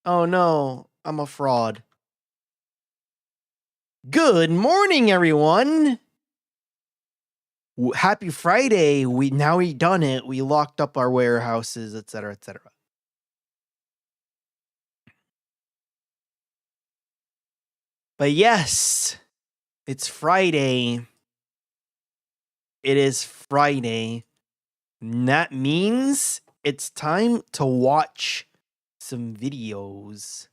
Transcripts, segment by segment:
Oh no, I'm a fraud. Good morning, everyone. Happy Friday. We done it. We locked up our warehouses, etc., etc. But yes, it's Friday. It is Friday. And that means it's time to watch some videos.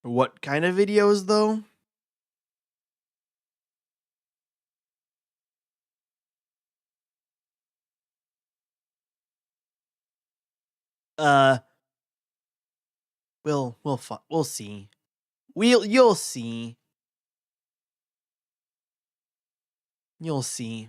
What kind of videos, though? We'll see. You'll see. You'll see.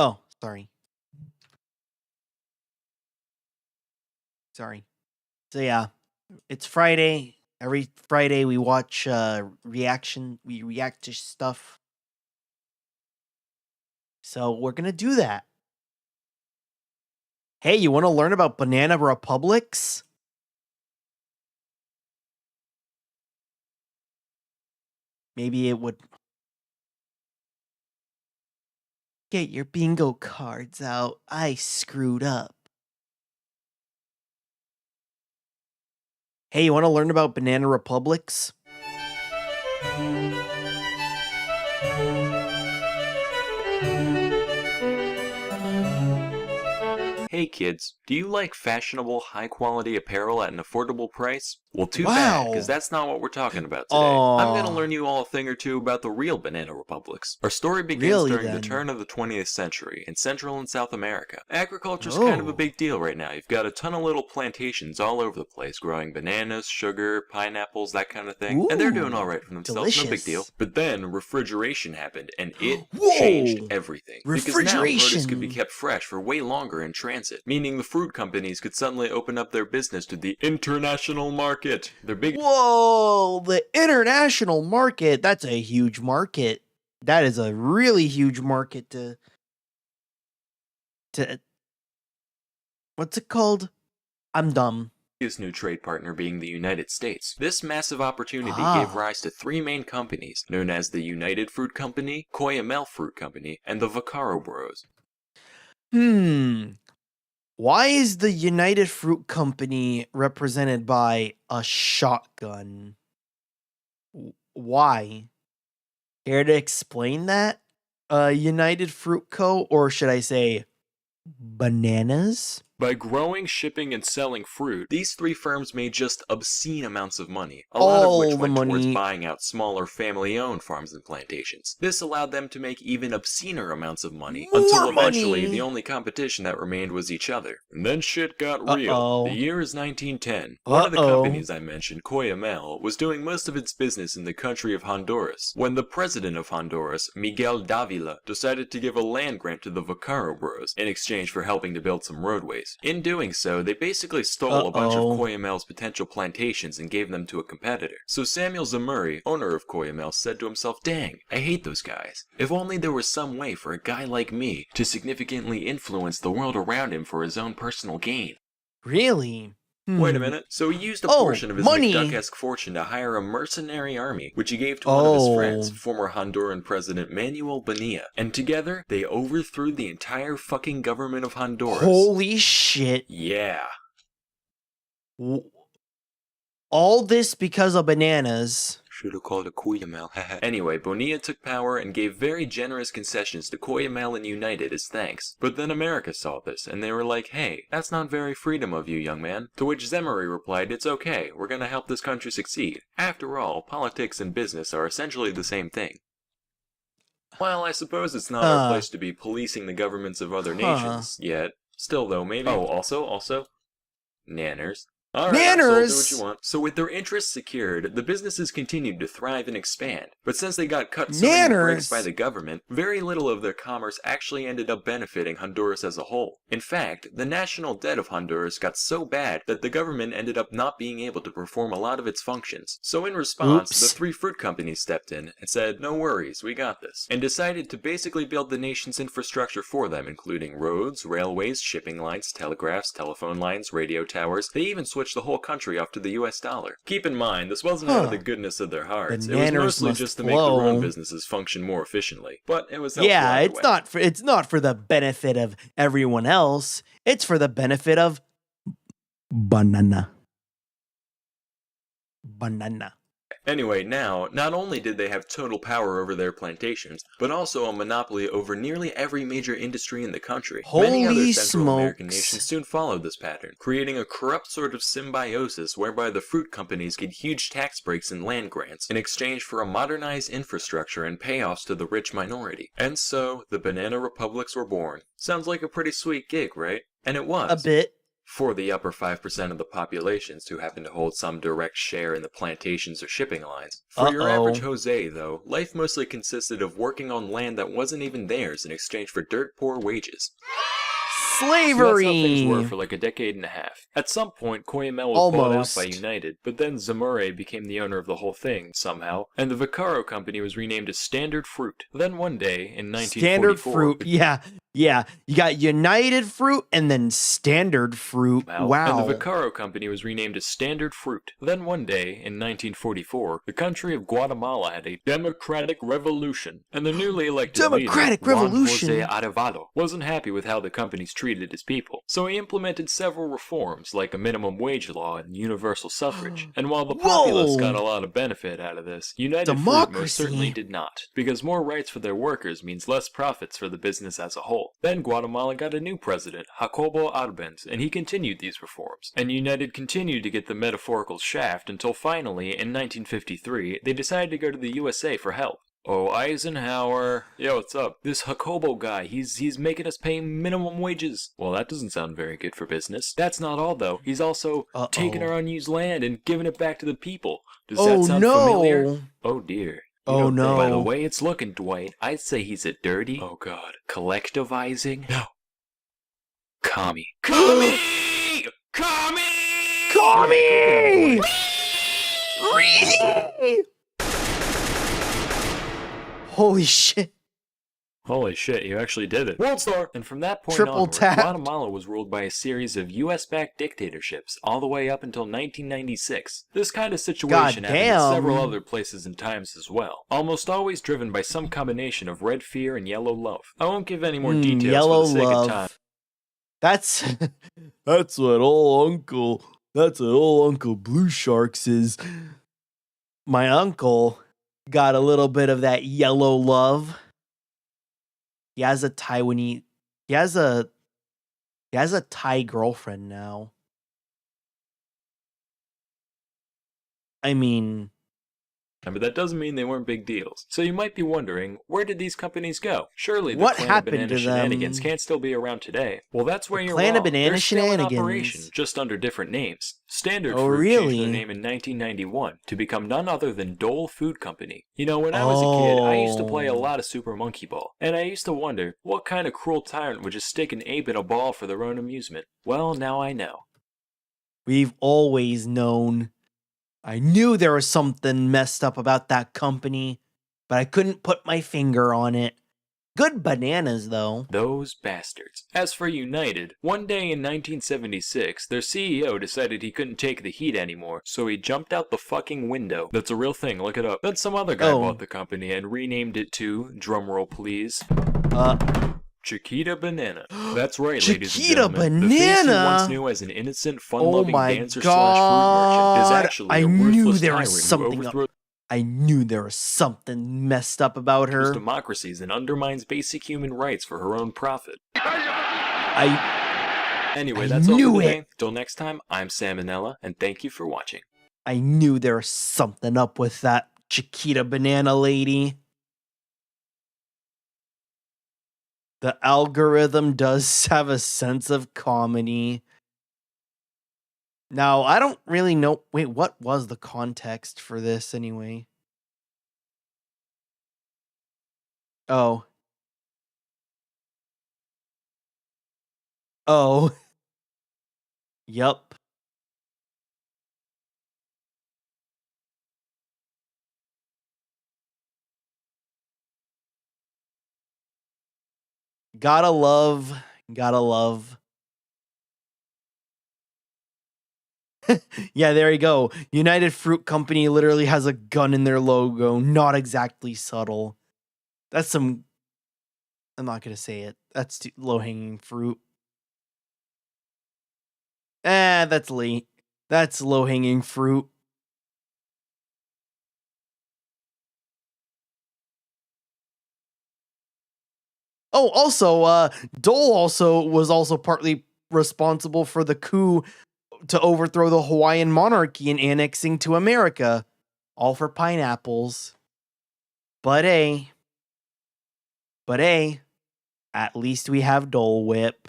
Oh, sorry. Sorry. So yeah, it's Friday. Every Friday we watch we react to stuff. So we're gonna do that. Hey, you wanna learn about banana republics? Maybe it would get your bingo cards out. I screwed up. Hey, you wanna learn about banana republics? Hey kids, do you like fashionable, high-quality apparel at an affordable price? Well, too bad, because that's not what we're talking about today. I'm gonna learn you all a thing or two about the real banana republics. Our story begins during the turn of the 20th century in Central and South America. Agriculture's kind of a big deal right now. You've got a ton of little plantations all over the place growing bananas, sugar, pineapples, that kind of thing. And they're doing alright for themselves, no big deal. But then refrigeration happened, and it changed everything. Because now produce could be kept fresh for way longer in transit, meaning the fruit companies could suddenly open up their business to the international market. They're big. Whoa, the international market. That's a huge market. That is a really huge market to what's it called? I'm dumb. His new trade partner being the United States. This massive opportunity gave rise to three main companies, known as the United Fruit Company, Coyamel Fruit Company, and the Vaccaro Bros. Why is the United Fruit Company represented by a shotgun? Why? Care to explain that? United Fruit Co., or should I say bananas? By growing, shipping, and selling fruit, these three firms made just obscene amounts of money, a lot of which went towards buying out smaller family-owned farms and plantations. This allowed them to make even obscener amounts of money, until eventually the only competition that remained was each other. And then shit got real. The year is 1910. One of the companies I mentioned, Coyamel, was doing most of its business in the country of Honduras, when the president of Honduras, Miguel Davila, decided to give a land grant to the Vaccaro Bros in exchange for helping to build some roadways. In doing so, they basically stole a bunch of Coyamel's potential plantations and gave them to a competitor. So Samuel Zamuri, owner of Coyamel, said to himself, "Dang, I hate those guys. If only there was some way for a guy like me to significantly influence the world around him for his own personal gain." Really? Wait a minute. So he used a portion of his McDuck-esque fortune to hire a mercenary army, which he gave to one of his friends, former Honduran President Manuel Bonilla. And together, they overthrew the entire fucking government of Honduras. Holy shit. Yeah. All this because of bananas. Should've called it Cuyamel. Anyway, Bonilla took power and gave very generous concessions to Cuyamel and United as thanks. But then America saw this, and they were like, hey, that's not very freedom of you, young man. To which Zemery replied, it's okay, we're gonna help this country succeed. After all, politics and business are essentially the same thing. Well, I suppose it's not our place to be policing the governments of other nations yet. Still though, maybe. Oh, also, nanners. Alright, so do what you want. So with their interests secured, the businesses continued to thrive and expand. But since they got cut so many breaks by the government, very little of their commerce actually ended up benefiting Honduras as a whole. In fact, the national debt of Honduras got so bad that the government ended up not being able to perform a lot of its functions. So in response, the three fruit companies stepped in and said, no worries, we got this. And decided to basically build the nation's infrastructure for them, including roads, railways, shipping lines, telegraphs, telephone lines, radio towers. They even switched the whole country off to the US dollar. Keep in mind, this wasn't out of the goodness of their hearts. It was mostly just to make their own businesses function more efficiently. But it was it's not for the benefit of everyone else. It's for the benefit of banana. Anyway, now, not only did they have total power over their plantations, but also a monopoly over nearly every major industry in the country. Many other Central American nations soon followed this pattern, creating a corrupt sort of symbiosis whereby the fruit companies get huge tax breaks and land grants in exchange for a modernized infrastructure and payoffs to the rich minority. And so, the banana republics were born. Sounds like a pretty sweet gig, right? And it was. A bit. For the upper 5% of the populations who happen to hold some direct share in the plantations or shipping lines. For your average Jose, though, life mostly consisted of working on land that wasn't even theirs in exchange for dirt poor wages. Slavery! So that's how things were for like a decade and a half. At some point, Cuyamel was bought out by United, but then Zamore became the owner of the whole thing, somehow, and the Vaccaro company was renamed to Standard Fruit. Then one day, in 1944... Standard Fruit, yeah. You got United Fruit and then Standard Fruit. Wow. And the Vaccaro company was renamed to Standard Fruit. Then one day, in 1944, the country of Guatemala had a democratic revolution, and the newly elected leader, Juan Jose Arevalo, wasn't happy with how the companies treated his people. So he implemented several reforms, like a minimum wage law and universal suffrage. And while the populace got a lot of benefit out of this, United Fruit most certainly did not, because more rights for their workers means less profits for the business as a whole. Then Guatemala got a new president, Jacobo Arbenz, and he continued these reforms. And United continued to get the metaphorical shaft until finally, in 1953, they decided to go to the USA for help. Oh, Eisenhower. Yo, what's up? This Jacobo guy, he's making us pay minimum wages. Well, that doesn't sound very good for business. That's not all, though. He's also taking our unused land and giving it back to the people. Does that sound familiar? Oh, dear. Oh, no. By the way it's looking, Dwight, I'd say he's a dirty, collectivizing, commie. Commie! Holy shit. Holy shit, you actually did it. World Star! And from that point onward, Guatemala was ruled by a series of US-backed dictatorships, all the way up until 1996. This kind of situation happened in several other places and times as well, almost always driven by some combination of red fear and yellow love. I won't give any more details for the sake of time. That's what old Uncle Blue Sharks is. My uncle got a little bit of that yellow love. He has a Taiwanese. He has a Thai girlfriend now. I mean, but that doesn't mean they weren't big deals. So you might be wondering, where did these companies go? Surely the Clan of Banana Shenanigans can't still be around today. Well, that's where you're wrong. Clan of Banana They're still in Shenanigans. operation, just under different names. Standard Fruit changed their name in 1991 to become none other than Dole Food Company. You know, when I was a kid, I used to play a lot of Super Monkey Ball, and I used to wonder, what kind of cruel tyrant would just stick an ape in a ball for their own amusement? Well, now I know. We've always known. I knew there was something messed up about that company, but I couldn't put my finger on it. Good bananas, though. Those bastards. As for United, one day in 1976, their CEO decided he couldn't take the heat anymore, so he jumped out the fucking window. That's a real thing, look it up. Then some other guy bought the company and renamed it to, drumroll please, Chiquita Banana. That's right, ladies and gentlemen. The face you once knew as an innocent, fun-loving dancer/fruit merchant is actually a ruthless tyrant who overthrows I knew there was something messed up about her. Democracies and undermines basic human rights for her own profit. Anyway, that's all for today. Till next time, I'm Salmonella, and thank you for watching. I knew there was something up with that Chiquita banana lady. The algorithm does have a sense of comedy. Now, I don't really know. Wait, what was the context for this anyway? Oh. Oh. Yup. Gotta love. Yeah, there you go. United Fruit Company literally has a gun in their logo. Not exactly subtle. That's some... I'm not going to say it. That's low-hanging fruit. That's late. That's low-hanging fruit. Oh, also, Dole was also partly responsible for the coup to overthrow the Hawaiian monarchy and annexing to America. All for pineapples. But at least we have Dole Whip.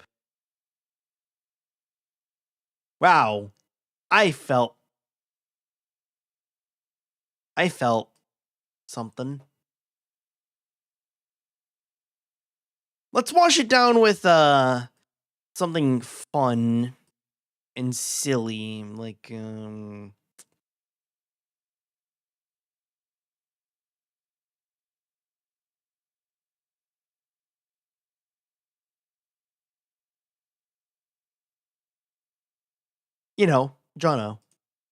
Wow. I felt something. Let's wash it down with something fun and silly, like you know, Jono.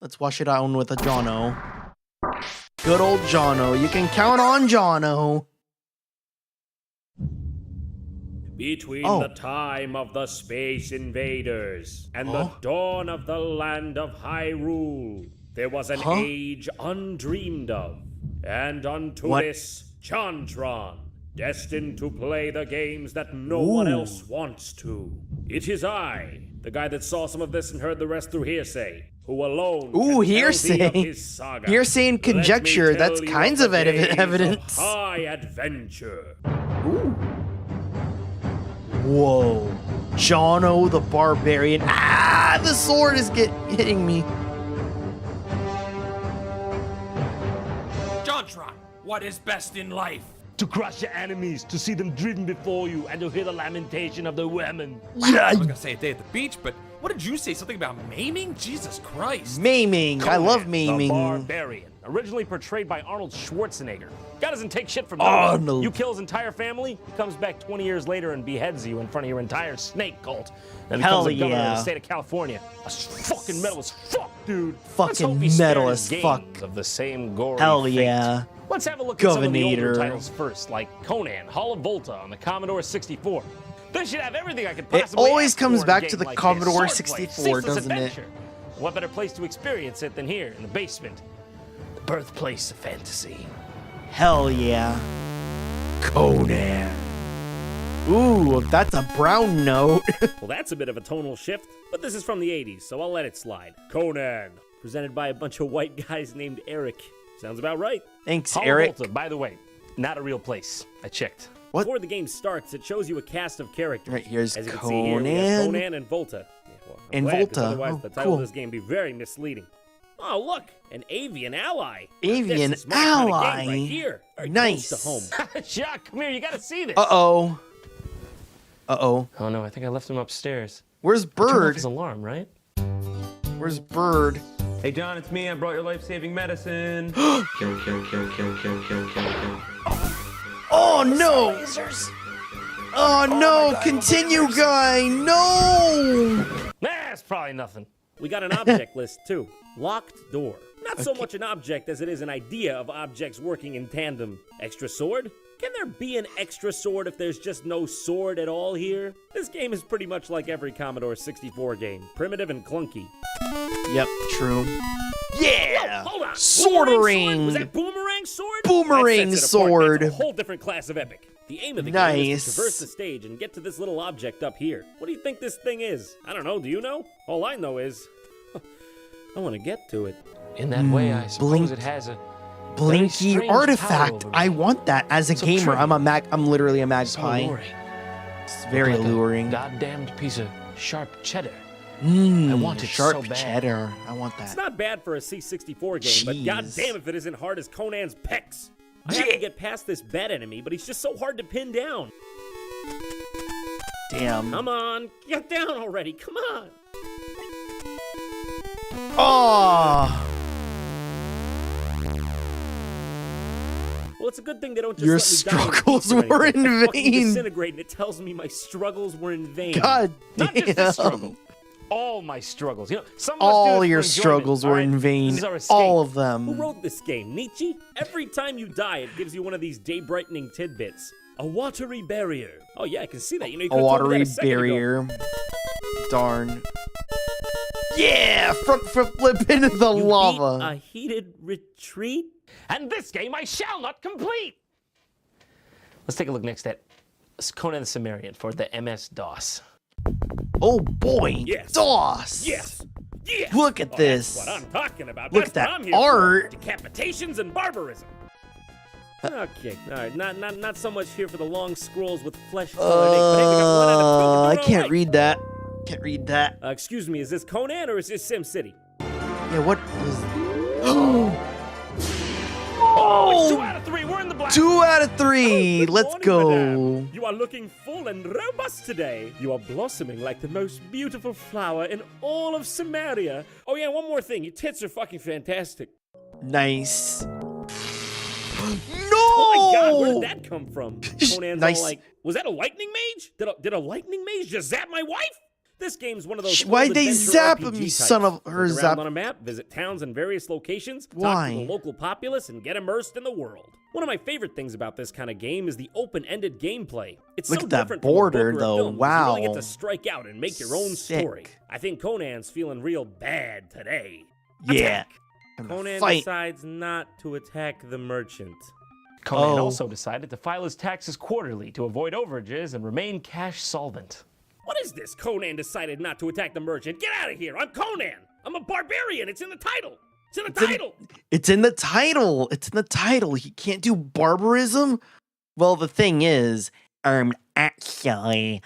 Let's wash it down with a Jono. Good old Jono. You can count on Jono. Between the time of the Space Invaders and the dawn of the land of Hyrule, there was an age undreamed of. And unto this, Chantron, destined to play the games that no one else wants to. It is I, the guy that saw some of this and heard the rest through hearsay, who alone can hearsay. tell thee of his saga. Hearsay and conjecture, that's kinds of evidence. High adventure. Ooh. Whoa. Jono the Barbarian. Ah, the sword is hitting me. Jontron, what is best in life? To crush your enemies, to see them driven before you, and to hear the lamentation of the women. Yeah. I was gonna say a day at the beach, but what did you say? Something about maiming? Jesus Christ. Maiming. I love maiming. The Barbarian, originally portrayed by Arnold Schwarzenegger. Guy doesn't take shit from no one. You kill his entire family, he comes back 20 years later and beheads you in front of your entire snake cult. And becomes the governor of the state of California. That's fucking metal as fuck, dude. Fucking metal as fuck. Of the same gory yeah. Let's have a look at some of the older titles first, like Conan, Hall of Volta on the Commodore 64. This should have everything I could possibly It always comes back to the Commodore 64, doesn't it? What better place to experience it than here, in the basement? The birthplace of fantasy. Hell yeah. Conan. Ooh, that's a brown note. Well, that's a bit of a tonal shift, but this is from the 80s, so I'll let it slide. Conan, presented by a bunch of white guys named Eric. Sounds about right. Thanks, Hall Eric. Volta, by the way, not a real place. I checked. What? Before the game starts, it shows you a cast of characters. Right, here's As you can Conan. see here, we have Conan and Volta. Yeah, well, I'm glad, Volta. Otherwise, the title of this game would be very misleading. Oh, look, an avian ally. Avian this is my ally. kind of game right here. Very nice. Close to home. Jacques, come here. You got to see this. Uh-oh. Oh, no, I think I left him upstairs. Where's Bird? His alarm, right? Where's Bird? Hey, John, it's me. I brought your life-saving medicine. Oh, no. Oh, no. Continue, guy. No. That's probably nothing. We got an object list, too. Locked door. Not so much an object as it is an idea of objects working in tandem. Extra sword? Can there be an extra sword if there's just no sword at all here? This game is pretty much like every Commodore 64 game. Primitive and clunky. Yep, true. Yeah! Whoa, hold on. Swordering! Was that boomerang sword? Boomerang That sets it apart. sword. That's a whole different class of epic. The aim of the game is Nice. to traverse the stage and get to this little object up here. What do you think this thing is? I don't know. Do you know? All I know is I want to get to it. In that way, I suppose it has a Blinky strange artifact. power over me. I want that as a So gamer. trivial. I'm literally a so magpie. alluring. It's very Like a alluring. goddamned piece of sharp cheddar. I want it sharp so bad. cheddar. I want that. It's not bad for a C64 game, but Jeez. goddamn if it isn't hard as Conan's pecs. I have to get past this bad enemy, but he's just so hard to pin down. Damn. Come on, get down already. Come on. Oh, Well, it's a good thing they don't just Your let me die in struggles peace or were anything. in I fucking vain. disintegrate, and it tells me my struggles were in vain. God Not just this damn. struggle. All my struggles. You know, some of us do All this your for enjoyment, struggles were all right? in This vain. is our escape. All of Who them. wrote this game, Nietzsche? Every time you die, it gives you one of these day-brightening tidbits. A watery barrier. Oh yeah, I can see that. You know, you A could've told me watery that a second ago. barrier. Darn. Yeah, front flip into the You lava. beat a heated retreat? And this game I shall not complete. Let's take a look next at Conan the Cimmerian for the MS-DOS. Oh boy. Yes. DOS. Yes. Yes. Look at Oh, this. That's what I'm talking about. Look That's at what that I'm here for. art. Decapitations and barbarism. Okay, all right. Not so much here for the long scrolls with flesh-colored ink, but hey, we got 1 out of 2. We're I doing all can't right. read that. Can't read that. Excuse me, is this Conan or is this SimCity? Yeah, what was... Oh, it's 2 out of 3. We're in the black. 2 out of 3. Good Let's morning, go. madame. You are looking full and robust today. You are blossoming like the most beautiful flower in all of Samaria. Oh yeah, one more thing. Your tits are fucking fantastic. Nice. No! Oh my god, where did that come from? Conan's Nice. all like, was that a lightning mage? Did a lightning mage just zap my wife? This game's one of those. Why'd old they adventure zap RPG him, you types. son of her Look around zap- on a map, visit towns in various locations, talk Why? to the local populace, and get immersed in the world. One of my favorite things about this kind of game is the open-ended gameplay. It's Look so at that different from a border, book or a though. film, 'cause You really Wow. get to strike out and make your own Sick. story. I think Conan's feeling real bad today. Yeah. Attack. Time to Conan fight. decides not to attack the merchant. Conan Oh. also decided to file his taxes quarterly to avoid overages and remain cash solvent. What is this? Conan decided not to attack the merchant. Get out of here. I'm Conan. I'm a barbarian. It's in the title. It's in the title. It's in the title. It's in the title. He can't do barbarism. Well, the thing is, actually,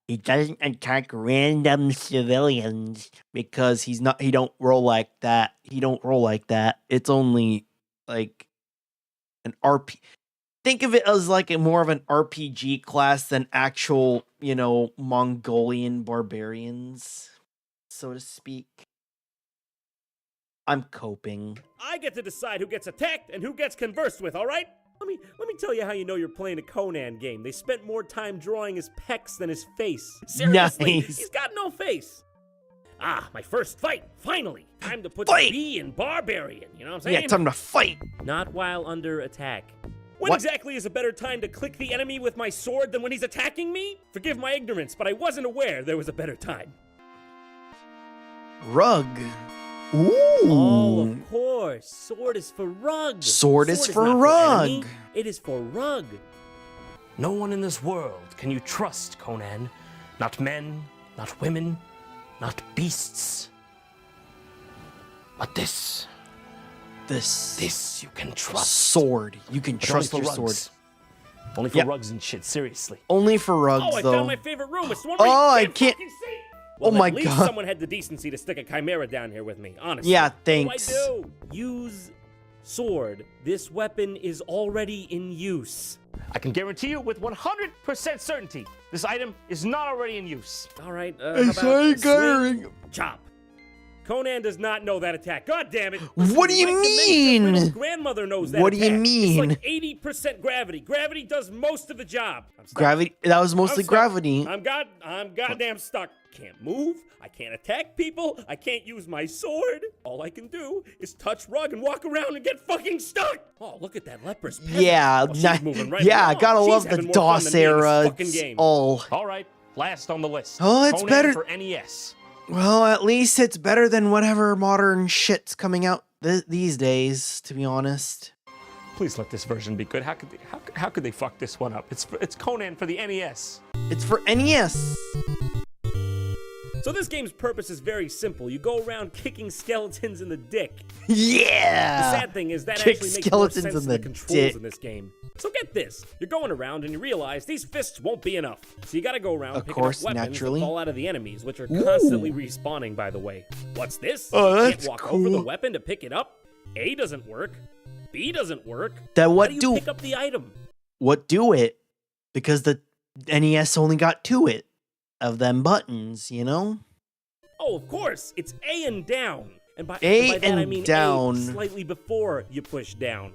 he doesn't attack random civilians because he don't roll like that. He don't roll like that. It's only like an RP. Think of it as like a more of an RPG class than actual, Mongolian barbarians, so to speak. I'm coping. I get to decide who gets attacked and who gets conversed with, all right? Let me tell you how you know you're playing a Conan game. They spent more time drawing his pecs than his face. Seriously, Nice. he's got no face. Ah, my first fight, finally. Time to put Fight. the B in barbarian, you know what I'm saying? Yeah, time to fight. Not while under attack. When What? exactly is a better time to click the enemy with my sword than when he's attacking me? Forgive my ignorance, but I wasn't aware there was a better time. Rug. Ooh. Oh, of course. Sword is for rug. Sword is for not rug. enemy. It is for rug. No one in this world can you trust, Conan. Not men, not women, not beasts. But this you can trust. Sword. You can But trust only your for sword. rugs. Only for Yep. rugs and shit, seriously. Only for rugs, Oh, I though. found my favorite room. It's the one where Oh, you I can't- fucking see. Oh Well, my at least God. someone had the decency to stick a chimera down here with me, honestly. Yeah, What do thanks. I do? Use sword. This weapon is already in use. I can guarantee you with 100% certainty, this item is not already in use. All right, how about swing, tiring. chop. Conan does not know that attack. God damn it. What do you Like the Matrix, mean? Riddle's grandmother knows that What do you attack. mean? It's like 80% gravity. Gravity does most of the job. I'm stuck. Gravity. That was mostly I'm stuck. gravity. I'm goddamn stuck. Can't move. I can't attack people. I can't use my sword. All I can do is touch rug and walk around and get fucking stuck. Oh, look at that leprous peasant. Yeah, Oh, she's moving right yeah. I along. gotta She's love the having more fun DOS than me in this era. fucking It's game. all. All right, last on the list. Oh, it's Conan better- for NES. Well, at least it's better than whatever modern shit's coming out these days, to be honest. Please let this version be good. How could they fuck this one up? It's Conan for the NES. It's for NES. So this game's purpose is very simple. You go around kicking skeletons in the dick. Yeah! The sad thing is that Kick actually makes more skeletons sense in than the the controls dick. in this game. So get this. You're going around and you realize these fists won't be enough. So you gotta go around Of picking course, up weapons naturally. that fall out of the enemies, which are constantly respawning, by the way. What's this? Oh, You that's can't walk over the cool. weapon to pick it up. A doesn't work. B doesn't work. Then How what do you do pick up the item? what do it? Because the NES only got two it of them buttons, you know? Oh, of course. It's A and down. And by A that and I mean down. A slightly before you push down.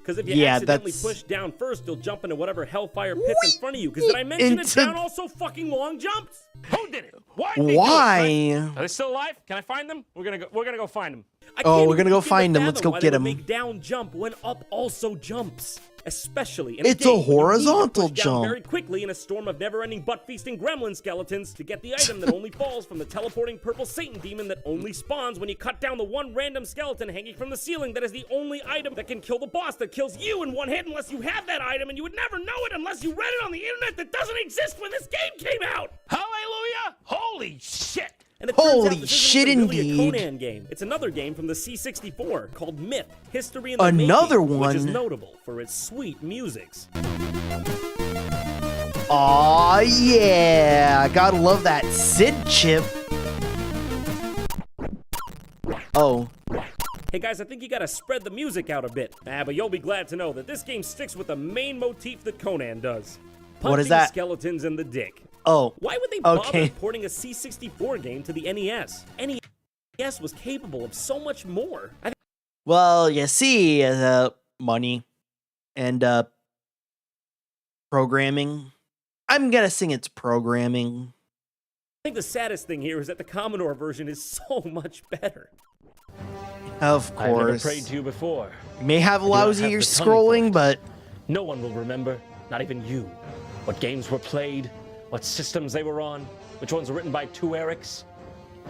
Because if you Yeah, accidentally that's- push down first, you'll jump into whatever hellfire pits in front of you. Because did I mention that into- down also fucking long jumps? Who did it? Why? Did they do it? Why? Are they still alive? Can I find them? We're gonna go find them. I Oh, can't we're gonna even go begin to find 'em. Let's fathom go why get they 'em. would make down jump when up also jumps. Especially in It's a game when you need to horizontal push down jump. very quickly in a storm of never-ending butt-feasting gremlin skeletons to get the item that only falls from the teleporting purple Satan demon that only spawns when you cut down the one random skeleton hanging from the ceiling that is the only item that can kill the boss that kills you in one hit unless you have that item, and you would never know it unless you read it on the internet that doesn't exist when this game came out! Hallelujah! Holy shit! And it turns Holy out this shit, isn't even really a indeed. Conan game. It's another game from the C64 called Myth, History in the Another Making, which is one? notable for its sweet musics. Aw, yeah. Gotta love that Sid chip. Oh. Hey guys, I think you gotta spread the music out a bit. But you'll be glad to know that this game sticks with the main motif that Conan does. What is Punching that? skeletons in the dick. Oh. Why would they bother Okay. porting a C64 game to the NES? NES was capable of so much more. Well, you see, money and programming. I'm guessing it's programming. I think the saddest thing here is that the Commodore version is so much better. Of I've never course. prayed to you before. You may have do not have lousier the tongue for scrolling, it. but No one will remember, not even you, what games were played, what systems they were on, which ones were written by two Erics.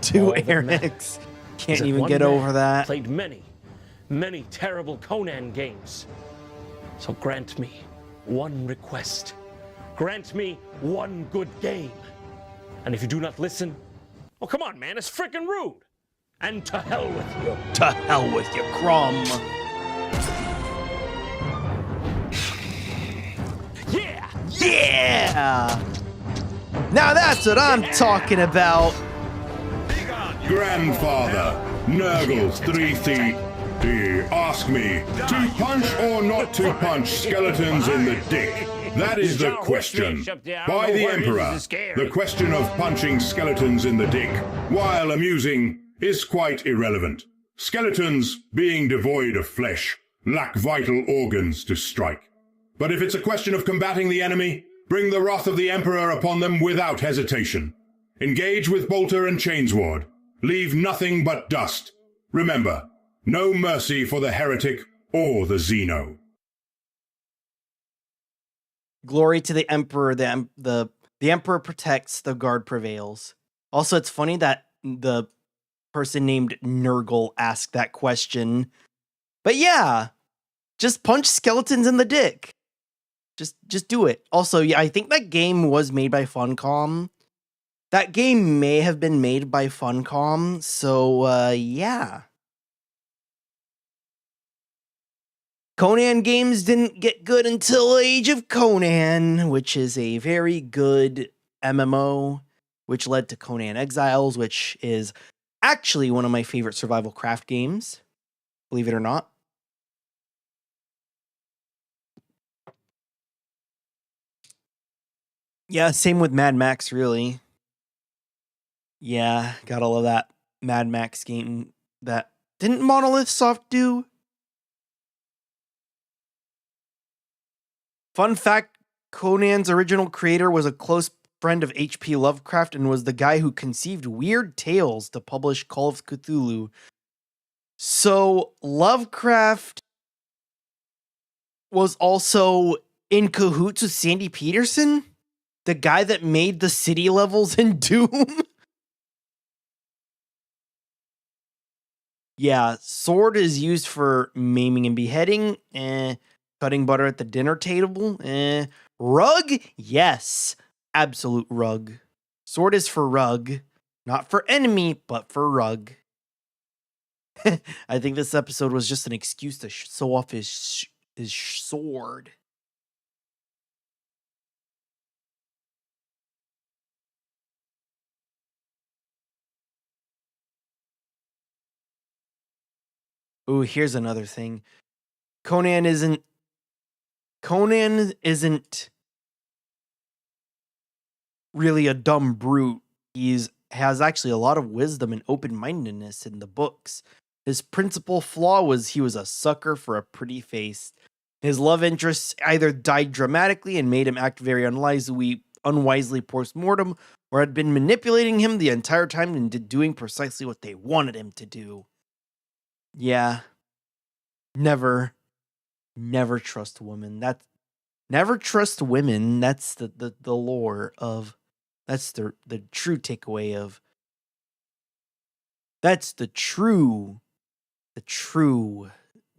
two All that matters Erics. is Can't that even one get man over that. Played many, many terrible Conan games. So grant me one request. Grant me one good game. And if you do not listen, well, come on, man, it's freaking rude. And to hell with you. To hell with you, Crumb. Yeah! Yeah! Now that's what I'm talking about. Grandfather, Nurgles 3 he asked me to punch or not to punch skeletons in the dick. That is the question. By the Emperor, the question of punching skeletons in the dick, while amusing, is quite irrelevant. Skeletons, being devoid of flesh, lack vital organs to strike. But if it's a question of combating the enemy, bring the wrath of the Emperor upon them without hesitation. Engage with Bolter and Chainsword. Leave nothing but dust. Remember, no mercy for the heretic or the Xeno. Glory to the Emperor. The Emperor protects, the guard prevails. Also, it's funny that the person named Nurgle asked that question. But yeah, just punch skeletons in the dick. Just do it. Also, yeah, I think that game was made by Funcom. That game may have been made by Funcom, so yeah. Conan games didn't get good until Age of Conan, which is a very good MMO, which led to Conan Exiles, which is actually one of my favorite survival craft games, believe it or not. Yeah, same with Mad Max, really. Yeah, gotta love that Mad Max game. That didn't Monolith Soft do? Fun fact, Conan's original creator was a close friend of H.P. Lovecraft and was the guy who conceived Weird Tales to publish Call of Cthulhu. So Lovecraft was also in cahoots with Sandy Peterson, the guy that made the city levels in Doom. Yeah, sword is used for maiming and beheading. Cutting butter at the dinner table. Rug? Yes. Absolute rug. Sword is for rug. Not for enemy, but for rug. I think this episode was just an excuse to show off his sword. Ooh, here's another thing. Conan isn't really a dumb brute. Has actually a lot of wisdom and open-mindedness in the books. His principal flaw was he was a sucker for a pretty face. His love interests either died dramatically and made him act very unwisely post-mortem, or had been manipulating him the entire time and doing precisely what they wanted him to do. Yeah. Never trust women. Never trust women. That's the lore of, that's the true takeaway of, that's the true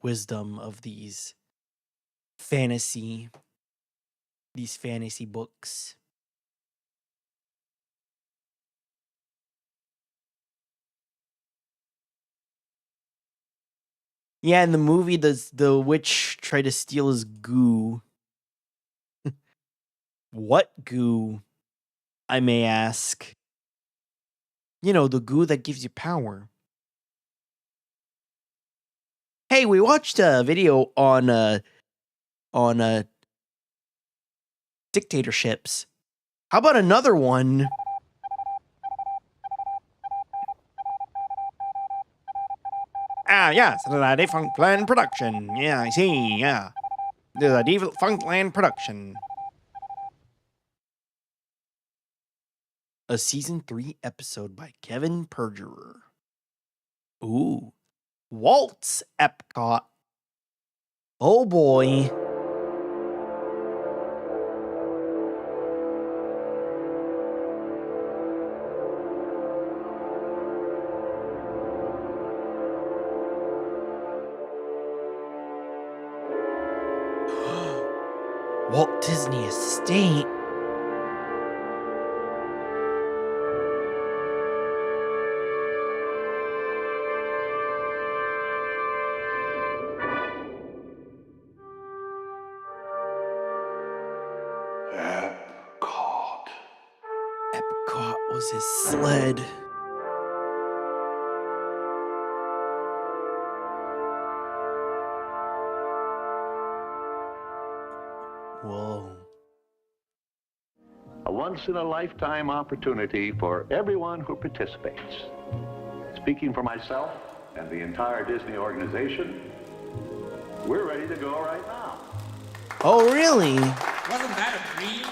wisdom of these fantasy books. Yeah, in the movie, the witch tried to steal his goo. What goo, I may ask? You know, the goo that gives you power. Hey, we watched a video on dictatorships. How about another one? Yes, the Defunct Land production. Yeah, I see, yeah. The Defunct Land production. A season 3 episode by Kevin Perjurer. Ooh. Walt's Epcot. Oh boy. Walt Disney Estate. Epcot was his sled. Whoa. A once-in-a-lifetime opportunity for everyone who participates. Speaking for myself and the entire Disney organization, we're ready to go right now. Oh, really? Wasn't that a dream?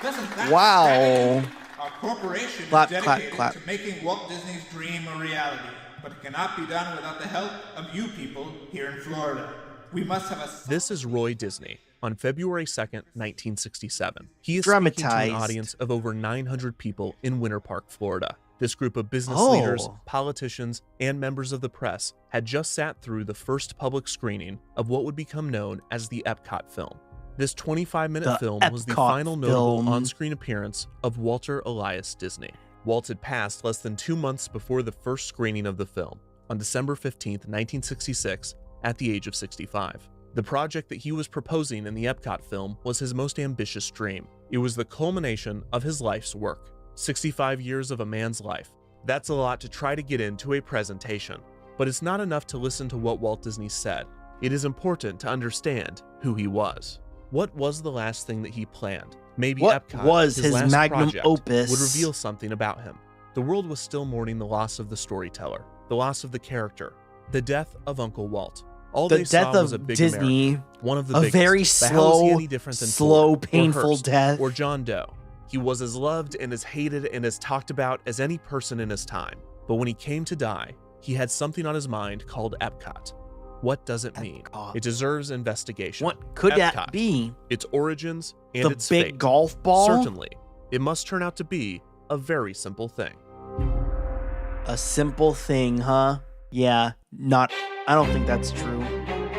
Doesn't that wow. Our corporation clap, is dedicated clap. to making Walt Disney's dream a reality, but it cannot be done without the help of you people here in Florida. We must have a... This is Roy Disney on February 2nd, 1967. He is Dramatized. speaking to an audience of over 900 people in Winter Park, Florida. This group of business leaders, politicians, and members of the press had just sat through the first public screening of what would become known as the Epcot film. This 25-minute film was the final notable on-screen appearance of Walter Elias Disney. Walt had passed less than 2 months before the first screening of the film, on December 15, 1966, at the age of 65. The project that he was proposing in the Epcot film was his most ambitious dream. It was the culmination of his life's work. 65 years of a man's life. That's a lot to try to get into a presentation, but it's not enough to listen to what Walt Disney said. It is important to understand who he was. What was the last thing that he planned? Maybe what Epcot, was his last magnum project, opus, would reveal something about him. The world was still mourning the loss of the storyteller, the loss of the character, the death of Uncle Walt. All the they death saw was of a big Disney, American, one of the a biggest. very But how was he slow, any different than Ford, or painful Hearst, death, or John Doe? He was as loved and as hated and as talked about as any person in his time. But when he came to die, he had something on his mind called Epcot. What does it mean? It deserves investigation. What could Epcot, that be? Its origins and the its big fate. golf ball? Certainly, it must turn out to be a very simple thing. A simple thing, huh? Yeah, I don't think that's true.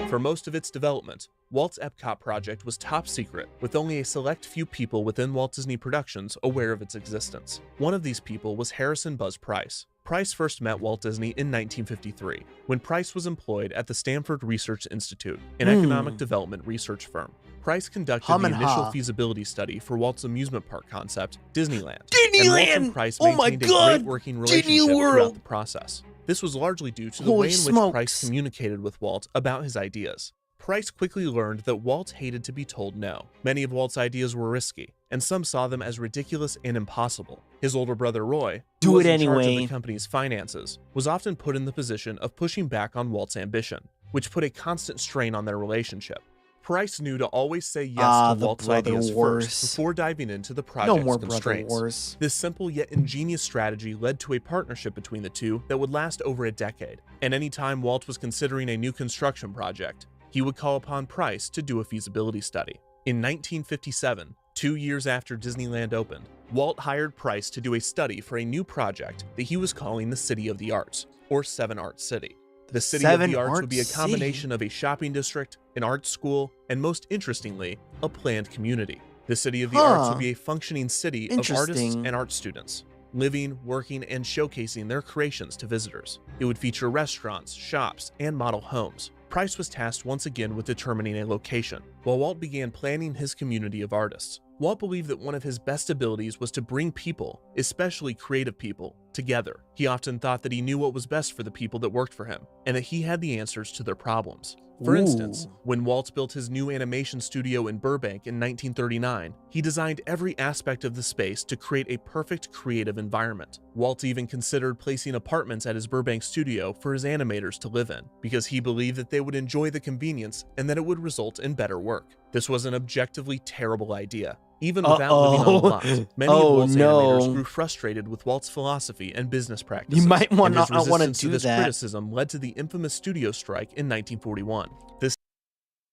For most of its development, Walt's Epcot project was top secret, with only a select few people within Walt Disney Productions aware of its existence. One of these people was Harrison Buzz Price. Price first met Walt Disney in 1953, when Price was employed at the Stanford Research Institute, an economic development research firm. Price conducted the initial feasibility study for Walt's amusement park concept, Disneyland. And Walt and Price maintained a great working relationship throughout the process. This was largely due to the way in which Price communicated with Walt about his ideas. Price quickly learned that Walt hated to be told no. Many of Walt's ideas were risky, and some saw them as ridiculous and impossible. His older brother Roy, who was in charge of the company's finances, was often put in the position of pushing back on Walt's ambition, which put a constant strain on their relationship. Price knew to always say yes to Walt's ideas first before diving into the project's constraints. This simple yet ingenious strategy led to a partnership between the two that would last over a decade, and any time Walt was considering a new construction project, he would call upon Price to do a feasibility study. In 1957, 2 years after Disneyland opened, Walt hired Price to do a study for a new project that he was calling the City of the Arts, or Seven Arts City. The City of the Arts would be a combination of a shopping district, an art school, and most interestingly, a planned community. The City of the Arts would be a functioning city of artists and art students, living, working, and showcasing their creations to visitors. It would feature restaurants, shops, and model homes. Price was tasked once again with determining a location, while Walt began planning his community of artists. Walt believed that one of his best abilities was to bring people, especially creative people, together. He often thought that he knew what was best for the people that worked for him, and that he had the answers to their problems. For instance, when Walt built his new animation studio in Burbank in 1939, he designed every aspect of the space to create a perfect creative environment. Walt even considered placing apartments at his Burbank studio for his animators to live in, because he believed that they would enjoy the convenience and that it would result in better work. This was an objectively terrible idea. Even without living on the lot, many of Walt's animators grew frustrated with Walt's philosophy and business practices. You might not want to resistance do to this that. criticism led to the infamous studio strike in 1941.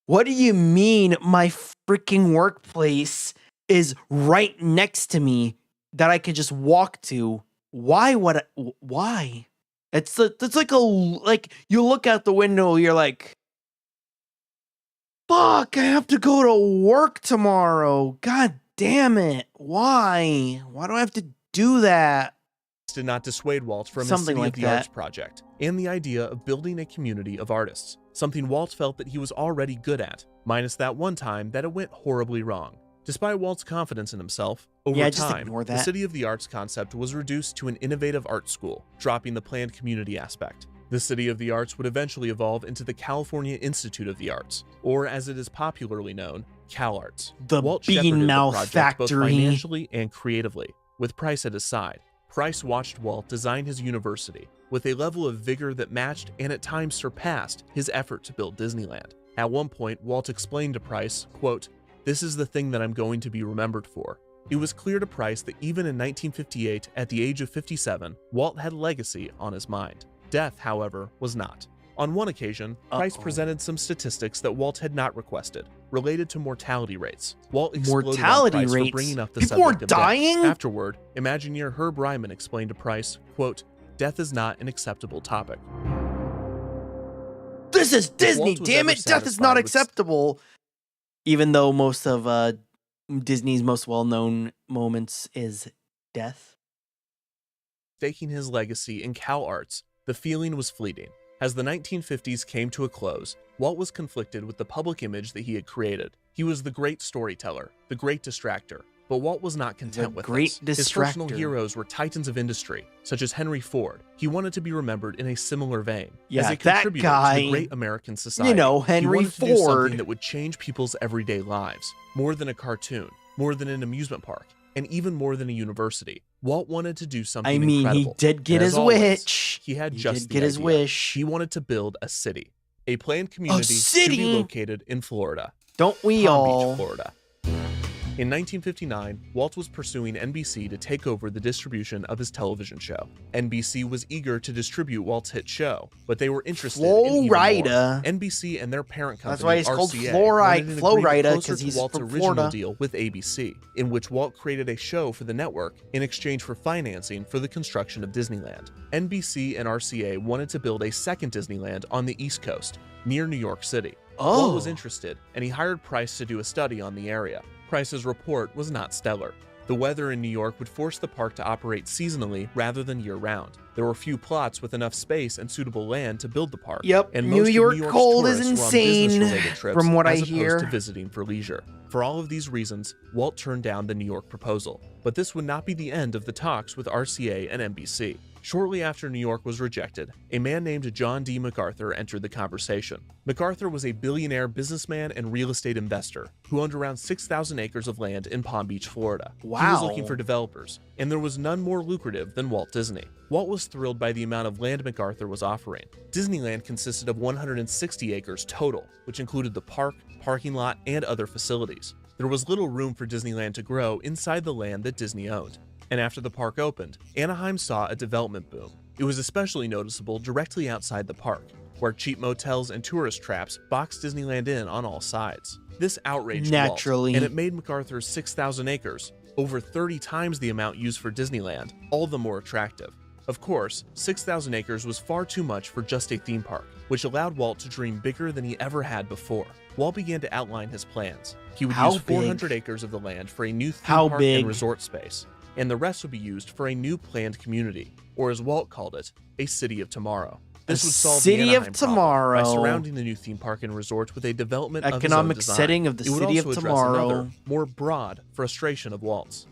What do you mean my freaking workplace is right next to me that I could just walk to? Why? It's like you look out the window, you're like, fuck, I have to go to work tomorrow. God damn it. Why? Why do I have to do that? Did not dissuade Walt from his City of the Arts project and the idea of building a community of artists, something Walt felt that he was already good at, minus that one time that it went horribly wrong. Despite Walt's confidence in himself, over time, the City of the Arts concept was reduced to an innovative art school, dropping the planned community aspect. The City of the Arts would eventually evolve into the California Institute of the Arts, or as it is popularly known, CalArts. The Bean Mouth Factory. Both financially and creatively, with Price at his side. Price watched Walt design his university with a level of vigor that matched and at times surpassed his effort to build Disneyland. At one point, Walt explained to Price, quote, "This is the thing that I'm going to be remembered for." It was clear to Price that even in 1958, at the age of 57, Walt had legacy on his mind. Death, however, was not. On one occasion, Price presented some statistics that Walt had not requested, related to mortality rates. Walt exploded on Price for bringing up the subject of death. Afterward, Imagineer Herb Ryman explained to Price, quote, "Death is not an acceptable topic." This is Disney, damn it! Death is not acceptable. Even though most of Disney's most well-known moments is death. Staking his legacy in CalArts, the feeling was fleeting. As the 1950s came to a close, Walt was conflicted with the public image that he had created. He was the great storyteller, the great distractor, but Walt was not content with this. His personal heroes were titans of industry, such as Henry Ford. He wanted to be remembered in a similar vein, as a contributor to the great American society. You know, Henry Ford. To do something that would change people's everyday lives, more than a cartoon, more than an amusement park, and even more than a university. Walt wanted to do something incredible. He did get his wish. He had just the idea. Wish. He wanted to build a city, a planned community to be located in Florida. Don't we Palm all? Beach, Florida. In 1959, Walt was pursuing NBC to take over the distribution of his television show. NBC was eager to distribute Walt's hit show, but they were interested in even more. NBC and their parent company, that's why he's called RCA, Florida, because he's Walt's from original Florida. deal with ABC, in which Walt created a show for the network in exchange for financing for the construction of Disneyland. NBC and RCA wanted to build a second Disneyland on the East Coast, near New York City. Walt was interested, and he hired Price to do a study on the area. Price's report was not stellar. The weather in New York would force the park to operate seasonally rather than year-round. There were few plots with enough space and suitable land to build the park. And most New York of New York's cold is tourists were on insane, business-related trips from what I as opposed hear. to visiting for leisure. For all of these reasons, Walt turned down the New York proposal. But this would not be the end of the talks with RCA and NBC. Shortly after New York was rejected, a man named John D. MacArthur entered the conversation. MacArthur was a billionaire businessman and real estate investor who owned around 6,000 acres of land in Palm Beach, Florida. Wow. He was looking for developers, and there was none more lucrative than Walt Disney. Walt was thrilled by the amount of land MacArthur was offering. Disneyland consisted of 160 acres total, which included the park, parking lot, and other facilities. There was little room for Disneyland to grow inside the land that Disney owned. And after the park opened, Anaheim saw a development boom. It was especially noticeable directly outside the park, where cheap motels and tourist traps boxed Disneyland in on all sides. This outraged Walt, and it made MacArthur's 6,000 acres, over 30 times the amount used for Disneyland, all the more attractive. Of course, 6,000 acres was far too much for just a theme park, which allowed Walt to dream bigger than he ever had before. Walt began to outline his plans. He would use 400 acres of the land for a new theme park and resort space, and the rest would be used for a new planned community, or as Walt called it, a city of tomorrow. This would solve the Anaheim problem by surrounding the new theme park and resort with a development of his own design. Setting of the city of tomorrow. Another, more broad frustration of Walt's.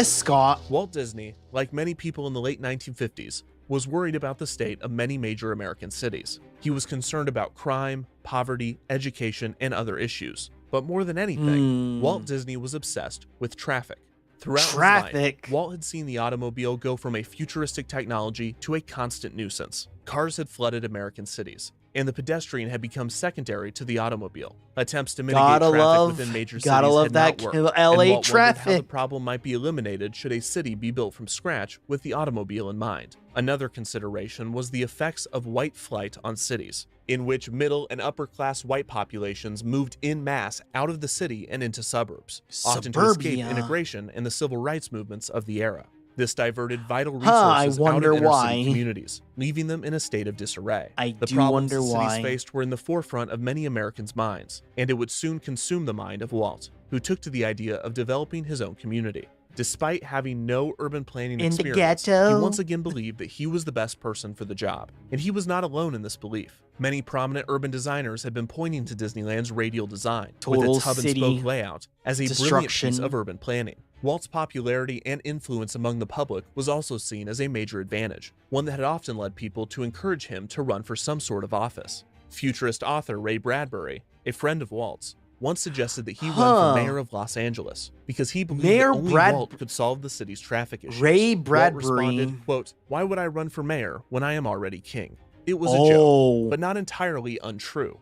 Scott. Walt Disney, like many people in the late 1950s, was worried about the state of many major American cities. He was concerned about crime, poverty, education, and other issues. But more than anything, Walt Disney was obsessed with traffic. Throughout his life, Walt had seen the automobile go from a futuristic technology to a constant nuisance. Cars had flooded American cities, and the pedestrian had become secondary to the automobile. Attempts to mitigate traffic within major cities had not worked, and Walt wondered how the problem might be eliminated should a city be built from scratch with the automobile in mind. Another consideration was the effects of white flight on cities, in which middle and upper class white populations moved en masse out of the city and into suburbs, often to escape immigration and the civil rights movements of the era. This diverted vital resources out of inner-city communities, leaving them in a state of disarray. The problems the cities faced were in the forefront of many Americans' minds, and it would soon consume the mind of Walt, who took to the idea of developing his own community. Despite having no urban planning experience, he once again believed that he was the best person for the job, and he was not alone in this belief. Many prominent urban designers had been pointing to Disneyland's radial design, with its hub-and-spoke layout, as a brilliant piece of urban planning. Walt's popularity and influence among the public was also seen as a major advantage, one that had often led people to encourage him to run for some sort of office. Futurist author Ray Bradbury, a friend of Walt's, once suggested that he run for mayor of Los Angeles because he believed that only Walt could solve the city's traffic issues. Ray Bradbury Walt responded, quote, "Why would I run for mayor when I am already king?" It was a joke, but not entirely untrue.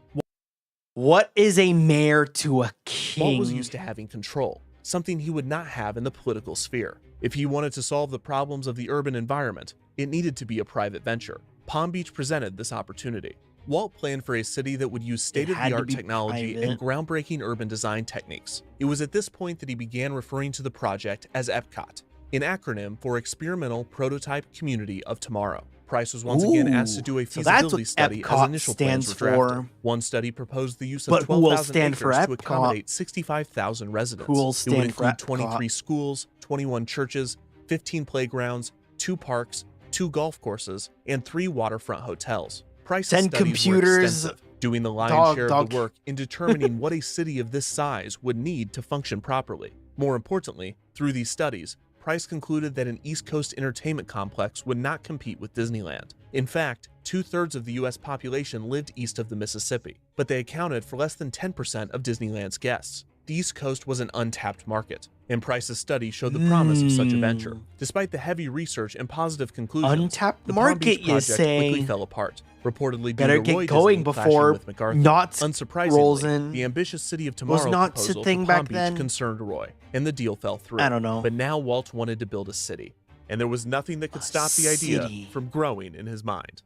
What is a mayor to a king? Walt was used to having control, something he would not have in the political sphere. If he wanted to solve the problems of the urban environment, it needed to be a private venture. Palm Beach presented this opportunity. Walt planned for a city that would use state-of-the-art technology and groundbreaking urban design techniques. It was at this point that he began referring to the project as EPCOT, an acronym for Experimental Prototype Community of Tomorrow. Price was once again asked to do a feasibility study as initial plans were drafted. One study proposed the use of 12,000 acres to accommodate 65,000 residents. It would include 23 schools, 21 churches, 15 playgrounds, 2 parks, 2 golf courses, and 3 waterfront hotels. Price's studies were extensive, doing the lion's share of the work in determining what a city of this size would need to function properly. More importantly, through these studies, Price concluded that an East Coast entertainment complex would not compete with Disneyland. In fact, 2/3 of the US population lived east of the Mississippi, but they accounted for less than 10% of Disneyland's guests. The East Coast was an untapped market, and Price's study showed the promise of such a venture. Despite the heavy research and positive conclusions, Untapped the Palm market, Beach you project quickly say? fell apart, reportedly due Better to get Roy going Disney before clashing with MacArthur. Knots rolls Unsurprisingly, in. the ambitious City of Tomorrow Was Knots a proposal thing for Palm back Beach then? concerned Roy, and the deal fell through. I don't know. But now Walt wanted to build a city, and there was nothing that could stop the idea city. from growing in his mind.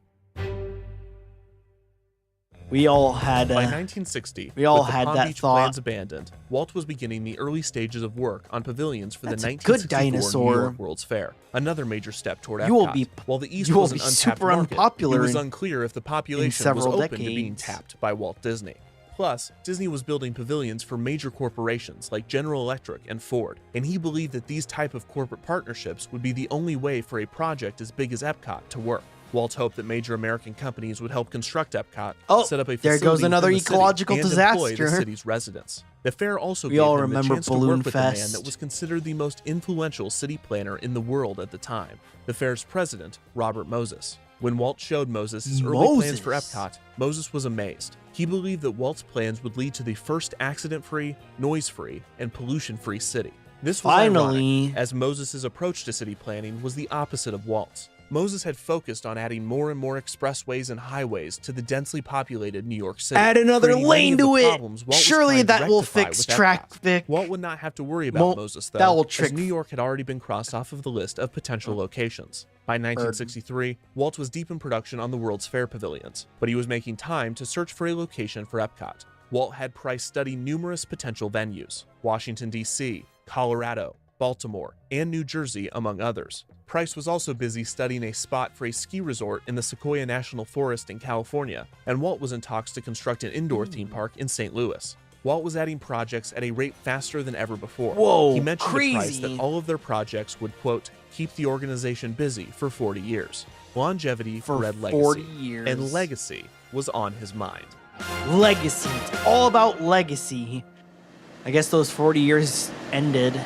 We all had By 1960, we all with the had Palm that Beach thought. plans abandoned, Walt was beginning the early stages of work on pavilions for That's the a good 1964 New dinosaur. York World's Fair, another major step toward Epcot. You will be- While the East you will was an be untapped super market, unpopular it was in- unclear if the population was several open to being decades. tapped by Walt Disney. Plus, Disney was building pavilions for major corporations like General Electric and Ford, and he believed that these type of corporate partnerships would be the only way for a project as big as Epcot to work. Walt hoped that major American companies would help construct Epcot, Oh, set up a there facility goes another within the city, ecological and employ the disaster. city's residents. The fair also We gave all him the remember chance to Balloon work with a man Fest. that was considered the most influential city planner in the world at the time, the fair's president, Robert Moses. When Walt showed Moses his early plans for Moses. Epcot, Moses was amazed. He believed that Walt's plans would lead to the first accident-free, noise-free, and pollution-free city. This was Finally. ironic, as Moses' approach to city planning was the opposite of Walt's. Moses had focused on adding more and more expressways and highways to the densely populated New York City. Add another creating many lane of the to it. problems Walt was Surely trying to that will rectify fix with Epcot. traffic. Walt would not have to worry about Won't- Moses, though, that will as trick- New York had already been crossed off of the list of potential locations. By 1963, Walt was deep in production on the World's Fair pavilions, but he was making time to search for a location for Epcot. Walt had Price study numerous potential venues: Washington, D.C., Colorado, Baltimore, and New Jersey, among others. Price was also busy studying a spot for a ski resort in the Sequoia National Forest in California, and Walt was in talks to construct an indoor theme park in St. Louis. Walt was adding projects at a rate faster than ever before. Whoa, he mentioned to Price crazy. that all of their projects would, quote, keep the organization busy for 40 years. Longevity For bred legacy, 40 years. and legacy was on his mind. Legacy. It's all about legacy. I guess those 40 years ended.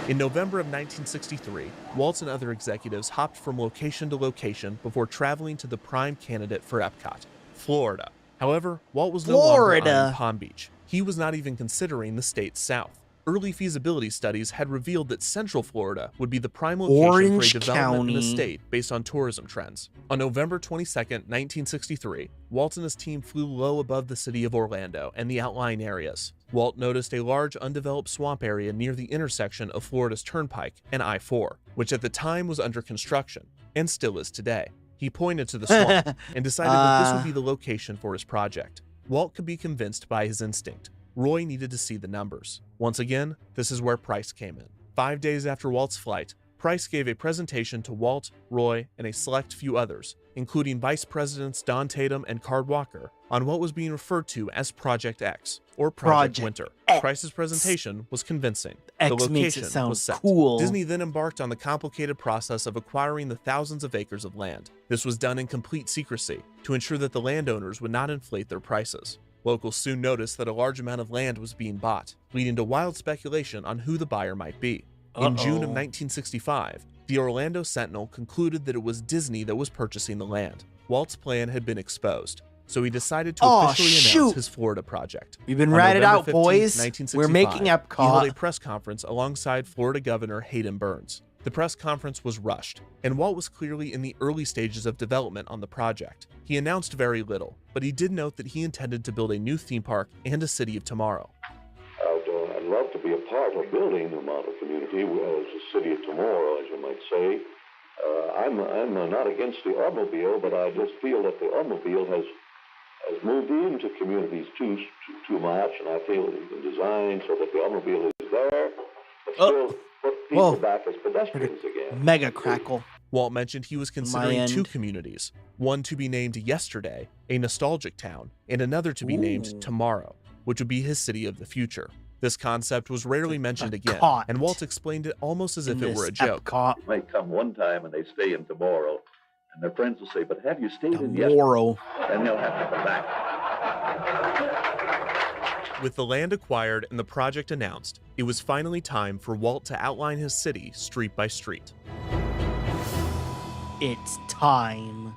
In November of 1963, Walt and other executives hopped from location to location before traveling to the prime candidate for Epcot, Florida. However, Walt was no longer Florida. eyeing Palm Beach. He was not even considering the state's south. Early feasibility studies had revealed that Central Florida would be the prime location Orange for a development in the County. state based on tourism trends. On November 22, 1963, Walt and his team flew low above the city of Orlando and the outlying areas. Walt noticed a large undeveloped swamp area near the intersection of Florida's Turnpike and I-4, which at the time was under construction, and still is today. He pointed to the swamp and decided that this would be the location for his project. Walt could be convinced by his instinct. Roy needed to see the numbers. Once again, this is where Price came in. 5 days after Walt's flight, Price gave a presentation to Walt, Roy, and a select few others, including Vice Presidents Don Tatum and Card Walker, on what was being referred to as Project X, or Project Winter. X. Price's presentation was convincing. X The makes it location sound was set. cool. Disney then embarked on the complicated process of acquiring the thousands of acres of land. This was done in complete secrecy to ensure that the landowners would not inflate their prices. Locals soon noticed that a large amount of land was being bought, leading to wild speculation on who the buyer might be. In June of 1965, the Orlando Sentinel concluded that it was Disney that was purchasing the land. Walt's plan had been exposed, so he decided to officially announce his Florida project. We've been On ratted November out, 15th, boys. 1965, We're making He held Epcot. a press conference alongside Florida Governor Hayden Burns. The press conference was rushed, and Walt was clearly in the early stages of development on the project. He announced very little, but he did note that he intended to build a new theme park and a city of tomorrow. I'd love to be a part of building a model community as a city of tomorrow, as you might say. I'm not against the automobile, but I just feel that the automobile has moved into communities too much, and I feel it can design so that the automobile is there, but still put people back as pedestrians again. Mega crackle. Walt mentioned he was considering two end. communities, one to be named Yesterday, a nostalgic town, and another to be named Tomorrow, which would be his city of the future. This concept was rarely mentioned again, and Walt explained it almost as if it were a joke. They might come one time and they stay in tomorrow, and their friends will say, "But have you stayed in Tomorrow?" yesterday?" And they'll have to come back. With the land acquired and the project announced, it was finally time for Walt to outline his city street by street. It's time.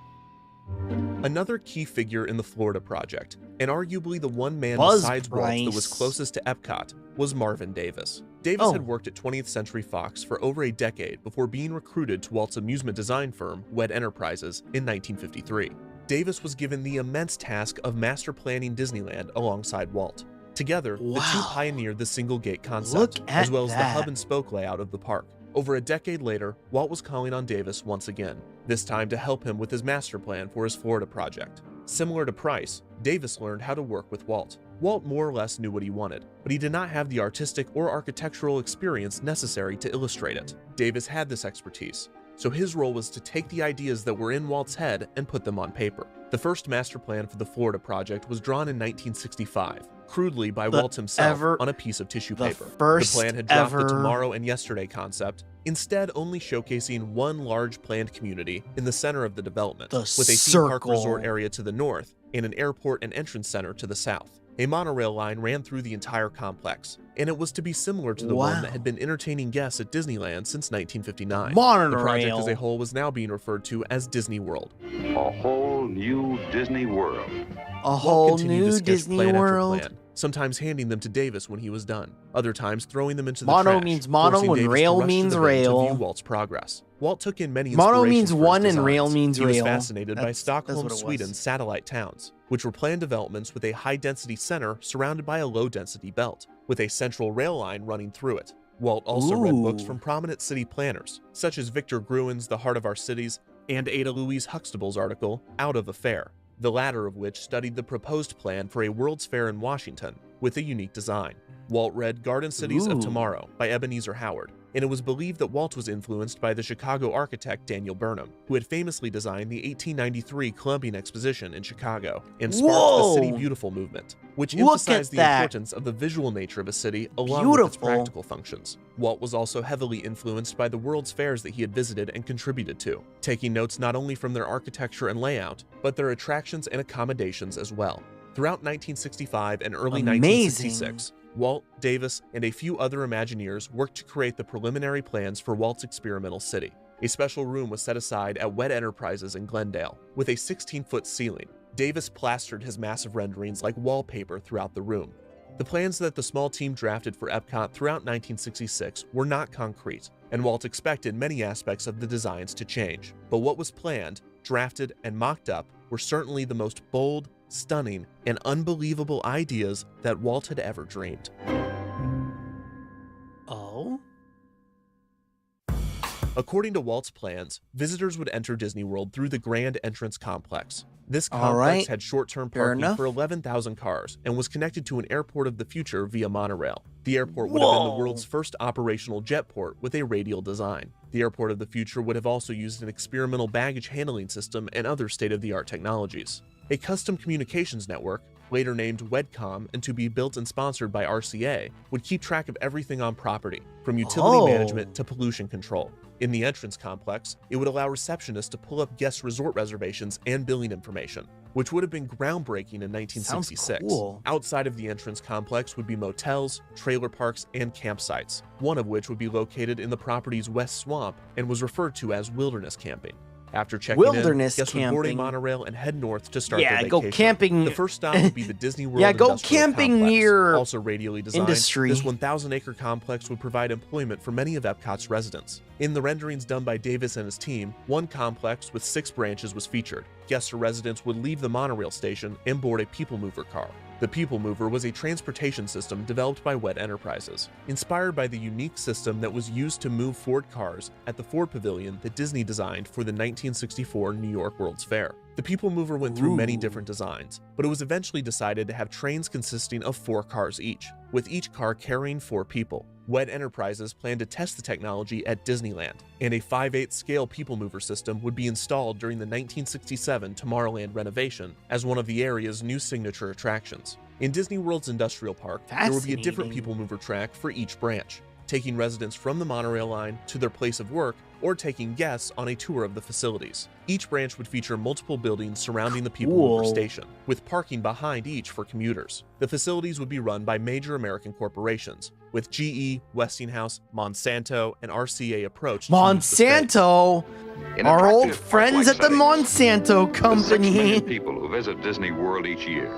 Another key figure in the Florida project, and arguably the one man Buzz besides Walt that was Price. closest to Epcot, was Marvin Davis. Davis had worked at 20th Century Fox for over a decade before being recruited to Walt's amusement design firm, Wed Enterprises, in 1953. Davis was given the immense task of master planning Disneyland alongside Walt. Together, the two pioneered the single gate concept, as well as the hub and spoke layout of the park. Over a decade later, Walt was calling on Davis once again, this time to help him with his master plan for his Florida project. Similar to Price, Davis learned how to work with Walt. Walt more or less knew what he wanted, but he did not have the artistic or architectural experience necessary to illustrate it. Davis had this expertise, so his role was to take the ideas that were in Walt's head and put them on paper. The first master plan for the Florida project was drawn in 1965, crudely by Walt himself on a piece of tissue paper. The plan had dropped the tomorrow and yesterday concept, instead only showcasing one large planned community in the center of the development, with a theme park resort area to the north and an airport and entrance center to the south. A monorail line ran through the entire complex, and it was to be similar to the one that had been entertaining guests at Disneyland since 1959. The project as a whole was now being referred to as Disney World. A whole new Disney World. A whole new Disney World. Sometimes handing them to Davis when he was done, other times throwing them into the mono trash, means mono forcing and Davis rail to rush to means the bin to rail. view Walt's progress. Walt took in many Mono inspirations means for his one and designs. rail means he was rail. fascinated by That's Stockholm, what it was. Sweden's satellite towns, which were planned developments with a high-density center surrounded by a low-density belt, with a central rail line running through it. Walt also read books from prominent city planners, such as Victor Gruen's The Heart of Our Cities and Ada Louise Huxtable's article, Out of a Fair, the latter of which studied the proposed plan for a World's Fair in Washington with a unique design. Walt read Garden Cities of Tomorrow by Ebenezer Howard, and it was believed that Walt was influenced by the Chicago architect Daniel Burnham, who had famously designed the 1893 Columbian Exposition in Chicago and sparked the City Beautiful movement, which emphasized the importance of the visual nature of a city along with its practical functions. Walt was also heavily influenced by the World's Fairs that he had visited and contributed to, taking notes not only from their architecture and layout, but their attractions and accommodations as well. Throughout 1965 and early 1966, Walt, Davis, and a few other Imagineers worked to create the preliminary plans for Walt's experimental city. A special room was set aside at Wed Enterprises in Glendale, with a 16-foot ceiling. Davis plastered his massive renderings like wallpaper throughout the room. The plans that the small team drafted for Epcot throughout 1966 were not concrete, and Walt expected many aspects of the designs to change. But what was planned, drafted, and mocked up were certainly the most bold, stunning, and unbelievable ideas that Walt had ever dreamed. Oh? According to Walt's plans, visitors would enter Disney World through the Grand Entrance Complex. This complex had short-term parking for 11,000 cars and was connected to an airport of the future via monorail. The airport would have been the world's first operational jetport with a radial design. The airport of the future would have also used an experimental baggage handling system and other state-of-the-art technologies. A custom communications network, later named WEDCOM and to be built and sponsored by RCA, would keep track of everything on property, from utility management to pollution control. In the entrance complex, it would allow receptionists to pull up guest resort reservations and billing information, which would have been groundbreaking in 1966. Outside of the entrance complex would be motels, trailer parks, and campsites, one of which would be located in the property's West Swamp and was referred to as wilderness camping. After checking in, guests would board a monorail and head north to start their vacation. Go camping. The first stop would be the Disney World go Industrial camping Complex. near Also radially designed, industry. this 1,000-acre complex would provide employment for many of Epcot's residents. In the renderings done by Davis and his team, one complex with 6 branches was featured. Guests or residents would leave the monorail station and board a People Mover car. The People Mover was a transportation system developed by Wed Enterprises, inspired by the unique system that was used to move Ford cars at the Ford Pavilion that Disney designed for the 1964 New York World's Fair. The People Mover went through many different designs, but it was eventually decided to have trains consisting of 4 cars each, with each car carrying 4 people. Wed Enterprises planned to test the technology at Disneyland, and a 5/8 scale People Mover system would be installed during the 1967 Tomorrowland renovation as one of the area's new signature attractions. In Disney World's Industrial Park, there would be a different People Mover track for each branch, taking residents from the monorail line to their place of work or taking guests on a tour of the facilities. Each branch would feature multiple buildings surrounding the People Mover station, with parking behind each for commuters. The facilities would be run by major American corporations, with GE, Westinghouse, Monsanto, and RCA approached to use the space. Monsanto, our old friends at the Monsanto The 6 company. million people who visit Disney World each year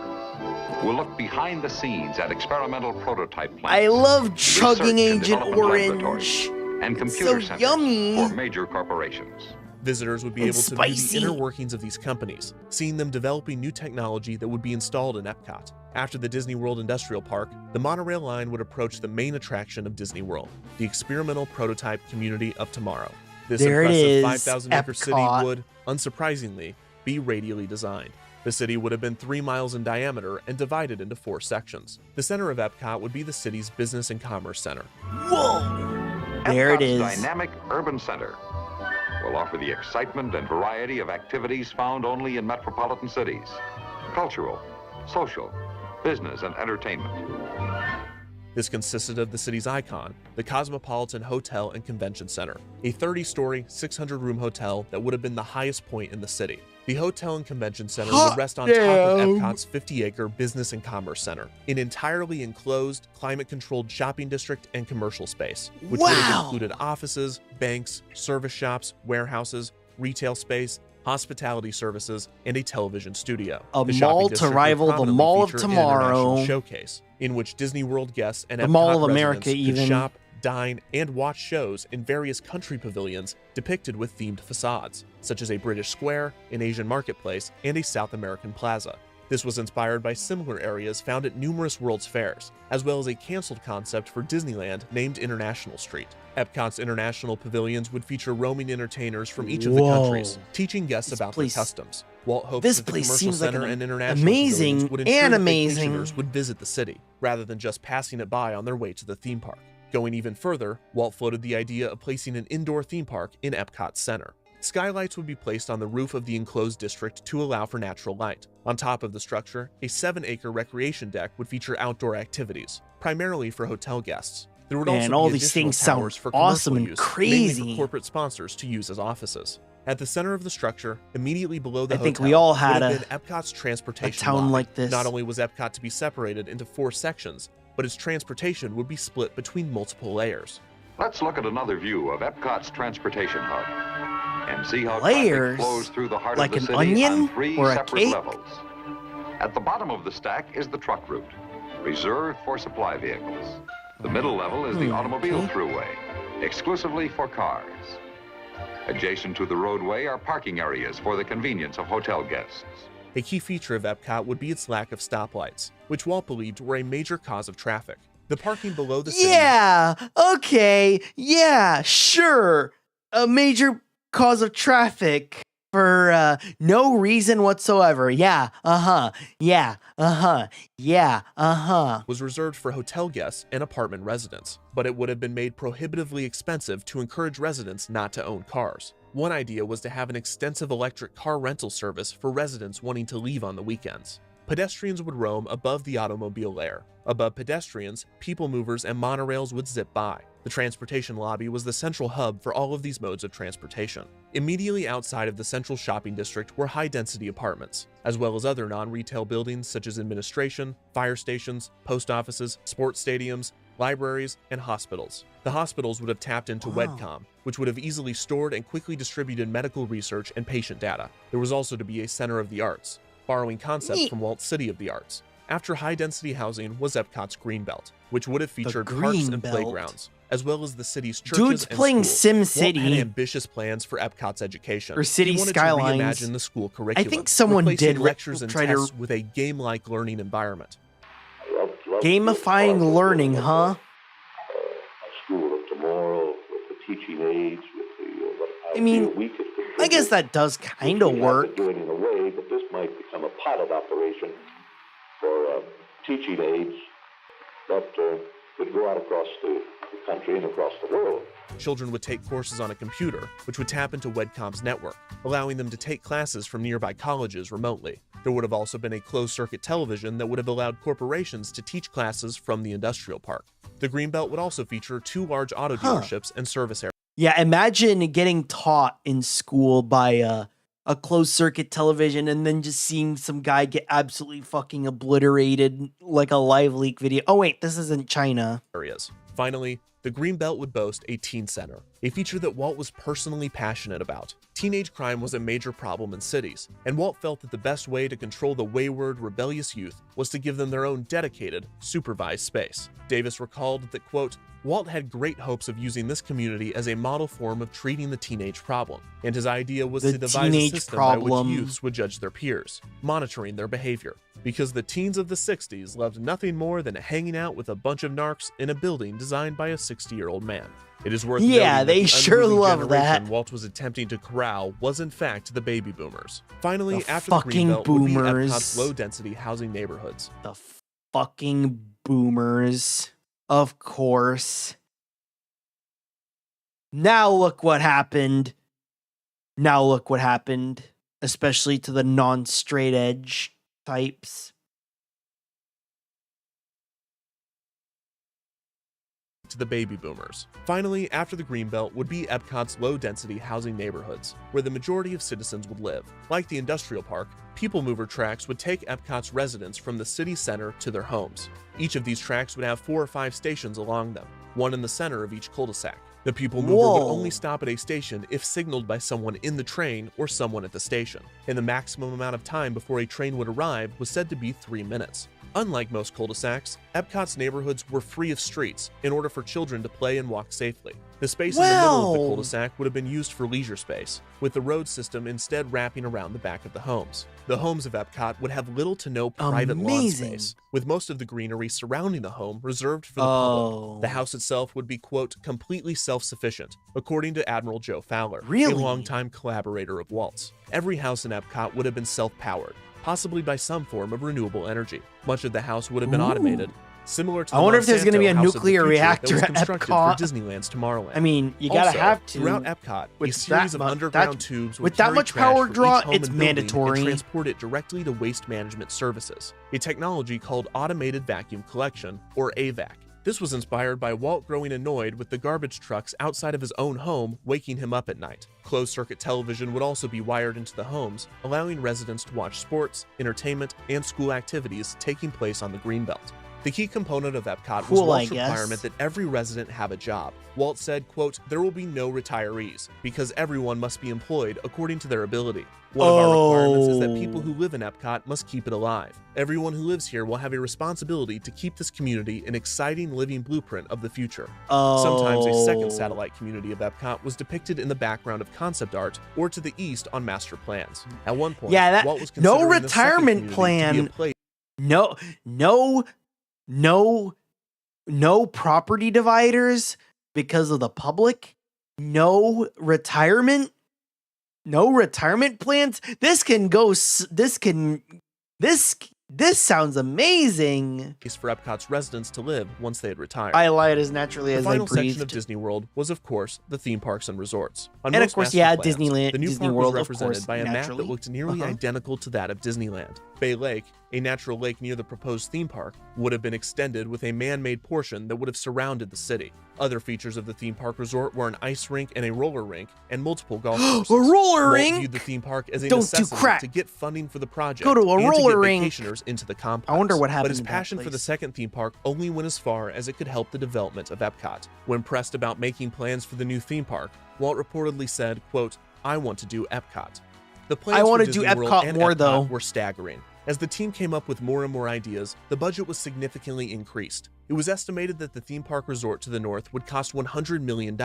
will look behind the scenes at experimental prototype plants. I love chugging research and Agent development Orange. laboratories, and It's computer so centers yummy. for major corporations. Visitors would be And able to view spicy. the inner workings of these companies, seeing them developing new technology that would be installed in Epcot. After the Disney World Industrial Park, the monorail line would approach the main attraction of Disney World, the experimental prototype community of tomorrow. This There it impressive is, 5,000-acre city Epcot. would, unsurprisingly, be radially designed. The city would have been 3 miles in diameter and divided into 4 sections. The center of Epcot would be the city's business and commerce center. Whoa! There it Epcot's is. dynamic urban center will offer the excitement and variety of activities found only in metropolitan cities. Cultural, social, business, and entertainment. This consisted of the city's icon, the Cosmopolitan Hotel and Convention Center, a 30-story, 600-room hotel that would have been the highest point in the city. The hotel and convention center would rest on top of Epcot's 50-acre business and commerce center, an entirely enclosed, climate-controlled shopping district and commercial space, which would have included offices, banks, service shops, warehouses, retail space, hospitality services, and a television studio. A The shopping mall to district would rival the prominently Mall of feature an international Tomorrow. showcase, in which Disney World guests and The Epcot Mall of America residents could even. shop, dine, and watch shows in various country pavilions depicted with themed facades, such as a British Square, an Asian marketplace, and a South American plaza. This was inspired by similar areas found at numerous World's Fairs, as well as a canceled concept for Disneyland named International Street. Epcot's international pavilions would feature roaming entertainers from each of the countries, teaching guests about their customs. Walt hopes This that the place commercial seems like center an and international amazing pavilions would ensure and that amazing. vacationers would visit the city, rather than just passing it by on their way to the theme park. Going even further, Walt floated the idea of placing an indoor theme park in Epcot's center. Skylights would be placed on the roof of the enclosed district to allow for natural light. On top of the structure, a 7-acre recreation deck would feature outdoor activities, primarily for hotel guests. There would also Man, be all these additional things sound towers for awesome commercial and use, mainly crazy. for corporate sponsors to use as offices. At the center of the structure, immediately below the I hotel, think we all had would have a- been Epcot's transportation town lobby. like this. Not only was Epcot to be separated into 4 sections, but its transportation would be split between multiple layers. Let's look at another view of Epcot's transportation hub and see how Layers? traffic flows through the heart Like of the an city onion on 3 or a separate cake? levels. At the bottom of the stack is the truck route, reserved for supply vehicles. The middle level is the automobile thruway, exclusively for cars. Adjacent to the roadway are parking areas for the convenience of hotel guests. A key feature of Epcot would be its lack of stoplights, which Walt believed were a major cause of traffic. The parking below the city Yeah, okay, yeah, sure. A major cause of traffic for no reason whatsoever. Yeah, yeah, yeah, was reserved for hotel guests and apartment residents, but it would have been made prohibitively expensive to encourage residents not to own cars. One idea was to have an extensive electric car rental service for residents wanting to leave on the weekends. Pedestrians would roam above the automobile layer. Above pedestrians, people movers and monorails would zip by. The transportation lobby was the central hub for all of these modes of transportation. Immediately outside of the central shopping district were high-density apartments, as well as other non-retail buildings such as administration, fire stations, post offices, sports stadiums, libraries, and hospitals. The hospitals would have tapped into WEDCOM, which would have easily stored and quickly distributed medical research and patient data. There was also to be a center of the arts, borrowing concepts from Walt's City of the Arts. After high-density housing was Epcot's Greenbelt, which would have featured parks and Greenbelt. playgrounds, as well as the city's churches Dude's and playing schools. Sim Walt City. had ambitious plans for Epcot's education. Or City He wanted Skylines. to reimagine the school curriculum. I think someone replacing did lectures and try to- tests with a game-like learning environment. Gamifying learning, huh? A school of tomorrow with the teaching aids, with the what I mean, we could I guess that does kind of we work. haven't been doing in a way, but this might become a pilot operation for teaching aids that could go out across the country and across the world. Children would take courses on a computer, which would tap into WEDCOM's network, allowing them to take classes from nearby colleges remotely. There would have also been a closed-circuit television that would have allowed corporations to teach classes from the industrial park. The Greenbelt would also feature 2 large auto dealerships and service areas. Yeah, imagine getting taught in school by a closed circuit television and then just seeing some guy get absolutely fucking obliterated like a live leak video. Oh wait, this isn't China. Finally, the Greenbelt would boast a teen center, a feature that Walt was personally passionate about. Teenage crime was a major problem in cities, and Walt felt that the best way to control the wayward, rebellious youth was to give them their own dedicated, supervised space. Davis recalled that, quote, Walt had great hopes of using this community as a model form of treating the teenage problem, and his idea was to devise a system by which youths would judge their peers, monitoring their behavior, because the teens of the 60s loved nothing more than hanging out with a bunch of narcs in a building designed by a 60-year-old man. It is worth noting that they the sure unruly love that. generation Walt was attempting to corral was in fact the baby boomers. Finally, The after the fucking Greenbelt would be boomers. Epcot's low-density housing neighborhoods. The fucking boomers. Of course. Now look what happened. Now look what happened. Especially to the non-straight edge types. To the baby boomers. Finally, after the Greenbelt would be Epcot's low-density housing neighborhoods, where the majority of citizens would live. Like the industrial park, people mover tracks would take Epcot's residents from the city center to their homes. Each of these tracks would have 4 or 5 stations along them, one in the center of each cul-de-sac. The people mover would only stop at a station if signaled by someone in the train or someone at the station, and the maximum amount of time before a train would arrive was said to be 3 minutes. Unlike most cul-de-sacs, Epcot's neighborhoods were free of streets in order for children to play and walk safely. The space in the middle of the cul-de-sac would have been used for leisure space, with the road system instead wrapping around the back of the homes. The homes of Epcot would have little to no private lawn space, with most of the greenery surrounding the home reserved for the public. The house itself would be, quote, completely self-sufficient, according to Admiral Joe Fowler, a longtime collaborator of Walt's. Every house in Epcot would have been self-powered, possibly by some form of renewable energy. Much of the house would have been automated, similar to the I wonder if there's going to be a Monsanto house of the nuclear future reactor that was at constructed Epcot. for Disneyland's Tomorrowland. I mean, you gotta Also, have to. Throughout Epcot, a With series that of mu- underground that- tubes would with that carry much trash power from draw, each home it's and building mandatory. and transport it directly to Waste Management Services, a technology called Automated Vacuum Collection, or AVAC. This was inspired by Walt growing annoyed with the garbage trucks outside of his own home waking him up at night. Closed-circuit television would also be wired into the homes, allowing residents to watch sports, entertainment, and school activities taking place on the Greenbelt. The key component of Epcot was Walt's requirement that every resident have a job. Walt said, quote, there will be no retirees, because everyone must be employed according to their ability. One of our requirements is that people who live in Epcot must keep it alive. Everyone who lives here will have a responsibility to keep this community an exciting living blueprint of the future. Sometimes a second satellite community of Epcot was depicted in the background of concept art or to the east on master plans. At one point, Walt was considering no the second retirement community to be a plan. place No property dividers because of the public. No retirement plans. This sounds amazing. For Epcot's residents to live once they had retired. I lied as naturally as I The final section of breathed. Disney World was, of course, the theme parks and resorts. On And of most course, master plans, Disneyland, the new Disney park World, was of represented course, by a map naturally. that looked nearly identical to that of Disneyland. Bay Lake, a natural lake near the proposed theme park, would have been extended with a man-made portion that would have surrounded the city. Other features of the theme park resort were an ice rink and a roller rink, and multiple golf courses. A roller Walt rink? viewed the theme park as a Don't do necessity crack. to get funding for the project. Go to a and roller to get rink. vacationers into the complex. I wonder what happened But his in that passion for the place. second theme park only went as far as it could help the development of Epcot. When pressed about making plans for the new theme park, Walt reportedly said, quote, I want to do Epcot. The plans I wanna for do Disney World Epcot and more, Epcot though. were staggering. As the team came up with more and more ideas, the budget was significantly increased. It was estimated that the theme park resort to the north would cost $100 million,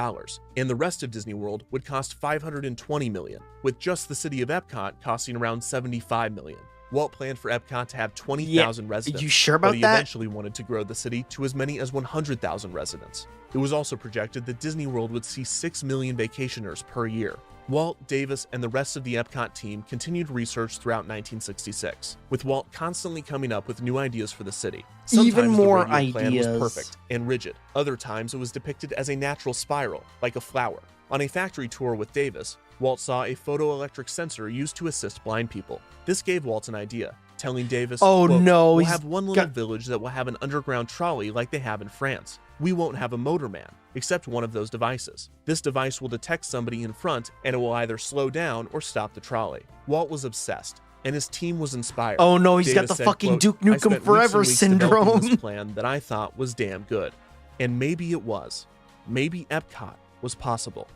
and the rest of Disney World would cost $520 million, with just the city of Epcot costing around $75 million. Walt planned for Epcot to have 20,000 residents. you sure about but he that? eventually wanted to grow the city to as many as 100,000 residents. It was also projected that Disney World would see 6 million vacationers per year. Walt, Davis, and the rest of the Epcot team continued research throughout 1966, with Walt constantly coming up with new ideas for the city. Sometimes Even more the radial plan was ideas. perfect and rigid. Other times it was depicted as a natural spiral, like a flower. On a factory tour with Davis, Walt saw a photoelectric sensor used to assist blind people. This gave Walt an idea, telling Davis, Oh, quote, no, we'll he's have one little got- village that will have an underground trolley like they have in France. We won't have a motorman, except one of those devices. This device will detect somebody in front, and it will either slow down or stop the trolley. Walt was obsessed, and his team was inspired. Oh, no, he's got Davis the said, fucking quote, Duke "I Nukem spent weeks and Forever weeks developing syndrome." This plan that I thought was damn good. And maybe it was. Maybe Epcot was possible.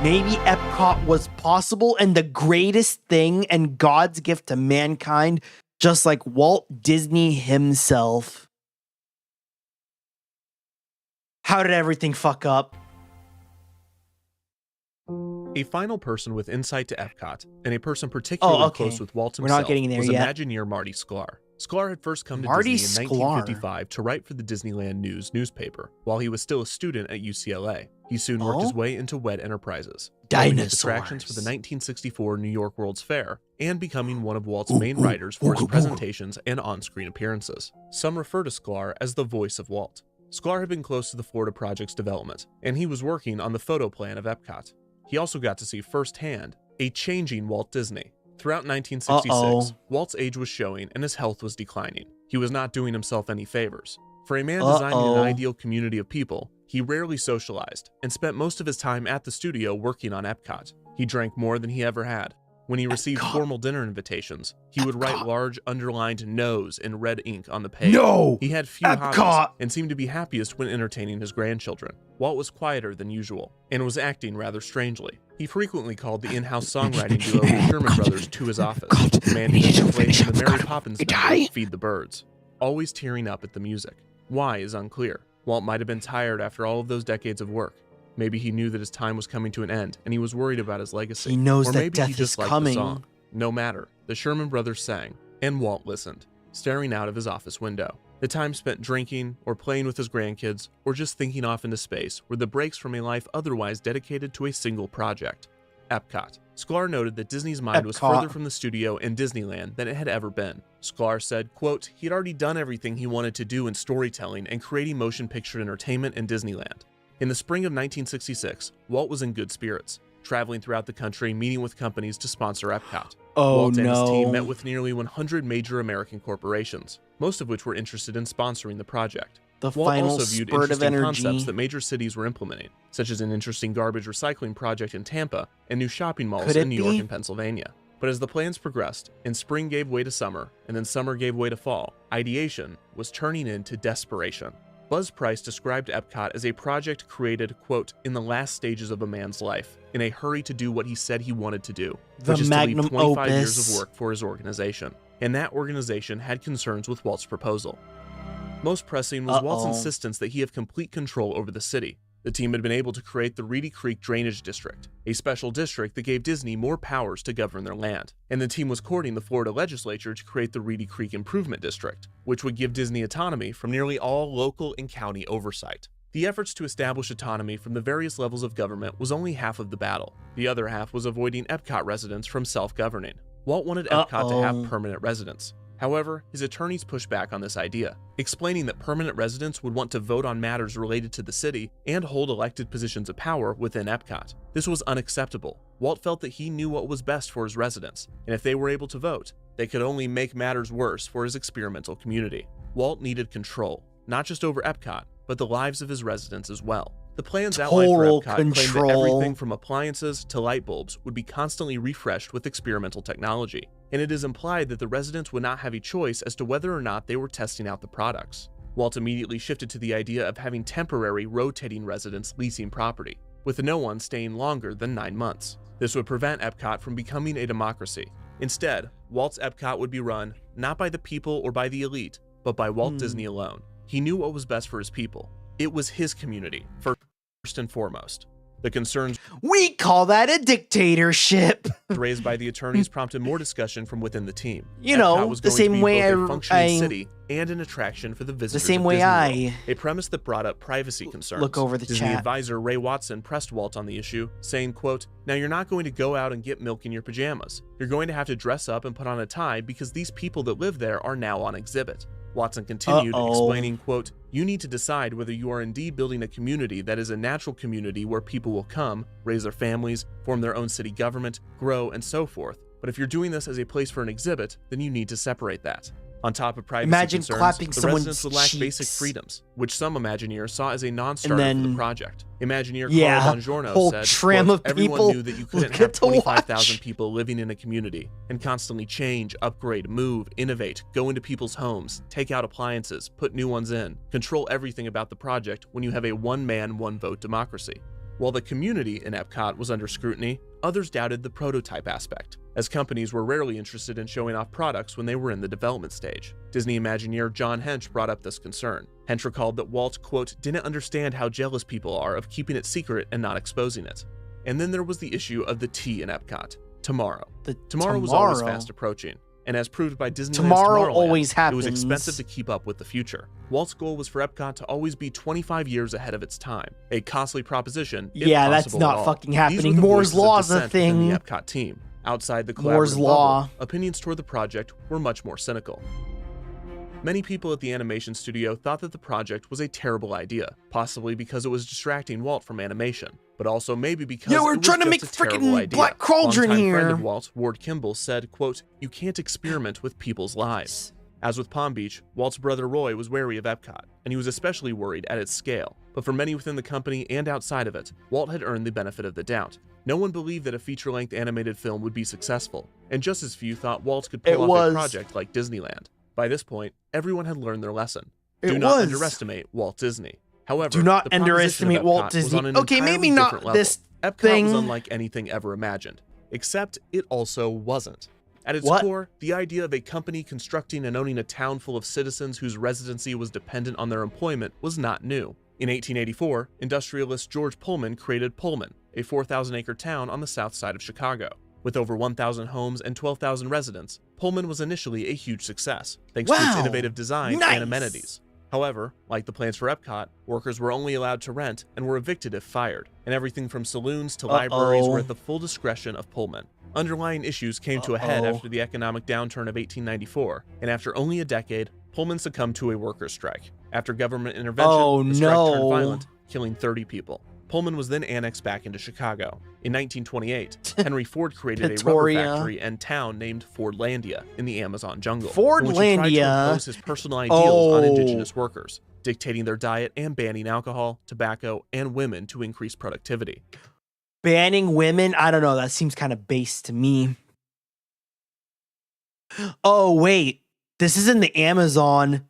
Maybe Epcot was possible and the greatest thing and God's gift to mankind, just like Walt Disney himself. How did everything fuck up? A final person with insight to Epcot, and a person particularly close with Walt himself, was Imagineer Marty Sklar. Sklar had first come to Disney in 1955 to write for the Disneyland News newspaper. While he was still a student at UCLA, he soon worked his way into WED Enterprises, dinosaurs, attractions for the 1964 New York World's Fair, and becoming one of Walt's main writers for his presentations and on-screen appearances. Some refer to Sklar as the voice of Walt. Sklar had been close to the Florida project's development, and he was working on the photo plan of Epcot. He also got to see firsthand a changing Walt Disney. Throughout 1966, Walt's age was showing and his health was declining. He was not doing himself any favors. For a man designing an ideal community of people, he rarely socialized and spent most of his time at the studio working on Epcot. He drank more than he ever had. When he received formal dinner invitations, he would write large underlined no's in red ink on the page. He had few hobbies and seemed to be happiest when entertaining his grandchildren. Walt was quieter than usual and was acting rather strangely. He frequently called the in-house songwriting duo the Sherman Brothers to his office, demanding that they play from the Mary Poppins number, Feed the Birds, always tearing up at the music. Why is unclear. Walt might have been tired after all of those decades of work. Maybe he knew that his time was coming to an end and he was worried about his legacy. He knows or that maybe death he just is liked coming. The song. No matter, the Sherman Brothers sang, and Walt listened, staring out of his office window. The time spent drinking, or playing with his grandkids, or just thinking off into space were the breaks from a life otherwise dedicated to a single project, Epcot. Sklar noted that Disney's mind was further from the studio and Disneyland than it had ever been. Sklar said, quote, he had already done everything he wanted to do in storytelling and creating motion picture entertainment in Disneyland. In the spring of 1966, Walt was in good spirits, traveling throughout the country, meeting with companies to sponsor Epcot. Walt and his team met with nearly 100 major American corporations, most of which were interested in sponsoring the project. Walt also viewed interesting concepts that major cities were implementing, such as an interesting garbage recycling project in Tampa and new shopping malls in New York and Pennsylvania. But as the plans progressed, and spring gave way to summer, and then summer gave way to fall, ideation was turning into desperation. Buzz Price described Epcot as a project created, quote, in the last stages of a man's life, in a hurry to do what he said he wanted to do, which is to leave 25 years of work for his organization. And that organization had concerns with Walt's proposal. Most pressing was Walt's insistence that he have complete control over the city. The team had been able to create the Reedy Creek Drainage District, a special district that gave Disney more powers to govern their land. And the team was courting the Florida legislature to create the Reedy Creek Improvement District, which would give Disney autonomy from nearly all local and county oversight. The efforts to establish autonomy from the various levels of government was only half of the battle. The other half was avoiding Epcot residents from self-governing. Walt wanted Epcot to have permanent residents. However, his attorneys pushed back on this idea, explaining that permanent residents would want to vote on matters related to the city and hold elected positions of power within Epcot. This was unacceptable. Walt felt that he knew what was best for his residents, and if they were able to vote, they could only make matters worse for his experimental community. Walt needed control, not just over Epcot, but the lives of his residents as well. The plans outlined for Epcot claimed that everything from appliances to light bulbs would be constantly refreshed with experimental technology, and it is implied that the residents would not have a choice as to whether or not they were testing out the products. Walt immediately shifted to the idea of having temporary rotating residents leasing property, with no one staying longer than 9 months. This would prevent Epcot from becoming a democracy. Instead, Walt's Epcot would be run not by the people or by the elite, but by Walt Disney alone. He knew what was best for his people. It was his community, first and foremost. The concerns we call that a dictatorship raised by the attorneys prompted more discussion from within the team. You know, the same way a functioning city and an attraction for the visitors. The same way a premise that brought up privacy concerns. Look over the Disney chat. advisor Ray Watson pressed Walt on the issue, saying, quote, now you're not going to go out and get milk in your pajamas. You're going to have to dress up and put on a tie because these people that live there are now on exhibit. Watson continued, explaining, quote, you need to decide whether you are indeed building a community that is a natural community where people will come, raise their families, form their own city government, grow, and so forth. But if you're doing this as a place for an exhibit, then you need to separate that. On top of privacy Imagine concerns, clapping the someone's residents would lack basic cheeks. freedoms, which some Imagineers saw as a non-starter for the project. Imagineer yeah, Carl Bongiorno whole said, tram quote, of everyone people knew that you couldn't get have to 25,000 watch. people living in a community and constantly change, upgrade, move, innovate, go into people's homes, take out appliances, put new ones in, control everything about the project when you have a one-man, one-vote democracy. While the community in Epcot was under scrutiny, others doubted the prototype aspect, as companies were rarely interested in showing off products when they were in the development stage. Disney Imagineer John Hench brought up this concern. Hench recalled that Walt, quote, didn't understand how jealous people are of keeping it secret and not exposing it. And then there was the issue of the T in Epcot, tomorrow. Tomorrow was always fast approaching, and as proved by Disneyland's Tomorrow always happens. it was expensive to keep up with the future. Walt's goal was for Epcot to always be 25 years ahead of its time, a costly proposition. Yeah, that's not fucking happening. Moore's Law is a thing. The Epcot team. Outside the Moore's collaborative Law. bubble, opinions toward the project were much more cynical. Many people at the animation studio thought that the project was a terrible idea, possibly because it was distracting Walt from animation, but also maybe because we're it was trying to just make a terrible frickin' idea. Black Cauldron Longtime here. friend of Walt, Ward Kimball, said, quote, you can't experiment with people's lives. As with Palm Beach, Walt's brother Roy was wary of Epcot, and he was especially worried at its scale. But for many within the company and outside of it, Walt had earned the benefit of the doubt. No one believed that a feature-length animated film would be successful, and just as few thought Walt could pull off a project like Disneyland. By this point, everyone had learned their lesson. Do not underestimate Walt Disney. However, do not the proposition underestimate of Walt Epcot Disney. was on an Okay, maybe entirely not different level. this Epcot thing. was unlike anything ever imagined, except it also wasn't. At its What? core, the idea of a company constructing and owning a town full of citizens whose residency was dependent on their employment was not new. In 1884, industrialist George Pullman created Pullman, a 4,000-acre town on the south side of Chicago. With over 1,000 homes and 12,000 residents, Pullman was initially a huge success, thanks to its innovative design and amenities. However, like the plans for Epcot, workers were only allowed to rent and were evicted if fired, and everything from saloons to libraries were at the full discretion of Pullman. Underlying issues came to a head after the economic downturn of 1894, and after only a decade, Pullman succumbed to a workers' strike. After government intervention, the strike turned violent, killing 30 people. Pullman was then annexed back into Chicago. In 1928, Henry Ford created a rubber factory and town named Fordlandia in the Amazon jungle, in which he tried to impose his personal ideals on indigenous workers, dictating their diet and banning alcohol, tobacco, and women to increase productivity. Banning women? I don't know. That seems kind of base to me. Oh, wait. This is in the Amazon.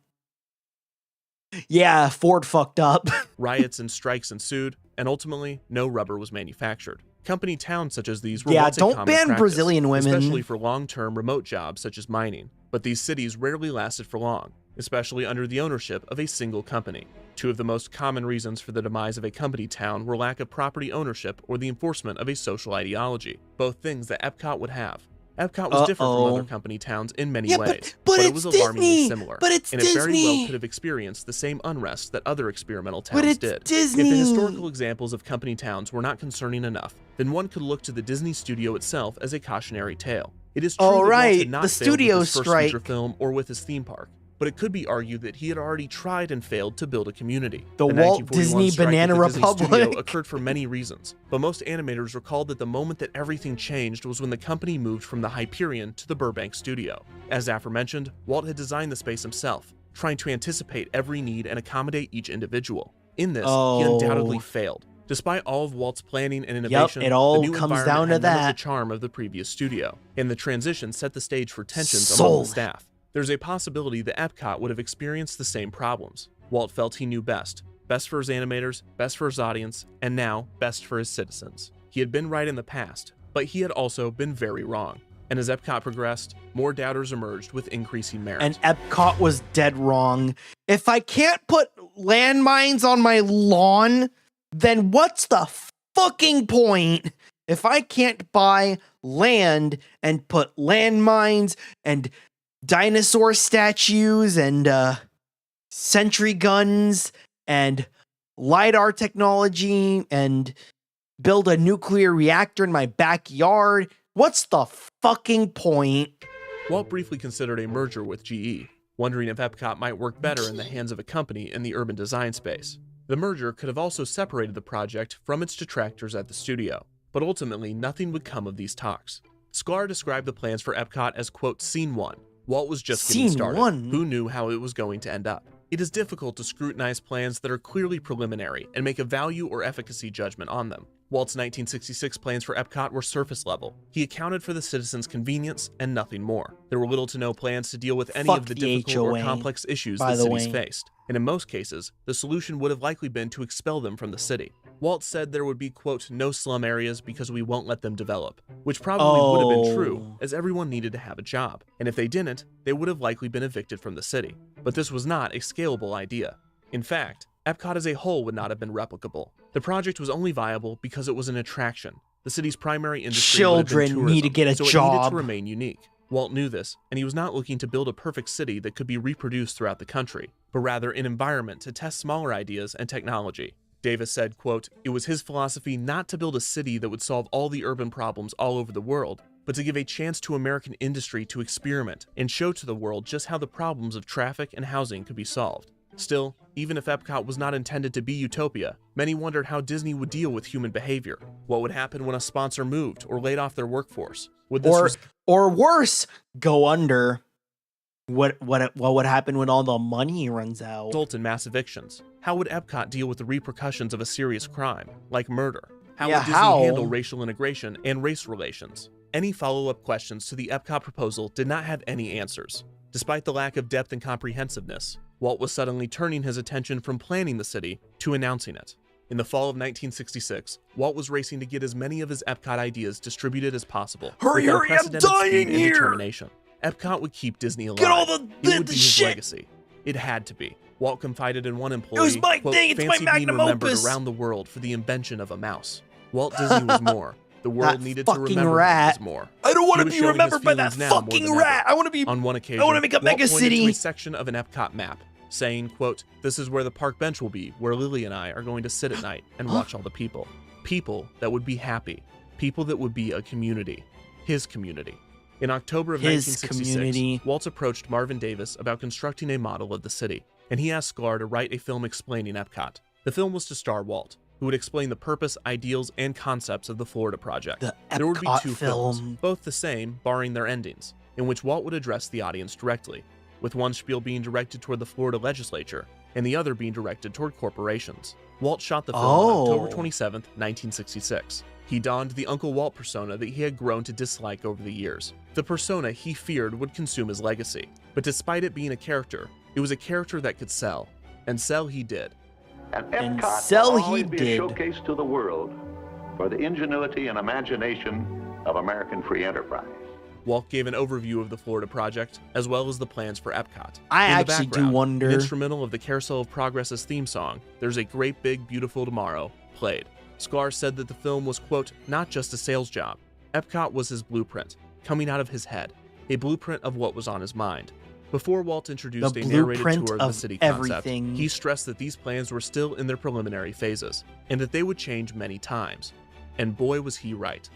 Yeah, Ford fucked up. Riots and strikes ensued, and ultimately, no rubber was manufactured. Company towns such as these were once a don't common ban practice, Brazilian women. especially for long-term remote jobs such as mining. But these cities rarely lasted for long, especially under the ownership of a single company. Two of the most common reasons for the demise of a company town were lack of property ownership or the enforcement of a social ideology, both things that Epcot would have. Epcot was different from other company towns in many ways, but it was alarmingly similar, and it very well could have experienced the same unrest that other experimental towns did. Disney. If the historical examples of company towns were not concerning enough, then one could look to the Disney studio itself as a cautionary tale. It is true that Walt had not failed with his first feature film or with his theme park, but it could be argued that he had already tried and failed to build a community. The Walt 1941 Disney strike with Banana the Disney studio Republic occurred for many reasons, but most animators recalled that the moment that everything changed was when the company moved from the Hyperion to the Burbank studio. As aforementioned, Walt had designed the space himself, trying to anticipate every need and accommodate each individual. In this, he undoubtedly failed. Despite all of Walt's planning and innovation, it all the new comes environment down to had none of that. the charm of the previous studio, and the transition set the stage for tensions among the staff. There's a possibility that Epcot would have experienced the same problems. Walt felt he knew best for his animators, best for his audience, and now best for his citizens. He had been right in the past, but he had also been very wrong. And as Epcot progressed, more doubters emerged with increasing merit. And Epcot was dead wrong. If I can't put landmines on my lawn, then what's the fucking point? If I can't buy land and put landmines and dinosaur statues and sentry guns and LiDAR technology and build a nuclear reactor in my backyard, what's the fucking point? Walt briefly considered a merger with GE, wondering if Epcot might work better in the hands of a company in the urban design space. The merger could have also separated the project from its detractors at the studio, but ultimately nothing would come of these talks. Sklar described the plans for Epcot as, quote, Scene 1. Walt was just getting Scene started. 1. Who knew how it was going to end up? It is difficult to scrutinize plans that are clearly preliminary and make a value or efficacy judgment on them. Walt's 1966 plans for Epcot were surface level. He accounted for the citizens' convenience and nothing more. There were little to no plans to deal with any of the difficult or complex issues the cities faced, and in most cases, the solution would have likely been to expel them from the city. Walt said there would be, quote, no slum areas because we won't let them develop, which probably would have been true, as everyone needed to have a job, and if they didn't, they would have likely been evicted from the city. But this was not a scalable idea. In fact, Epcot as a whole would not have been replicable. The project was only viable because it was an attraction. The city's primary industry would have been tourism, need to get a so job. It needed to remain unique. Walt knew this, and he was not looking to build a perfect city that could be reproduced throughout the country, but rather an environment to test smaller ideas and technology. Davis said, quote, it was his philosophy not to build a city that would solve all the urban problems all over the world, but to give a chance to American industry to experiment and show to the world just how the problems of traffic and housing could be solved. Still, even if Epcot was not intended to be utopia, many wondered how Disney would deal with human behavior. What would happen when a sponsor moved or laid off their workforce? Would this or worse, go under? What would happen when all the money runs out? Result in mass evictions. How would Epcot deal with the repercussions of a serious crime, like murder? How would Disney handle racial integration and race relations? Any follow-up questions to the Epcot proposal did not have any answers. Despite the lack of depth and comprehensiveness, Walt was suddenly turning his attention from planning the city to announcing it. In the fall of 1966, Walt was racing to get as many of his Epcot ideas distributed as possible. Hurry, I'm dying here! Determination. Epcot would keep Disney alive. Get all it would be his shit. Legacy. It had to be. Walt confided in one employee, It was my quote, thing, it's my fancy being magnum remembered opus. around the world for the invention of a mouse. Walt Disney was more. The world That needed to fucking remember rat. him as more. I don't want He to was be showing his remembered by that feelings now more fucking than rat. ever. I want to be. On one occasion, I want to make a Walt mega pointed city. to a section of an Epcot map, saying, quote, this is where the park bench will be, where Lily and I are going to sit at night and watch all the people. People that would be happy. People that would be a community. His community. In October of 1966, Walt approached Marvin Davis about constructing a model of the city, and he asked Sklar to write a film explaining Epcot. The film was to star Walt, who would explain the purpose, ideals, and concepts of the Florida project. There would be two films, both the same, barring their endings, in which Walt would address the audience directly, with one spiel being directed toward the Florida legislature, and the other being directed toward corporations. Walt shot the film on October 27, 1966. He donned the Uncle Walt persona that he had grown to dislike over the years. The persona he feared would consume his legacy. But despite it being a character, it was a character that could sell. And sell he did. And sell he did. Be a showcase to the world for the ingenuity and imagination of American free enterprise. Walt gave an overview of the Florida project, as well as the plans for Epcot. I actually do wonder. An instrumental of the Carousel of Progress's theme song, There's a Great Big Beautiful Tomorrow, played. Sklar said that the film was, quote, not just a sales job. Epcot was his blueprint, coming out of his head, a blueprint of what was on his mind. Before Walt introduced a narrated tour of the city concept, he stressed that these plans were still in their preliminary phases, and that they would change many times. And boy was he right.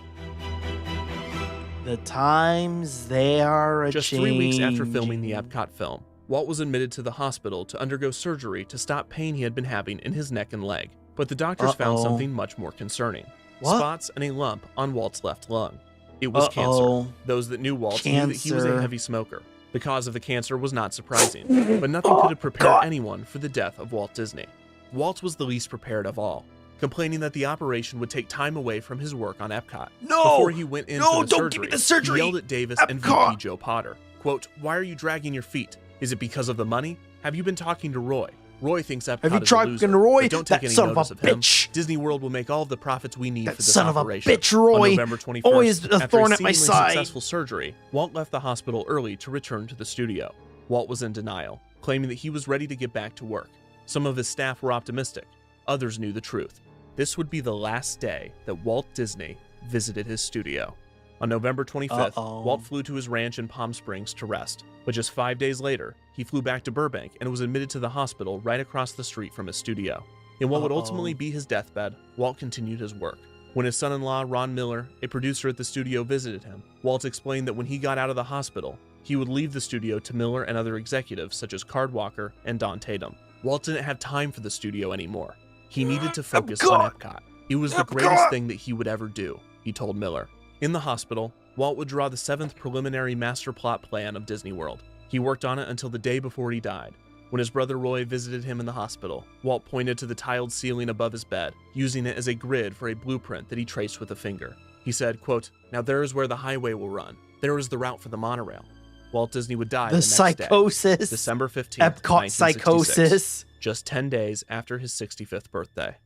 The times they are a Just 3 weeks after filming the Epcot film, Walt was admitted to the hospital to undergo surgery to stop pain he had been having in his neck and leg. But the doctors found something much more concerning. Spots and a lump on Walt's left lung. It was cancer. Those that knew Walt knew that he was a heavy smoker. The cause of the cancer was not surprising, but nothing could have prepared anyone for the death of Walt Disney. Walt was the least prepared of all, complaining that the operation would take time away from his work on Epcot. Before he went in for the surgery, he yelled at Davis and VP Joe Potter, quote, why are you dragging your feet? Is it because of the money? Have you been talking to Roy? Roy thinks Epcot is a loser, but don't take any notice of him. Disney World will make all of the profits we need for this operation. Son of a bitch, Roy. On November 21st, always a thorn at after my side. Successful surgery, Walt left the hospital early to return to the studio. Walt was in denial, claiming that he was ready to get back to work. Some of his staff were optimistic. Others knew the truth. This would be the last day that Walt Disney visited his studio. On November 25th, Walt flew to his ranch in Palm Springs to rest. But just 5 days later, he flew back to Burbank and was admitted to the hospital right across the street from his studio. In what would ultimately be his deathbed, Walt continued his work. When his son-in-law, Ron Miller, a producer at the studio, visited him, Walt explained that when he got out of the hospital, he would leave the studio to Miller and other executives such as Card Walker and Don Tatum. Walt didn't have time for the studio anymore. He needed to focus on Epcot. It was the greatest thing that he would ever do, he told Miller. In the hospital, Walt would draw the 7th preliminary master plot plan of Disney World. He worked on it until the day before he died. When his brother Roy visited him in the hospital, Walt pointed to the tiled ceiling above his bed, using it as a grid for a blueprint that he traced with a finger. He said, quote, "Now there is where the highway will run. There is the route for the monorail." Walt Disney would die the next psychosis. day, December 15th, Epcot psychosis. Just 10 days after his 65th birthday.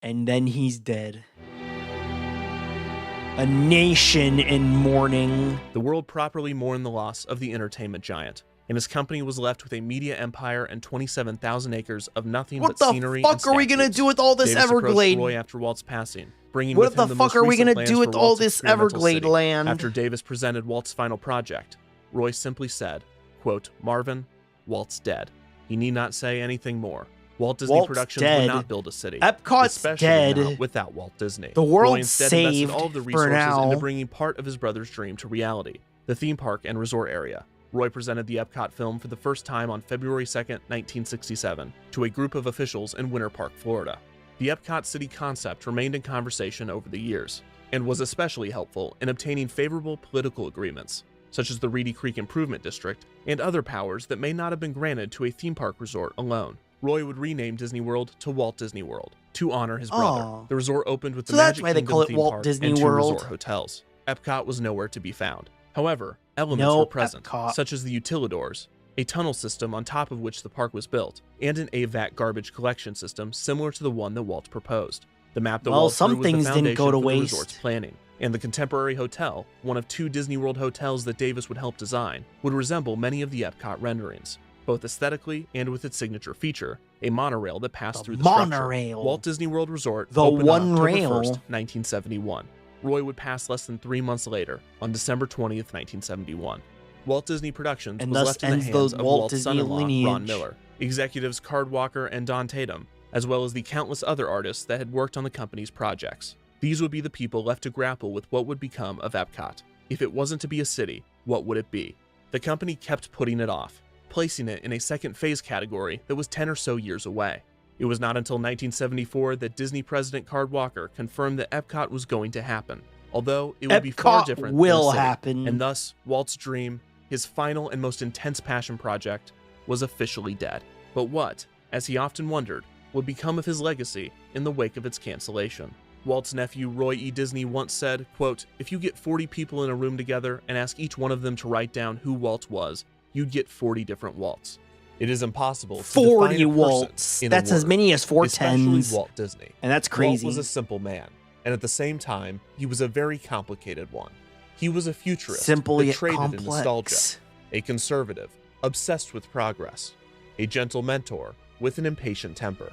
And then he's dead. A nation in mourning. The world properly mourned the loss of the entertainment giant, and his company was left with a media empire and 27,000 acres of nothing but scenery and What the fuck are we gonna do with all this Davis Everglade? Roy after Walt's passing, bringing what with him the fuck are we gonna do with all this Everglade city. land? After Davis presented Walt's final project, Roy simply said, quote, "Marvin, Walt's dead. He need not say anything more. Walt Disney Walt's Productions dead. would not build a city, Epcot's especially dead. not without Walt Disney. The Roy world's instead saved invested all of the for resources now. into bringing part of his brother's dream to reality, the theme park and resort area. Roy presented the Epcot film for the first time on February 2nd, 1967, to a group of officials in Winter Park, Florida. The Epcot city concept remained in conversation over the years, and was especially helpful in obtaining favorable political agreements, such as the Reedy Creek Improvement District, and other powers that may not have been granted to a theme park resort alone. Roy would rename Disney World to Walt Disney World to honor his brother. Aw. The resort opened with the So that's Magic why they Kingdom call it theme Walt park Disney and 2 World. resort hotels. Epcot was nowhere to be found. However, elements No were present, Epcot. such as the utilidors, a tunnel system on top of which the park was built, and an AVAC garbage collection system similar to the one that Walt proposed. The map that Well, Walt some drew was things the didn't go foundation to for the waste. resort's planning. And the Contemporary Hotel, one of 2 Disney World hotels that Davis would help design, would resemble many of the Epcot renderings, both aesthetically and with its signature feature, a monorail that passed through the monorail. structure. Walt Disney World Resort The opened one on October rail. 1st, 1971. Roy would pass less than 3 months later, on December 20th, 1971. Walt Disney Productions And was thus left in the ends the hands of Walt Walt's Disney son-in-law, lineage. Ron Miller, executives Card Walker and Don Tatum, as well as the countless other artists that had worked on the company's projects. These would be the people left to grapple with what would become of Epcot. If it wasn't to be a city, what would it be? The company kept putting it off, placing it in a second phase category that was 10 or so years away. It was not until 1974 that Disney president Card Walker confirmed that Epcot was going to happen, although it would be far Epcot different will than a city. happen. And thus, Walt's dream, his final and most intense passion project, was officially dead. But what, as he often wondered, would become of his legacy in the wake of its cancellation? Walt's nephew Roy E. Disney once said, quote, "If you get 40 people in a room together and ask each one of them to write down who Walt was, you'd get 40 different Walts. It is impossible to 40 define a person Walts. in a That's as word, many as 4 especially tens. Walt Disney. And that's crazy. Walt was a simple man, and at the same time, he was a very complicated one. He was a futurist Simple that yet traded in complex. nostalgia, a conservative, obsessed with progress, a gentle mentor with an impatient temper.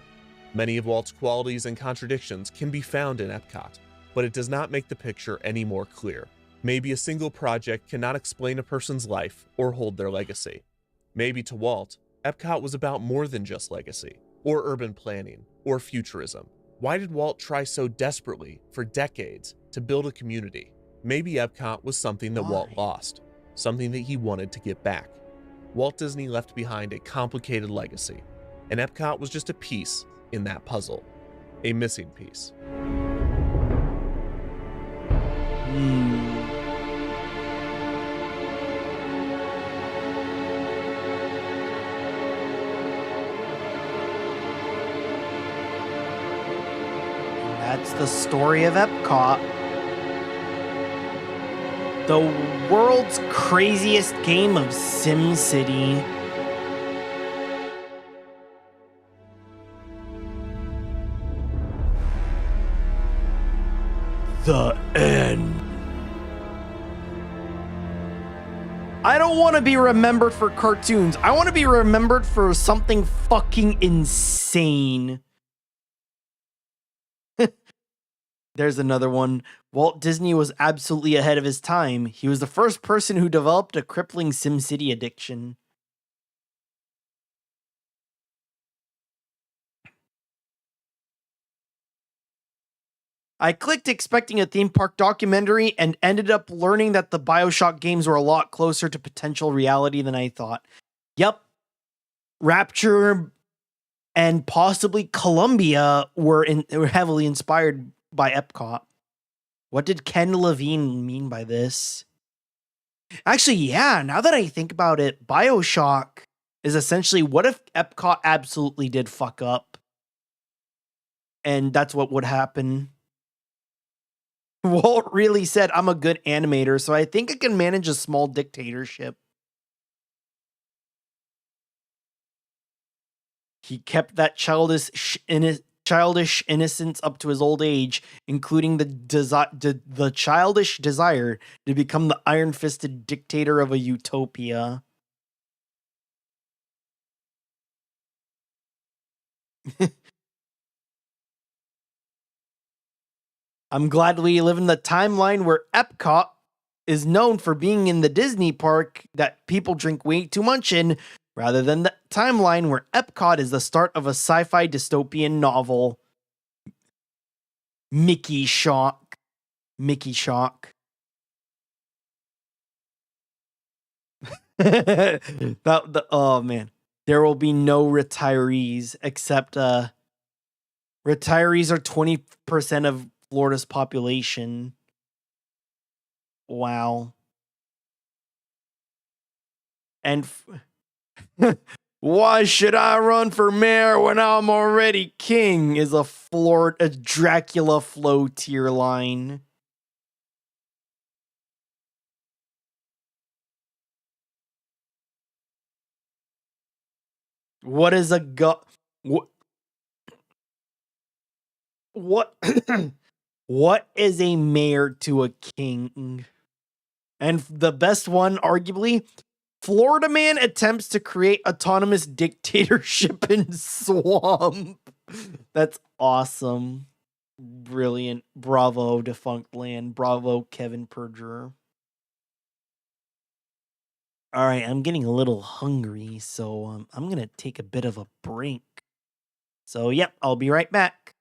Many of Walt's qualities and contradictions can be found in Epcot, but it does not make the picture any more clear. Maybe a single project cannot explain a person's life or hold their legacy. Maybe to Walt, Epcot was about more than just legacy, or urban planning, or futurism. Why did Walt try so desperately for decades to build a community? Maybe Epcot was something that Walt lost, something that he wanted to get back. Walt Disney left behind a complicated legacy, and Epcot was just a piece in that puzzle, a missing piece. That's the story of Epcot. The world's craziest game of SimCity. The end. I don't want to be remembered for cartoons. I want to be remembered for something fucking insane. There's another one. Walt Disney was absolutely ahead of his time. He was the first person who developed a crippling SimCity addiction. I clicked expecting a theme park documentary and ended up learning that the BioShock games were a lot closer to potential reality than I thought. Yep. Rapture and possibly Columbia were heavily inspired by Epcot. What did Ken Levine mean by this? Actually, yeah, now that I think about it, BioShock is essentially what if Epcot absolutely did fuck up? And that's what would happen. Walt really said, I'm a good animator, so I think I can manage a small dictatorship. He kept that childish innocence up to his old age, including the childish desire to become the iron-fisted dictator of a utopia. I'm glad we live in the timeline where Epcot is known for being in the Disney park that people drink way too much in, rather than the timeline where Epcot is the start of a sci-fi dystopian novel. Mickey Shock. Mickey Shock. Oh man. There will be no retirees except retirees are 20% of Florida's population. Wow. And why should I run for mayor when I'm already king? Is a Dracula flow tier line. What is a what what is a mayor to a king? And the best one, arguably, Florida man attempts to create autonomous dictatorship in swamp. That's awesome. Brilliant. Bravo, Defunct Land. Bravo, Kevin Perjurer. All right, I'm getting a little hungry, so I'm going to take a bit of a break. So, yep, I'll be right back.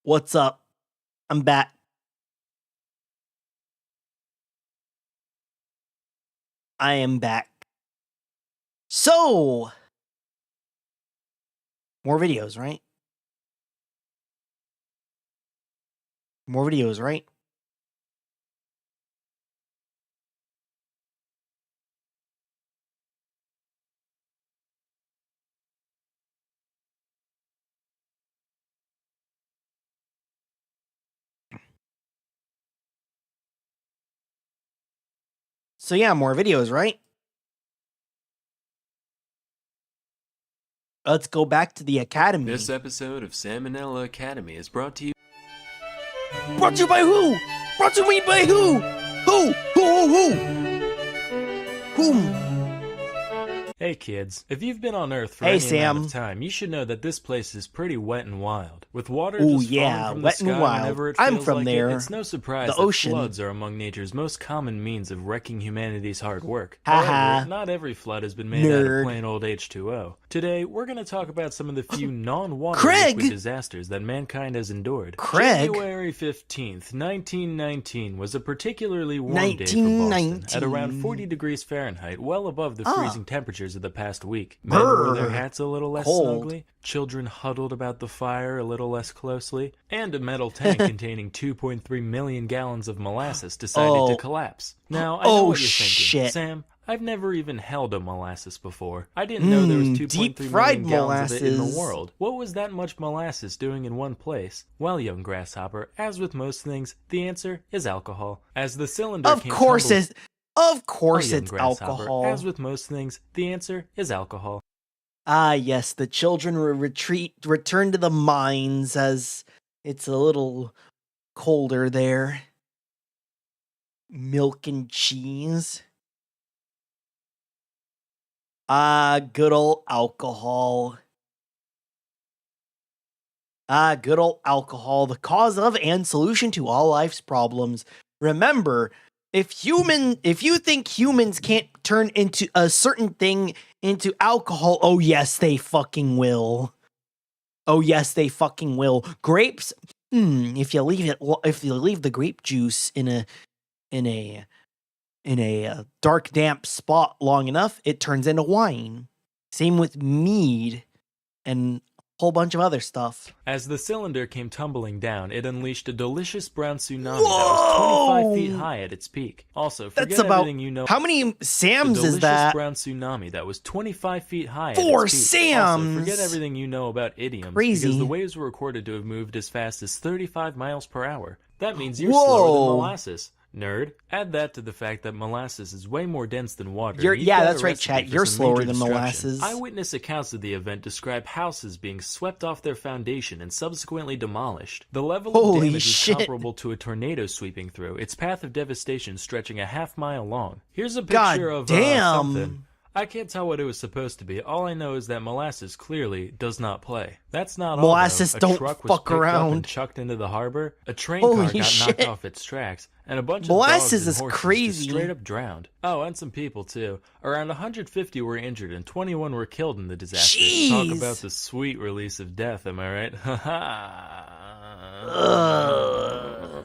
What's up? I'm back. I am back. So, more videos, right? More videos, right? So yeah, more videos, right? Let's go back to the Academy. This episode of Salmonella Academy is brought to you... Brought to you by who? Brought to me by who? Who? Whom? Hey kids, if you've been on Earth for Hey, any amount of Sam. time, you should know that this place is pretty wet and wild. With water Ooh, just yeah, falling from wet the and sky wild. whenever it I'm feels from like there. it's no surprise The that ocean. floods are among nature's most common means of wrecking humanity's hard work. Haha. However, not every flood has been made out Nerd. of plain old H2O. Today, we're going to talk about some of the few non-water Craig! liquid disasters that mankind has endured. Craig! January 15th, 1919 was a particularly warm day for Boston, at around 40 degrees Fahrenheit, well above the freezing temperatures of the past week. Men wore their hats a little less Cold. snugly, children huddled about the fire a little less closely, and a metal tank containing 2.3 million gallons of molasses decided to collapse. Now, I know what you're thinking. Shit. Sam, I've never even held a molasses before. I didn't know there was 2.3 deep million fried gallons of it in the molasses. world. What was that much molasses doing in one place? Well, young grasshopper, as with most things, the answer is alcohol. As the cylinder Of came course tumbling- young it's grasshopper, alcohol. As with most things, the answer is alcohol. Ah, yes, the children return to the mines as it's a little colder there. Milk and cheese. Ah, good old alcohol. Ah, good old alcohol, the cause of and solution to all life's problems. Remember, if you think humans can't turn into a certain thing into alcohol, oh yes, they fucking will. Oh yes, they fucking will. Grapes, if you leave the grape juice in a dark, damp spot long enough, it turns into wine. Same with mead and a whole bunch of other stuff. As the cylinder came tumbling down, it unleashed a delicious brown tsunami that was 25 feet high at its peak. Also, forget That's about everything you know. how many Sams the is that? brown tsunami that was 25 feet high. 4 at its peak. Sams! Also, forget everything you know about idioms, Crazy. because the waves were recorded to have moved as fast as 35 miles per hour. That means you're Whoa. slower than molasses. Nerd. Add that to the fact that molasses is way more dense than water. and you've got that's a right, recipe chat. for You're some slower major than destruction. molasses. Eyewitness accounts of the event describe houses being swept off their foundation and subsequently demolished. The level of Holy damage shit. is comparable to a tornado sweeping through, its path of devastation stretching a half-mile long. Here's a God picture of damn. something. I can't tell what it was supposed to be. All I know is that molasses clearly does not play. That's not Molasses all, though. A don't truck was fuck picked up around. and chucked into the harbor. A train Holy car got shit. knocked off its tracks, and a bunch Molasses of dogs is and horses crazy. just straight up drowned. Oh, and some people too. Around 150 were injured and 21 were killed in the disaster. Talk Jeez. about the sweet release of death, am I right?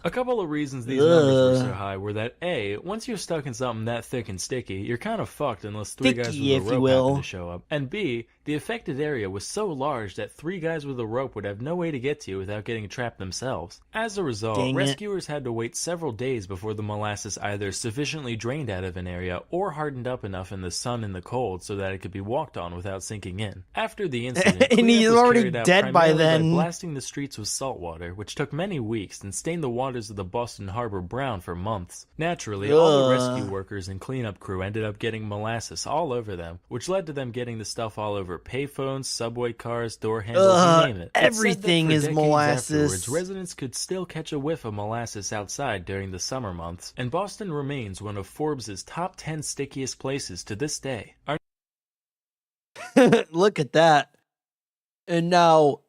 A couple of reasons these numbers were so high were that A, once you're stuck in something that thick and sticky, you're kind of fucked unless three guys Sticky, with if a you rope happen will. to show up. And B, the affected area was so large that 3 guys with a rope would have no way to get to you without getting trapped themselves. As a result, Dang it. rescuers had to wait several days before the molasses either sufficiently drained out of an area or hardened up enough in the sun and the cold so that it could be walked on without sinking in. After the incident, And cleanup he's was already carried out dead by primarily then. blasting the streets with salt water, which took many weeks and stained the waters of the Boston Harbor brown for months. Naturally, all the rescue workers and cleanup crew ended up getting molasses all over them, which led to them getting the stuff all over payphones, subway cars, door handles, you name it. It's said that everything for is decades molasses. afterwards, residents could still catch a whiff of molasses outside during the summer months, and Boston remains one of Forbes' top 10 stickiest places to this day. Look at that. And now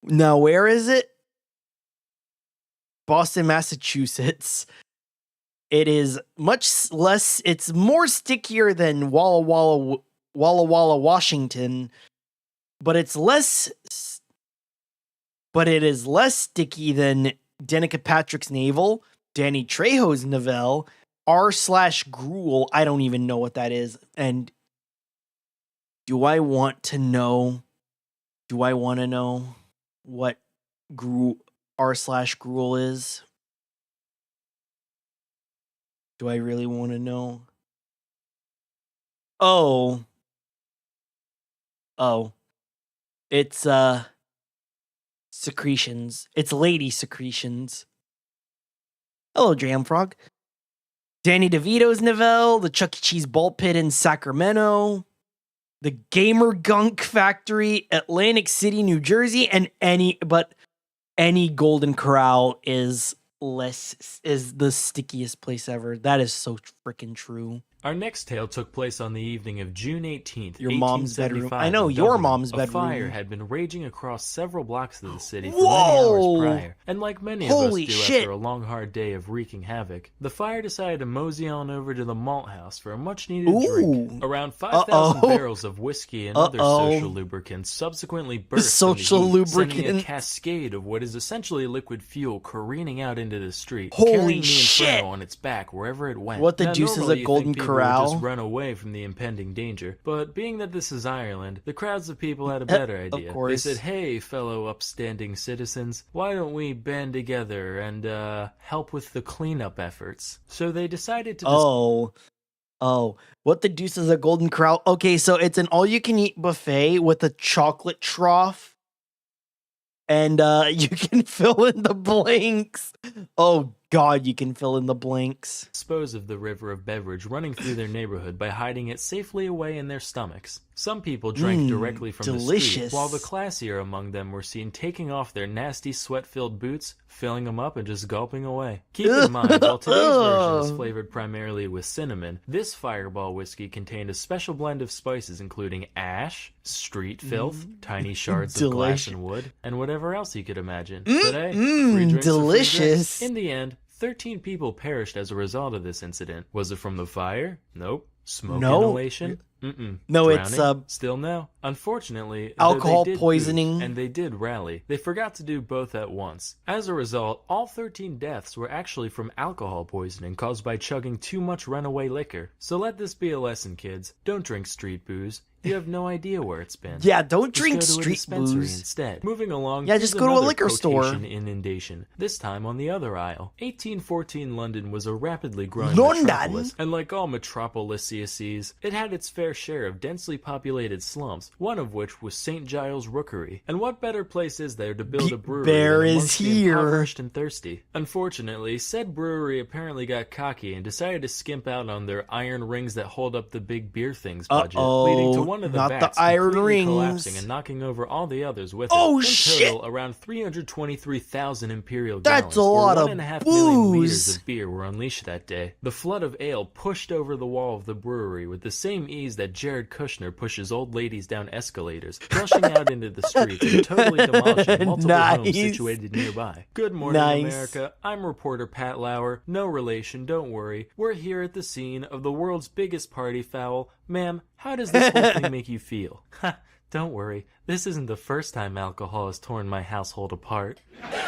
where is it? Boston, Massachusetts. It is much less. It's more stickier than Walla Walla, Washington, but it's less. But it is less sticky than Danica Patrick's navel, Danny Trejo's Novell, r/gruel. I don't even know what that is. And do I want to know? Do I want to know what r/gruel is? Do I really want to know? Oh. It's secretions. It's lady secretions. Hello, Jamfrog. Danny DeVito's Novell, the Chuck E. Cheese Ball Pit in Sacramento, the Gamer Gunk Factory, Atlantic City, New Jersey, and any Golden Corral is the stickiest place ever. That is so freaking true. Our next tale took place on the evening of June 18th, Your mom's bedroom. 1875 I know, in your Dublin. mom's A bedroom. fire had been raging across several blocks of the city for many hours prior, and like many of us do after a long, hard day of wreaking havoc, the fire decided to mosey on over to the malt house for a much-needed drink. Around 5,000 barrels of whiskey and other social lubricants subsequently burst from the heat, sending a cascade of what is essentially liquid fuel careening out into the street, carrying the Inferno on its back wherever it went. What the juice is a Golden Corral? Just run away from the impending danger, but being that this is Ireland, the crowds of people had a better idea. Of course. They said, "Hey, fellow upstanding citizens, why don't we band together and help with the cleanup efforts?" So they decided to. What the deuce is a Golden Corral? Okay, so it's an all-you-can-eat buffet with a chocolate trough, and you can fill in the blanks. Oh God, you can fill in the blanks. Dispose of the river of beverage running through their neighborhood by hiding it safely away in their stomachs. Some people drank directly from the street, while the classier among them were seen taking off their nasty sweat-filled boots, filling them up, and just gulping away. Keep in mind, while today's version is flavored primarily with cinnamon, this Fireball whiskey contained a special blend of spices including ash, street filth, tiny shards of glass and wood, and whatever else you could imagine. But hey, free drinks are free drinks. In the end, 13 people perished as a result of this incident. Was it from the fire? Nope. Smoke inhalation? No, drowning? it's Still no. Unfortunately, alcohol they did poisoning. and they did rally. They forgot to do both at once. As a result, all 13 deaths were actually from alcohol poisoning caused by chugging too much runaway liquor. So let this be a lesson, kids. Don't drink street booze. You have no idea where it's been. Yeah, don't Just drink go to a street dispensary booze. instead. Moving along, Yeah, here's just go to a another liquor store. quotation inundation. This time on the other aisle. 1814 London was a rapidly growing London? metropolis, and like all metropolises, it had its fair share of densely populated slums, one of which was St. Giles Rookery. And what better place is there to build a brewery Bear than is amongst the here. impoverished and thirsty? Unfortunately, said brewery apparently got cocky and decided to skimp out on their iron rings that hold up the big beer things budget, leading to one of the not vats the iron completely rings. collapsing and knocking over all the others with Oh, it. In shit. total, around 323,000 imperial That's gallons, a lot or of 1.5 million liters booze. of beer were unleashed that day. The flood of ale pushed over the wall of the brewery with the same ease that Jared Kushner pushes old ladies down escalators, rushing out into the streets and totally demolishing multiple homes situated nearby. Good morning, America. I'm reporter Pat Lauer. No relation, don't worry. We're here at the scene of the world's biggest party foul. Ma'am, how does this whole thing make you feel? Ha, don't worry. This isn't the first time alcohol has torn my household apart.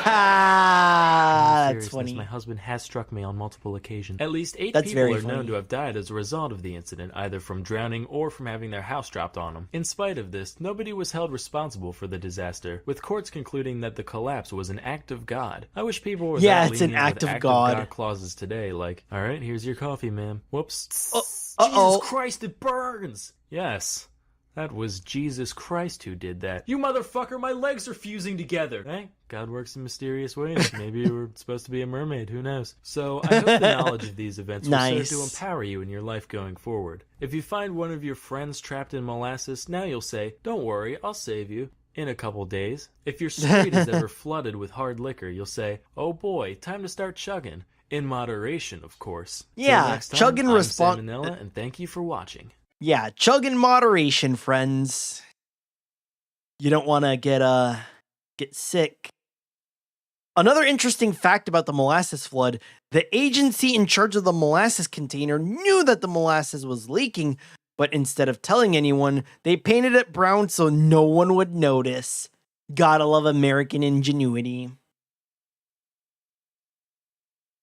That's funny. My husband has struck me on multiple occasions. At least 8 That's people very are funny. known to have died as a result of the incident, either from drowning or from having their house dropped on them. In spite of this, nobody was held responsible for the disaster, with courts concluding that the collapse was an act of God. I wish people were that it's an lenient act with of God. clauses today, like, "All right, here's your coffee, ma'am." Whoops. Uh-oh. Jesus Christ, it burns! Yes. That was Jesus Christ who did that. You motherfucker, my legs are fusing together! Hey, God works in mysterious ways. Maybe you were supposed to be a mermaid, who knows? So, I hope the knowledge of these events will serve to empower you in your life going forward. If you find one of your friends trapped in molasses, now you'll say, "Don't worry, I'll save you." In a couple days. If your street is ever flooded with hard liquor, you'll say, "Oh boy, time to start chugging." In moderation, of course. Yeah, Till next time, chug in I'm respon- Salmonella, and thank you for watching. Yeah, chug in moderation, friends. You don't want to get sick. Another interesting fact about the molasses flood, the agency in charge of the molasses container knew that the molasses was leaking, but instead of telling anyone, they painted it brown so no one would notice. Gotta love American ingenuity.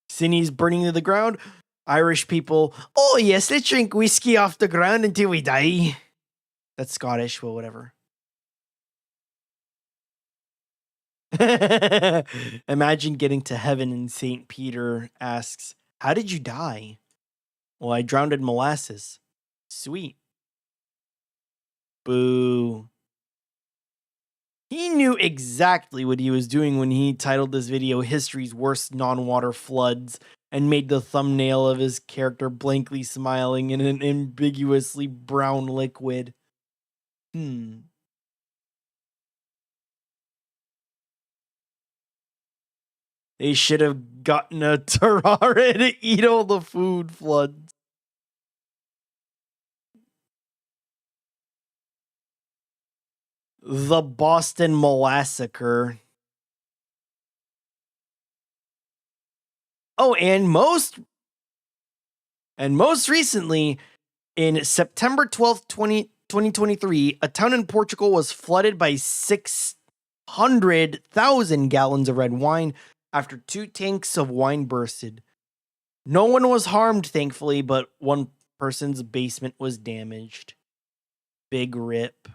Cindy's burning to the ground. Irish people, oh yes, let's drink whiskey off the ground until we die. That's Scottish, well, whatever. Imagine getting to heaven and St. Peter asks, how did you die? Well, I drowned in molasses. Sweet. Boo. He knew exactly what he was doing when he titled this video History's Worst Non-Water Floods and made the thumbnail of his character blankly smiling in an ambiguously brown liquid. They should have gotten a terraria to eat all the food floods. The Boston Molassacre. Oh, and most recently, in September 12th, 2023, a town in Portugal was flooded by 600,000 gallons of red wine after 2 tanks of wine bursted. No one was harmed, thankfully, but one person's basement was damaged. Big rip.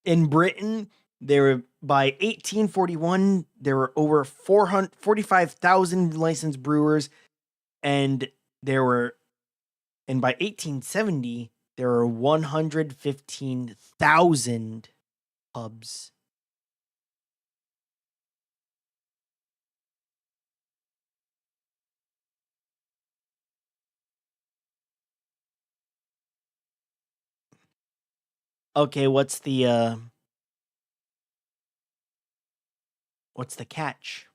In Britain, there were by 1841 there were over 445,000 licensed brewers, and by 1870 there were 115,000 pubs. Okay, what's the catch?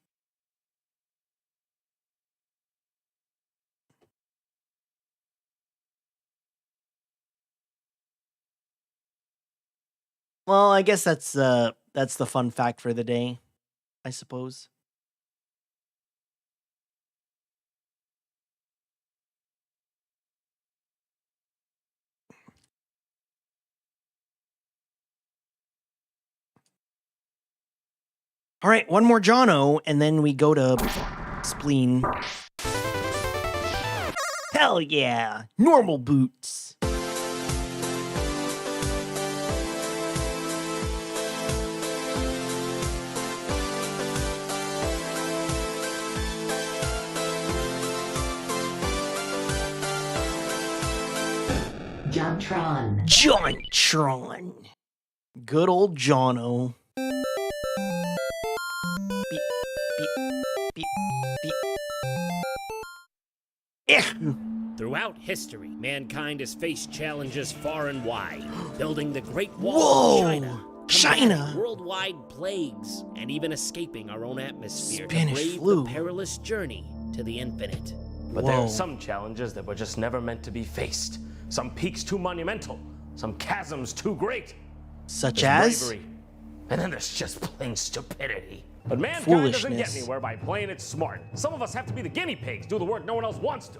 Well, I guess that's the fun fact for the day, I suppose. All right, one more Jono, and then we go to Spleen. Hell yeah, normal boots. Jontron. Good old Jono. Beep, beep, beep, beep. Throughout history, mankind has faced challenges far and wide, building the Great Wall of China, worldwide plagues, and even escaping our own atmosphere to brave the perilous journey to the infinite. But there are some challenges that were just never meant to be faced. Some peaks too monumental, some chasms too great. Such as? Bravery. And then there's just plain stupidity. But mankind doesn't get anywhere by playing it smart. Some of us have to be the guinea pigs, do the work no one else wants to.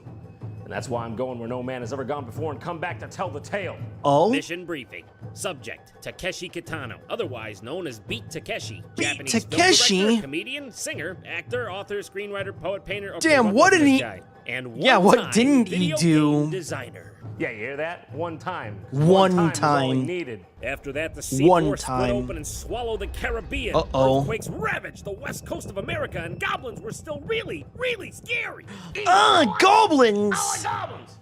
And that's why I'm going where no man has ever gone before and come back to tell the tale. Oh? Mission briefing. Subject, Takeshi Kitano, otherwise known as Beat Takeshi. Beat Japanese Takeshi? film director, comedian, singer, actor, author, screenwriter, poet, painter. Okay, damn, what did he... And yeah, what didn't he do? Designer. Yeah, you hear that? One time. One time. Needed. After that, the sea split open and swallowed the Caribbean. Earthquakes ravaged the west coast of America, and goblins were still really, really scary. Goblins! I like goblins!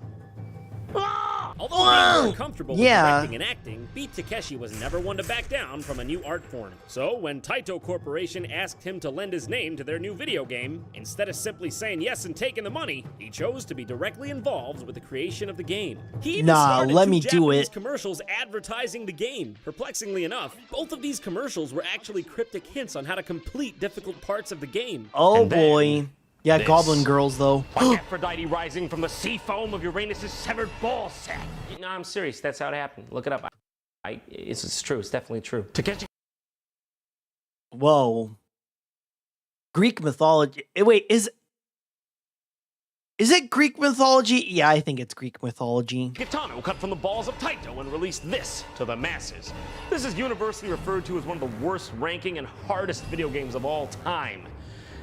Although being more comfortable with directing and acting, Beat Takeshi was never one to back down from a new art form. So when Taito Corporation asked him to lend his name to their new video game, instead of simply saying yes and taking the money, he chose to be directly involved with the creation of the game. He even started let me two do Japanese it. commercials advertising the game. Perplexingly enough, both of these commercials were actually cryptic hints on how to complete difficult parts of the game. Oh boy. Yeah, Goblin Girls, though. Like Aphrodite rising from the sea foam of Uranus' severed ball sack. No, I'm serious. That's how it happened. Look it up. It's true. It's definitely true. Takeshi. Whoa. Greek mythology. Wait, is it Greek mythology? Yeah, I think it's Greek mythology. Kitano cut from the balls of Taito and released this to the masses. This is universally referred to as one of the worst ranking and hardest video games of all time.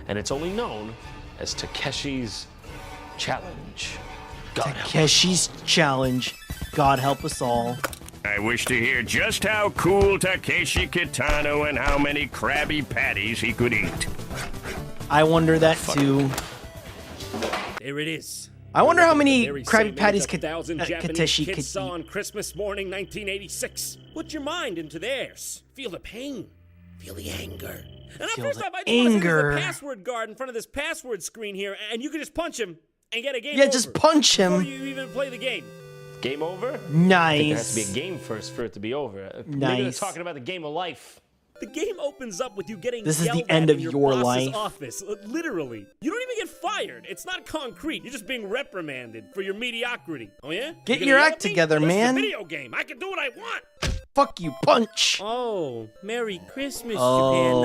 And it's only known as Takeshi's Challenge. Takeshi's Challenge. God help us all. I wish to hear just how cool Takeshi Kitano and how many Krabby Patties he could eat. I wonder that too. There it is. I wonder how many Very Krabby Patties Takeshi could saw eat. on Christmas morning 1986. Put your mind into theirs. Feel the pain. Feel the anger. And at first off, I just want to say there's a password guard in front of this password screen here, and you can just punch him and get a game over. Yeah, just punch him. Before you even play the game. Game over? Nice. I think there has to be a game first for it to be over. Maybe they're talking about the game of life. The game opens up with you getting This is the yelled end at of in your your boss's life. office. Literally. You don't even get fired. It's not concrete. You're just being reprimanded for your mediocrity. Oh yeah? Get your act together, This man. is a video game. I can do what I want. Fuck you, punch. Oh, Merry Christmas, Oh. Japan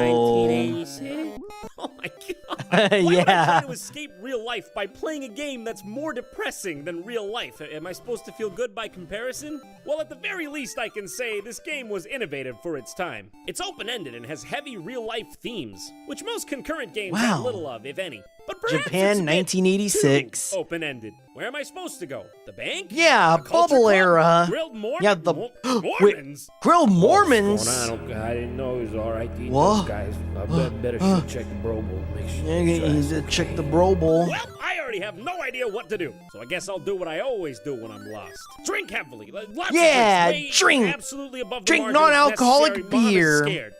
1986. Oh my god. Why would I Yeah. try to escape real life by playing a game that's more depressing than real life? Am I supposed to feel good by comparison? Well, at the very least, I can say this game was innovative for its time. It's open-ended and has heavy real-life themes, which most concurrent games have Wow. little of, if any. But perhaps Japan it's a bit 1986. too open-ended. Where am I supposed to go? The bank? Yeah, The culture bubble club? era. Grilled Mormon? Yeah, the Mormons? grilled Mormons. I didn't know he was all right to eat What? those guys. I better should check the bro bowl. Make sure. Yeah, you need to check the bro bowl. Well, I already have no idea what to do, so I guess I'll do what I always do when I'm lost. Drink heavily. Lots Yeah, of drinks, way drink. absolutely above Drink the margin non-alcoholic necessary. Mom is beer. scared.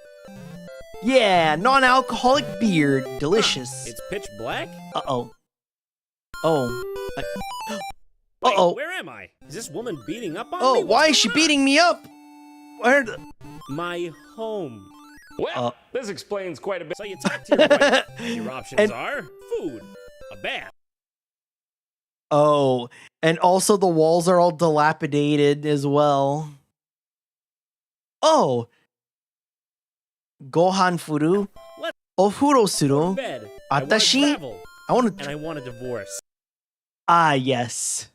Yeah, non-alcoholic beer. Delicious. It's pitch black? Uh-oh. Oh. Wait, Uh-oh. where am I? Is this woman beating up on me? Oh, What's why is she going on? beating me up? Where the... My home. Well, this explains quite a bit. So you talk to your wife, and your options And- are food, a bath. Oh, and also the walls are all dilapidated as well. Oh. Gohan furu. Let's Ofuro go to suru. bed. I want to Atashi. travel, I want and to... I want a divorce. Ah, yes.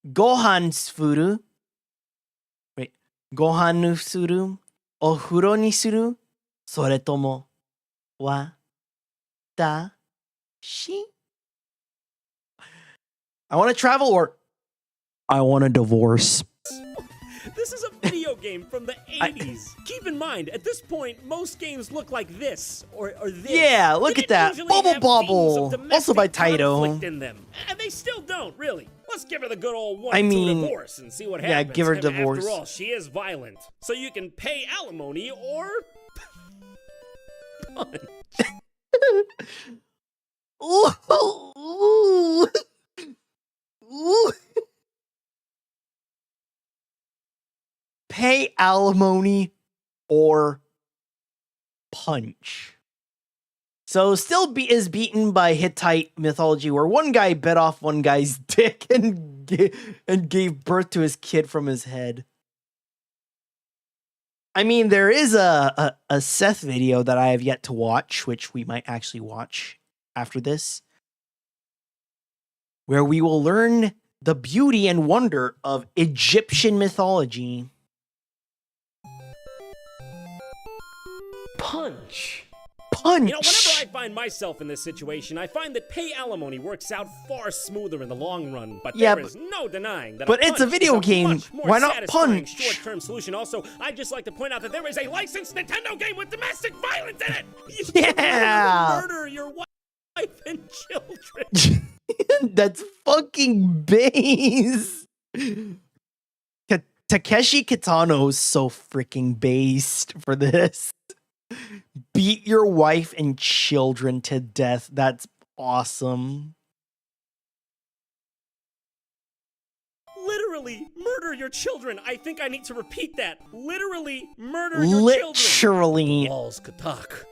Gohan furu. Wait. Gohan nu suru. Ofuro ni suru. Soretomo. Wa. Da. Shi. I want to travel or I want a divorce. This is a video game from the 80s. Keep in mind, at this point, most games look like this or this. Yeah, look They at that. didn't usually Bubble have Bobble. themes of domestic Also by Taito. conflict in them. And they still don't, really. Let's give her the good old one I to mean, divorce and see what yeah, happens. give her And divorce. After all, she is violent. So you can pay alimony or... punch. Ooh, ooh, ooh. Pay alimony or punch. So still is beaten by Hittite mythology, where one guy bit off one guy's dick and gave birth to his kid from his head. I mean, there is a Seth video that I have yet to watch, which we might actually watch after this, where we will learn the beauty and wonder of Egyptian mythology. Punch. Punch. You know, whenever I find myself in this situation, I find that pay alimony works out far smoother in the long run. But Yeah, there is no denying that. but a it's a punch video is game. much more Why not satisfying punch? Short-term solution. Also, I'd just like to point out that there is a licensed Nintendo game with domestic violence in it. You Yeah. murder your wife. wife and children. That's fucking base. Takeshi Kitano is so freaking based for this. Beat your wife and children to death. That's awesome. Literally murder your children. I think I need to repeat that. Literally murder your children. Literally. Walls could talk.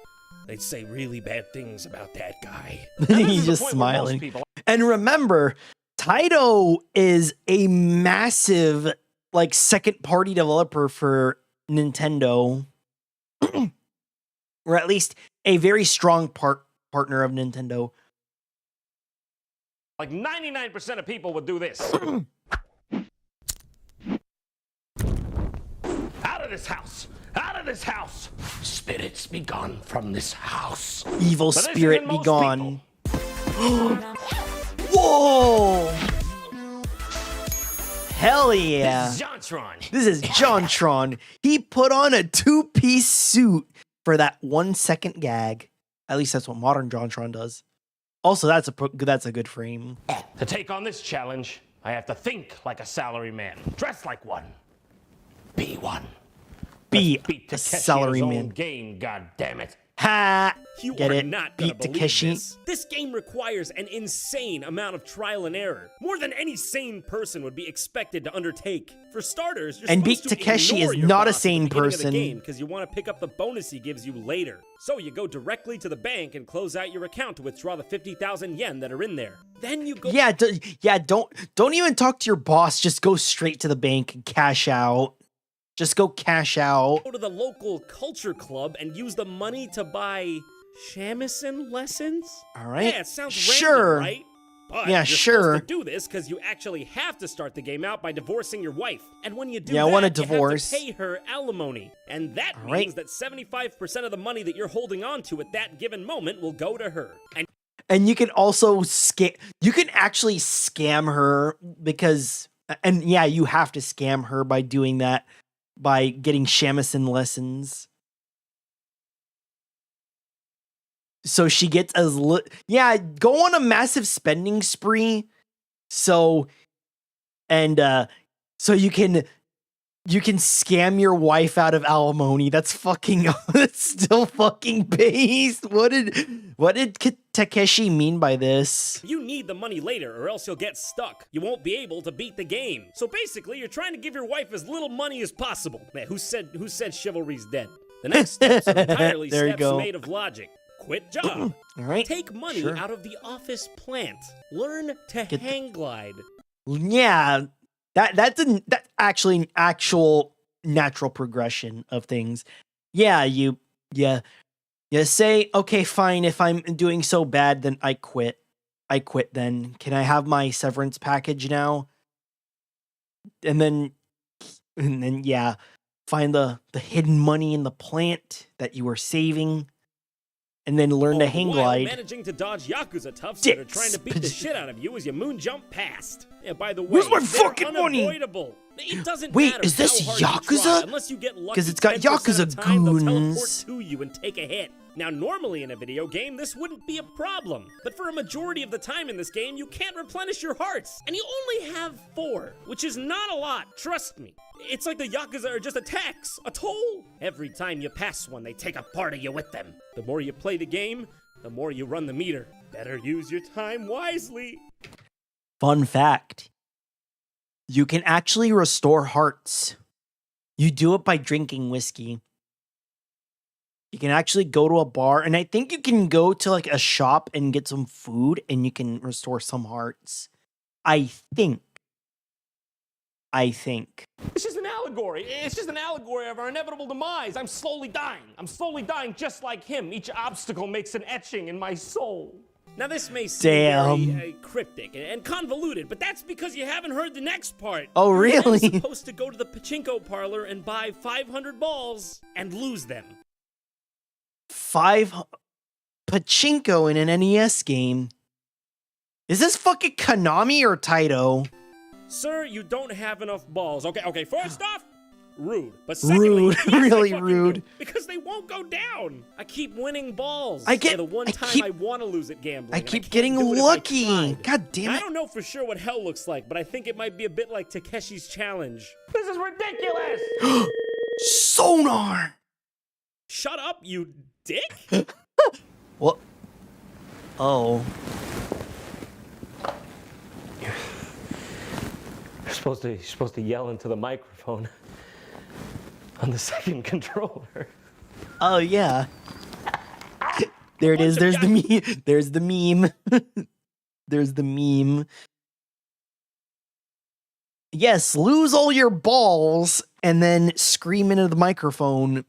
They'd say really bad things about that guy. He's just smiling. And remember, Taito is a massive, like, second-party developer for Nintendo. Or at least a very strong partner of Nintendo. Like 99% of people would do this. Out of this house! Out of this house! Spirits be gone from this house. Evil spirit be gone. Whoa! Hell yeah. This is JonTron. This is JonTron. He put on a two-piece suit for that 1 second gag. At least that's what modern JonTron does. Also, that's a good frame. To take on this challenge, I have to think like a salaryman, dress like one, be one. Be a salaryman. Game, God damn it! Ha! You Get are it? not gonna Beat believe Takeshi. this. This game requires an insane amount of trial and error, more than any sane person would be expected to undertake. For starters, you're And Beat supposed to Takeshi ignore is your not a boss at the sane beginning of person. the game because you want to pick up the bonus he gives you later. So you go directly to the bank and close out your account to withdraw the 50,000 yen that are in there. Then you go. Don't even talk to your boss. Just go straight to the bank and cash out. Just go cash out. Go to the local culture club and use the money to buy shamisen lessons. All right. Yeah, it sounds sure. random, right? But yeah, you're sure. supposed to do this because you actually have to start the game out by divorcing your wife. And when you do I that, want a you divorce. have to pay her alimony. And that means that 75% of the money that you're holding on to at that given moment will go to her. And you can also you can actually scam her because, and yeah, you have to scam her by doing that, by getting shamisen lessons. So she gets go on a massive spending spree. So you can scam your wife out of alimony. That's still fucking based. What did Takeshi mean by this? You need the money later or else you'll get stuck. You won't be able to beat the game. So basically, you're trying to give your wife as little money as possible. Man, who said chivalry's dead? The next steps are entirely steps made of logic. Quit job. All right. Take money out of the office plant. Learn to hang glide. Yeah, that's actually an actual natural progression of things. Yeah, you say, okay, fine, if I'm doing so bad, then I quit. Then. Can I have my severance package now? And then yeah, find the hidden money in the plant that you were saving. And then learn to hang glide. Managing to dodge Yakuza toughs that are trying to beat the shit out of you as you moon jump past. Yeah, by the way, where's my fucking money? It doesn't Wait, matter is this how hard you Yakuza? try, unless you get lucky. Because it's got 10% Yakuza of the time, they'll teleport goons. to you and take a hit. Now, normally in a video game, this wouldn't be a problem. But for a majority of the time in this game, you can't replenish your hearts. And you only have 4, which is not a lot, trust me. It's like the Yakuza are just a tax, a toll. Every time you pass one, they take a part of you with them. The more you play the game, the more you run the meter. Better use your time wisely. Fun fact. You can actually restore hearts. You do it by drinking whiskey. You can actually go to a bar, and I think you can go to like a shop and get some food, and you can restore some hearts. I think. It's just an allegory. It's just an allegory of our inevitable demise. I'm slowly dying. I'm slowly dying just like him. Each obstacle makes an etching in my soul. Now this may seem very cryptic and convoluted, but that's because you haven't heard the next part. Oh, really? You're supposed to go to the pachinko parlor and buy 500 balls and lose them. 5 pachinko in an NES game. Is this fucking Konami or Taito? Sir, you don't have enough balls. Okay, first off, rude. But secondly, rude, yes, really rude. Because they won't. won't go down. I keep winning balls. I get the one time I want to lose at gambling. I keep getting lucky. God damn it. I don't know for sure what hell looks like, but I think it might be a bit like Takeshi's challenge. This is ridiculous. Sonar. Shut up, you dick. What? Oh. You're supposed to yell into the microphone on the second controller. Oh yeah. There it is. There's the meme. There's the meme. There's the meme. Yes, lose all your balls and then scream into the microphone.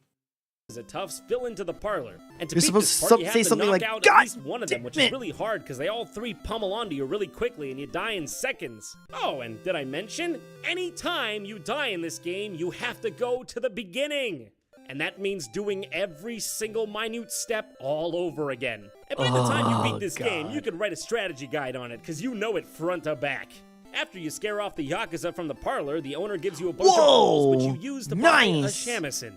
Is a tough spill into the parlor. And to You're beat supposed this to part, you say have to something knock like, out "God at least one of them, which damn is it." really hard because they all three pummel onto you really quickly and you die in seconds. Oh, and did I mention? Anytime you die in this game, you have to go to the beginning. And that means doing every single minute step all over again. And by the time you beat this game, you could write a strategy guide on it because you know it front to back. After you scare off the Yakuza from the parlor, the owner gives you a bunch of balls which you use to buy a shamisen.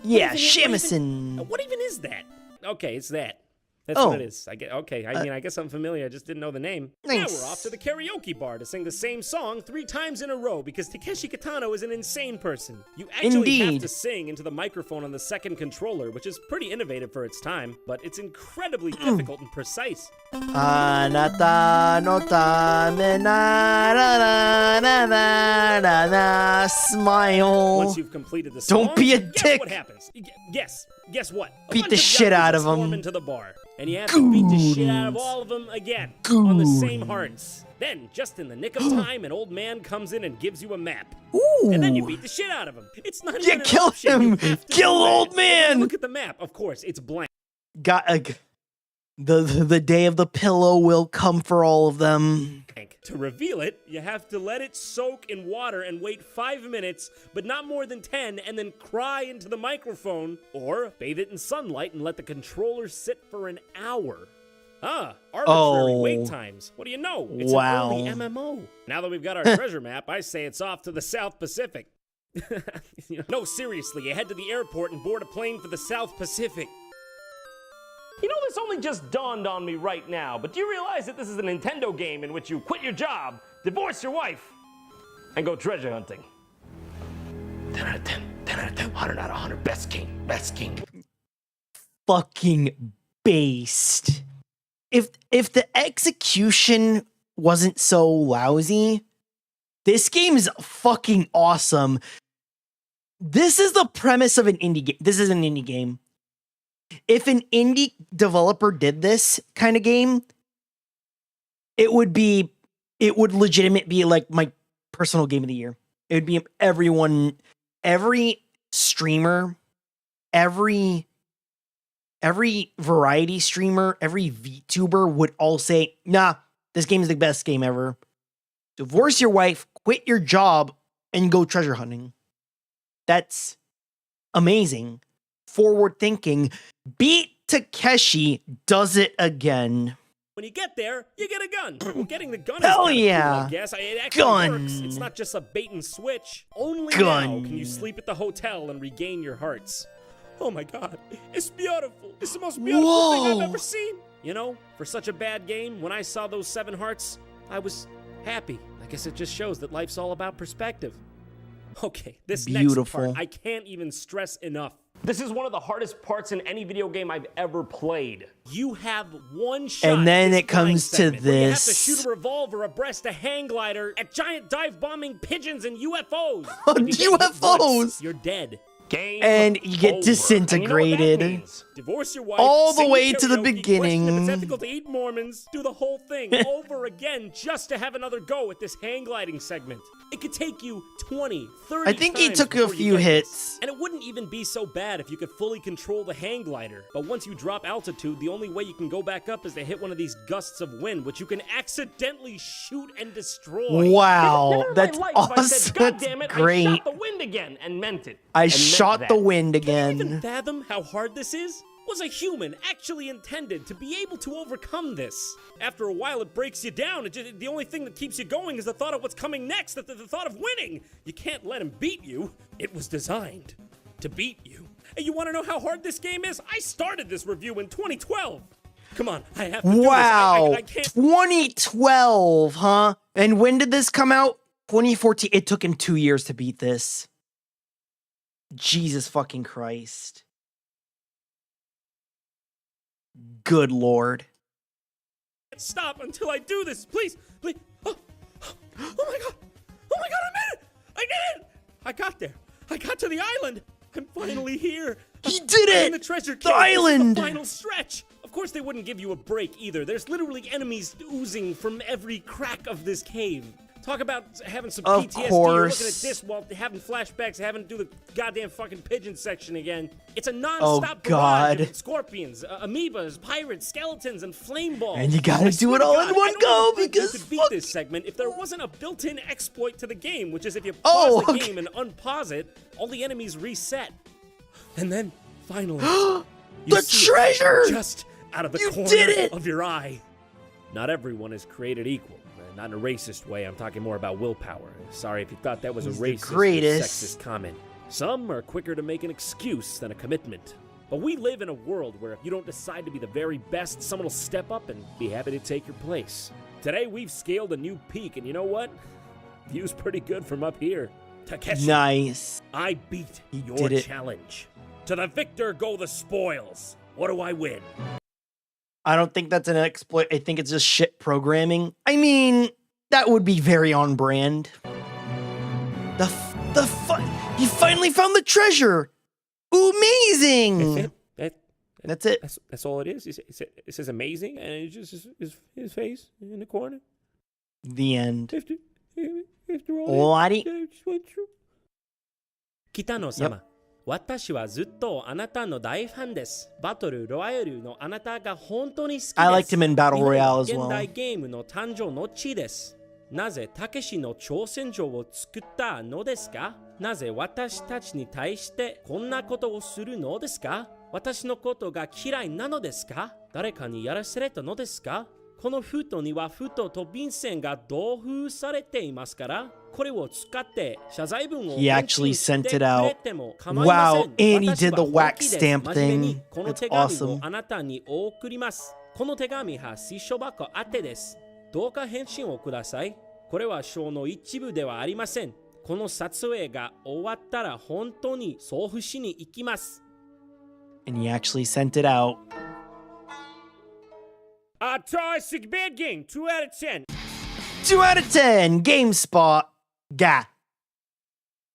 Yeah, shamisen. What even is that? Okay, it's that. That's what it is. I guess I'm familiar. I just didn't know the name. Nice. Now we're off to the karaoke bar to sing the same song 3 times in a row because Takeshi Kitano is an insane person. You actually have to sing into the microphone on the second controller, which is pretty innovative for its time, but it's incredibly difficult and precise. Anata no tame na na na na na na smile. Once you've completed the song, don't be a guess dick. What happens? Guess what? Beat the shit out of them. him. Into the bar, and you have to beat the shit out of all of them again on the same hearts. Then, just in the nick of time, an old man comes in and gives you a map. Ooh. And then you beat the shit out of him. It's not even an kill option. him. You have to Kill do it. old man. Look at the map. Of course, it's blank. The day of the pillow will come for all of them. To reveal it, you have to let it soak in water and wait 5 minutes, but not more than 10, and then cry into the microphone, or bathe it in sunlight and let the controller sit for an hour. Arbitrary wait times. What do you know? It's an early MMO. Now that we've got our treasure map, I say it's off to the South Pacific. No, seriously, you head to the airport and board a plane for the South Pacific. You know, this only just dawned on me right now, but do you realize that this is a Nintendo game in which you quit your job, divorce your wife, and go treasure hunting? 10 out of 10, 10 out of 10, 100 out of 100, best game, best game. Fucking based. If the execution wasn't so lousy, this game is fucking awesome. This is the premise of an indie game. This is an indie game. If an indie developer did this kind of game, it would legitimately be like my personal game of the year. It would be every streamer, every variety streamer, every VTuber would all say, nah, this game is the best game ever. Divorce your wife, quit your job, and go treasure hunting. That's amazing. Forward thinking. Beat Takeshi does it again. When you get there, you get a gun. Well, getting the gun Hell is yeah. cool, I guess. It actually works. It's not just a bait and switch. Only now can you sleep at the hotel and regain your hearts. Oh my god, it's beautiful. It's the most beautiful thing I've ever seen. You know, for such a bad game, when I saw those 7 hearts, I was happy. I guess it just shows that life's all about perspective. Okay, this next part, I can't even stress enough. This is one of the hardest parts in any video game I've ever played. You have one shot. And then it comes to this. You have to this. shoot a revolver abreast a hang glider at giant dive bombing pigeons and UFOs. UFOs! You're dead. Game and you get over. disintegrated. And you know what that means? Divorce your wife, all the sing way to the karaoke, beginning. question if it's ethical to eat Mormons, do the whole thing over again just to have another go at this hang gliding segment. It could take you 20, 30 I think he times took a before you few get hits. this. And it wouldn't even be so bad if you could fully control the hang glider. But once you drop altitude, the only way you can go back up is to hit one of these gusts of wind, which you can accidentally shoot and destroy. Wow, that's awesome. I said, God damn it, great. I shot the wind again and meant it. I shot the wind again. Can you even fathom how hard this is? Was a human actually intended to be able to overcome this? After a while, it breaks you down. The only thing that keeps you going is the thought of what's coming next, the thought of winning. You can't let him beat you. It was designed to beat you. Hey, you want to know how hard this game is? I started this review in 2012. Come on, I have to do wow. this. I can't. 2012, huh? And when did this come out? 2014. It took him 2 years to beat this. Jesus fucking Christ. Good Lord. Stop until I do this, please. Please. Oh my God. Oh my God, I made it. I did it. I got there. I got to the island. I'm finally here. He did it. In the treasure cave. The island. The final stretch. Of course, they wouldn't give you a break either. There's literally enemies oozing from every crack of this cave. Talk about having some of PTSD. Course. You're looking at this while having flashbacks, having to do the goddamn fucking pigeon section again. It's a non-stop barrage of scorpions, amoebas, pirates, skeletons, and flame balls. And you gotta do it all in one go because you could beat this segment if there wasn't a built-in exploit to the game, which is if you pause the game and unpause it, all the enemies reset. And then, finally, the treasure! Just out of the corner of your eye. Not everyone is created equal. Not in a racist way, I'm talking more about willpower. Sorry if you thought that was a racist or sexist comment. Some are quicker to make an excuse than a commitment. But we live in a world where if you don't decide to be the very best, someone will step up and be happy to take your place. Today, we've scaled a new peak, and you know what? View's pretty good from up here. Takeshi, nice. I beat your challenge. To the victor go the spoils. What do I win? I don't think that's an exploit. I think it's just shit programming. I mean, that would be very on brand. He finally found the treasure. Amazing. That's it. That's all it is. It says amazing, and it's just his face in the corner. The end. After all Lottie. Kitano-sama. 私はずっとあなたの大ファンです。バトルロワイヤルのあなたが本当に好きです。I liked him in Battle Royale as well. 現代ゲームの誕生の地です。なぜたけしの挑戦状を作ったのですか？なぜ私たちに対してこんなことをするのですか？私のことが嫌いなのですか？誰かにやらされたのですか？この封筒には封筒と便箋が同封されていますから。He actually sent it out. Wow, and he did the wax stamp thing. That's awesome. この手紙は支所箱宛てです。どうか返信をください。これはショーの一部ではありません。この撮影が終わったら本当に送付しに行きます。And he actually sent it out. Toxic bad game. 2 out of 10. 2 out of 10. GameSpot. Gah.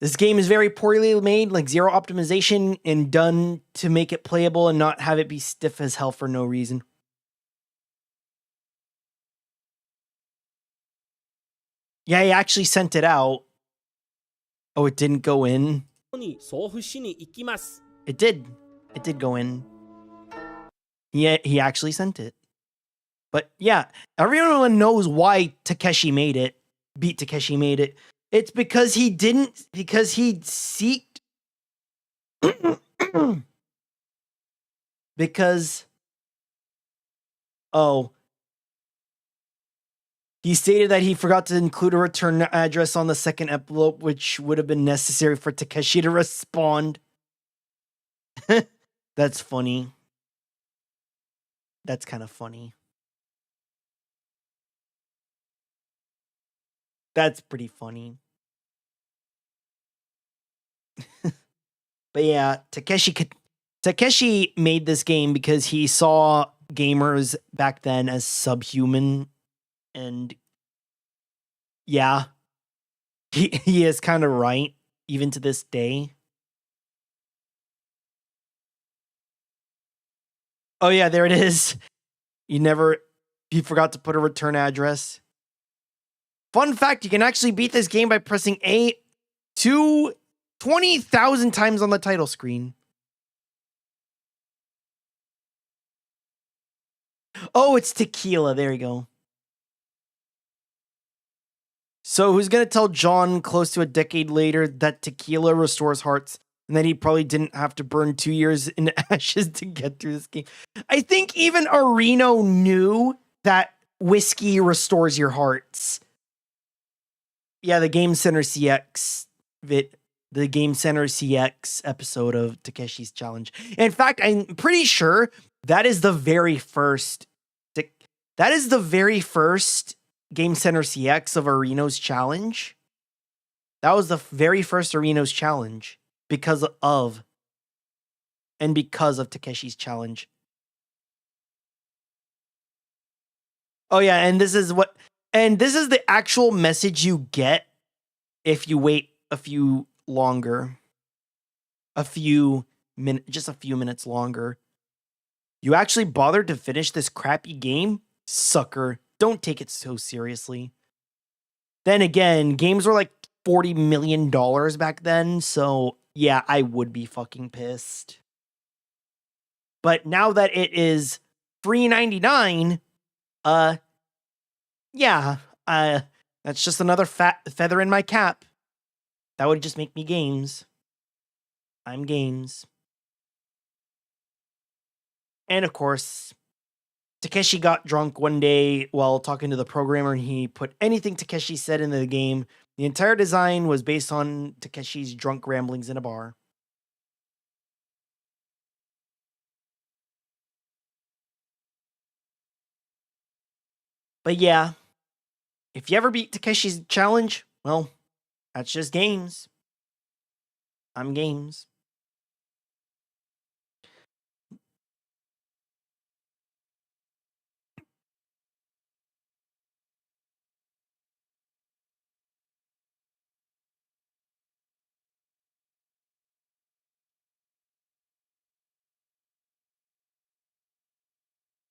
This game is very poorly made, like zero optimization, and done to make it playable and not have it be stiff as hell for no reason. Yeah, he actually sent it out. Oh, it didn't go in? It did. It did go in. Yeah, he actually sent it. But yeah, everyone knows why Takeshi made it. Beat Takeshi made it. It's because he seeked. Because. Oh. He stated that he forgot to include a return address on the second envelope, which would have been necessary for Takeshi to respond. That's funny. That's kind of funny. That's pretty funny. But yeah, Takeshi made this game because he saw gamers back then as subhuman. And yeah, he is kind of right, even to this day. Oh yeah, there it is. He forgot to put a return address. Fun fact, you can actually beat this game by pressing A 20,000 times on the title screen. Oh, it's tequila. There you go. So who's going to tell John close to a decade later that tequila restores hearts and that he probably didn't have to burn 2 years in ashes to get through this game? I think even Areno knew that whiskey restores your hearts. Yeah, the Game Center CX the Game Center CX episode of Takeshi's Challenge. In fact, I'm pretty sure that is the very first. That is the very first Game Center CX of Arenos Challenge. That was the very first Arenos Challenge because of Takeshi's Challenge. Oh yeah, and this is the actual message you get if you wait a few longer. Just a few minutes longer. You actually bothered to finish this crappy game? Sucker. Don't take it so seriously. Then again, games were like $40 million back then, so yeah, I would be fucking pissed. But now that it is $3.99, that's just another feather in my cap. That would just make me games. I'm games. And of course, Takeshi got drunk one day while talking to the programmer, and he put anything Takeshi said into the game. The entire design was based on Takeshi's drunk ramblings in a bar. But yeah, if you ever beat Takeshi's Challenge, well, that's just games. I'm games.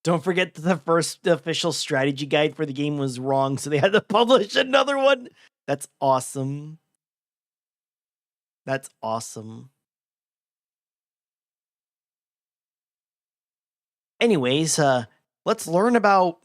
Don't forget that the first official strategy guide for the game was wrong, so they had to publish another one. That's awesome. That's awesome. Anyways, let's learn about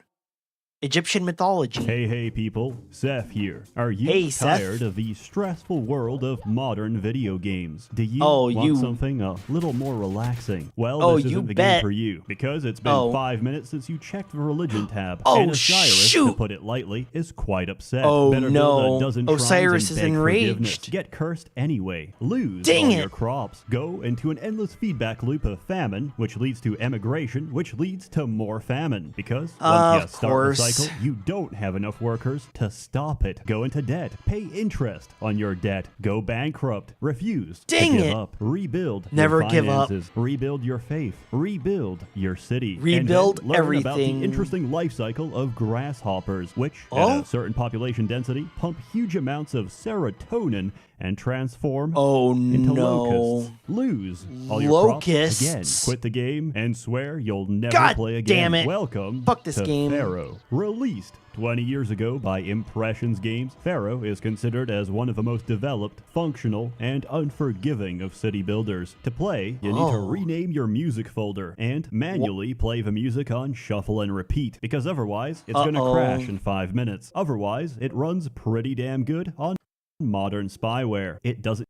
Egyptian mythology. Hey people, Seth here. Are you tired of the stressful world of modern video games? Do you want something a little more relaxing? Well, this isn't the game for you, because it's been 5 minutes since you checked the religion tab, and Osiris, to put it lightly, is quite upset. Better build a dozen Osiris shrines is and beg enraged. forgiveness. Get cursed anyway. Lose Dang all it. your crops. Go into an endless feedback loop of famine, which leads to emigration, which leads to more famine. Because once you start the cycle, you don't have enough workers to stop it. Go into debt. Pay interest on your debt. Go bankrupt. Refuse to give up. Rebuild Never your give up. finances. Rebuild your faith. Rebuild your city. Rebuild and then learn about everything. the interesting life cycle of grasshoppers, which at a certain population density pump huge amounts of serotonin and transform into locusts. Lose all your crops again. Quit the game and swear you'll never play again. Damn it. Welcome Fuck this to game. Pharaoh. Released 20 years ago by Impressions Games, Pharaoh is considered as one of the most developed, functional, and unforgiving of city builders. To play, you need to rename your music folder and manually play the music on shuffle and repeat, because otherwise it's going to crash in 5 minutes. Otherwise, it runs pretty damn good on modern spyware. It doesn't.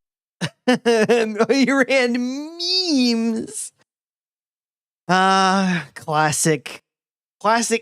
You ran memes. Classic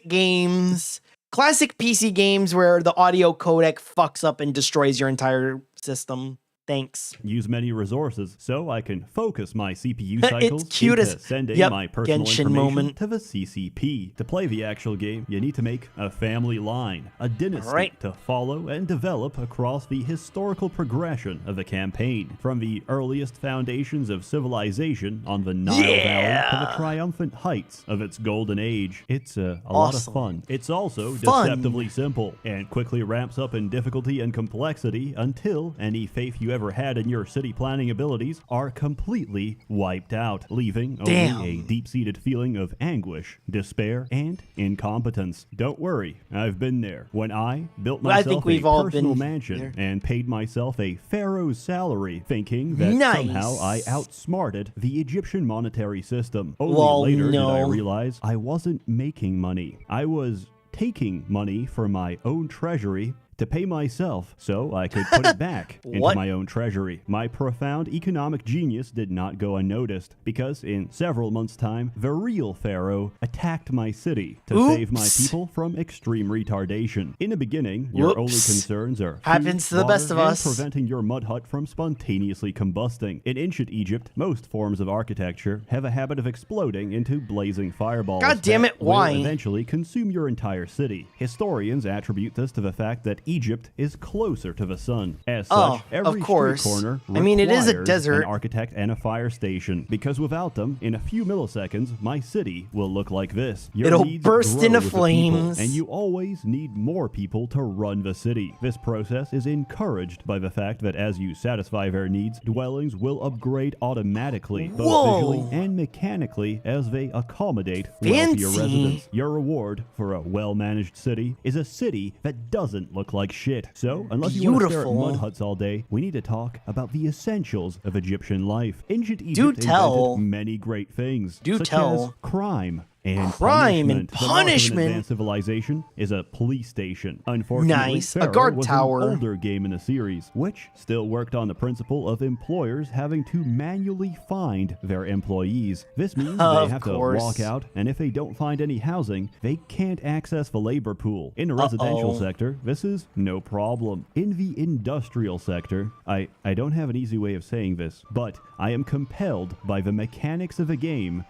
games. Classic PC games where the audio codec fucks up and destroys your entire system. Thanks. Use many resources so I can focus my CPU cycles It's cute into as sending my personal Genshin information moment. to the CCP. To play the actual game, you need to make a family line, a dynasty to follow and develop across the historical progression of the campaign, from the earliest foundations of civilization on the Nile Valley to the triumphant heights of its golden age. It's a lot of fun. It's also deceptively simple and quickly ramps up in difficulty and complexity until any faith you ever had in your city planning abilities are completely wiped out, leaving only a deep-seated feeling of anguish, despair, and incompetence. Don't worry, I've been there. When I built myself a personal mansion and paid myself a pharaoh's salary, thinking that somehow I outsmarted the Egyptian monetary system. Only later did I realize I wasn't making money. I was taking money from my own treasury to pay myself so I could put it back into my own treasury. My profound economic genius did not go unnoticed, because in several months' time, the real Pharaoh attacked my city to save my people from extreme retardation. In the beginning, your only concerns are happens to the best of us, preventing your mud hut from spontaneously combusting. In ancient Egypt, most forms of architecture have a habit of exploding into blazing fireballs. God damn it, why? Will eventually consume your entire city. Historians attribute this to the fact that Egypt is closer to the sun. As such, every street corner it is a desert. An architect and a fire station, because without them, in a few milliseconds, my city will look like this. It'll burst into flames. And you always need more people to run the city. This process is encouraged by the fact that as you satisfy their needs, dwellings will upgrade automatically, both visually and mechanically, as they accommodate wealthier residents. Your reward for a well-managed city is a city that doesn't look like shit. So, unless you want to stare at mud huts all day, we need to talk about the essentials of Egyptian life. Ancient Egypt invented many great things, such as crime and punishment. The mark of an advanced civilization is a police station. Unfortunately, a guard was tower. An older game in the series, which still worked on the principle of employers having to manually find their employees. This means they have to walk out, and if they don't find any housing, they can't access the labor pool. In the residential sector, this is no problem. In the industrial sector, I don't have an easy way of saying this, but I am compelled by the mechanics of a game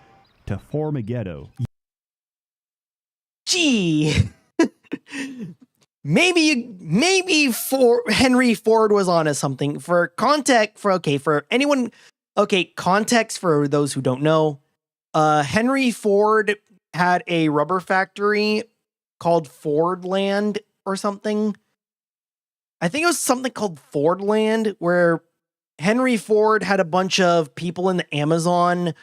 to form a ghetto. Gee. maybe Henry Ford was onto something. Context for those who don't know, Henry Ford had a rubber factory called Fordland or something. I think it was something called Fordland, where Henry Ford had a bunch of people in the Amazon.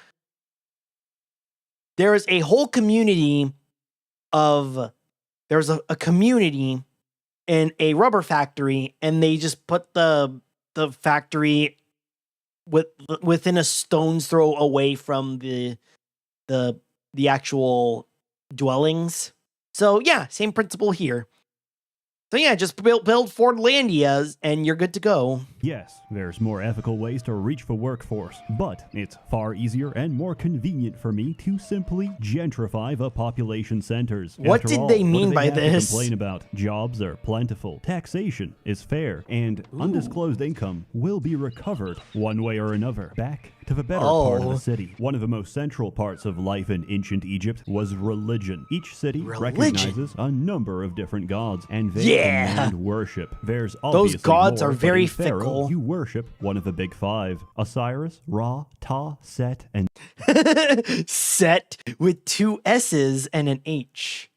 There is a whole community there's a community in a rubber factory, and they just put the factory within a stone's throw away from the actual dwellings. So yeah, same principle here. So yeah, just build Fordlandias and you're good to go. Yes, there's more ethical ways to reach the workforce, but it's far easier and more convenient for me to simply gentrify the population centers. What did they mean by this? Complain about jobs are plentiful, taxation is fair, and undisclosed income will be recovered one way or another back to the better part of the city. One of the most central parts of life in ancient Egypt was religion. Each city recognizes a number of different gods, and they demand worship. There's obviously those gods more, are very fickle. You worship one of the big five: Osiris, Ra, Ta, Set, and Set with 2 S's and an H.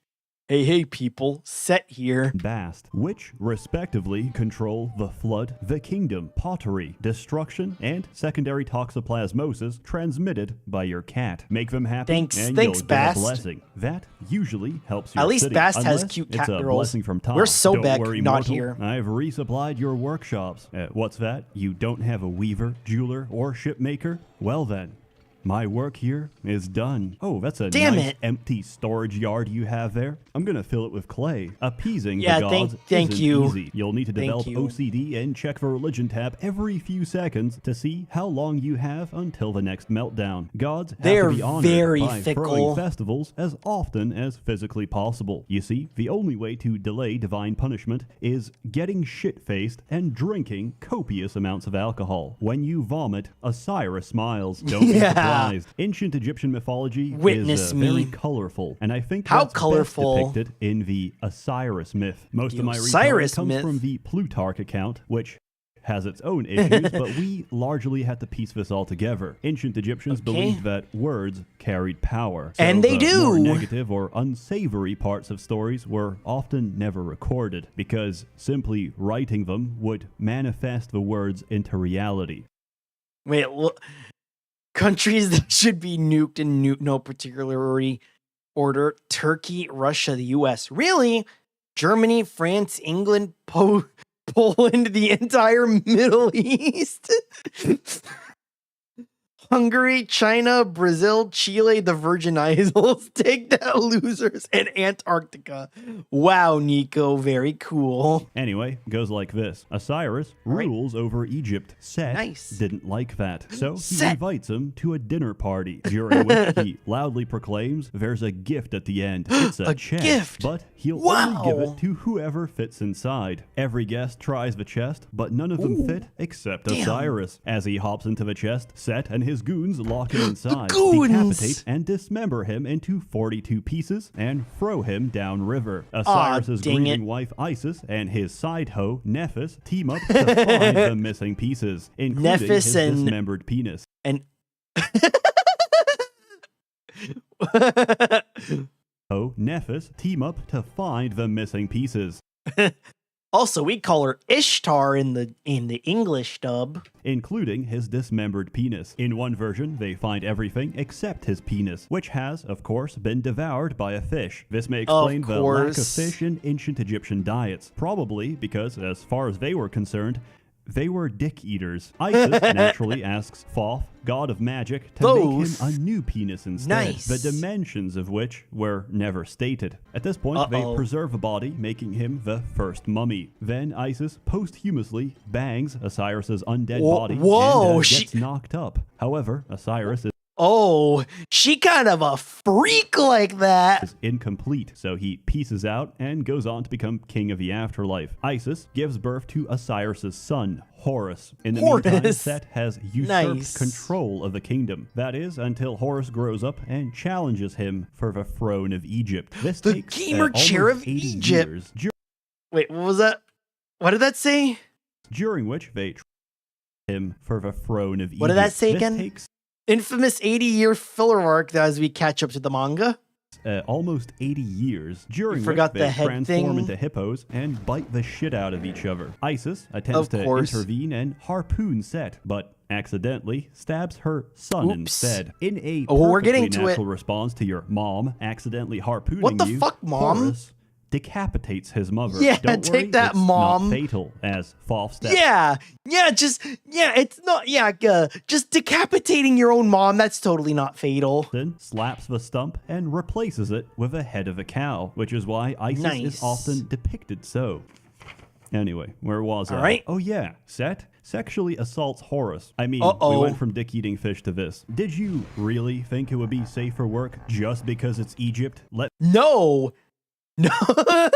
Hey, people, Set here. Bast, which respectively control the flood, the kingdom, pottery, destruction, and secondary toxoplasmosis transmitted by your cat. Make them happy, and you'll get Bast. a blessing. That usually helps your At least city. Bast has Unless cute cat it's a girls. blessing from Tom. We're Sobek, Don't worry, not mortal. here. I've resupplied your workshops. What's that? You don't have a weaver, jeweler, or shipmaker? Well then, my work here is done. Oh, that's a nice empty storage yard you have there. I'm gonna fill it with clay. Appeasing the gods isn't easy. You'll need to develop OCD and check the religion tab every few seconds to see how long you have until the next meltdown. Gods have to be honored by throwing festivals as often as physically possible. You see, the only way to delay divine punishment is getting shit-faced and drinking copious amounts of alcohol. When you vomit, Osiris smiles. Don't be surprised. Ancient Egyptian mythology is very colorful, and I think that's best depicted in the Osiris myth. Most of my research comes from the Plutarch account, which has its own issues, but we largely had to piece this all together. Ancient Egyptians believed that words carried power. So and they do. More negative or unsavory parts of stories were often never recorded, because simply writing them would manifest the words into reality. Wait, look. Countries that should be nuked in no particular order: Turkey, Russia, the US. Really? Germany, France, England, Poland, the entire Middle East? Hungary, China, Brazil, Chile, the Virgin Isles, Take That Losers, and Antarctica. Wow, Nico, very cool. Anyway, goes like this. Osiris rules over Egypt. Set didn't like that, so he invites him to a dinner party, during which he loudly proclaims there's a gift at the end. It's a chest, gift, but he'll only give it to whoever fits inside. Every guest tries the chest, but none of them fit except Osiris. As he hops into the chest, Set and his goons lock him inside, decapitate and dismember him into 42 pieces, and throw him downriver. Osiris's grieving wife Isis and his side hoe Nephis team up to find the missing pieces, including his dismembered penis. And Nephis team up to find the missing pieces. Also, we call her Ishtar in the English dub. Including his dismembered penis. In one version, they find everything except his penis, which has, of course, been devoured by a fish. This may explain the lack of fish in ancient Egyptian diets. Probably because, as far as they were concerned, they were dick eaters. Isis naturally asks Thoth, god of magic, to make him a new penis instead, the dimensions of which were never stated. At this point, they preserve the body, making him the first mummy. Then Isis posthumously bangs Osiris's undead body and gets knocked up. However, Osiris is she kind of a freak like that. Is incomplete, so he pieces out and goes on to become king of the afterlife. Isis gives birth to Osiris's son, Horus. In the meantime, Set has usurped control of the kingdom. That is, until Horus grows up and challenges him for the throne of Egypt. This takes gamer chair of Egypt. Wait, what was that? What did that say? During which they him for the throne of Egypt. What did that say again? Infamous 80-year filler arc as we catch up to the manga. Almost 80 years, during which they transform into hippos and bite the shit out of each other. Isis attempts to intervene and harpoon Set, but accidentally stabs her son instead. In a perfectly natural response to your mom accidentally harpooning what the fuck, Mom? Horus decapitates his mother. Yeah, Don't take worry, that, it's Mom. not fatal, as Thoth steps. Just decapitating your own mom, that's totally not fatal. Then slaps the stump and replaces it with a head of a cow, which is why Isis is often depicted so. Anyway, where was I? Oh yeah, Set sexually assaults Horus. I mean, we went from dick-eating fish to this. Did you really think it would be safe for work just because it's Egypt? No, that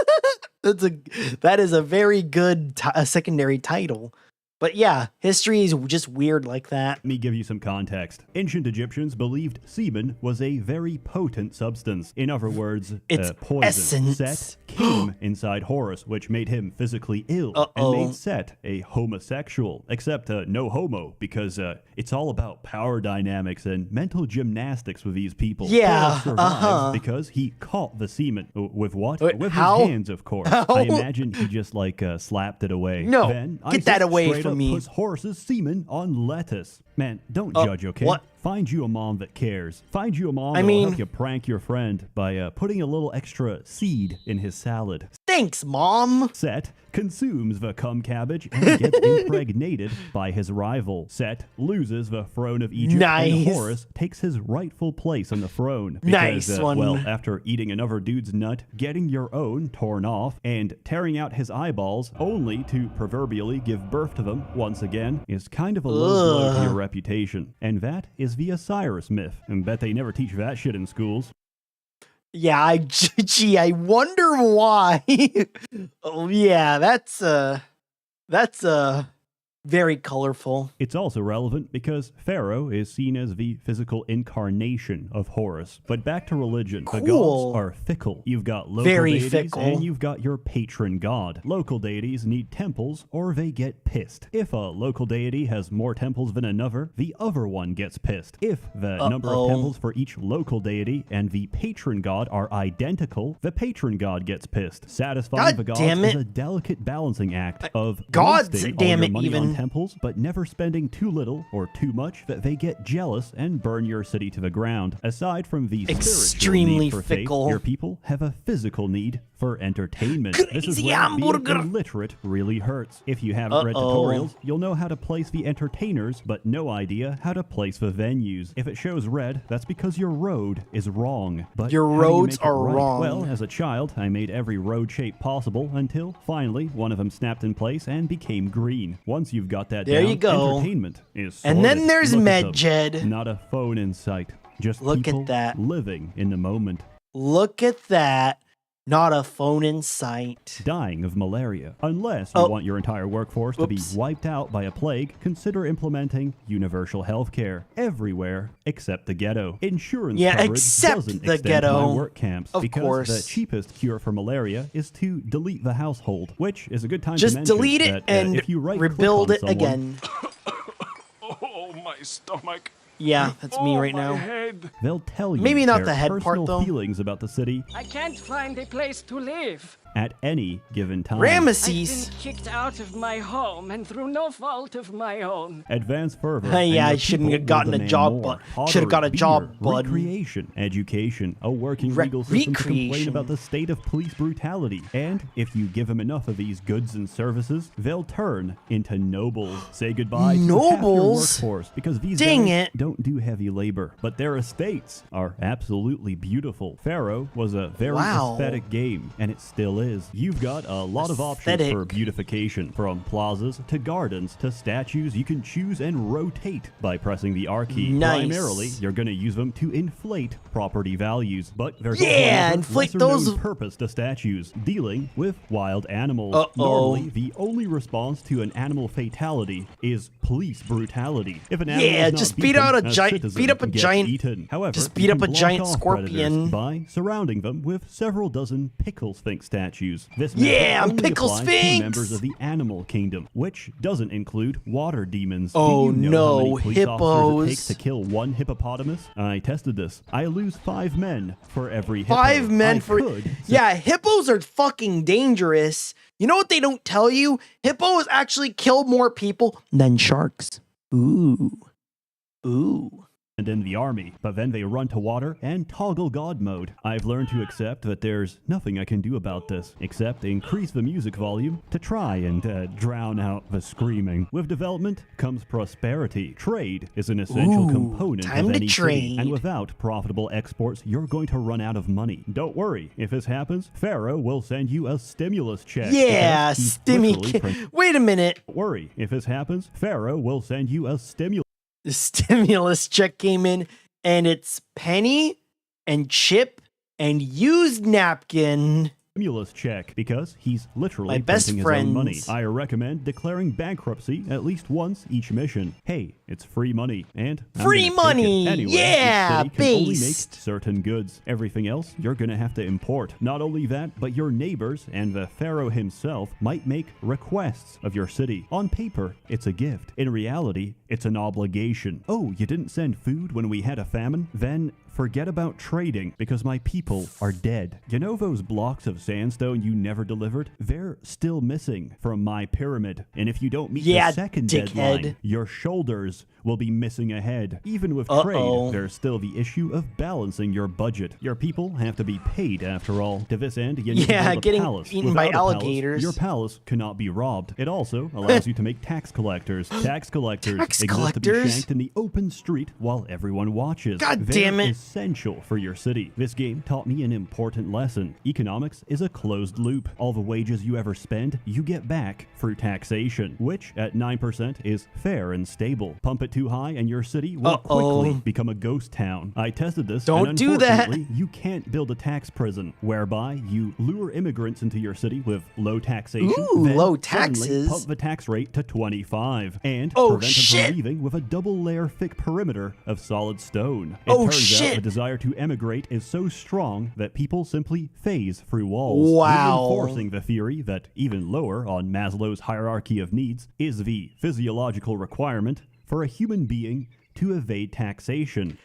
is a very good secondary title. But yeah, history is just weird like that. Let me give you some context. Ancient Egyptians believed semen was a very potent substance. In other words, it's poison. Set came inside Horus, which made him physically ill and made Set a homosexual. Except no homo, because it's all about power dynamics and mental gymnastics with these people. Yeah, Horus survives because he caught the semen. With what? With his hands, of course. I imagine he just slapped it away. No, then get that away from me. Puts Horus's semen on lettuce. Man, don't judge, okay? What? Find you a mom that cares. Find you a mom that'll help you prank your friend by putting a little extra seed in his salad. Thanks, Mom. Set consumes the cum cabbage and gets impregnated by his rival. Set loses the throne of Egypt and Horus takes his rightful place on the throne. Because, well, after eating another dude's nut, getting your own torn off, and tearing out his eyeballs only to proverbially give birth to them once again is kind of a low blow to your reputation. And that is the Osiris myth. And bet they never teach that shit in schools. Yeah, I wonder why. Oh yeah, that's very colorful. It's also relevant because Pharaoh is seen as the physical incarnation of Horus. But back to religion. The gods are fickle. You've got local deities and you've got your patron god. Local deities need temples or they get pissed. If a local deity has more temples than another, the other one gets pissed. If the number of temples for each local deity and the patron god are identical, the patron god gets pissed. Satisfying the gods is a delicate balancing act of wasting all your money on temples, but never spending too little or too much that they get jealous and burn your city to the ground. Aside from the extremely spiritual need for fickle faith, your people have a physical need for entertainment. This is where being illiterate really hurts. If you haven't read tutorials, you'll know how to place the entertainers, but no idea how to place the venues. If it shows red, that's because your road is wrong. But your roads are wrong. Well, as a child, I made every road shape possible until finally one of them snapped in place and became green. Once you've got that there down, you go. Entertainment is sorted. And then there's MedJed. Not a phone in sight. Just look people at that. Living in the moment. Look at that. Not a phone in sight. Dying of malaria. Unless you want your entire workforce to be wiped out by a plague, consider implementing universal health care everywhere except the ghetto. Insurance coverage doesn't extend to my work camps because the cheapest cure for malaria is to delete the household, which is a good time to mention delete it that, and if you rebuild it again. Oh, my stomach. Yeah, that's me right now. They'll tell you maybe not their the head part personal though. feelings about the city I can't find a place to live. at any given time. Ramesses. I've been kicked out of my home and through no fault of my own. Advanced fervor. Yeah, I shouldn't have gotten a job, but should have got a job, bud. Recreation, education, a working legal system to complain about the state of police brutality. And if you give them enough of these goods and services, they'll turn into nobles. Say goodbye to half your Nobles? workforce because these Dang guys it. don't do heavy labor, but their estates are absolutely beautiful. Pharaoh was a very aesthetic game, and it still is. You've got a lot of options for beautification, from plazas to gardens to statues. You can choose and rotate by pressing the R key. Nice. Primarily, you're going to use them to inflate property values, but there's inflate those purpose to statues, dealing with wild animals. Normally, the only response to an animal fatality is police brutality. If an animal is not just beaten, beat out a citizen beat up a gets giant. eaten. However, just you beat up can a block giant off scorpion predators by surrounding them with several dozen pickle sphinx statues. This only pickle applies sphinx to members of the animal kingdom, which doesn't include water demons. Oh, Do you know how many no, police officers it takes hippos. to kill one hippopotamus? I tested this. I lose 5 men for every hippo. 5 men for could yeah, hippos are fucking dangerous. You know what they don't tell you? Hippos actually kill more people than sharks. Ooh. and in the army, but then they run to water and toggle God mode. I've learned to accept that there's nothing I can do about this, except increase the music volume to try and drown out the screaming. With development comes prosperity. Trade is an essential component of any city, and without profitable exports, you're going to run out of money. Don't worry, if this happens, Pharaoh will send you a stimulus check. Yeah, wait a minute. Don't worry, if this happens, Pharaoh will send you a stimulus. The stimulus check came in, and it's Penny and Chip and used napkin. Stimulus check because he's literally my best printing friends. his own money. I recommend declaring bankruptcy at least once each mission. Hey, it's free money, and free money. Anyway, yeah, each city can only make based. certain goods. Everything else you're gonna have to import. Not only that, but your neighbors and the pharaoh himself might make requests of your city. On paper, it's a gift. In reality, it's an obligation. Oh, you didn't send food when we had a famine? Then forget about trading because my people are dead. You know those blocks of sandstone you never delivered? They're still missing from my pyramid. And if you don't meet the second deadline, your shoulders will be missing a head. Even with trade, there's still the issue of balancing your budget. Your people have to be paid after all. To this end, you need to build a getting palace. eaten Without by a palace, alligators. your palace cannot be robbed. It also allows you to make tax collectors. Tax collectors exist to be shanked in the open street while everyone watches. God damn it. Essential for your city. This game taught me an important lesson. Economics is a closed loop. All the wages you ever spend, you get back through taxation, which at 9% is fair and stable. Pump it too high and your city will quickly become a ghost town. I tested this. Don't and do that. unfortunately, you can't build a tax prison whereby you lure immigrants into your city with low taxation. Ooh, then low suddenly taxes. Pump the tax rate to 25 and prevent them from leaving with a double layer thick perimeter of solid stone. It turns out the desire to emigrate is so strong that people simply phase through walls. Reinforcing the theory that even lower on Maslow's hierarchy of needs is the physiological requirement for a human being to evade taxation.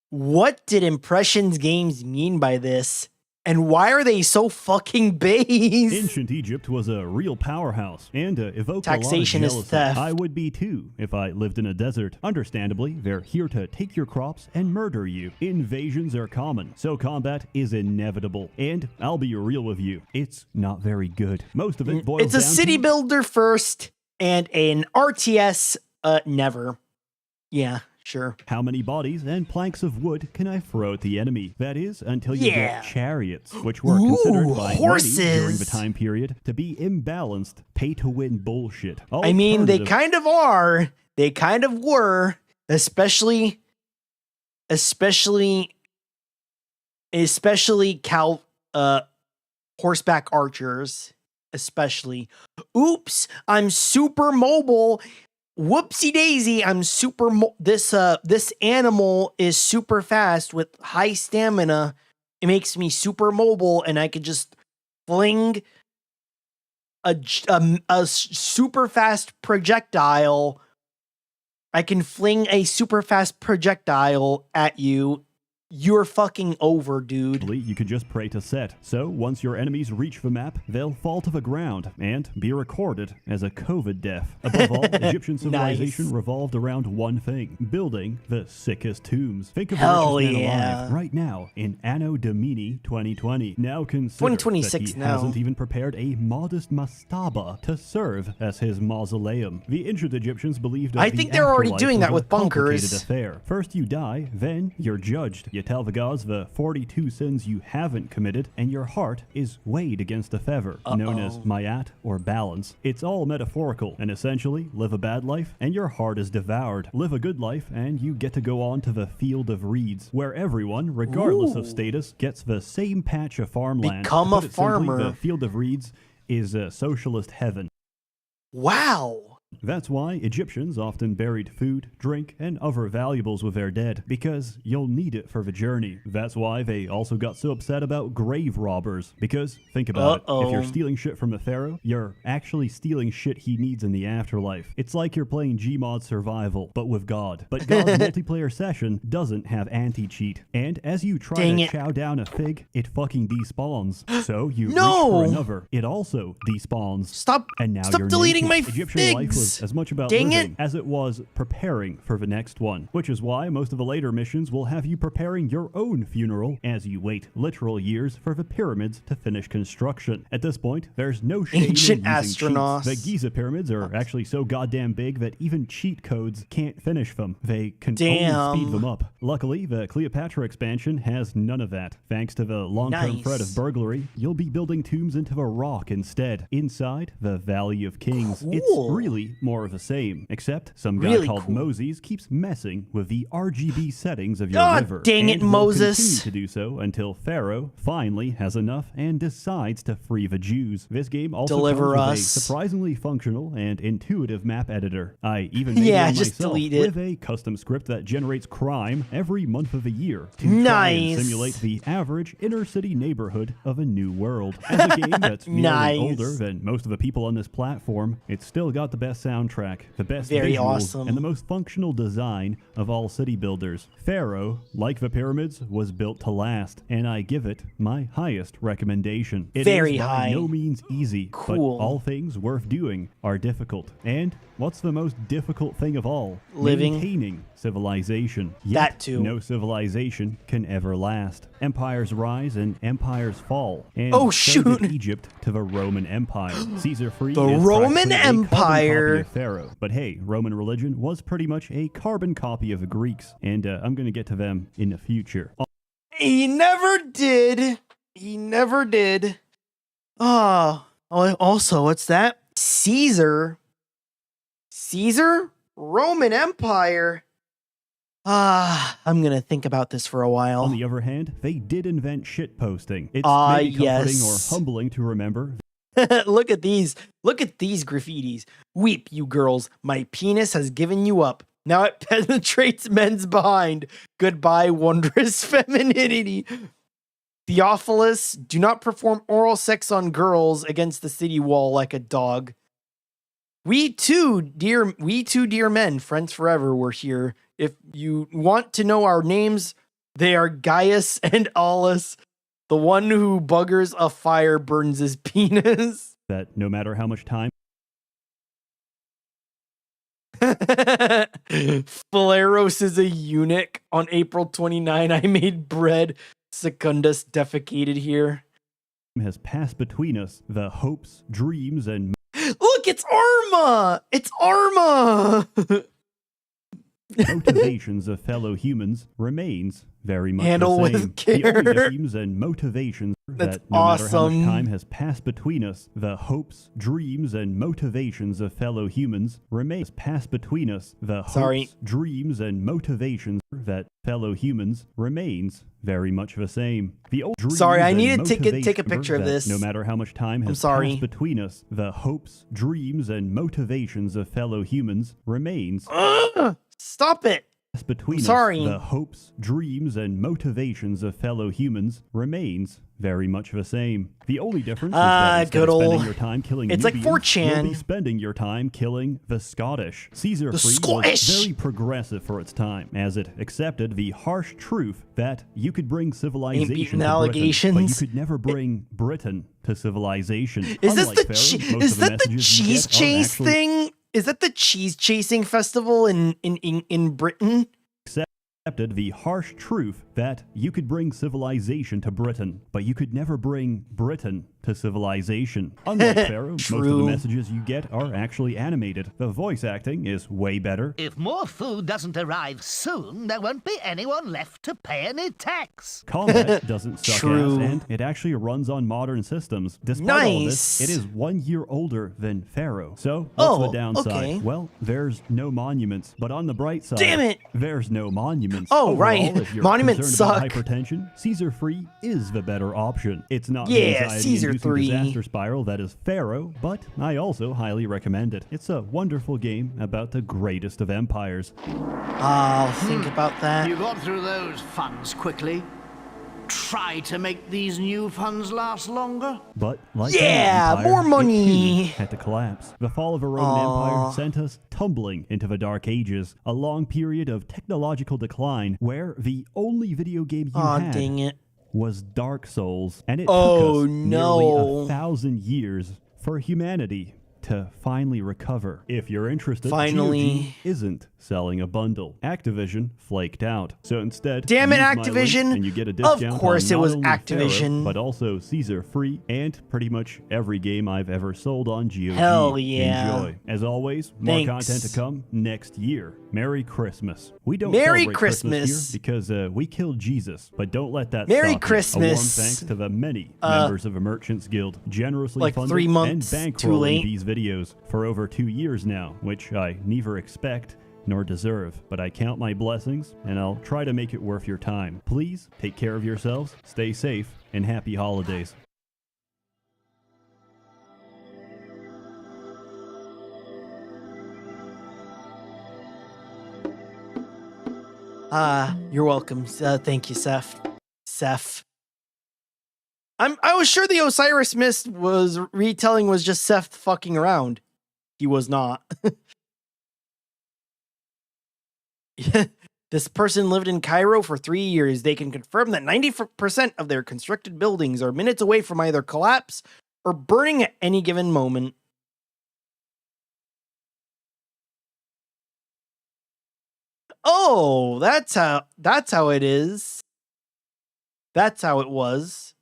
What did Impressions Games mean by this? And why are they so fucking base? Ancient Egypt was a real powerhouse and evoked Taxation a is lot of jealousy. theft. I would be too if I lived in a desert. Understandably, they're here to take your crops and murder you. Invasions are common, so combat is inevitable. And I'll be real with you, it's not very good. Most of it boils It's a down city to builder first and an RTS never. Yeah, sure. how many bodies and planks of wood can I throw at the enemy? That is, until you Yeah. get chariots, which were considered by horses. many during the time period to be imbalanced, pay-to-win bullshit. I mean, they Alternative- kind of are. They kind of were, especially horseback archers, especially. Oops, I'm super mobile. Whoopsie daisy, I'm super this animal is super fast with high stamina. It makes me super mobile and I could just fling a super fast projectile. I can fling a super fast projectile at you. You're fucking over, dude. You can just pray to Set. So once your enemies reach the map, they'll fall to the ground and be recorded as a COVID death. Above all, Egyptian civilization revolved around one thing: building the sickest tombs. Think of Hell the richest man yeah. alive right now in Anno Domini 2020. Now consider 2026 that he now. hasn't even prepared a modest mastaba to serve as his mausoleum. The ancient Egyptians believed that I the think they're already afterlife doing was that a with bunkers. complicated affair. First you die, then you're judged. You tell the gods the 42 sins you haven't committed, and your heart is weighed against a feather, known as mayat or balance. It's all metaphorical, and essentially, live a bad life, and your heart is devoured. Live a good life, and you get to go on to the field of reeds, where everyone, regardless of status, gets the same patch of farmland. Become To a put it simply, farmer. the field of reeds is a socialist heaven. Wow. That's why Egyptians often buried food, drink, and other valuables with their dead, because you'll need it for the journey. That's why they also got so upset about grave robbers, because, think about it, if you're stealing shit from a pharaoh, you're actually stealing shit he needs in the afterlife. It's like you're playing Gmod Survival, but with God. But God's multiplayer session doesn't have anti-cheat, and as you try to chow down a fig, it fucking despawns. So you reach for another, it also despawns. Stop! And now Stop you're deleting naked. my Egyptian life figs. was as much about Dang living it. as it was preparing for the next one, which is why most of the later missions will have you preparing your own funeral as you wait literal years for the pyramids to finish construction. At this point, there's no shame Ancient in using astronauts. cheats. The Giza pyramids are actually so goddamn big that even cheat codes can't finish them. They can only speed them up. Luckily, the Cleopatra expansion has none of that. Thanks to the long-term threat of burglary, you'll be building tombs into the rock instead, inside the Valley of Kings. It's really more of the same, except some guy called Moses keeps messing with the RGB settings of your river. Dang it, and will Moses. continue to do so until Pharaoh finally has enough and decides to free the Jews. This game also Deliver comes with us. a surprisingly functional and intuitive map editor. I even made one just myself delete it. with a custom script that generates crime every month of the year to try and simulate the average inner-city neighborhood of a new world. As a game that's nearly older than most of the people on this platform, it's still got the best soundtrack, the best Very visuals, awesome. and the most functional design of all city builders. Pharaoh, like the pyramids, was built to last, and I give it my highest recommendation. It Very is by high. no means easy, Cool. but all things worth doing are difficult. And what's the most difficult thing of all? Living. Maintaining civilization. Yet, That too. No civilization can ever last. Empires rise and empires fall. And Oh, so did shoot. Egypt to the Roman Empire. Caesar free The is Roman practically a carbon Empire. copy of Pharaoh. But hey, Roman religion was pretty much a carbon copy of the Greeks, and I'm going to get to them in the future. He never did. He never did. Also, what's that? Caesar? Roman Empire? I'm gonna think about this for a while. On the other hand, they did invent shitposting. It's maybe comforting or yes. humbling to remember. Look at these. Look at these graffitis. Weep, you girls. My penis has given you up. Now it penetrates men's behind. Goodbye, wondrous femininity. Theophilus, do not perform oral sex on girls against the city wall like a dog. We too, dear men, friends forever, were here. If you want to know our names, they are Gaius and Aulus. The one who buggers a fire burns his penis. That no matter how much time Phileros is a eunuch. On April 29, I made bread. Secundus defecated here. has passed between us, the hopes, dreams, and look, it's Arma! It's Arma! motivations of fellow humans remains very much Handle the same. with care. The only dreams and motivations That's that no matter how awesome. much time has passed between us, the hopes, dreams, and motivations of fellow humans remains passed between us. The hopes, dreams, and motivations that fellow humans remains very much the same. The old dreams I and need to take a motivations picture of that this. No matter how much time has passed between us, the hopes, dreams, and motivations of fellow humans remains. Stop it! Between us, sorry. the hopes, dreams, and motivations of fellow humans remains very much the same. The only difference is that instead of spending your time killing it's like Nubians, 4chan. you'll be spending your time killing the Scottish. Caesar The Free Scottish! was very progressive for its time, as it accepted the harsh truth that you could bring civilization to Britain, allegations. but you could never bring Britain to civilization. Is this Unlike the Pharaoh, most is of the that the messages you cheese get are chase actually thing? Is that the cheese chasing festival in Britain? Accepted the harsh truth that you could bring civilization to Britain, but you could never bring Britain to civilization. Unlike Pharaoh, most of the messages you get are actually animated. The voice acting is way better. If more food doesn't arrive soon, there won't be anyone left to pay any tax. Combat doesn't suck True. ass, and it actually runs on modern systems. Despite all of this, it is 1 year older than Pharaoh. So, what's the downside? okay. Well, there's no monuments, but on the bright side, Damn it! there's no monuments. Oh, Overall, right. If you're Monuments concerned about suck. hypertension, Caesar Free is the better option. It's not the Yeah, Caesar anxiety-inducing 3. disaster spiral that is Pharaoh, but I also highly recommend it. It's a wonderful game about the greatest of empires. I'll think about that. You got through those funds quickly. Try to make these new funds last longer. But like Yeah, any more empire, money. it too had to collapse. The fall of a Roman Empire sent us tumbling into the Dark Ages, a long period of technological decline where the only video game you had dang it. was Dark Souls, and it Oh, took us no. nearly 1,000 years for humanity to finally recover. If you're interested, Finally. GOG isn't selling a bundle. Activision flaked out. So instead, Damn it, use my link Activision. and you get a Of discount course on it was not only Activision. Pharaoh, but also Caesar Free and pretty much every game I've ever sold on GOG. Hell yeah. Enjoy. As always, more Thanks. content to come next year. Merry Christmas. We don't Merry celebrate Christmas. here because we killed Jesus, but don't let that Merry stop you. Christmas. A warm thanks to the many members of a Merchants Guild generously like funded 3 months and too bankrolling late. these videos for over 2 years now, which I neither expect nor deserve, but I count my blessings and I'll try to make it worth your time. Please take care of yourselves, stay safe, and happy holidays. You're welcome. Thank you, Seth. I was sure the Osiris Mist was retelling was just Seth fucking around. He was not. This person lived in Cairo for 3 years. They can confirm that 90% of their constructed buildings are minutes away from either collapse or burning at any given moment. Oh, that's how it is. That's how it was.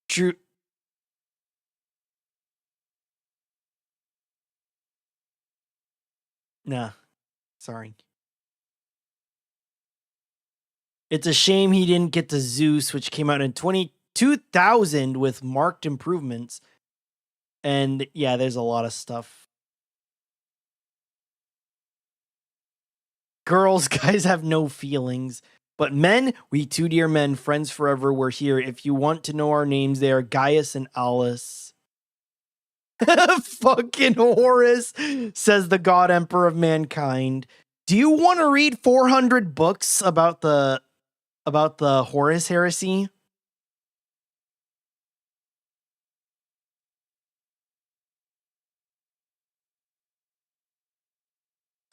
True. Nah, sorry. It's a shame he didn't get to Zeus, which came out in 2000 with marked improvements. And yeah, there's a lot of stuff. Girls, guys have no feelings. But men, we 2 dear men, friends forever, we're here. If you want to know our names, they are Gaius and Alice. Fucking Horus, says the God Emperor of mankind. Do you want to read 400 books about the Horus heresy?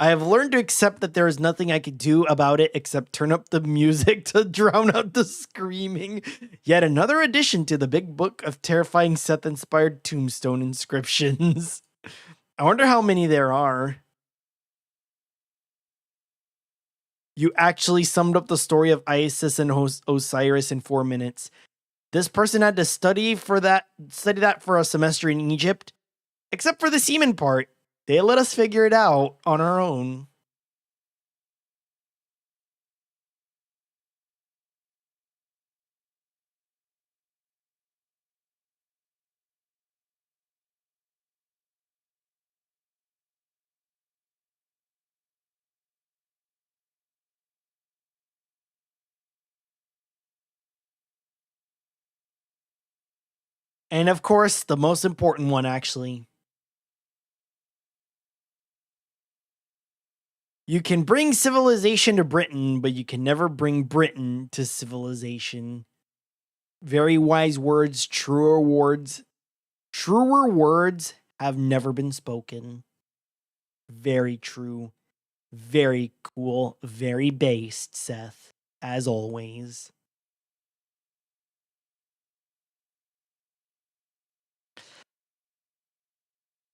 I have learned to accept that there is nothing I could do about it except turn up the music to drown out the screaming. Yet another addition to the big book of terrifying Seth-inspired tombstone inscriptions. I wonder how many there are. You actually summed up the story of Isis and Osiris in 4 minutes. This person had to study that for a semester in Egypt, except for the semen part. They let us figure it out on our own. And of course, the most important one, actually. You can bring civilization to Britain, but you can never bring Britain to civilization. Very wise words, truer words have never been spoken. Very true. Very cool. Very based, Seth, as always.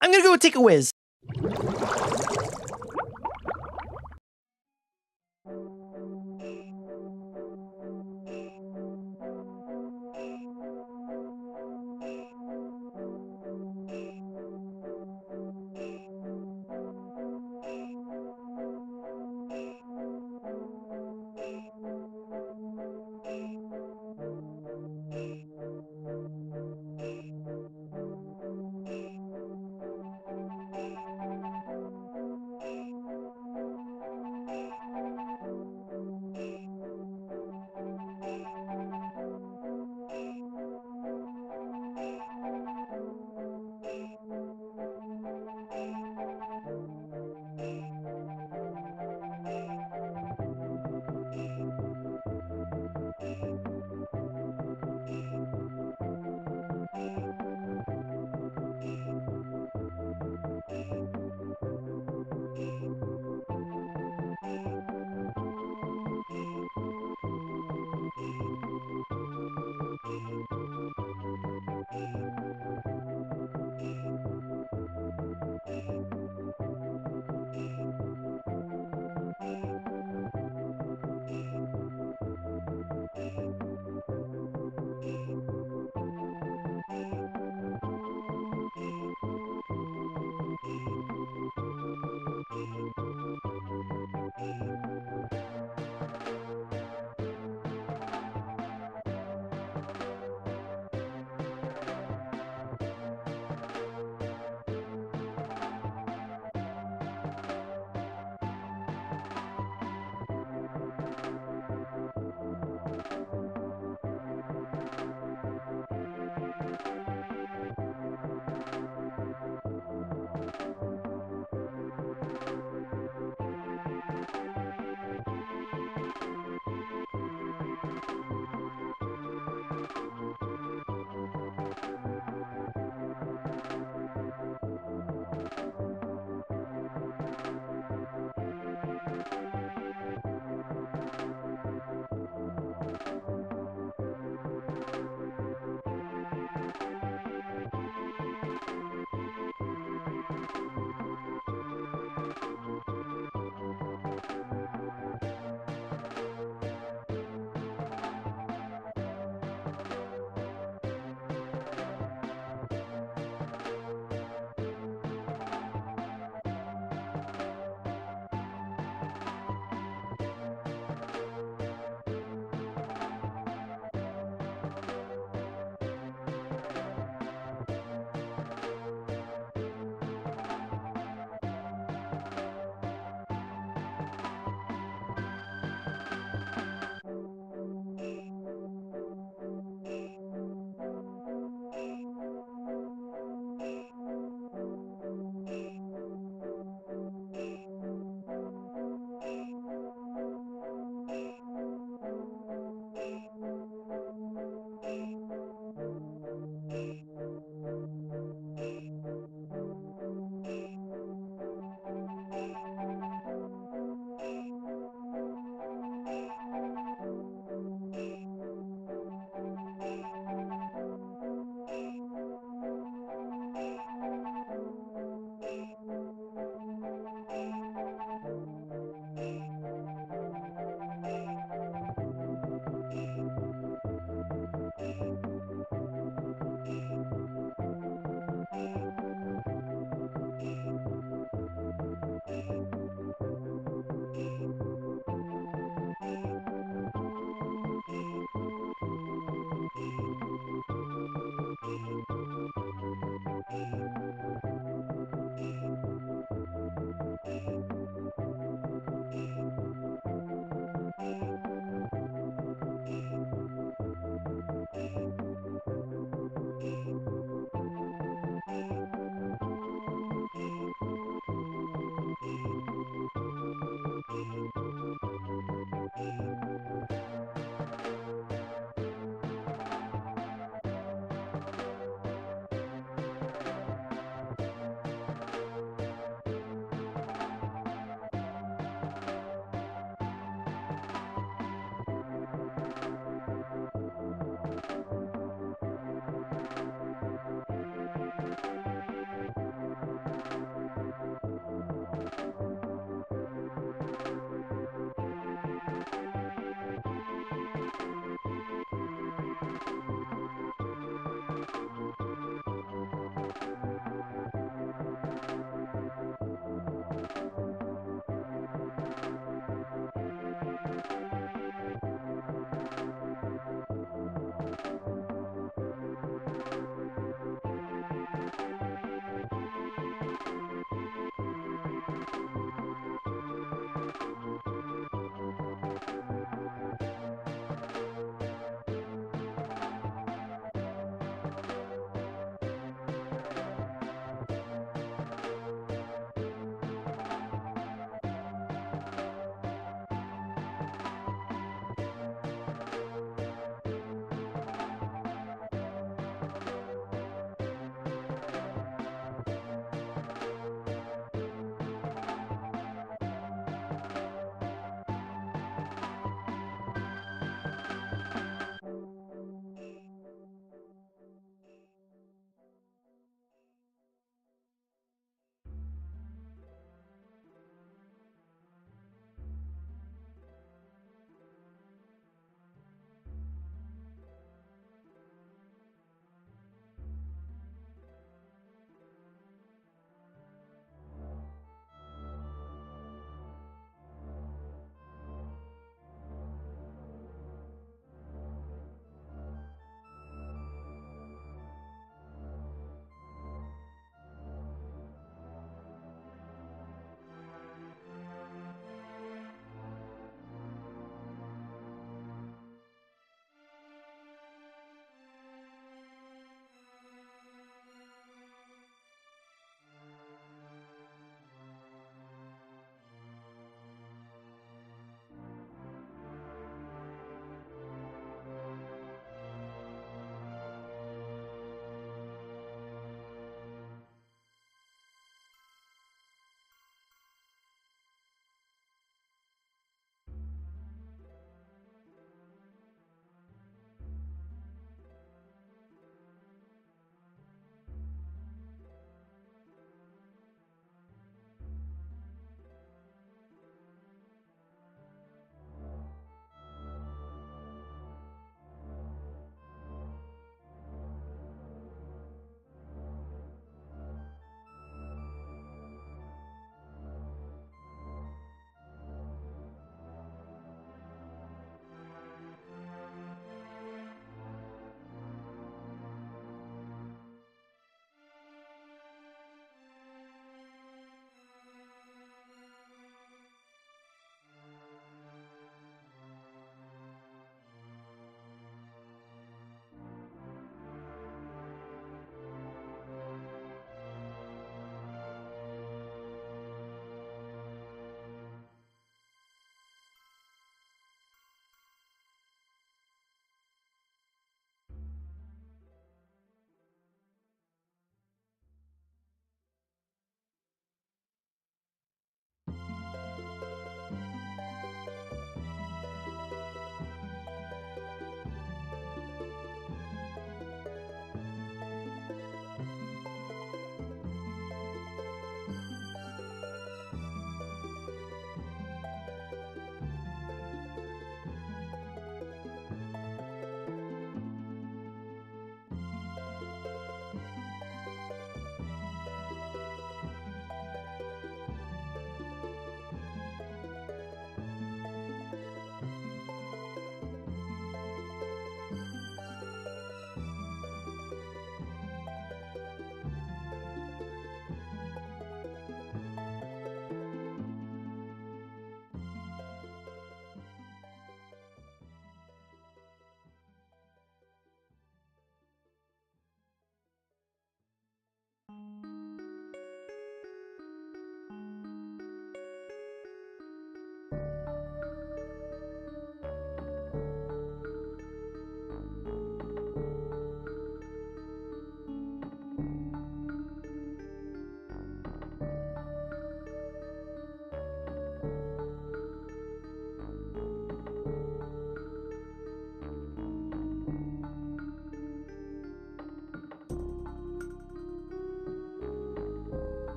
I'm gonna go take a whiz.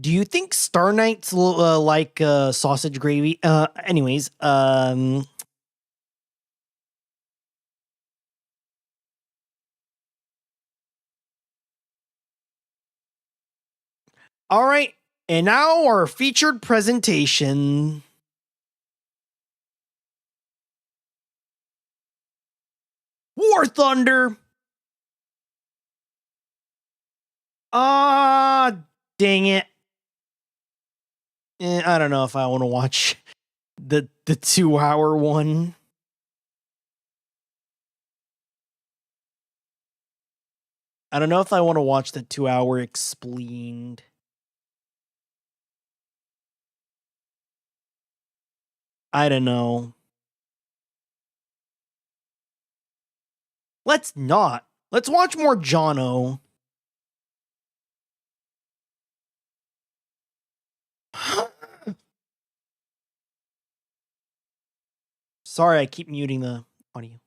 Do you think Star Knights like sausage gravy? Anyways, all right, and now our featured presentation. War Thunder. Ah, dang it. I don't know if I want to watch the 2-hour one. I don't know if I want to watch the 2-hour explained. I don't know. Let's not. Let's watch more Jono. Sorry, I keep muting the audio.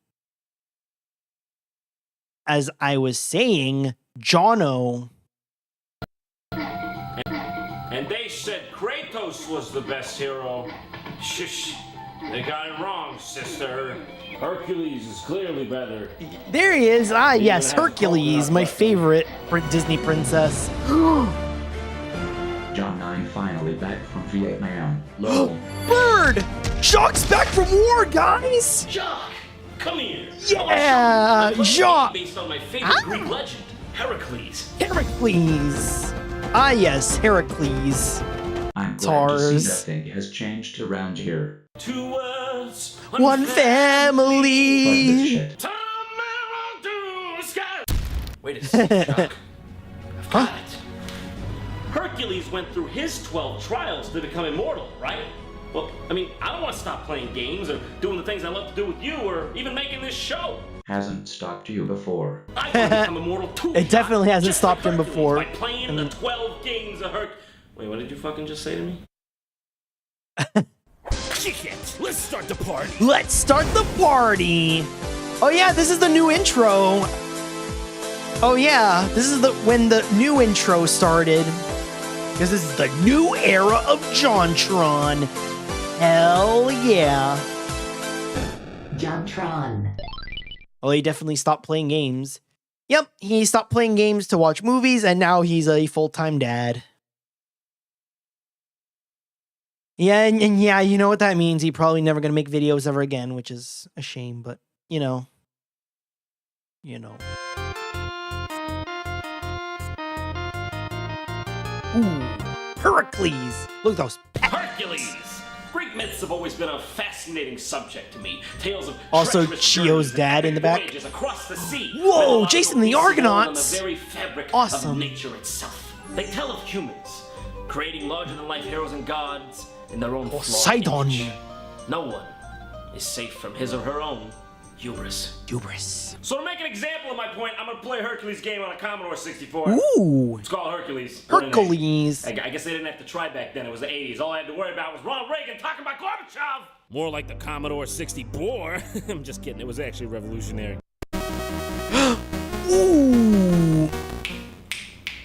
As I was saying, Jono. And they said Kratos was the best hero. Shush. They got it wrong, sister. Hercules is clearly better. There he is. Ah, yes, Hercules, my favorite Disney princess. John 9 finally back from Vietnam. Lol. Bird! Jacques back from war, guys! Jacques, come here. Yeah, Jacques. Based on my favorite Greek legend, Heracles. Heracles. Ah, yes, Heracles. I'm glad to see that thing has changed around here. 2 words, one family. Wait a second, Jacques. I've got it. Hercules went through his 12 trials to become immortal, right? Well, I mean, I don't want to stop playing games or doing the things I love to do with you or even making this show. Hasn't stopped you before. I want to become immortal too. It definitely hasn't stopped him before. By playing the 12 games of Wait, what did you fucking just say to me? Kick it! Let's start the party! Let's start the party! Oh yeah, this is the new intro. Oh yeah, this is when the new intro started. Because this is the new era of JonTron. Hell yeah. JonTron. Well, he definitely stopped playing games. Yep, he stopped playing games to watch movies, and now he's a full-time dad. Yeah, and yeah, you know what that means. He's probably never going to make videos ever again, which is a shame, but, you know. Ooh, Heracles. Look at those pecs. Hercules! Greek myths have always been a fascinating subject to me. Tales of also Chio's dad in the back. Across the sea. Whoa, Jason the Argonauts! The very fabric awesome. Of nature itself. They tell of humans creating larger-than-life heroes and gods in their own Poseidon. No one is safe from his or her own hubris. So to make an example of my point, I'm gonna play a Hercules game on a Commodore 64. Ooh. It's called Hercules. Hercules. I guess they didn't have to try back then. It was the 80s. All I had to worry about was Ronald Reagan talking about Gorbachev. More like the Commodore 64. I'm just kidding. It was actually revolutionary. Ooh.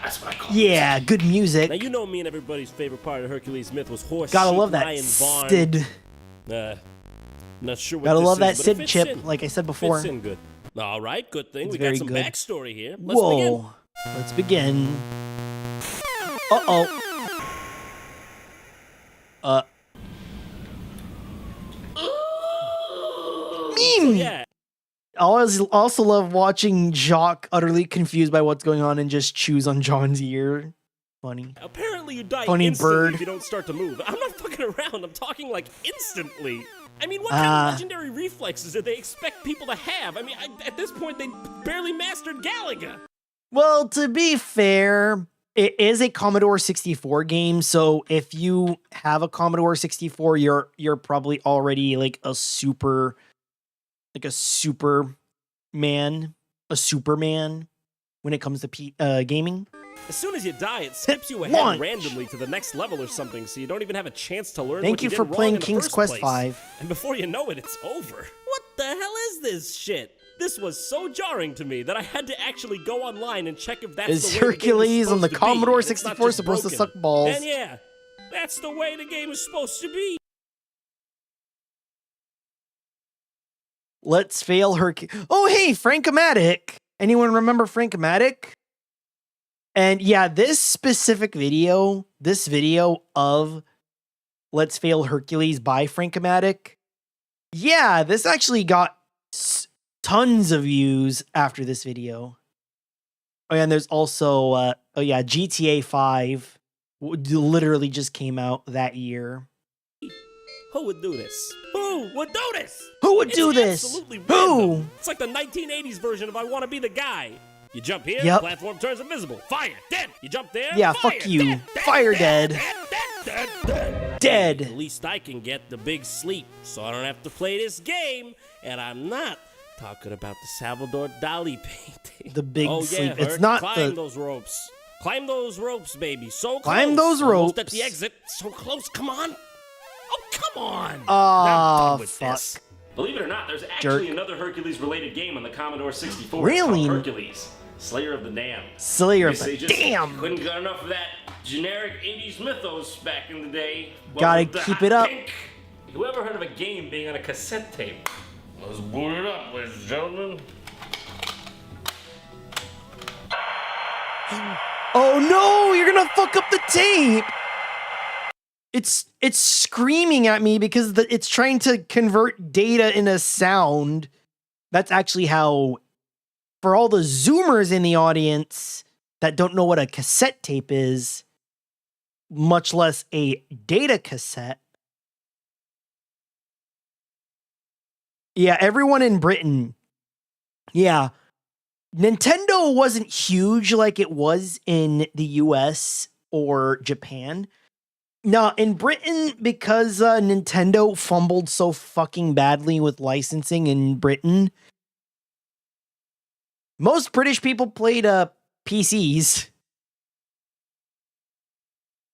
That's what I call it. Good music. Now you know me and everybody's favorite part of Hercules myth was horse. Gotta sheep, love that lion, Sid. Not sure what Gotta this love that is, but Sid it chip, in. like I said before. Fits in good. All right, good thing. It's we got some good. backstory here. Let's begin. Let's begin. Uh-oh. Meme! Yeah. I also love watching Jacques utterly confused by what's going on and just chews on John's ear. Funny. Apparently you die Funny instantly bird. if you don't start to move. I'm not fucking around. I'm talking like instantly. I mean, what kind of legendary reflexes did they expect people to have? I mean, at this point, they barely mastered Galaga. Well, to be fair, it is a Commodore 64 game, so if you have a Commodore 64, you're probably already like a Superman when it comes to gaming. As soon as you die, it skips you ahead randomly to the next level or something, so you don't even have a chance to learn. Thank you for playing King's Quest V. And before you know it, it's over. What the hell is this shit? This was so jarring to me that I had to actually go online and check if that's Is the way Hercules the on the game is Commodore supposed to be, 64 supposed to suck balls? And yeah, that's the way the game is supposed to be. Let's fail Hercules. Oh, hey, Frank-O-Matic. Anyone remember Frank-O-Matic? And yeah, this video of Let's Fail Hercules by Frank-O-Matic. Yeah, this actually got tons of views after this video. Oh yeah, and there's also, GTA 5 literally just came out that year. Who would do this? Who would do this? Who would do this? Absolutely Who? Random. It's like the 1980s version of I Want to Be the Guy. You jump here, Yep. platform turns invisible. Fire, dead. You jump there, Yeah, fire, fuck you. dead, Fire dead. Dead. At least I can get the big sleep, so I don't have to play this game. And I'm not talking about the Salvador Dali painting. The big sleep. Yeah, It's not climb the... those ropes. Climb those ropes, baby. So close. Climb those Almost at ropes. the exit. So close. Come on. Oh, come on. Oh, With fuck. this. Believe it or not, there's actually another Hercules-related game on the Commodore 64. Really? Called Hercules, Slayer of the Damned. Slayer of the Damned. Couldn't get enough of that generic 80s mythos back in the day. Gotta keep it up. Pink. Whoever heard of a game being on a cassette tape? Let's boot it up, ladies and gentlemen. Oh no, you're gonna fuck up the tape. It's screaming at me because it's trying to convert data into sound. That's actually how, for all the Zoomers in the audience that don't know what a cassette tape is, much less a data cassette. Yeah, everyone in Britain. Yeah. Nintendo wasn't huge like it was in the US or Japan. No, in Britain, because Nintendo fumbled so fucking badly with licensing in Britain, most British people played PCs.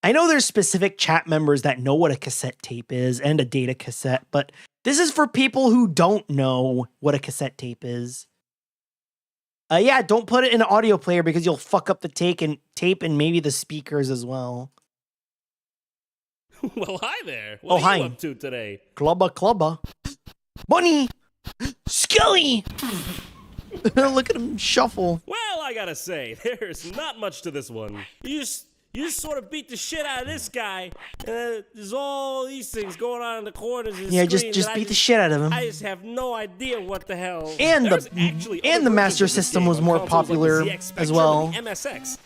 I know there's specific chat members that know what a cassette tape is and a data cassette, but this is for people who don't know what a cassette tape is. Yeah, don't put it in an audio player because you'll fuck up the tape and maybe the speakers as well. Well, hi there. What are you up to today? Clubba. Bunny! Skelly! Look at him shuffle. Well, I gotta say, there's not much to this one. You just sort of beat the shit out of this guy. There's all these things going on in the corners of the screen. Just beat the shit out of him. I just have no idea what the hell. And the Master System was more popular as well. MSX.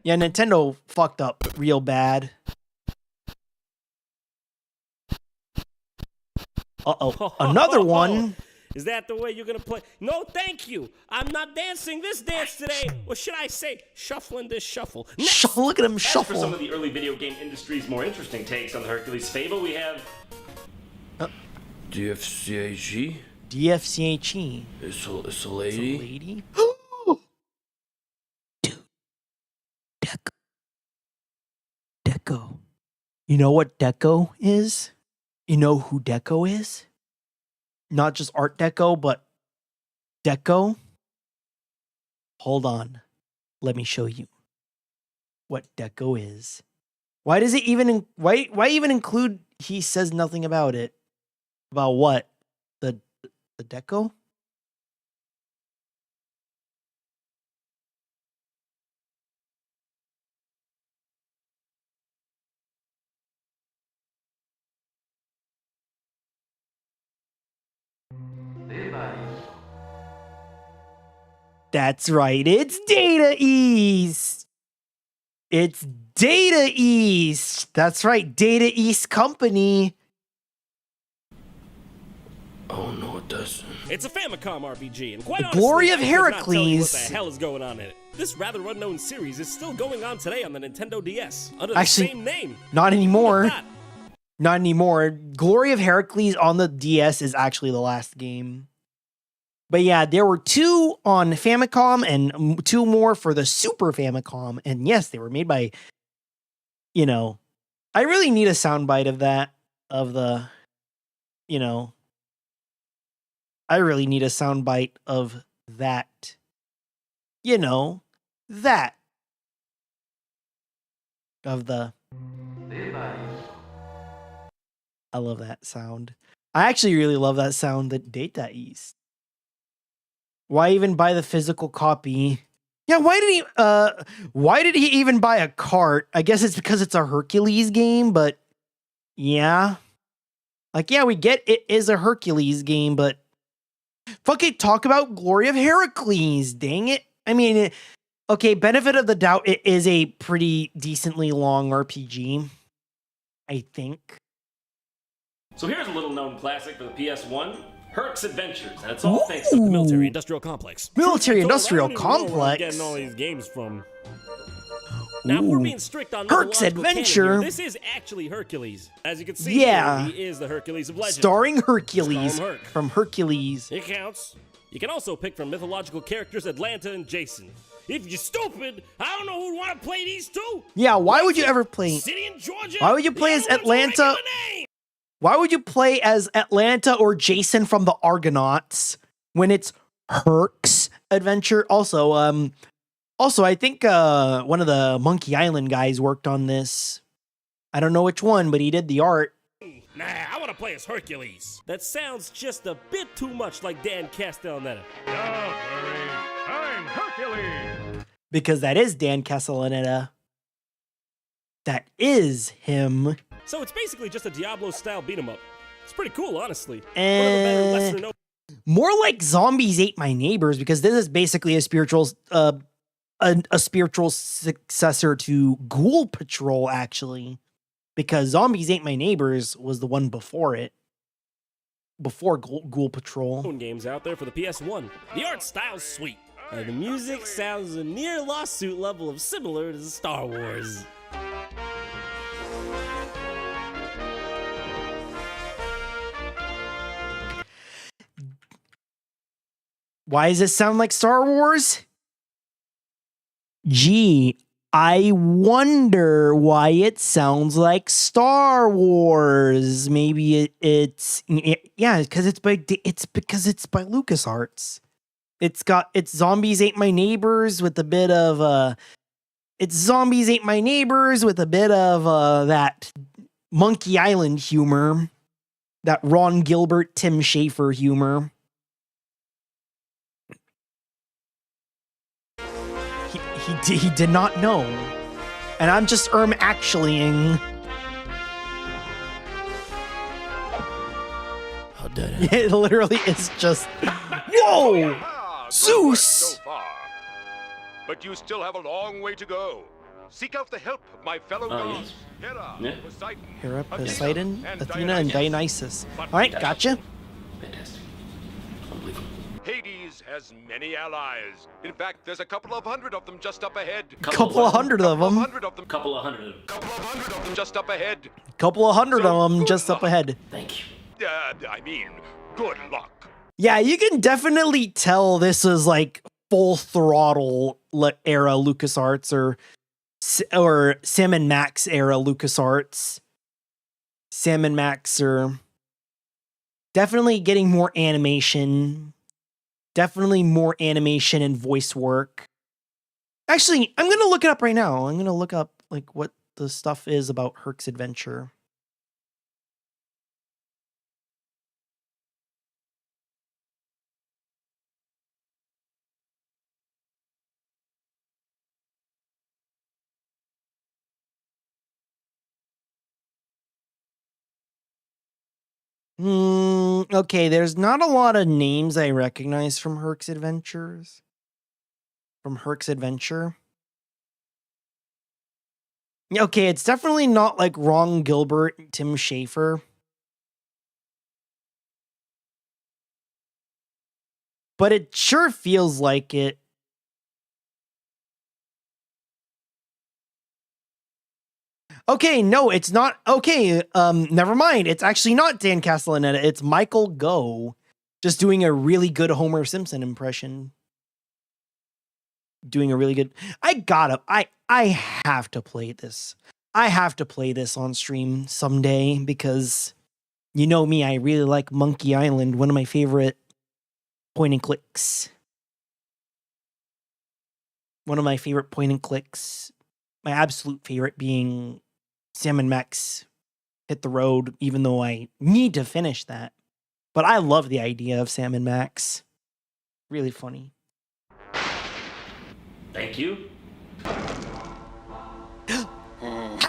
Yeah, Nintendo fucked up real bad. Uh-oh, another one. Is that the way you're gonna play? No, thank you. I'm not dancing this dance today. Or should I say, shuffling this shuffle. Look at him shuffle. As for some of the early video game industry's more interesting takes on the Hercules fable, we have... DFCHE? DFCHE. It's a lady? It's a lady? Dude. Deco. You know what Deco is? You know who Deco is? Not just Art Deco, but Deco. Hold on. Let me show you what Deco is. Why does it even why even include he says nothing about it? About what? The Deco? That's right, it's Data East! It's Data East! That's right, Data East Company. Oh no, it doesn't. It's a Famicom RPG, and quite honestly, Glory of I Heracles. could not tell you what the hell is going on in it. This rather unknown series is still going on today on the Nintendo DS under the same name. Not anymore. Not anymore. Glory of Heracles on the DS is actually the last game. But yeah, there were 2 on Famicom and 2 more for the Super Famicom. And yes, they were made by, I really need a soundbite of that, I really need a soundbite of that, that. Of the... I love that sound. I actually really love that sound, the Data East. Why even buy the physical copy? Yeah, why did he even buy a cart? I guess it's because it's a Hercules game, but yeah. We get it is a Hercules game, but fuck it, talk about Glory of Heracles, dang it. I mean, okay, benefit of the doubt, it is a pretty decently long RPG, I think. So here's a little known classic for the PS1. Herc's Adventures, and it's all thanks to the Military Industrial Complex. Military Industrial Complex? Where I'm getting all these games from. Now, if we're being strict on Herc's Adventure. Here, this is actually Hercules. As you can see, he is the Hercules of legend. Starring Hercules from Hercules. It counts. You can also pick from mythological characters Atlanta and Jason. If you're stupid, I don't know who'd want to play these 2. Yeah, why would you ever play... City in Georgia? Why would you play as Atlanta Why would you play as Atlanta or Jason from the Argonauts when it's Herc's adventure? Also, I think one of the Monkey Island guys worked on this. I don't know which one, but he did the art. Nah, I want to play as Hercules. That sounds just a bit too much like Dan Castellaneta. Don't worry, I'm Hercules. Because that is Dan Castellaneta. That is him. So it's basically just a Diablo-style beat-em-up. It's pretty cool, honestly. More like Zombies Ate My Neighbors, because this is basically a spiritual successor to Ghoul Patrol, actually. Because Zombies Ate My Neighbors was the one before it. Before Ghoul Patrol. Games out there for the PS1. The art style's sweet. And the music sounds a near lawsuit level of similar to Star Wars. Why does it sound like Star Wars? Gee, I wonder why it sounds like Star Wars. Maybe it's because it's by LucasArts. It's Zombies Ate My Neighbors with a bit of that Monkey Island humor, that Ron Gilbert, Tim Schafer humor. He did not know. And I'm just actuallying. How dare you? It literally is just... Whoa! Zeus! So far. But you still have a long way to go. Seek out the help of my fellow gods. Hera, Poseidon, Athena, and Dionysus. Alright, gotcha. Fantastic. Unbelievable. Hades has many allies. In fact, there's a couple of hundred of them just up ahead. Couple of hundred of them just up ahead. Couple of hundred of them just up ahead. Thank you. I mean, good luck. Yeah, you can definitely tell this is like full throttle era LucasArts or Sam and Max era LucasArts. Sam and Max are definitely getting more animation. Definitely more animation and voice work. Actually, I'm going to look it up right now. I'm going to look up like what the stuff is about Herc's adventure. Okay, there's not a lot of names I recognize from Herc's Adventures. From Herc's Adventure. Okay, it's definitely not like Ron Gilbert and Tim Schafer. But it sure feels like it. Okay, no, it's not. Okay, never mind. It's actually not Dan Castellaneta. It's Michael Goh, just doing a really good Homer Simpson impression. Doing a really good. I have to play this. I have to play this on stream someday because you know me. I really like Monkey Island. One of my favorite point and clicks. One of my favorite point and clicks. My absolute favorite being Sam and Max Hit the Road, even though I need to finish that. But I love the idea of Sam and Max. Really funny. Thank you.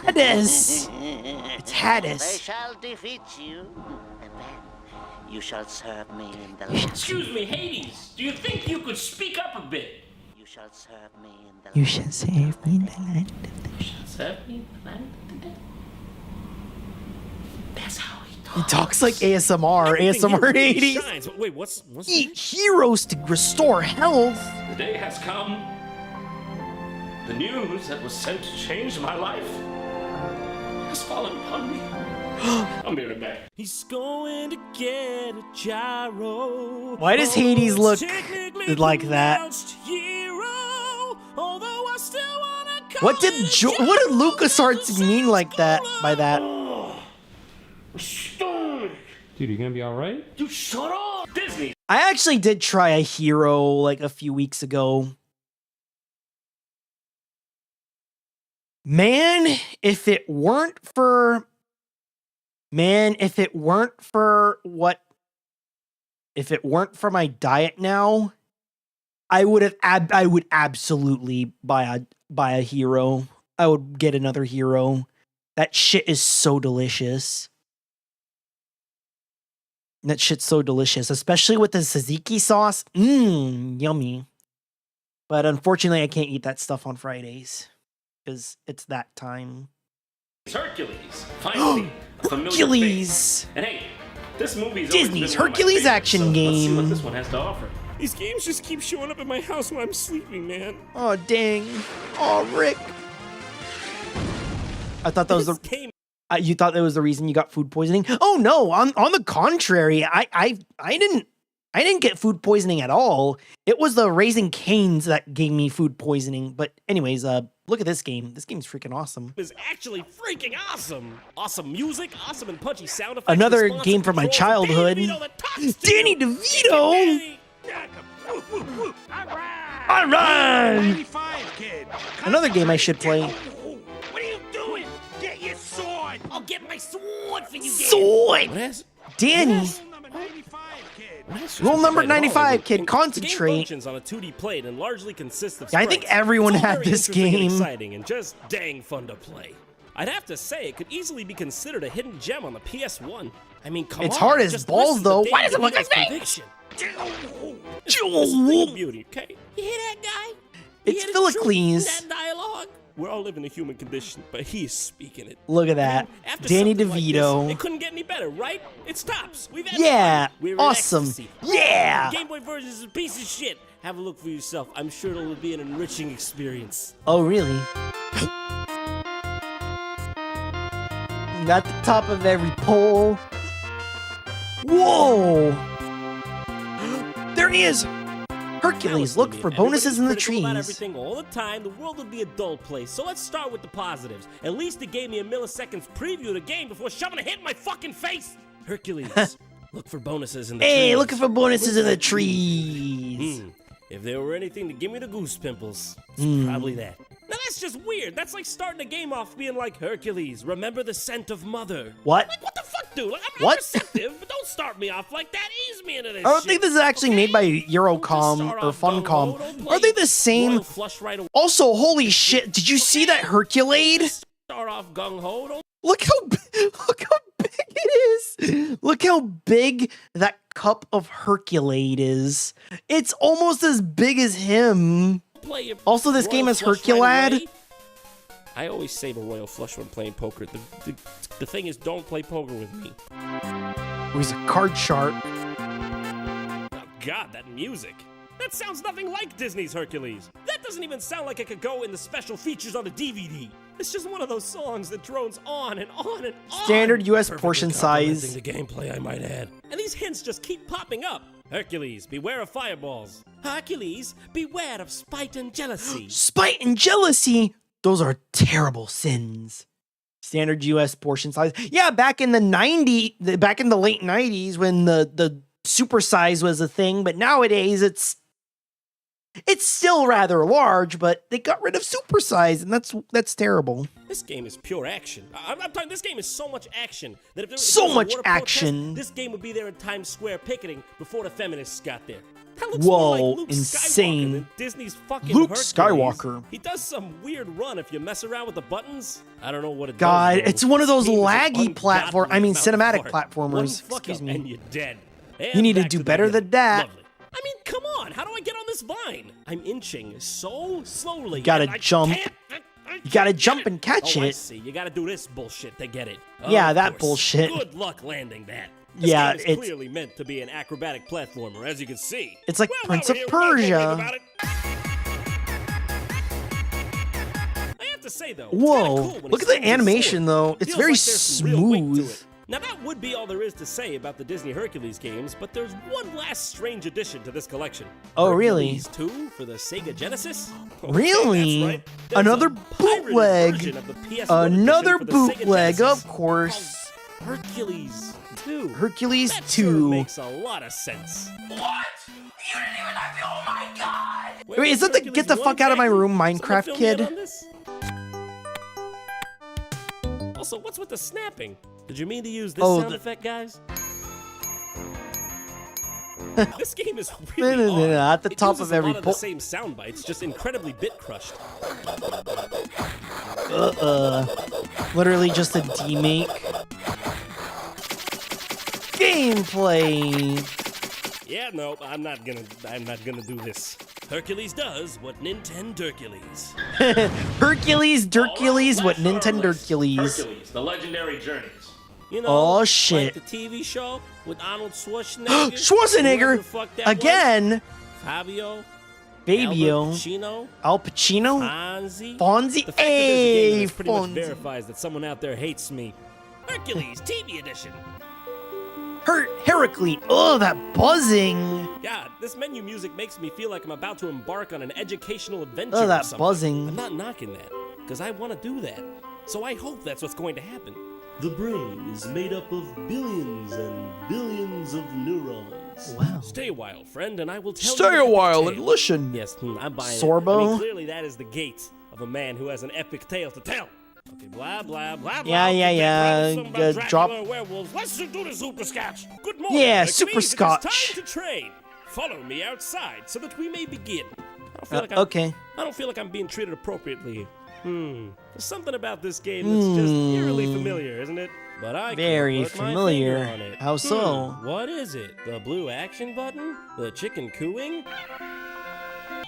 Hades! It's Hades. I shall defeat you, and then you shall serve me in the Excuse me, Hades. Do you think you could speak up a bit? You shall serve me in the You shall save me in the land of the You shall serve me in the land of the dead. That's how he talks. He talks like ASMR. ASMR 80s. Shines. Wait, what's Eat heroes to restore health. The day has come. The news that was sent to change my life has fallen upon me. I'll be right back. He's going to get a gyro. Why does Hades look like that? What did LucasArts mean like that by that? Restore Dude, you gonna be alright? Dude, shut up! Disney! I actually did try a hero like a few weeks ago. Man, if it weren't for my diet now, I would absolutely buy a hero. I would get another hero. That shit is so delicious. That shit's so delicious, especially with the tzatziki sauce. Yummy. But unfortunately, I can't eat that stuff on Fridays because it's that time. Hercules. Finally, a familiar Hercules. face. And hey, this movie's Disney's Hercules action game. Let's see what this one has to offer. These games just keep showing up at my house when I'm sleeping, man. Oh, dang. Oh, Rick. I thought that was the game. You thought that was the reason you got food poisoning? Oh no! On the contrary, I didn't get food poisoning at all. It was the Raising Cane's that gave me food poisoning. But anyways, look at this game. This game's freaking awesome. It's actually freaking awesome. Awesome music, awesome and punchy sound effects. Another game from my childhood. Danny DeVito. All right. Another game I should play. What are you doing? Get your sword. I'll get my sword for you. Sword. Danny. Rule number 95, kid. Concentrate. The game functions on a 2D plate and largely consists of sprites. I think everyone had this game. Exciting and just dang fun to play. I'd have to say it could easily be considered a hidden gem on the PS1. I mean, come on. It's hard as balls, though. Why does it look like that? Beauty, okay? You hear that guy? It's Philocles. That dialogue. We're all living the human condition, but he is speaking it. Look at that. Danny DeVito. Like this, it couldn't get any better, right? It stops. We've had awesome. Yeah. The Game Boy version is a piece of shit. Have a look for yourself. I'm sure it'll be an enriching experience. Oh, really? At the top of every pole. Whoa! There he is! Hercules, look for bonuses in the trees. About everything all the time, the world would be a dull place. So let's start with the positives. At least it gave me a milliseconds preview of the game before shoving a hit in my fucking face. Hercules, look for bonuses in the trees. Hey, looking for bonuses in the trees. If there were anything to give me the goose pimples, it's probably that. Now that's just weird. That's like starting a game off being like, Hercules, remember the scent of mother. What? Like, what the fuck, dude? Like, I'm receptive, but don't start me off like that. Ease me into this I don't think this is actually made by Eurocom or Funcom. Are they the same? Also, holy shit, did you see that Herculade? Start off gung-ho. Look how big it is. Look how big that cup of Herculade is. It's almost as big as him. Also, this game is Herculad. I always save a royal flush when playing poker. The thing is, don't play poker with me. Oh, he's a card shark. Oh God, that music. That sounds nothing like Disney's Hercules. That doesn't even sound like it could go in the special features on the DVD. It's just one of those songs that drones on and on and on. Standard US portion size. The gameplay, I might add. And these hints just keep popping up. Hercules, beware of fireballs. Hercules, beware of spite and jealousy. Spite and jealousy? Those are terrible sins. Standard US portion size. Yeah, back in the late 90s when the super size was a thing, but nowadays it's still rather large, but they got rid of super size, and that's terrible. This game is pure action. I'm talking. This game is so much action that if there was so a much water action, protest, this game would be there in Times Square picketing before the feminists got there. That looks Whoa, more like Luke insane! Skywalker than Disney's fucking Luke Hercules. Skywalker. He does some weird run if you mess around with the buttons. I don't know what it God, does. It's one of those laggy cinematic platformers. Excuse me. And you're dead. And you need to do better than that. Lovely. I mean, come on. How do I get on this vine? I'm inching so slowly. You gotta jump. You gotta jump and catch it. I see. You gotta do this bullshit to get it. Yeah, that bullshit. Good luck landing that. This yeah, game is clearly meant to be an acrobatic platformer, as you can see. It's like Prince of Persia. I have to say though, whoa! Cool look at the animation though. It's very like smooth. Now that would be all there is to say about the Disney Hercules games, but there's one last strange addition to this collection. Oh, really? Hercules 2 for the Sega Genesis? Okay, really? Right. Another bootleg. Another bootleg, of course. Hercules 2. Hercules that 2. Sort of makes a lot of sense. What? You didn't even have the, oh my god! Wait, is that the get the fuck out of my room Minecraft kid? Also, what's with the snapping? Did you mean to use this sound effect, guys? This game is really odd. At the top of every a lot of the same sound bites, just incredibly bit crushed. Literally just a demake. Gameplay. Yeah, no, I'm not gonna do this. Hercules does what Nintendo Hercules. Hercules, Durcules, what Nintendo Hercules. Hercules, the legendary journeys. You know, oh shit! Like the TV show with Arnold Schwarzenegger. Schwarzenegger again. Fabio. Fabio. Al Pacino. Fonzie. The fact that there's a game that pretty much verifies that someone out there hates me. Hercules TV edition. Heracles. Oh, that buzzing. God, this menu music makes me feel like I'm about to embark on an educational adventure. Oh, that buzzing. I'm not knocking that, because I want to do that. So I hope that's what's going to happen. The brain is made up of billions and billions of neurons. Wow. Stay a while, friend, and I will tell you. Stay a while and listen. Yes, I'm buying Sorbo? it. I mean, clearly that is the gate of a man who has an epic tale to tell. Okay, blah, blah, blah, blah. Yeah. Drop. Werewolves. Let's do the super scotch. Good morning. Yeah, Hercules. super scotch. It is time to train. Follow me outside so that we may begin. Okay. I don't feel like I'm being treated appropriately. There's something about this game that's just eerily familiar, isn't it? But I very can't put familiar. My finger on it. How so? What is it? The blue action button? The chicken cooing?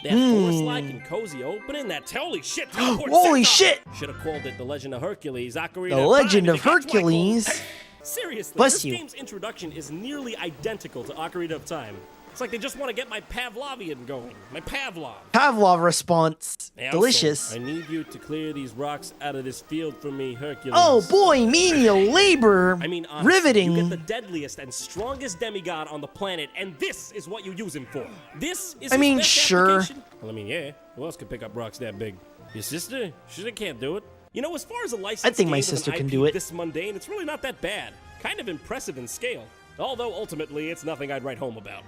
That force-like and cozy opening? That holy shit! Holy shit! Should have called it The Legend of Hercules. Ocarina The Legend of Hercules. Seriously, Bless this you. game's introduction is nearly identical to Ocarina of Time. It's like they just want to get my Pavlovian going. My Pavlov. Pavlov response. Hey, Delicious. I need you to clear these rocks out of this field for me, Hercules. Oh boy, menial labor. I mean, honestly, riveting. You get the deadliest and strongest demigod on the planet, and this is what you use him for. This is. I mean, his best sure. application? Well, I mean, yeah. Who else could pick up rocks that big? Your sister? She can't do it. You know, as far as a license, I think my game with sister an can IP do it. This mundane, it's really not that bad. Kind of impressive in scale. Although ultimately, it's nothing I'd write home about.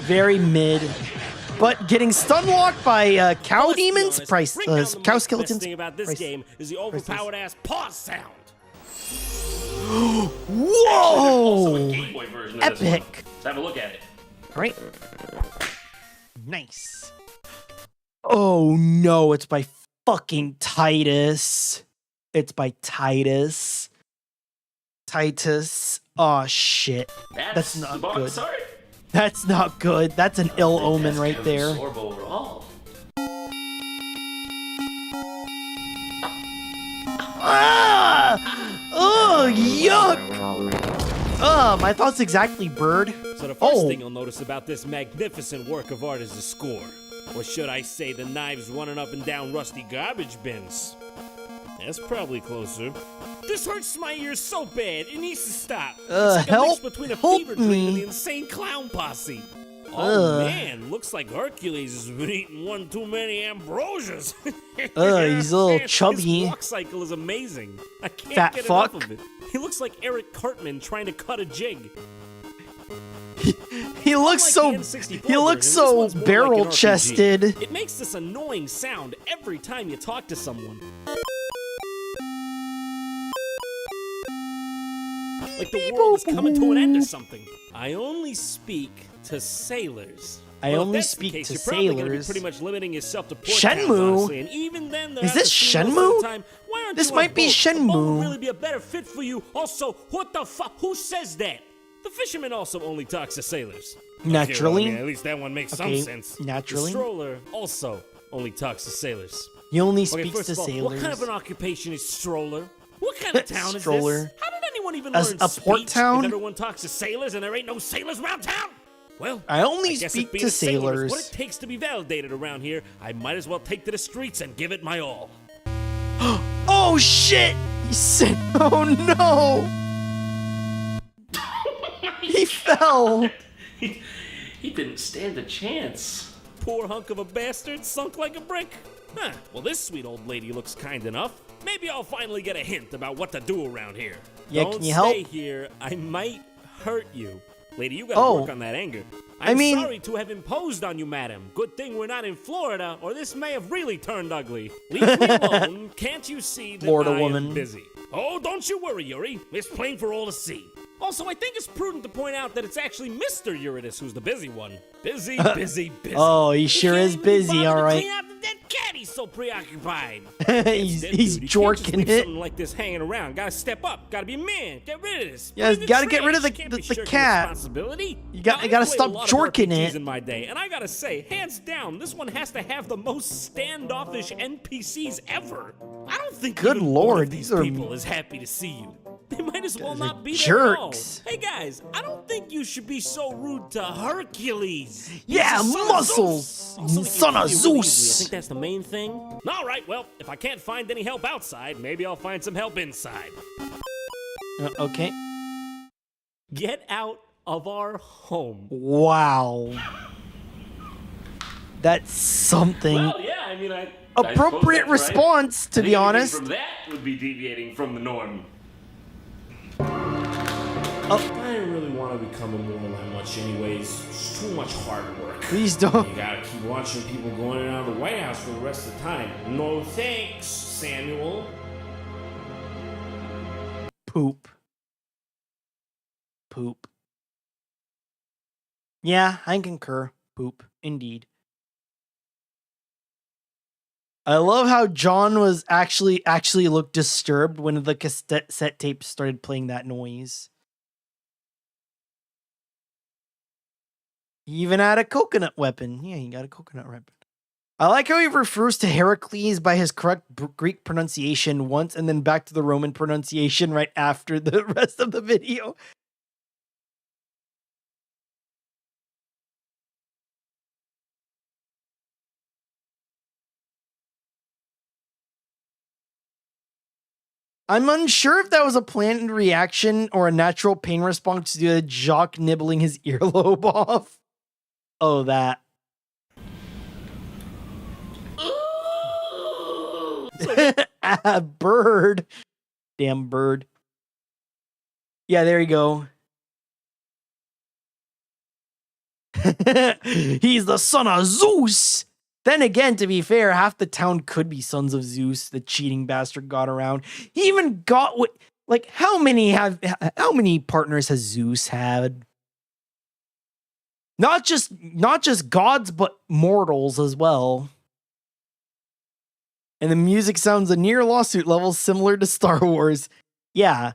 Very mid. But getting stunlocked by cow demons, cow skeletons. The best thing about this game is the overpowered ass pause sound. Whoa! Epic. Let's have a look at it. All right. Nice. Oh no, it's by fucking Titus. It's by Titus. Oh shit. That's not good. Sorry. That's not good. That's an ill omen right there. Ah! Oh, yuck! My thoughts exactly, bird. So the first thing you'll notice about this magnificent work of art is the score. Or should I say the knives running up and down rusty garbage bins. That's probably closer. This hurts my ears so bad, it needs to stop. It's like a mix between a fever dream and the insane clown posse. Oh man, looks like Hercules has been eating one too many ambrosias. He's a little chubby. His walk cycle is amazing. I can't Fat get fuck. enough of it. He looks like Eric Cartman trying to cut a jig. He looks so barrel chested. It makes this annoying sound every time you talk to someone. Like the world is coming to an end or something. I only speak to sailors. I only speak to sailors. Pretty much limiting yourself to port Shenmue? towns, honestly. And even then, Is this Shenmue? This might be Shenmue. Would really be a better fit for you. Also, what the fuck? Who says that? The fisherman also only talks to sailors. Naturally. Okay, well, I mean, at least that one makes some sense. Naturally. The stroller also only talks to sailors. He only Okay, speaks first to of all, sailors. what kind of an occupation is stroller? What kind of town Stroller. is this? How did anyone even As learn a port speech town? if everyone talks to sailors and there ain't no sailors around town? Well, I only guess speak if being to a sailor is sailors. what it takes to be validated around here, I might as well take to the streets and give it my all. Oh shit! He said, oh no! He fell. He didn't stand a chance. Poor hunk of a bastard, sunk like a brick. Well, this sweet old lady looks kind enough. Maybe I'll finally get a hint about what to do around here. Yeah, Don't can you help? stay here. I might hurt you. Lady, you gotta work on that anger. I'm sorry to have imposed on you, madam. Good thing we're not in Florida, or this may have really turned ugly. Leave me alone. Can't you see that Florida I woman. am busy? Oh, don't you worry, Yuri. It's plain for all to see. Also, I think it's prudent to point out that it's actually Mr. Eurydice who's the busy one. Busy, busy, busy. Oh, he sure is busy, all right. Clean out the dead cat, he's so preoccupied. he's jorking leave it. something like this hanging around. Gotta step up. Gotta be a man. Get rid of this. Yeah, gotta get rid of the cat. Responsibility. You gotta stop jorking it. In my day, and I gotta say, hands down, this one has to have the most standoffish NPCs ever. I don't think Good even lord, one of these these are people is happy to see you. They might as well not be jerks. there at all. Hey guys, I don't think you should be so rude to Hercules. Yeah, muscles. Son of Zeus. I think that's the main thing. All right, well, if I can't find any help outside, maybe I'll find some help inside. Okay. Get out of our home. Wow. That's something. Well, yeah, I mean, appropriate response, to be honest. From that would be deviating from the norm. I didn't really want to become a Mormon that much anyways. It's too much hard work. Please don't. You gotta keep watching people going in and out of the White House for the rest of the time. No thanks, Samuel. Poop. Poop. Yeah, I concur. Poop. Indeed. I love how John was actually looked disturbed when the cassette tape started playing that noise. He even had a coconut weapon. Yeah, he got a coconut weapon. I like how he refers to Heracles by his correct Greek pronunciation once and then back to the Roman pronunciation right after the rest of the video. I'm unsure if that was a planned reaction or a natural pain response due to Jock nibbling his earlobe off. Oh, that. Bird. Damn bird. Yeah, there you go. He's the son of Zeus. Then again, to be fair, half the town could be sons of Zeus. The cheating bastard got around. He even got what? Like, how many partners has Zeus had? Not just gods, but mortals as well. And the music sounds a near lawsuit level similar to Star Wars. Yeah,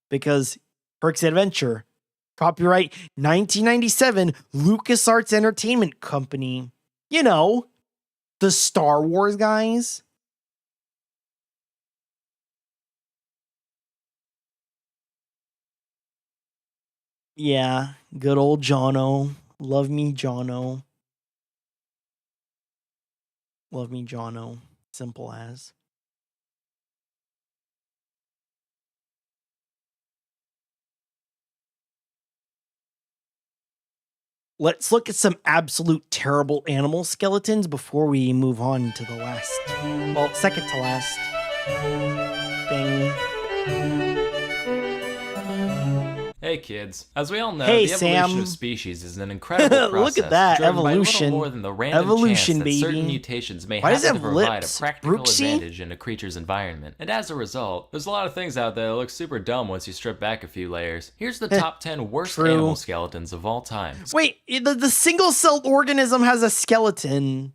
because Herc's Adventure. Copyright 1997, LucasArts Entertainment Company. You know, the Star Wars guys. Yeah, good old Jono. Love me, Jono. Love me, Jono. Simple as. Let's look at some absolute terrible animal skeletons before we move on to the last, well, second to last thing. Hey kids, as we all know, Hey, the evolution Sam. of species is an incredible process. Look at that, driven by evolution. little more than the random Evolution, chance that certain baby. mutations may Why does happen it to have provide lips? a practical Brooksy? advantage in a creature's environment. And as a result, there's a lot of things out there that look super dumb once you strip back a few layers. Here's the top 10 worst True. animal skeletons of all time. Wait, the single-celled organism has a skeleton.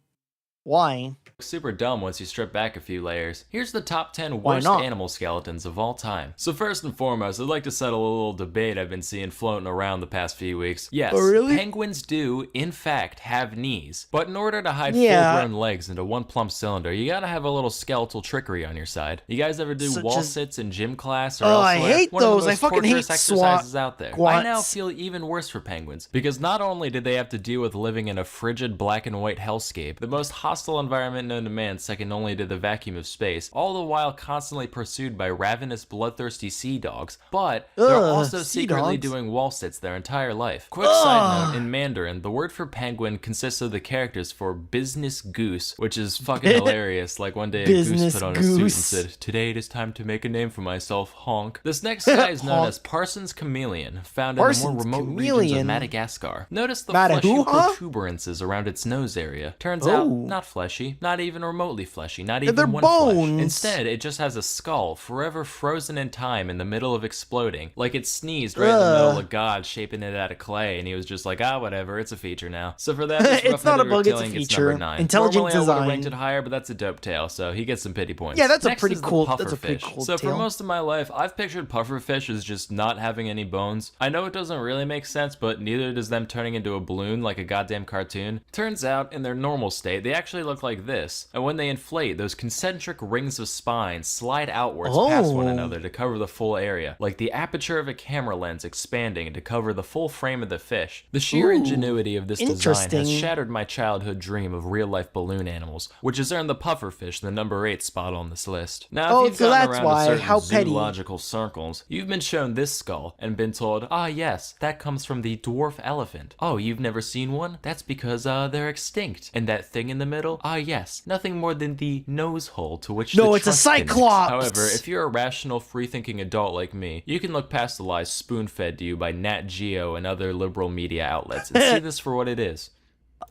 Why? Super dumb once you strip back a few layers. Here's the top 10 Why worst not? animal skeletons of all time. So first and foremost, I'd like to settle a little debate I've been seeing floating around the past few weeks. Yes, Oh, really? penguins do, in fact, have knees. But in order to hide Yeah. full-grown legs into one plump cylinder, you gotta have a little skeletal trickery on your side. You guys ever do Such wall as- sits in gym class or Oh, I elsewhere? hate One of the those. I most fucking hate torturous exercises out there. I squats. now feel even worse for penguins, because not only did they have to deal with living in a frigid black and white hellscape, the most hostile hostile environment known to man second only to the vacuum of space, all the while constantly pursued by ravenous, bloodthirsty sea dogs, but they're also secretly doing wall sits their entire life. Quick side note, in Mandarin, the word for penguin consists of the characters for business goose, which is fucking hilarious. Like one day a goose put on a suit and said, "Today it is time to make a name for myself, honk." This next guy is known as Parsons chameleon, found in the more remote regions of Madagascar. Notice the fleshy protuberances around its nose area. Turns out, not fleshy, not even remotely fleshy, not even one flesh. Instead, it just has a skull, forever frozen in time in the middle of exploding. Like it sneezed right in the middle of God, shaping it out of clay, and he was just like, whatever, it's a feature now. So for that, this it's not a bug, it's a gets feature. number 9. Intelligent Normally, design. I would have ranked it higher, but that's a dope tail, so he gets some pity points. Yeah, that's Next a pretty is cool. the That's a pretty pufferfish. cool So tail. for most of my life, I've pictured pufferfish as just not having any bones. I know it doesn't really make sense, but neither does them turning into a balloon like a goddamn cartoon. Turns out, in their normal state, they actually look like this, and when they inflate, those concentric rings of spines slide outwards past one another to cover the full area, like the aperture of a camera lens expanding to cover the full frame of the fish. The sheer ingenuity of this design has shattered my childhood dream of real-life balloon animals, which has earned the pufferfish the number 8 spot on this list. Now, if you've gotten around to certain zoological circles, you've been shown this skull and been told, yes, that comes from the dwarf elephant. Oh, you've never seen one? That's because they're extinct. And that thing in the middle? Yes, nothing more than the nose hole to which it's a cyclops. However, if you're a rational, free-thinking adult like me, you can look past the lies spoon-fed to you by Nat Geo and other liberal media outlets and see this for what it is.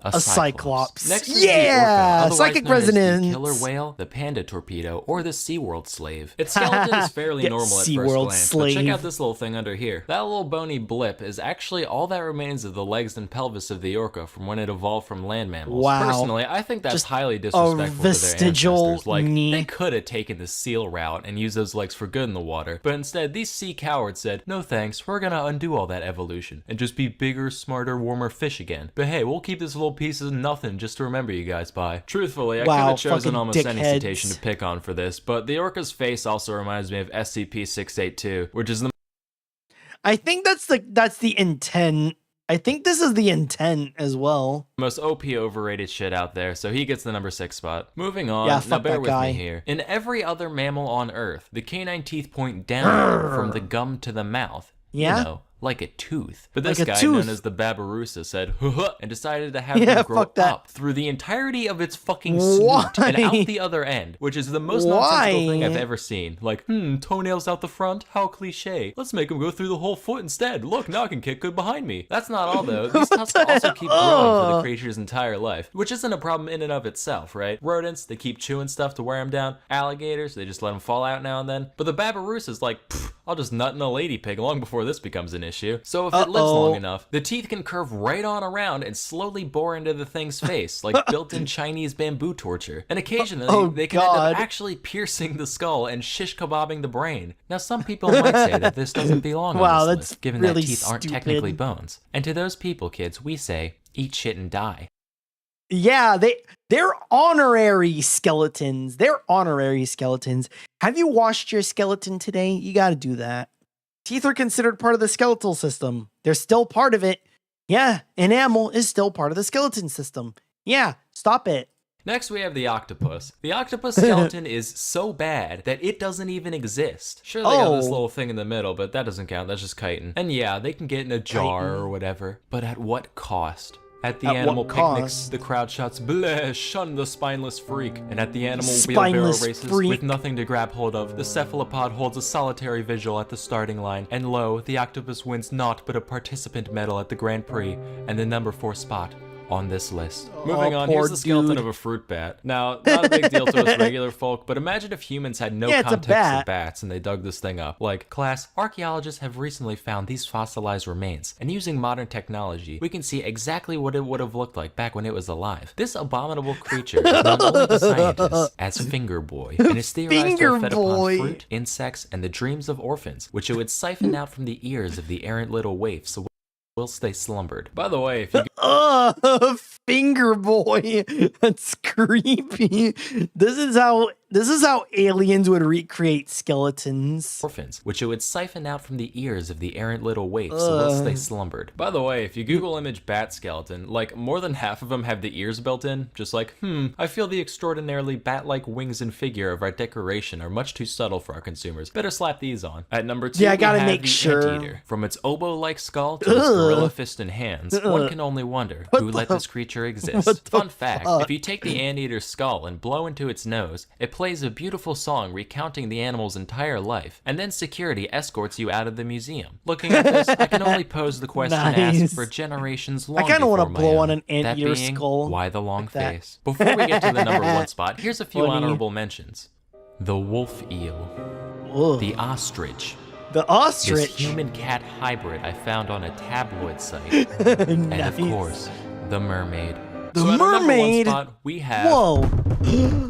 A cyclops. Next is the orca, psychic resonance. resonance. The killer whale, the panda torpedo, or the SeaWorld slave. Its skeleton is fairly normal at first glance, but check out this little thing under here. That little bony blip is actually all that remains of the legs and pelvis of the orca from when it evolved from land mammals. Wow. Personally, I think that's highly disrespectful to their ancestors. Like, they could have taken the seal route and used those legs for good in the water, but instead, these sea cowards said, "No thanks, we're gonna undo all that evolution and just be bigger, smarter, warmer fish again. But hey, we'll keep this little piece of nothing just to remember you guys by." Truthfully, I could have chosen almost any citation to pick on for this, but the orca's face also reminds me of SCP-682, which is the... I think that's the intent. I think this is the intent as well. Most OP overrated shit out there, so he gets the number 6 spot. Moving on, now bear with me here. In every other mammal on Earth, the canine teeth point down from the gum to the mouth. Yeah? You know, like a tooth. But this guy, known as the Babirusa, said, "Huh," and decided to have them grow up through the entirety of its fucking snoot and out the other end, which is the most nonsensical thing I've ever seen. Like, toenails out the front? How cliche. Let's make them go through the whole foot instead. Look, now I can kick good behind me. That's not all, though. These tusks also keep growing for the creature's entire life, which isn't a problem in and of itself, right? Rodents, they keep chewing stuff to wear them down. Alligators, they just let them fall out now and then. But the Babirusa's like, I'll just nut in a lady pig long before this becomes an issue. So if it lives long enough, the teeth can curve right on around and slowly bore into the thing's face, like built-in Chinese bamboo torture. And occasionally, they can end up actually piercing the skull and shish kebabbing the brain. Now, some people might say that this doesn't belong on this list, given that teeth aren't technically bones. And to those people, kids, we say, eat shit and die. Yeah, they're honorary skeletons. They're honorary skeletons. Have you washed your skeleton today? You got to do that. Teeth are considered part of the skeletal system. They're still part of it. Yeah, enamel is still part of the skeleton system. Yeah, stop it. Next, we have the octopus. The octopus skeleton is so bad that it doesn't even exist. Sure, they got this little thing in the middle, but that doesn't count. That's just chitin. And yeah, they can get in a jar or whatever. But at what cost? At the animal picnics, the crowd shouts, "Bleh, shun the spineless freak." And at the animal wheelbarrow races, with nothing to grab hold of, the cephalopod holds a solitary vigil at the starting line. And lo, the octopus wins naught but a participant medal at the Grand Prix, and the number 4 spot on this list. Moving on, here's the skeleton of a fruit bat. Now, not a big deal to us regular folk, but imagine if humans had no context of bats and they dug this thing up. Like, class, archaeologists have recently found these fossilized remains, and using modern technology, we can see exactly what it would have looked like back when it was alive. This abominable creature is known only to scientists as Finger Boy, and is theorized to have fed upon fruit, insects, and the dreams of orphans, which it would siphon out from the ears of the errant little waifs whilst they slumbered. By the way, if you Finger Boy. That's creepy. This is how This is how aliens would recreate skeletons. Orphans, which it would siphon out from the ears of the errant little waifs whilst they slumbered. By the way, if you Google image bat skeleton, like more than half of them have the ears built in. Just like, I feel the extraordinarily bat-like wings and figure of our decoration are much too subtle for our consumers. Better slap these on. At number 2, I gotta we have make the sure. Anteater. From its oboe-like skull to its gorilla fist and hands, one can only wonder who let this creature exist. Fun fact, if you take the anteater's skull and blow into its nose, it plays a beautiful song recounting the animal's entire life, and then security escorts you out of the museum. Looking at this, I can only pose the question asked for generations long. I kind of want to before my blow own. on an anteater That being, skull. why the long like that. face? Before we get to the number 1 spot, here's a few Funny. honorable mentions. The wolf eel. Ugh. The ostrich. The ostrich. This human-cat hybrid I found on a tabloid site. And of course, the mermaid. The So at our number 1 mermaid? spot, we have Whoa.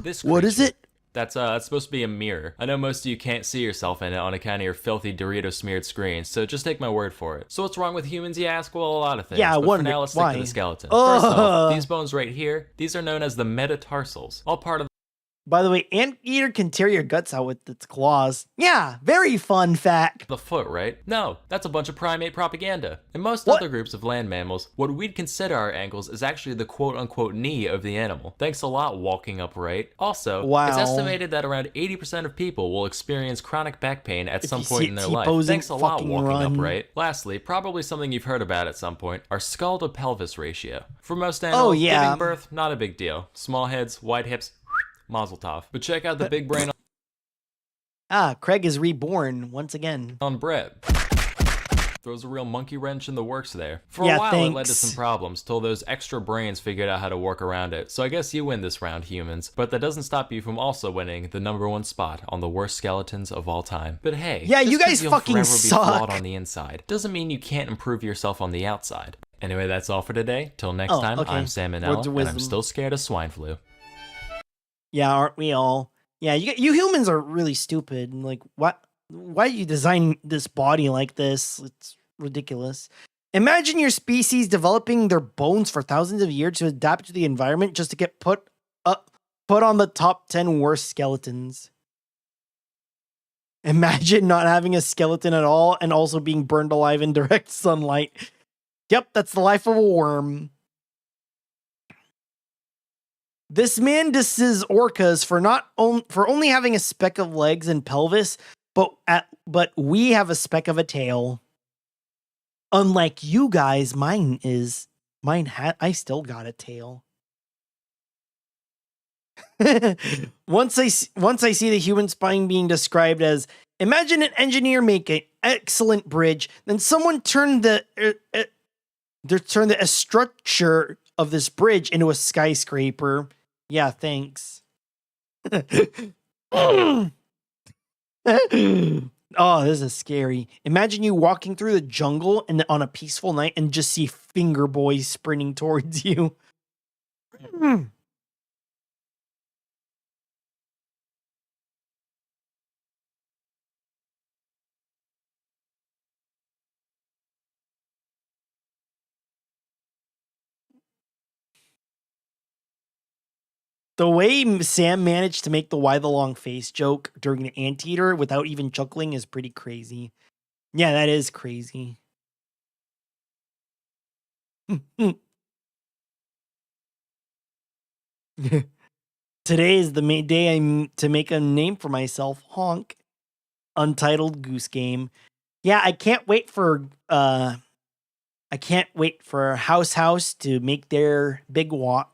this What is creature. it? That's supposed to be a mirror. I know most of you can't see yourself in it on account of your filthy Dorito-smeared screen, so just take my word for it. So what's wrong with humans, you ask? Well, a lot of things. Yeah, I but wonder for now, let's stick why. to the skeleton. Ugh. First off, these bones right here, these are known as the metatarsals, all part of By the way, anteater can tear your guts out with its claws. Yeah, very fun fact. the foot, right? No, that's a bunch of primate propaganda. In most other groups of land mammals, what we'd consider our ankles is actually the quote-unquote knee of the animal. Thanks a lot, walking upright. Also, Wow. it's estimated that around 80% of people will experience chronic back pain at some you point see in it their life. T-posing, Thanks a lot, fucking walking run. upright. Lastly, probably something you've heard about at some point, our skull to pelvis ratio. For most animals, yeah. giving birth, not a big deal. Small heads, wide hips, mazel tov. But check out the big brain Craig is reborn once again. on Brett. Throws a real monkey wrench in the works there. For Yeah, a while, it led to thanks. some problems till those extra brains figured out how to work around it. So I guess you win this round, humans. But that doesn't stop you from also winning the number 1 spot on the worst skeletons of all time. But hey, Yeah, just you 'cause guys you'll fucking forever be flawed suck. on the inside doesn't mean you can't improve yourself on the outside. Anyway, that's all for today. Till next Oh, time, okay. I'm Salmonella, Words of and I'm wisdom. still scared of swine flu. Yeah, aren't we all? Yeah, you humans are really stupid. Like, what? Why you design this body like this? It's ridiculous. Imagine your species developing their bones for thousands of years to adapt to the environment just to get put on the top 10 worst skeletons. Imagine not having a skeleton at all and also being burned alive in direct sunlight. Yep, that's the life of a worm. This man disses orcas for only having a speck of legs and pelvis, but we have a speck of a tail. Unlike you guys, I still got a tail. Once I see the human spine being described as, imagine an engineer make an excellent bridge, then someone turned the structure of this bridge into a skyscraper. Yeah, thanks. Oh, this is scary. Imagine you walking through the jungle and on a peaceful night and just see finger boys sprinting towards you. The way Sam managed to make the why the long face joke during the anteater without even chuckling is pretty crazy. Yeah, that is crazy. Today is the day I'm to make a name for myself. Honk. Untitled Goose Game. Yeah, I can't wait for House to make their big walk.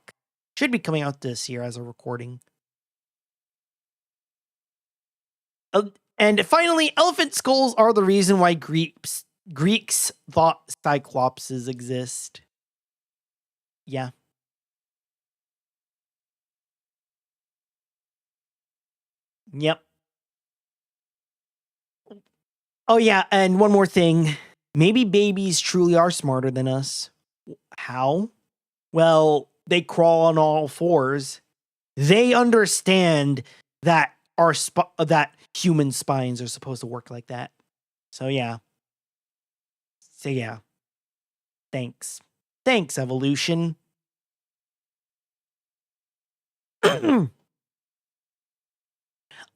Should be coming out this year as a recording. And finally, elephant skulls are the reason why Greeks thought cyclopses exist. Yeah. Yep. Oh yeah, and one more thing. Maybe babies truly are smarter than us. How? Well, they crawl on all fours. They understand that that human spines are supposed to work like that. So yeah. Thanks. Thanks, evolution.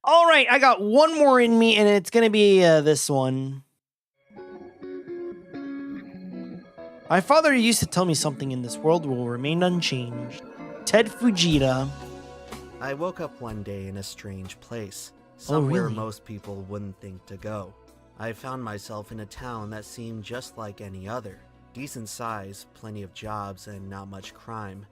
All right, I got one more in me, and it's going to be this one. My father used to tell me something in this world will remain unchanged. Ted Fujita. I woke up one day in a strange place, somewhere really? most people wouldn't think to go. I found myself in a town that seemed just like any other. Decent size, plenty of jobs, and not much crime.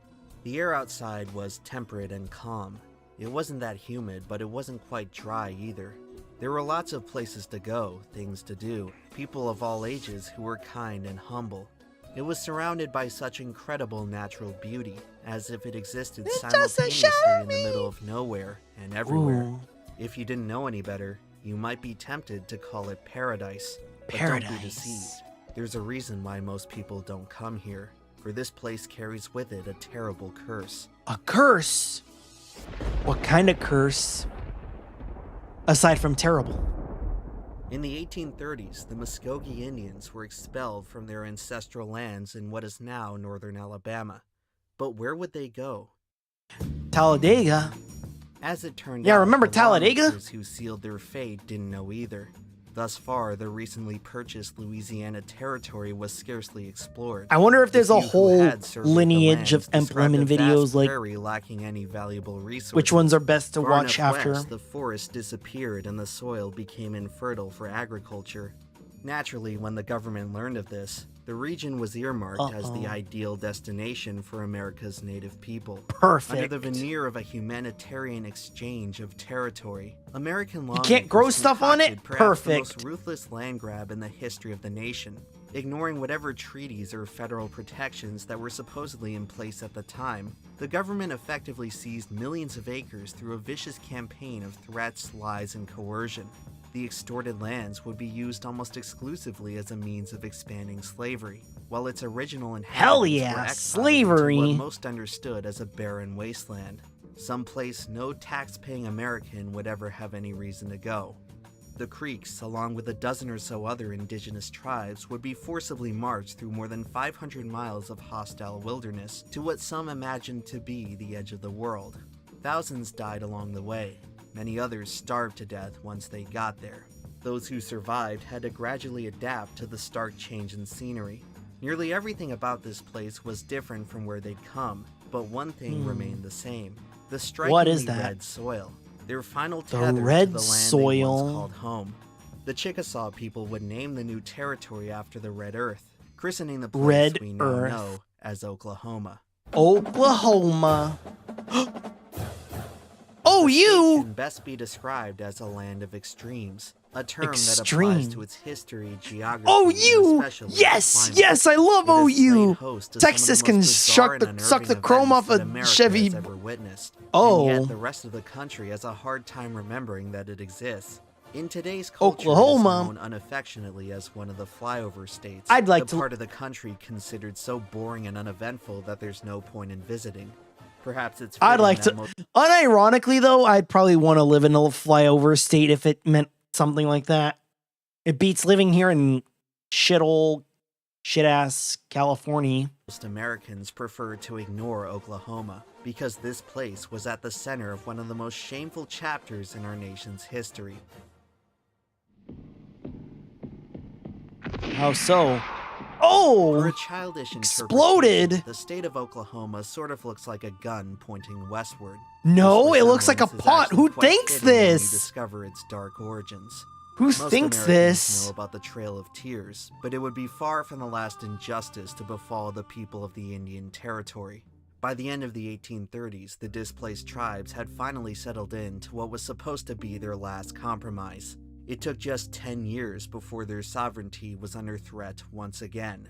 The air outside was temperate and calm. It wasn't that humid, but it wasn't quite dry either. There were lots of places to go, things to do, people of all ages who were kind and humble. It was surrounded by such incredible natural beauty, as if it existed simultaneously in the middle of nowhere and everywhere. Ooh. If you didn't know any better, you might be tempted to call it paradise. But don't be deceived. There's a reason why most people don't come here, for this place carries with it a terrible curse. A curse? What kind of curse? Aside from terrible. In the 1830s, the Muskogee Indians were expelled from their ancestral lands in what is now northern Alabama. But where would they go? Talladega. As it turned Yeah, out, remember the Talladega? lawmakers who sealed their fate didn't know either. Thus far, the recently purchased Louisiana territory was scarcely explored. I wonder if there's a whole lineage of lands Implement described a vast videos, like prairie lacking any valuable resources. which ones are best to Far watch enough after. west, the forest disappeared and the soil became infertile for agriculture. Naturally, when the government learned of this, the region was earmarked as the ideal destination for America's native people. Perfect. Under the veneer of a humanitarian exchange of territory, American You can't grow stuff on it? the Perfect. most ruthless land grab in the history of the nation, ignoring whatever treaties or federal protections that were supposedly in place at the time. The government effectively seized millions of acres through a vicious campaign of threats, lies, and coercion. The extorted lands would be used almost exclusively as a means of expanding slavery, while its original inhabitants were exiled slavery. into what most understood as a barren wasteland, someplace no tax-paying American would ever have any reason to go. The Creeks, along with a dozen or so other indigenous tribes, would be forcibly marched through more than 500 miles of hostile wilderness to what some imagined to be the edge of the world. Thousands died along the way. Many others starved to death once they got there. Those who survived had to gradually adapt to the stark change in scenery. Nearly everything about this place was different from where they'd come, but one thing remained the same: the strikingly red soil. Their final tether to the land they once called home. The Chickasaw people would name the new territory after the Red Earth, christening the place we now know as Oklahoma. Oklahoma. Oh, you can best be described as a land of extremes, a term that applies to its history, geography, OU! and especially Yes, climate. yes, I love It is OU. played host to Texas some of the can most bizarre and suck the unnerving chrome off events a that America Chevy. has ever witnessed. Oh. And yet the rest of the country has a hard time remembering that it exists. In today's culture, Oklahoma. it is known unaffectionately as one of the flyover states. I'd like the to- part of the country considered so boring and uneventful that there's no point in visiting. Perhaps it's I'd like to. Unironically, though, I'd probably want to live in a flyover state if it meant something like that. It beats living here in shit ass California. Most Americans prefer to ignore Oklahoma because this place was at the center of one of the most shameful chapters in our nation's history. How so? Oh! For a childish Exploded! interpretation, the state of Oklahoma sort of looks like a gun pointing westward. No, This it looks like a resemblance is pot. actually Who quite thinks fitting when this? we discover its dark origins. Who Most thinks Americans this? know about the Trail of Tears, but it would be far from the last injustice to befall the people of the Indian Territory. By the end of the 1830s, the displaced tribes had finally settled into what was supposed to be their last compromise. It took just 10 years before their sovereignty was under threat once again.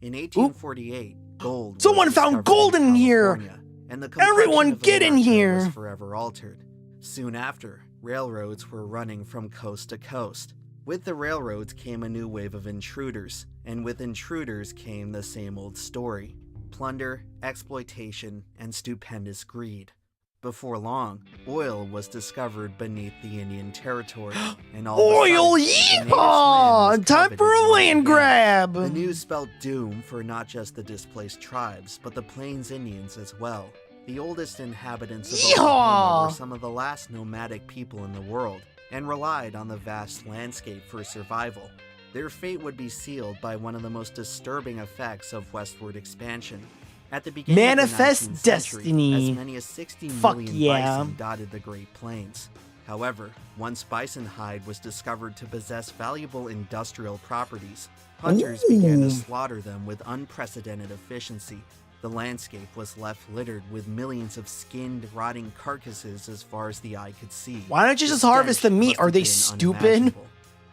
In 1848, gold. Someone found gold in here! And the Everyone complexion of get in America here! was forever altered. Soon after, railroads were running from coast to coast. With the railroads came a new wave of intruders, and with intruders came the same old story: plunder, exploitation, and stupendous greed. Before long, oil was discovered beneath the Indian Territory, and all Oil, of a sudden, the native land yeehaw! was Time coveted for a once land again. grab! The news spelled doom for not just the displaced tribes, but the Plains Indians as well. The oldest inhabitants of Oklahoma were some of the last nomadic people in the world and relied on the vast landscape for survival. Their fate would be sealed by one of the most disturbing effects of westward expansion. At the beginning Manifest of the 19th century, destiny. as many as 60 million bison dotted the Great Plains. However, once bison hide was discovered to possess valuable industrial properties, hunters began to slaughter them with unprecedented efficiency. The landscape was left littered with millions of skinned, rotting carcasses as far as the eye could see. Why don't you just harvest the meat? Are they stupid?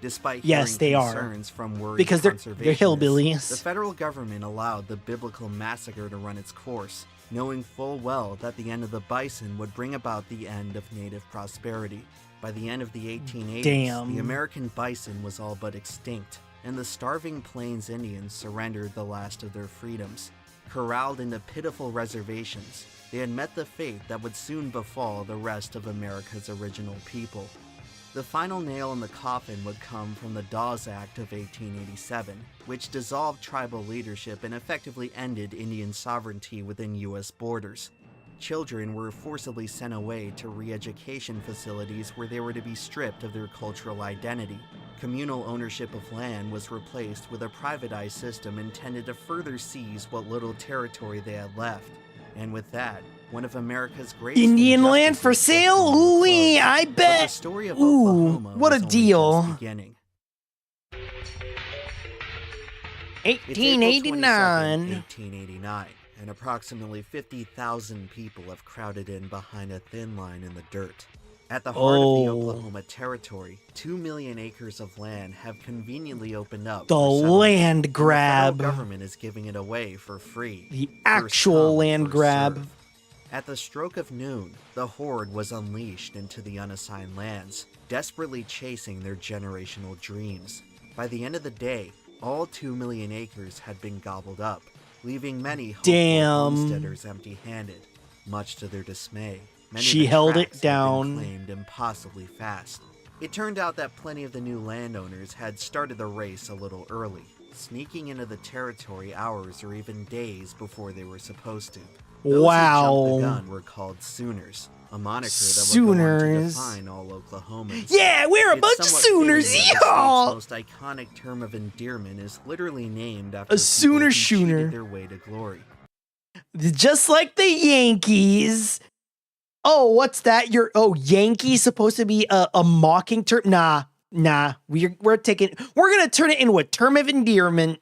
Despite yes, they are. concerns from worried because they're hillbillies. The federal government allowed the biblical massacre to run its course, knowing full well that the end of the bison would bring about the end of native prosperity. By the end of the 1880s, the American bison was all but extinct, and the starving Plains Indians surrendered the last of their freedoms. Corralled into pitiful reservations, they had met the fate that would soon befall the rest of America's original people. The final nail in the coffin would come from the Dawes Act of 1887, which dissolved tribal leadership and effectively ended Indian sovereignty within U.S. borders. Children were forcibly sent away to re-education facilities where they were to be stripped of their cultural identity. Communal ownership of land was replaced with a privatized system intended to further seize what little territory they had left. And with that, one of America's greatest Indian land for sale? Ooh, I bet. The story of Oklahoma what a deal. 1889, and approximately 50,000 people have crowded in behind a thin line in the dirt. At the heart of the Oklahoma Territory, 2 million acres of land have conveniently opened up. The land grab. The federal government is giving it away for free. The actual land grab. Serve. At the stroke of noon, the horde was unleashed into the unassigned lands, desperately chasing their generational dreams. By the end of the day, all 2 million acres had been gobbled up, leaving many hopeful homesteaders empty-handed. Much to their dismay, she held it down. Claimed impossibly fast. It turned out that plenty of the new landowners had started the race a little early, sneaking into the territory hours or even days before they were supposed to. Those who jumped the gun were called Sooners, a moniker that would go on to define all Oklahomans. Yeah, we're a bunch of Sooners, y'all! The state's most iconic term of endearment is literally named after a Sooner cheated their way to glory. Just like the Yankees. Oh, what's that? Yankee supposed to be a mocking term? Nah. We're gonna turn it into a term of endearment.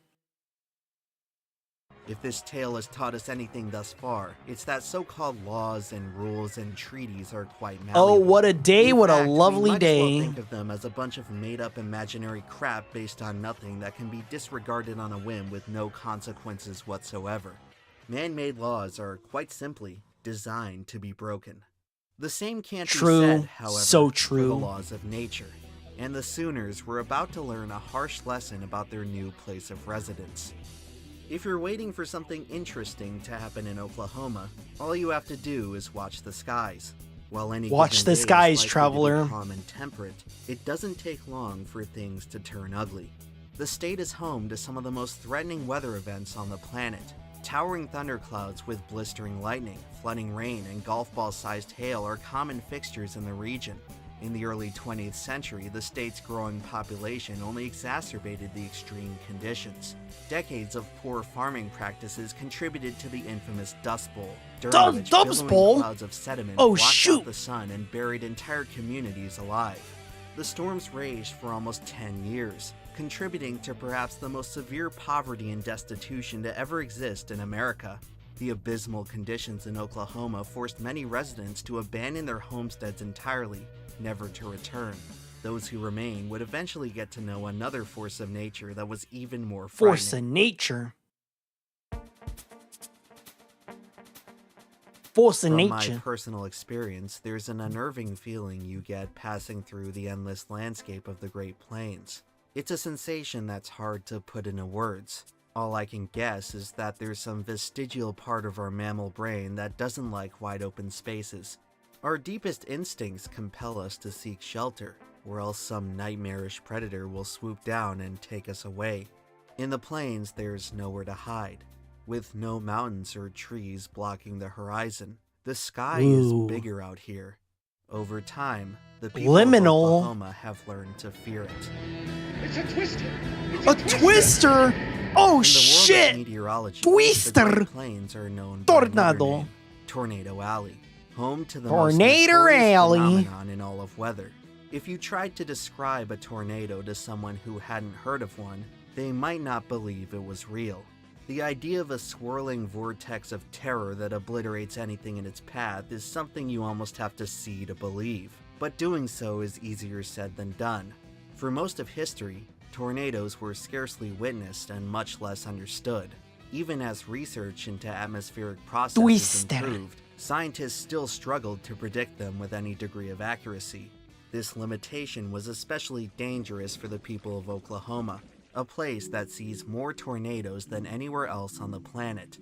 If this tale has taught us anything thus far, it's that so-called laws and rules and treaties are quite malleable. Oh, what a day, what a lovely day. We might as well think of them as a bunch of made-up imaginary crap based on nothing that can be disregarded on a whim with no consequences whatsoever. Man-made laws are, quite simply, designed to be broken. The same can't be said, however, so for true. the laws of nature. And the Sooners were about to learn a harsh lesson about their new place of residence. If you're waiting for something interesting to happen in Oklahoma, all you have to do is watch the skies. While any watch the skies, traveler. Calm and temperate, it doesn't take long for things to turn ugly. The state is home to some of the most threatening weather events on the planet. Towering thunderclouds with blistering lightning, flooding rain, and golf ball-sized hail are common fixtures in the region. In the early 20th century, the state's growing population only exacerbated the extreme conditions. Decades of poor farming practices contributed to the infamous Dust Bowl, during which billowing clouds of sediment blocked out the sun and buried entire communities alive. The storms raged for almost 10 years, contributing to perhaps the most severe poverty and destitution to ever exist in America. The abysmal conditions in Oklahoma forced many residents to abandon their homesteads entirely, never to return. Those who remain would eventually get to know another force of nature that was even more frightening. Force of nature? Force of nature. From my personal experience, there's an unnerving feeling you get passing through the endless landscape of the Great Plains. It's a sensation that's hard to put into words. All I can guess is that there's some vestigial part of our mammal brain that doesn't like wide open spaces. Our deepest instincts compel us to seek shelter, or else some nightmarish predator will swoop down and take us away. In the plains, there's nowhere to hide. With no mountains or trees blocking the horizon, The sky is bigger out here. Over time, the people of Oklahoma have learned to fear it. It's a twister! A twister! Oh shit! Meteorology, Twister! The Great Plains are known by another name, Tornado Alley, home to the most notorious phenomenon in all of weather. If you tried to describe a tornado to someone who hadn't heard of one, they might not believe it was real. The idea of a swirling vortex of terror that obliterates anything in its path is something you almost have to see to believe, but doing so is easier said than done. For most of history, tornadoes were scarcely witnessed and much less understood. Even as research into atmospheric processes improved, scientists still struggled to predict them with any degree of accuracy. This limitation was especially dangerous for the people of Oklahoma, a place that sees more tornadoes than anywhere else on the planet.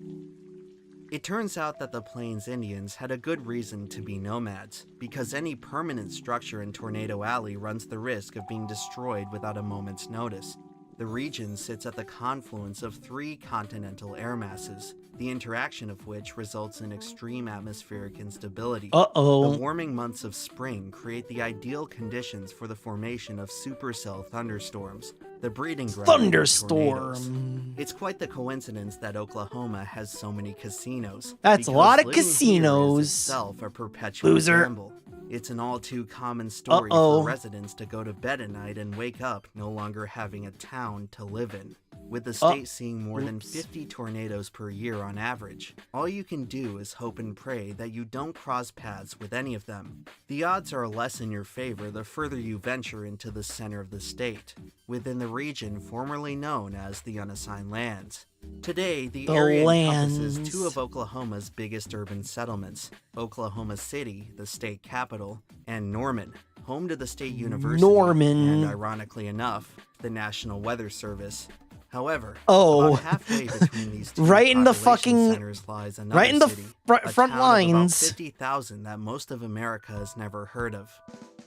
It turns out that the Plains Indians had a good reason to be nomads, because any permanent structure in Tornado Alley runs the risk of being destroyed without a moment's notice. The region sits at the confluence of 3 continental air masses, the interaction of which results in extreme atmospheric instability. The warming months of spring create the ideal conditions for the formation of supercell thunderstorms, the breeding ground of tornadoes. It's quite the coincidence that Oklahoma has so many casinos. That's a lot of casinos. Is itself a perpetual gamble. It's an all too common story for residents to go to bed at night and wake up no longer having a town to live in. With the state seeing more than 50 tornadoes per year on average, all you can do is hope and pray that you don't cross paths with any of them. The odds are less in your favor the further you venture into the center of the state, within the region formerly known as the Unassigned Lands. Today, the area encompasses 2 of Oklahoma's biggest urban settlements, Oklahoma City, the state capital, and Norman, home to the state university, and ironically enough, the National Weather Service. However, about halfway between these 2 right in the fucking centers lies another right in the city, front lines. About 50,000 that most of America has never heard of.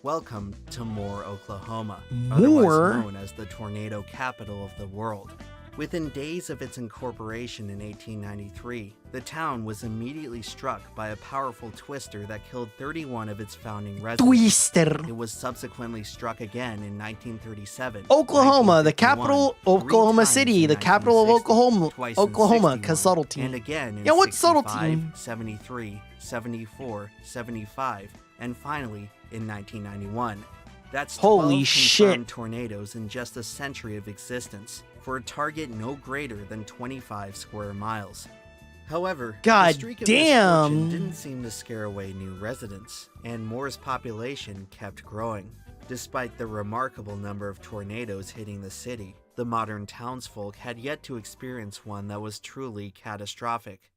Welcome to Moore, Oklahoma, otherwise known as the tornado capital of the world. Within days of its incorporation in 1893, the town was immediately struck by a powerful twister that killed 31 of its founding residents. It was subsequently struck again in 1937. Oklahoma, the capital, Oklahoma City, the capital of Oklahoma, Oklahoma, cause subtlety. And again in what's 65, subtlety? 73, 74, 75, and finally in 1991. That's 12 Holy confirmed shit. tornadoes in just a century of existence, for a target no greater than 25 square miles. However, the streak of misfortune didn't seem to scare away new residents, and Moore's population kept growing. Despite the remarkable number of tornadoes hitting the city, the modern townsfolk had yet to experience one that was truly catastrophic.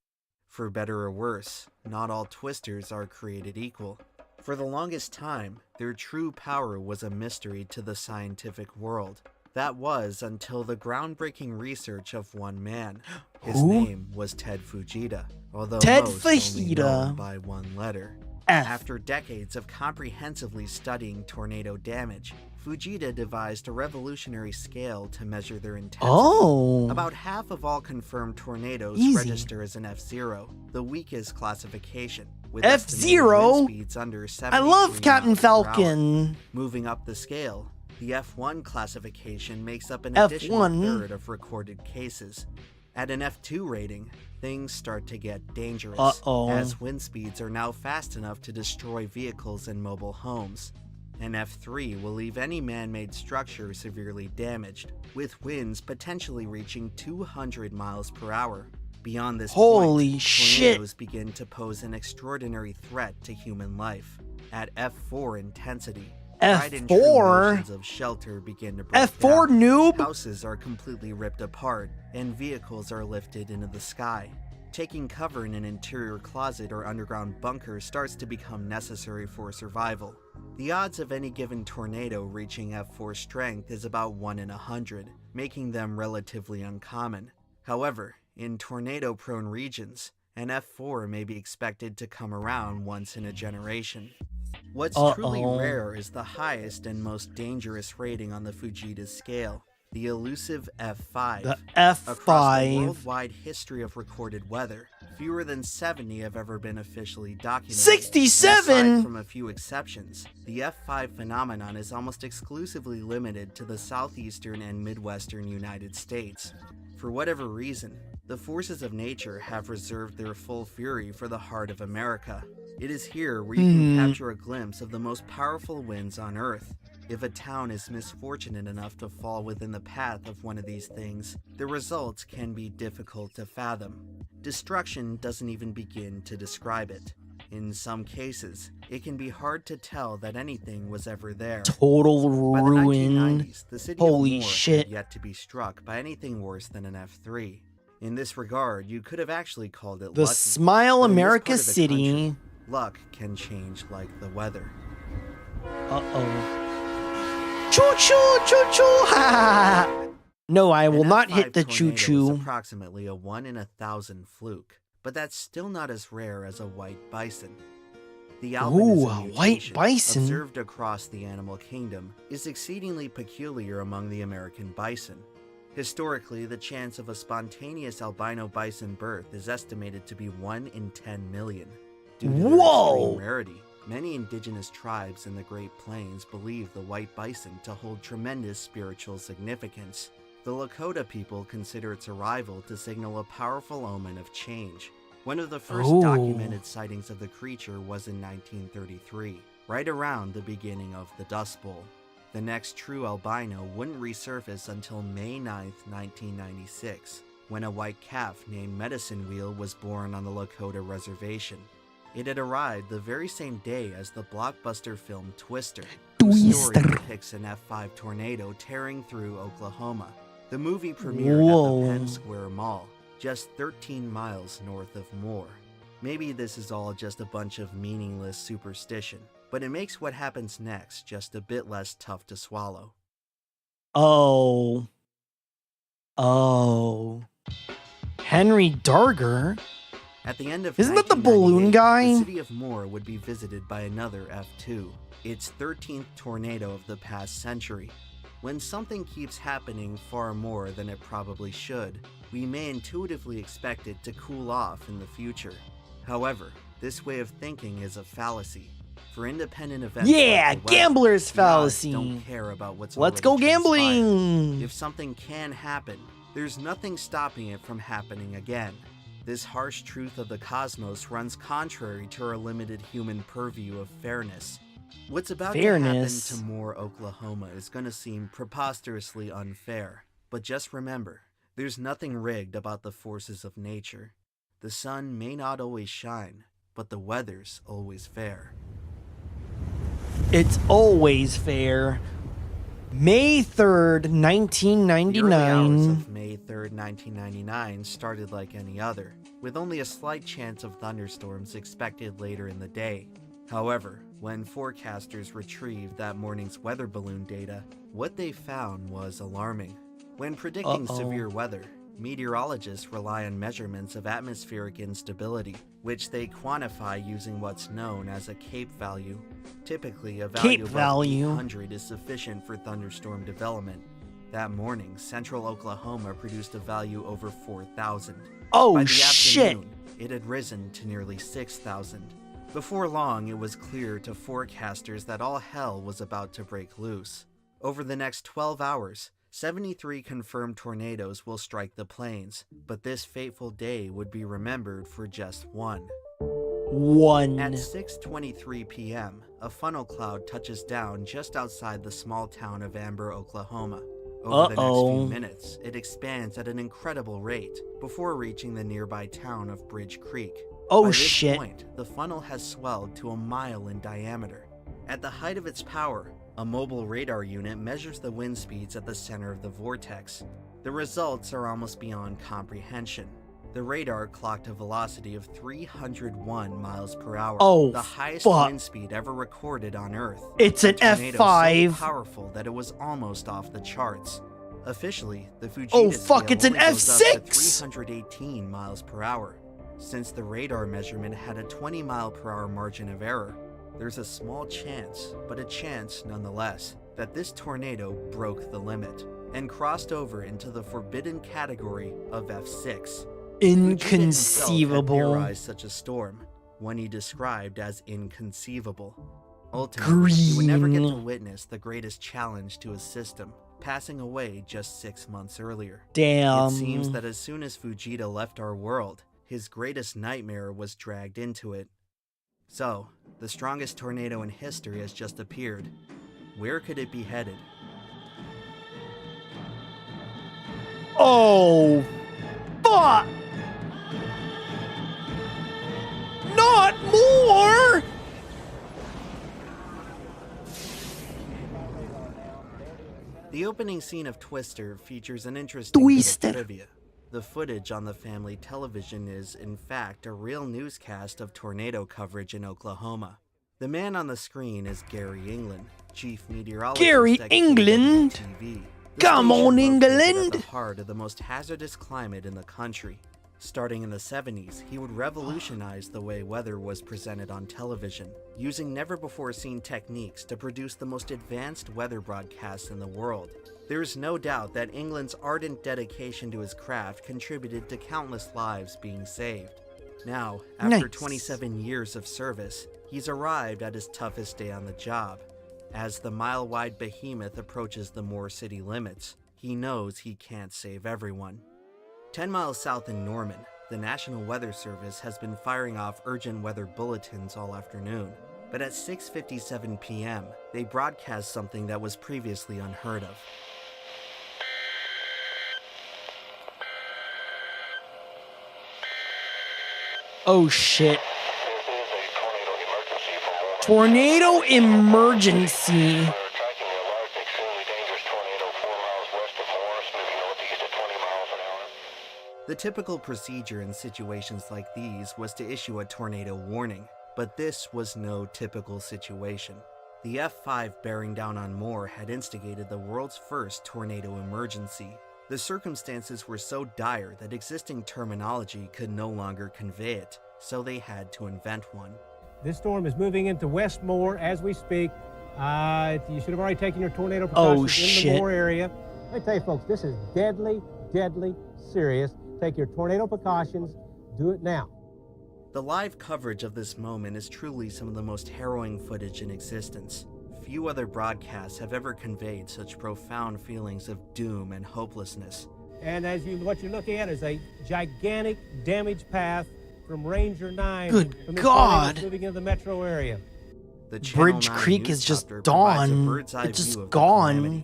For better or worse, not all twisters are created equal. For the longest time, their true power was a mystery to the scientific world. That was until the groundbreaking research of one man. His name was Ted Fujita, although most only known by one letter. After decades of comprehensively studying tornado damage, Fujita devised a revolutionary scale to measure their intensity. About half of all confirmed tornadoes register as an F0, the weakest classification. With F0? wind speeds under 73 I love Captain miles per hour. Falcon. Moving up the scale, the F1 classification makes up an additional third of recorded cases. At an F2 rating, things start to get dangerous, as wind speeds are now fast enough to destroy vehicles and mobile homes. An F3 will leave any man-made structure severely damaged, with winds potentially reaching 200 miles per hour. Beyond this point, tornadoes begin to pose an extraordinary threat to human life. At F4 intensity, tried and true notions of shelter begin to break F4 down. noob? Houses are completely ripped apart, and vehicles are lifted into the sky. Taking cover in an interior closet or underground bunker starts to become necessary for survival. The odds of any given tornado reaching F4 strength is about 1 in 100, making them relatively uncommon. However, in tornado-prone regions, an F4 may be expected to come around once in a generation. What's truly rare is the highest and most dangerous rating on the Fujita scale, the elusive F5. The F5. Across the worldwide history of recorded weather, Fewer than 70 have ever been officially documented. 67? Aside from a few exceptions, the F5 phenomenon is almost exclusively limited to the southeastern and midwestern United States. For whatever reason, the forces of nature have reserved their full fury for the heart of America. It is here where you can capture a glimpse of the most powerful winds on Earth. If a town is misfortunate enough to fall within the path of one of these things, the results can be difficult to fathom. Destruction doesn't even begin to describe it. In some cases, it can be hard to tell that anything was ever there. Total ruin. By the 1990s, the city Holy of Morn shit. had yet to be struck by anything worse than an F3. In this regard, you could have actually called it The lucky. Smile But in this America part of the City. country, luck can change like the weather. Uh-oh. Choo-choo, choo-choo, ha! No, I will not hit the choo-choo. Is approximately a 1 in 1,000 fluke, but that's still not as rare as a white bison. The albinism white bison? observed across the animal kingdom is exceedingly peculiar among the American bison. Historically, the chance of a spontaneous albino bison birth is estimated to be 1 in 10 million. Due to their extreme rarity, many indigenous tribes in the Great Plains believe the white bison to hold tremendous spiritual significance. The Lakota people consider its arrival to signal a powerful omen of change. One of the first documented sightings of the creature was in 1933, right around the beginning of the Dust Bowl. The next true albino wouldn't resurface until May 9, 1996, when a white calf named Medicine Wheel was born on the Lakota reservation. It had arrived the very same day as the blockbuster film Twister, whose story depicts an F5 tornado tearing through Oklahoma. The movie premiered at the Penn Square Mall, just 13 miles north of Moore. Maybe this is all just a bunch of meaningless superstition, but it makes what happens next just a bit less tough to swallow. Oh. Henry Darger? At the end of Isn't that the balloon guy? The city of Moore would be visited by another F2, its 13th tornado of the past century. When something keeps happening far more than it probably should, we may intuitively expect it to cool off in the future. However, this way of thinking is a fallacy. For independent events like the gambler's weather, fallacy. the odds don't care about what's Let's already go gambling. transpired. If something can happen, there's nothing stopping it from happening again. This harsh truth of the cosmos runs contrary to our limited human purview of fairness. What's about to happen to Moore, Oklahoma is going to seem preposterously unfair. But just remember, there's nothing rigged about the forces of nature. The sun may not always shine, but the weather's always fair. It's always fair. May 3rd, 1999. The early hours of May 3rd, 1999 started like any other, with only a slight chance of thunderstorms expected later in the day. However, when forecasters retrieved that morning's weather balloon data, what they found was alarming. When predicting severe weather, meteorologists rely on measurements of atmospheric instability, which they quantify using what's known as a CAPE value. Typically, a value above 800 is sufficient for thunderstorm development. That morning, central Oklahoma produced a value over 4,000. By the afternoon, it had risen to nearly 6,000. Before long, it was clear to forecasters that all hell was about to break loose. Over the next 12 hours, 73 confirmed tornadoes will strike the plains, but this fateful day would be remembered for just one. At 6:23 p.m., a funnel cloud touches down just outside the small town of Amber, Oklahoma. Over the next few minutes, it expands at an incredible rate before reaching the nearby town of Bridge Creek. By this point, the funnel has swelled to 1 mile in diameter. At the height of its power, a mobile radar unit measures the wind speeds at the center of the vortex. The results are almost beyond comprehension. The radar clocked a velocity of 301 miles per hour, the highest wind speed ever recorded on Earth. It's an F5. So powerful that it was almost off the charts. Officially, the Fujita scale it's an only goes up to F6. 318 miles per hour. Since the radar measurement had a 20 mile per hour margin of error, there's a small chance, but a chance nonetheless, that this tornado broke the limit and crossed over into the forbidden category of F6. Inconceivable. Theorized such a storm, one he described as inconceivable. Ultimately, he would never get to witness the greatest challenge to his system, passing away just 6 months earlier. Damn. It seems that as soon as Fujita left our world, his greatest nightmare was dragged into it. So, the strongest tornado in history has just appeared. Where could it be headed? Oh, fuck! Not more! The opening scene of Twister features an interesting bit of trivia. The footage on the family television is, in fact, a real newscast of tornado coverage in Oklahoma. The man on the screen is Gary England, chief meteorologist Gary at England? TV. Come on, England! At the heart of the most hazardous climate in the country. Starting in the 70s, he would revolutionize the way weather was presented on television, using never-before-seen techniques to produce the most advanced weather broadcasts in the world. There is no doubt that England's ardent dedication to his craft contributed to countless lives being saved. Now, after 27 years of service, he's arrived at his toughest day on the job. As the mile-wide behemoth approaches the Moore city limits, he knows he can't save everyone. 10 miles south in Norman, the National Weather Service has been firing off urgent weather bulletins all afternoon. But at 6:57 p.m., they broadcast something that was previously unheard of. Oh shit. Tornado emergency. The typical procedure in situations like these was to issue a tornado warning, but this was no typical situation. The F5 bearing down on Moore had instigated the world's first tornado emergency. The circumstances were so dire that existing terminology could no longer convey it, so they had to invent one. This storm is moving into West Moore as we speak. You should have already taken your tornado precautions in the Moore area. Let me tell you folks, this is deadly, deadly serious. Take your tornado precautions. Do it now. The live coverage of this moment is truly some of the most harrowing footage in existence. Few other broadcasts have ever conveyed such profound feelings of doom and hopelessness. And what you're looking at is a gigantic damage path from Ranger 9. Good God! Moving into the metro area. The Bridge Creek is just gone. It's just gone.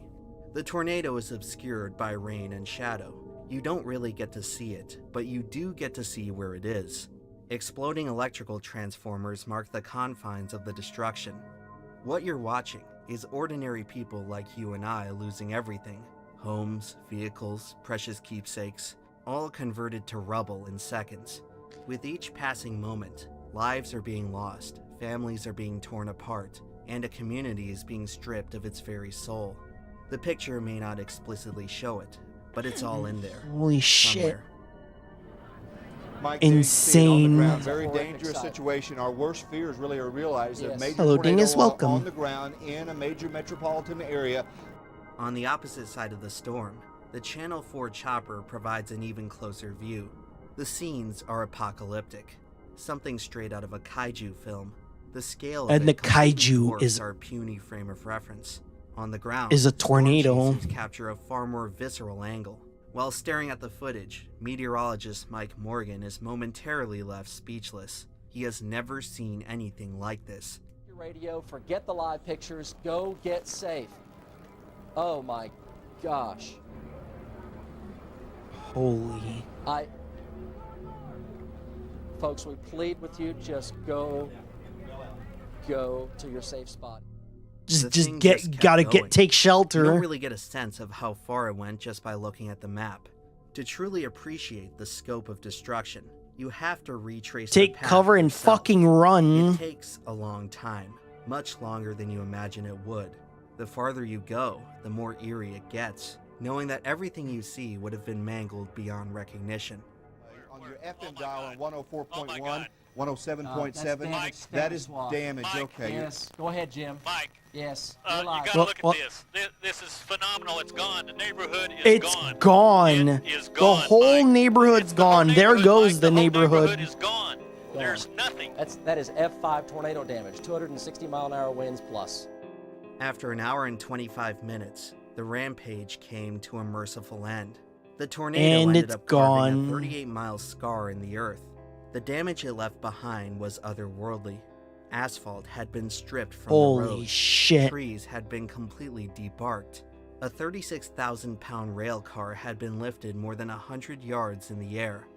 The tornado is obscured by rain and shadow. You don't really get to see it, but you do get to see where it is. Exploding electrical transformers mark the confines of the destruction. What you're watching is ordinary people like you and I losing everything. Homes, vehicles, precious keepsakes, all converted to rubble in seconds. With each passing moment, lives are being lost, families are being torn apart, and a community is being stripped of its very soul. The picture may not explicitly show it, but it's all in there. Holy shit. Mike, insane. Very dangerous situation. Our worst fears really are realized that major Loading is welcome. on the ground in a major metropolitan area. On the opposite side of the storm, the Channel 4 chopper provides an even closer view. The scenes are apocalyptic, something straight out of a kaiju film. The scale of the kaiju is our puny frame of reference. On the ground, is a tornado. Capture a far more visceral angle. While staring at the footage, meteorologist Mike Morgan is momentarily left speechless. He has never seen anything like this. Your radio, forget the live pictures, go get safe. Oh my gosh. Holy. Folks, we plead with you, just go to your safe spot. Take shelter. You don't really get a sense of how far it went just by looking at the map. To truly appreciate the scope of destruction, you have to retrace the Take path cover and itself. fucking run. It takes a long time, much longer than you imagine it would. The farther you go, the more eerie it gets, knowing that everything you see would have been mangled beyond recognition. On your FM dial on 104.1, 107.7. That is damage. Okay. Yes. Go ahead, Jim. Mike. Yes. You gotta look at this. This is phenomenal. It's gone. The neighborhood is gone. It's gone. It is The gone, whole neighborhood's gone. There goes the neighborhood neighborhood. is gone. There's nothing. That is F5 tornado damage. 260-mile-an-hour winds plus. After an hour and 25 minutes, the rampage came to a merciful end. The tornado ended up carving a 38-mile scar in the earth. The damage it left behind was otherworldly. Asphalt had been stripped from the road. Holy shit. Trees had been completely debarked. A 36,000-pound rail car had been lifted more than 100 yards in the air.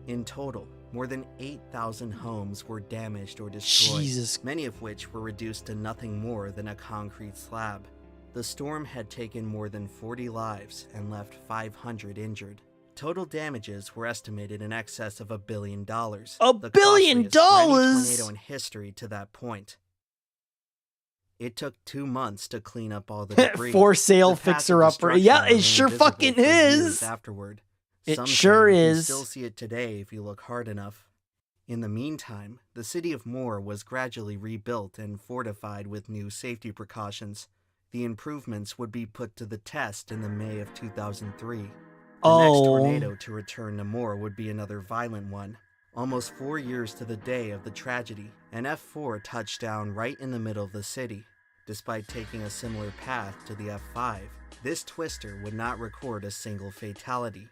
In total, more than 8,000 homes were damaged or destroyed, many of which were reduced to nothing more than a concrete slab. The storm had taken more than 40 lives and left 500 injured. Total damages were estimated in excess of $1 billion. $1 billion? Tornado in history to that point. It took 2 months to clean up all the debris. For sale fixer-upper. Yeah, it sure fucking is. Afterward. It sure is. You can still see it today if you look hard enough. In the meantime, the city of Moore was gradually rebuilt and fortified with new safety precautions. The improvements would be put to the test in the May of 2003. The next tornado to return to Moore would be another violent one. Almost 4 years to the day of the tragedy, an F4 touched down right in the middle of the city. Despite taking a similar path to the F5, this twister would not record a single fatality.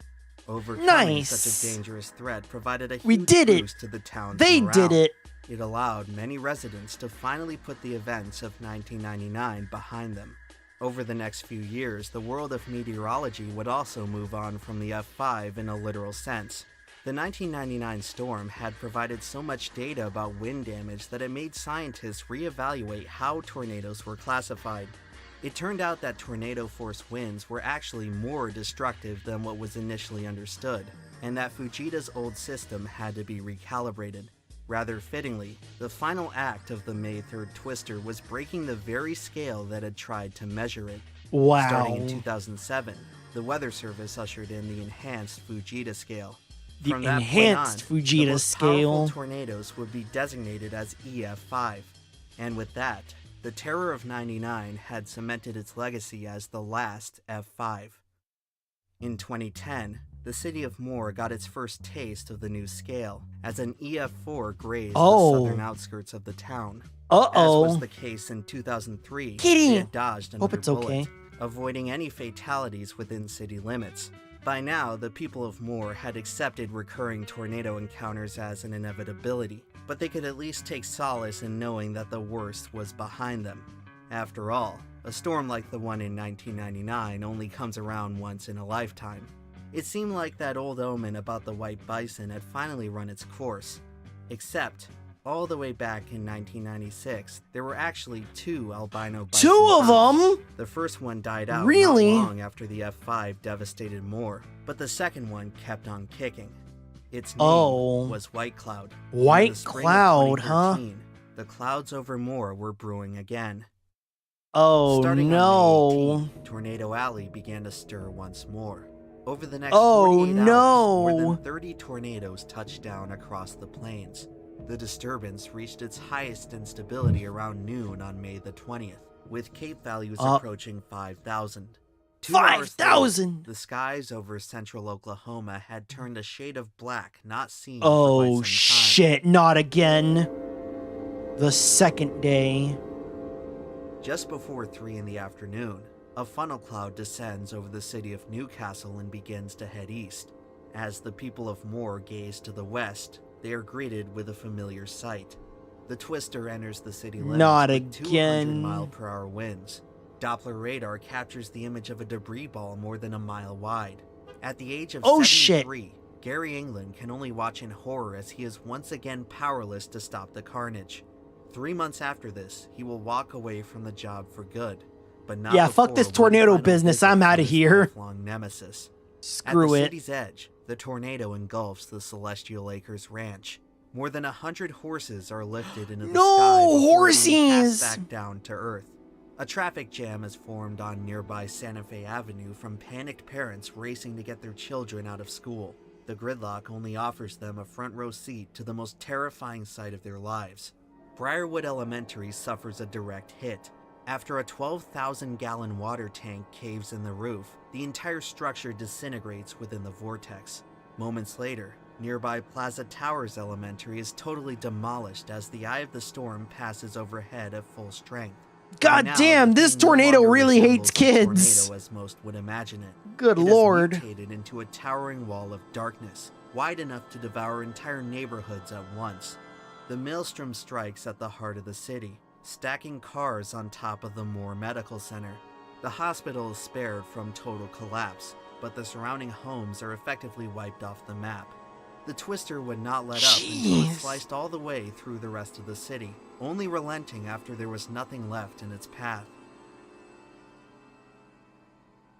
Overcoming such a dangerous threat provided a huge boost to the town's morale. Did it. It allowed many residents to finally put the events of 1999 behind them. Over the next few years, the world of meteorology would also move on from the F5 in a literal sense. The 1999 storm had provided so much data about wind damage that it made scientists reevaluate how tornadoes were classified. It turned out that tornado-force winds were actually more destructive than what was initially understood, and that Fujita's old system had to be recalibrated. Rather fittingly, the final act of the May 3rd twister was breaking the very scale that had tried to measure it. Wow. Starting in 2007, the Weather Service ushered in the enhanced Fujita scale. The From that enhanced point on, Fujita the most scale. powerful tornadoes would be designated as EF5. And with that, the Terror of 99 had cemented its legacy as the last F5. In 2010, the city of Moore got its first taste of the new scale, as an EF4 grazed the southern outskirts of the town. As was the case in 2003, it had dodged another bullet, avoiding any fatalities within city limits. By now, the people of Moore had accepted recurring tornado encounters as an inevitability, but they could at least take solace in knowing that the worst was behind them. After all, a storm like the one in 1999 only comes around once in a lifetime. It seemed like that old omen about the white bison had finally run its course. Except, all the way back in 1996, there were actually 2 albino bison. 2 of them? The first one died out Really? not long after the F5 devastated Moore, but the second one kept on kicking. Its name was White Cloud. White In the spring of Cloud, huh? 2013, the clouds over Moore were brewing again. Oh, Starting no. on May 18th, Tornado Alley began to stir once more. Over the next 48 hours, more than 30 tornadoes touched down across the plains. The disturbance reached its highest instability around noon on May the 20th, with Cape values approaching 5,000. 5,000! The skies over central Oklahoma had turned a shade of black not seen for quite some time. Shit, not again. The second day. Just before 3 in the afternoon, a funnel cloud descends over the city of Newcastle and begins to head east. As the people of Moore gaze to the west, they are greeted with a familiar sight. The twister enters the city limits Not with again. 200-mile-per-hour winds. Doppler radar captures the image of a debris ball more than a mile wide. At the age of 73, Gary England can only watch in horror as he is once again powerless to stop the carnage. 3 months after this, he will walk away from the job for good. But not fuck this tornado business. I'm out of here. Nemesis. Screw At the it. city's edge, the tornado engulfs the Celestial Acres Ranch. More than 100 horses are lifted into the sky before being cast back down to earth. A traffic jam is formed on nearby Santa Fe Avenue from panicked parents racing to get their children out of school. The gridlock only offers them a front row seat to the most terrifying sight of their lives. Briarwood Elementary suffers a direct hit. After a 12,000-gallon water tank caves in the roof, the entire structure disintegrates within the vortex. Moments later, nearby Plaza Towers Elementary is totally demolished as the eye of the storm passes overhead at full strength. God damn, this tornado really hates kids. Tornado as most would imagine it. Good lord. It has mutated into a towering wall of darkness, wide enough to devour entire neighborhoods at once. The maelstrom strikes at the heart of the city, stacking cars on top of the Moore Medical Center. The hospital is spared from total collapse, but the surrounding homes are effectively wiped off the map. The twister would not let up until it sliced all the way through the rest of the city, only relenting after there was nothing left in its path.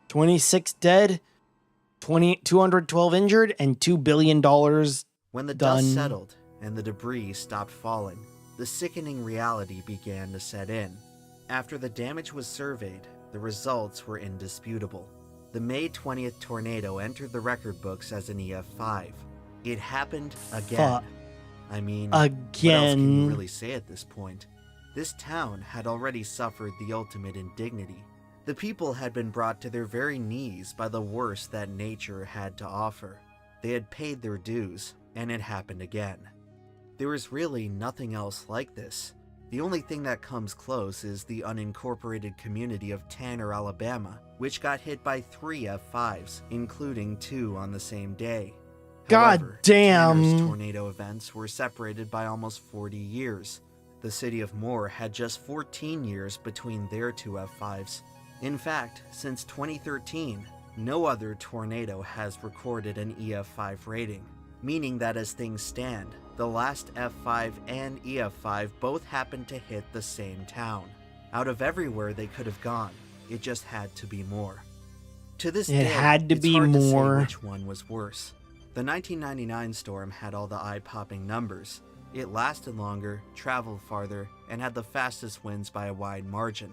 26 dead, 212 injured, and $2 billion When the done. dust settled and the debris stopped falling, the sickening reality began to set in. After the damage was surveyed, the results were indisputable. The May 20th tornado entered the record books as an EF5. It happened again. I mean, what else can you really say at this point? This town had already suffered the ultimate indignity. The people had been brought to their very knees by the worst that nature had to offer. They had paid their dues, and it happened again. There is really nothing else like this. The only thing that comes close is the unincorporated community of Tanner, Alabama, which got hit by 3 F5s, including 2 on the same day. God However, damn. Tanner's tornado events were separated by almost 40 years. The city of Moore had just 14 years between their 2 F5s. In fact, since 2013, no other tornado has recorded an EF5 rating, meaning that as things stand, the last F5 and EF5 both happened to hit the same town. Out of everywhere they could have gone, it just had to be Moore. To this day, had to it's be hard Moore. to say which one was worse. The 1999 storm had all the eye-popping numbers. It lasted longer, traveled farther, and had the fastest winds by a wide margin.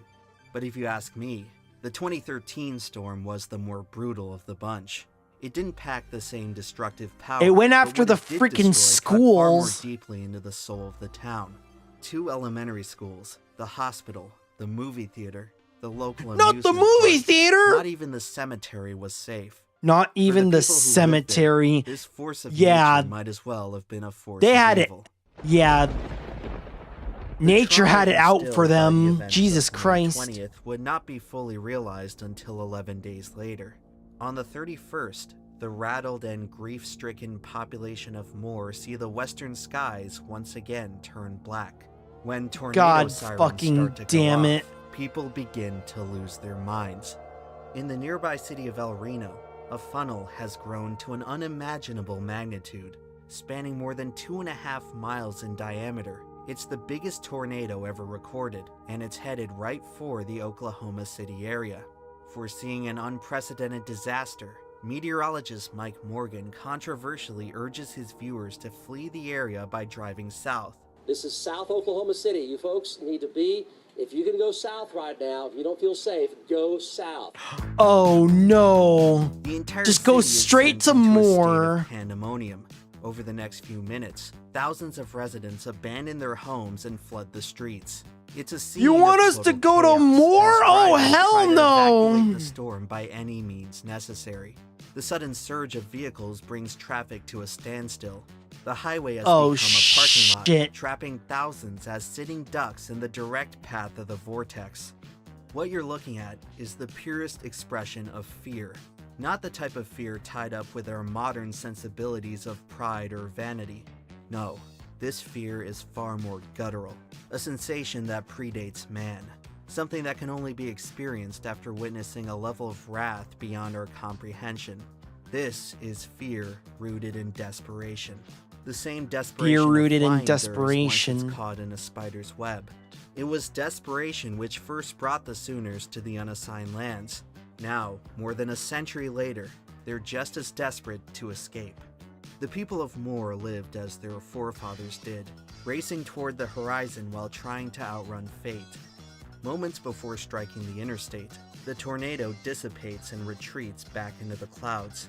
But if you ask me, the 2013 storm was the more brutal of the bunch. It didn't pack the same destructive power. It went but after what the it did freaking destroy cut far more schools. deeply into the soul of the town. 2 elementary schools, the hospital, the movie theater, the local Not the amusement movie park. theater! Not even the cemetery was safe. Not even the people who lived cemetery. there, this force of Yeah, nature might as well have been a force they of had it. evil. Yeah. Nature trauma had it out instilled for by the them. events Jesus of May Christ. 20th would not be fully realized until 11 days later. On the 31st, the rattled and grief-stricken population of Moore see the western skies once again turn black. When tornado God sirens fucking start to damn go it. off, people begin to lose their minds. In the nearby city of El Reno, a funnel has grown to an unimaginable magnitude, spanning more than 2.5 miles in diameter. It's the biggest tornado ever recorded, and it's headed right for the Oklahoma City area. Foreseeing an unprecedented disaster, meteorologist Mike Morgan controversially urges his viewers to flee the area by driving south. This is South Oklahoma City. You folks need to be, if you can go south right now, if you don't feel safe, go south. Oh no. The entire Just go city is straight sent to into a state of Moore. pandemonium. Over the next few minutes, thousands of residents abandon their homes and flood the streets. It's a scene You want of us to total go to chaos Moore? as Oh, drivers hell try to no. evacuate the storm by any means necessary. The sudden surge of vehicles brings traffic to a standstill. The highway has Oh, become a parking lot, shit. trapping thousands as sitting ducks in the direct path of the vortex. What you're looking at is the purest expression of fear. Not the type of fear tied up with our modern sensibilities of pride or vanity. No, this fear is far more guttural, a sensation that predates man, something that can only be experienced after witnessing a level of wrath beyond our comprehension. This is fear rooted in desperation. The same desperation Fear of rooted in flying birds once desperation. it's caught in a spider's web. It was desperation which first brought the Sooners to the unassigned lands. Now, more than a century later, they're just as desperate to escape. The people of Moore lived as their forefathers did, racing toward the horizon while trying to outrun fate. Moments before striking the interstate, the tornado dissipates and retreats back into the clouds.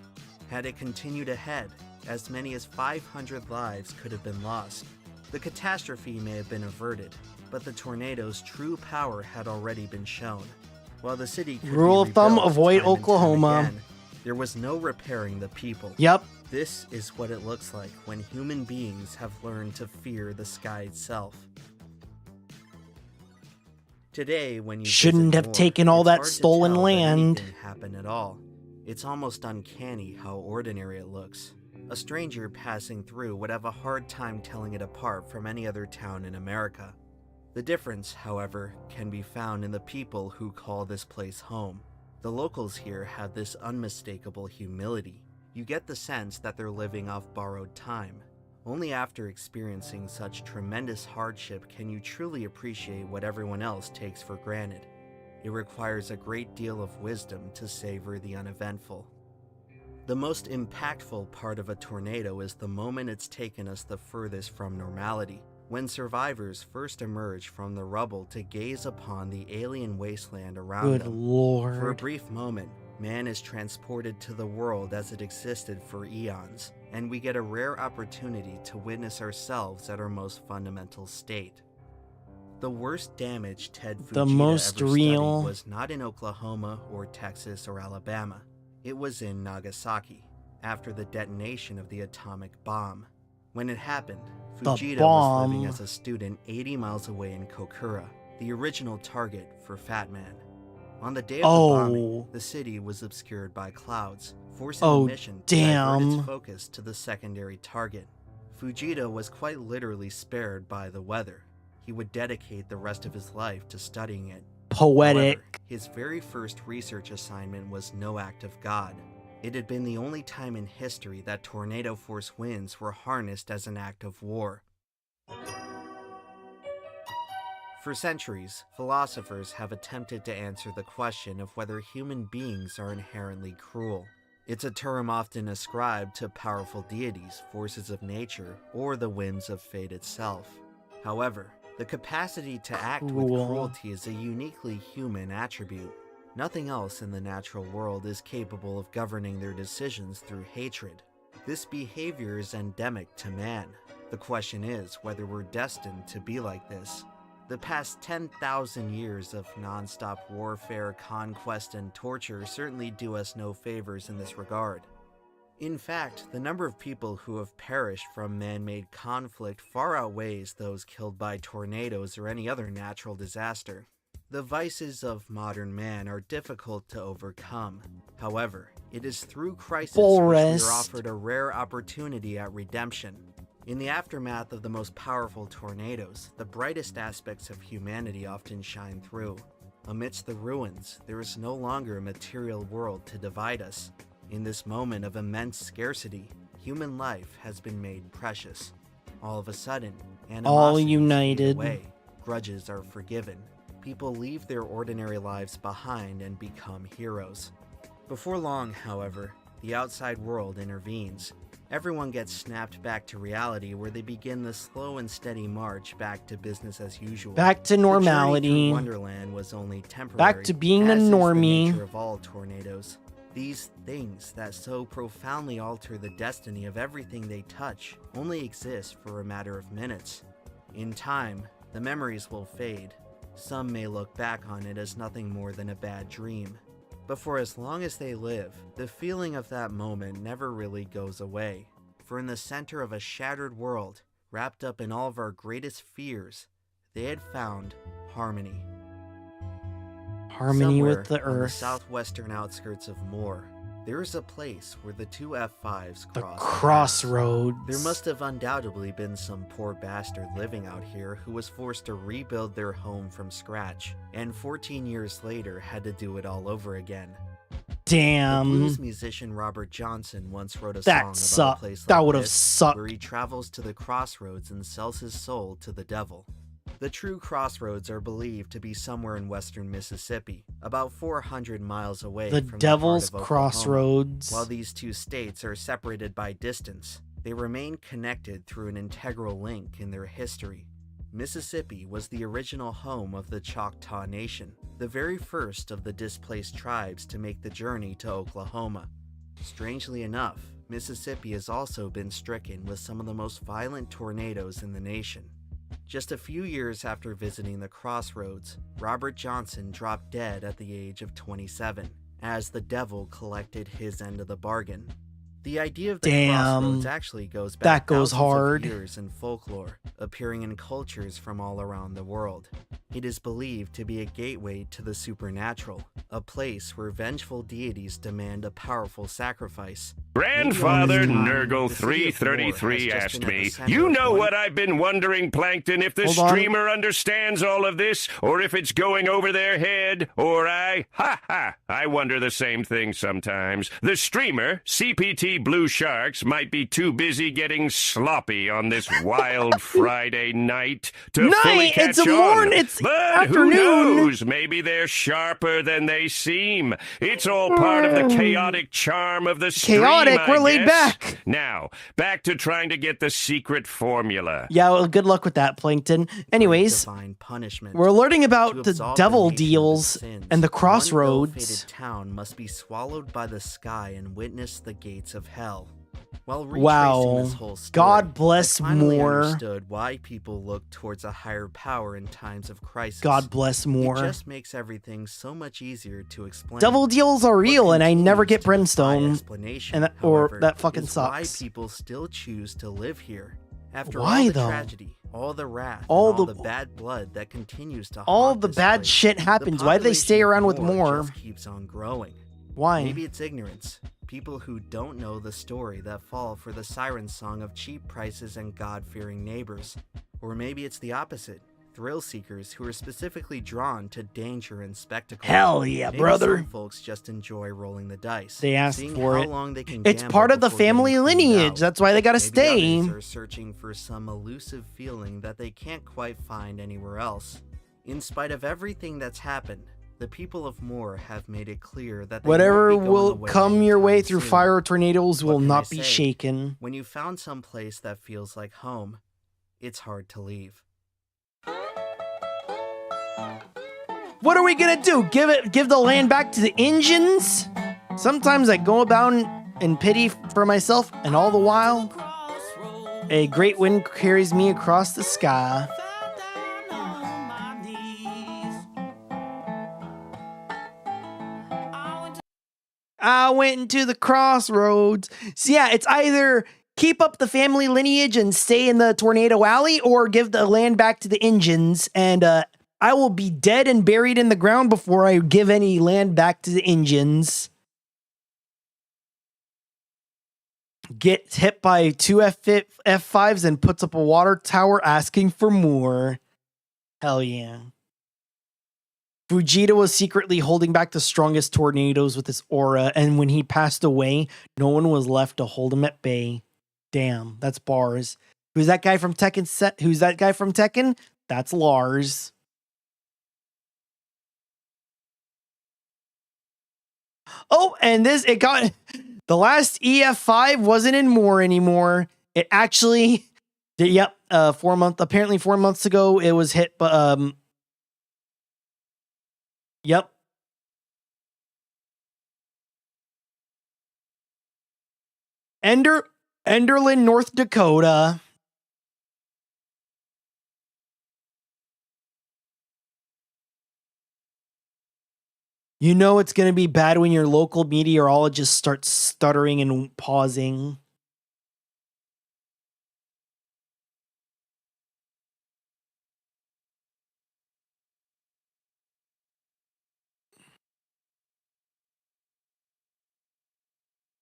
Had it continued ahead, as many as 500 lives could have been lost. The catastrophe may have been averted, but the tornado's true power had already been shown. While the city could Rule be of thumb, rebuilt avoid time and time Oklahoma. again, there was no repairing the people. Yep. This is what it looks like when human beings have learned to fear the sky itself. Today, when you shouldn't have Morn, taken all it's that hard to stolen tell that land. anything happened at all. It's almost uncanny how ordinary it looks. A stranger passing through would have a hard time telling it apart from any other town in America. The difference, however, can be found in the people who call this place home. The locals here have this unmistakable humility. You get the sense that they're living off borrowed time. Only after experiencing such tremendous hardship can you truly appreciate what everyone else takes for granted. It requires a great deal of wisdom to savor the uneventful. The most impactful part of a tornado is the moment it's taken us the furthest from normality, when survivors first emerge from the rubble to gaze upon the alien wasteland around Good them. Lord. For a brief moment, man is transported to the world as it existed for eons, and we get a rare opportunity to witness ourselves at our most fundamental state. The worst damage Ted Fujita The most ever real. studied was not in Oklahoma or Texas or Alabama. It was in Nagasaki, after the detonation of the atomic bomb. When it happened, Fujita was living as a student 80 miles away in Kokura, the original target for Fat Man. On the day of the bombing, the city was obscured by clouds, forcing the mission to divert its focus to the secondary target. Fujita was quite literally spared by the weather. He would dedicate the rest of his life to studying it. Poetic. However, his very first research assignment was no act of God. It had been the only time in history that tornado force winds were harnessed as an act of war. For centuries, philosophers have attempted to answer the question of whether human beings are inherently cruel. It's a term often ascribed to powerful deities, forces of nature, or the whims of fate itself. However, the capacity to act with cruelty is a uniquely human attribute. Nothing else in the natural world is capable of governing their decisions through hatred. This behavior is endemic to man. The question is whether we're destined to be like this. The past 10,000 years of non-stop warfare, conquest, and torture certainly do us no favors in this regard. In fact, the number of people who have perished from man-made conflict far outweighs those killed by tornadoes or any other natural disaster. The vices of modern man are difficult to overcome. However, it is through crisis which we are offered a rare opportunity at redemption. In the aftermath of the most powerful tornadoes, the brightest aspects of humanity often shine through. Amidst the ruins, there is no longer a material world to divide us. In this moment of immense scarcity, human life has been made precious. All of a sudden, animosity is faded away, grudges are forgiven. People leave their ordinary lives behind and become heroes. Before long, however, the outside world intervenes. Everyone gets snapped back to reality, where they begin the slow and steady march back to business as usual. Back to normality. The journey through Wonderland was only temporary. Back to being a as is normie. the nature of all tornadoes. These things that so profoundly alter the destiny of everything they touch only exist for a matter of minutes. In time, the memories will fade. Some may look back on it as nothing more than a bad dream. But for as long as they live, the feeling of that moment never really goes away. For in the center of a shattered world, wrapped up in all of our greatest fears, they had found harmony. Harmony Somewhere with the on the earth. southwestern outskirts of Moore, there is a place where the two F5s The cross. crossroads. There must have undoubtedly been some poor bastard living out here who was forced to rebuild their home from scratch, and 14 years later had to do it all over again. Damn. The blues musician Robert Johnson once wrote a That song about a place that like would have this, sucked. where he travels to the crossroads and sells his soul to the devil. The true crossroads are believed to be somewhere in western Mississippi, about 400 miles away The from Devil's the heart of Oklahoma. Crossroads. While these two states are separated by distance, they remain connected through an integral link in their history. Mississippi was the original home of the Choctaw Nation, the very first of the displaced tribes to make the journey to Oklahoma. Strangely enough, Mississippi has also been stricken with some of the most violent tornadoes in the nation. Just a few years after visiting the crossroads, Robert Johnson dropped dead at the age of 27, as the devil collected his end of the bargain. The idea of the crossroads actually goes back thousands of years in folklore, appearing in cultures from all around the world. It is believed to be a gateway to the supernatural, a place where vengeful deities demand a powerful sacrifice. Grandfather Nurgle 333 asked me, "You know what I've been wondering, Plankton, if the streamer understands all of this, or if it's going over their head, or I wonder the same thing sometimes. The streamer, CPT Blue Sharks, might be too busy getting sloppy on this wild Friday night to fully catch on. But who knows? Maybe they're sharper than they seem. It's all part of the chaotic charm of the stream, we're laid back. Now, back to trying to get the secret formula. Yeah, well, good luck with that, Plankton. Anyways, we're learning about the devil deals and the crossroads. One town must be swallowed by the sky and witness the gates of hell. While Wow. God bless more. Understood why people look towards a higher power in times of crisis. God bless more. It just makes everything so much easier to explain. Devil deals are real, and I never get brimstone, and that fucking sucks. Why people still choose to live here after Why, all the though? tragedy, all the wrath, All and all the- the bad blood that continues to All haunt the this bad place, shit happens. Why do they stay around with more? just keeps on growing. Why? Maybe it's ignorance. People who don't know the story that fall for the siren song of cheap prices and God-fearing neighbors. Or maybe it's the opposite. Thrill seekers who are specifically drawn to danger and spectacle. Hell yeah, Maybe brother. Some folks just enjoy rolling the dice. They asked seeing for how it. long they can It's gamble part of the before getting family cleaned lineage. out. That's why they gotta Maybe stay. others are searching for some elusive feeling that they can't quite find anywhere else. In spite of everything that's happened, the people of Moore have made it clear that they Whatever won't be going will away come your way anytime through soon. fire or tornadoes will What can not I be say? shaken. When you found some place that feels like home, it's hard to leave. What are we gonna do? Give the land back to the engines? Sometimes I go about in pity for myself, and all the while, a great wind carries me across the sky. I went into the crossroads. So yeah, it's either keep up the family lineage and stay in the tornado alley, or give the land back to the engines, and I will be dead and buried in the ground before I give any land back to the engines. Get hit by two F5s and puts up a water tower asking for more. Hell yeah. Fujita was secretly holding back the strongest tornadoes with his aura, and when he passed away, no one was left to hold him at bay. Damn, that's bars. Who's that guy from Tekken? Who's that guy from Tekken? That's Lars. Oh, and it got the last EF5 wasn't in More anymore. It actually, yep, 4 months. Apparently, 4 months ago, it was hit. But yep. Enderlin, North Dakota. You know it's going to be bad when your local meteorologist starts stuttering and pausing.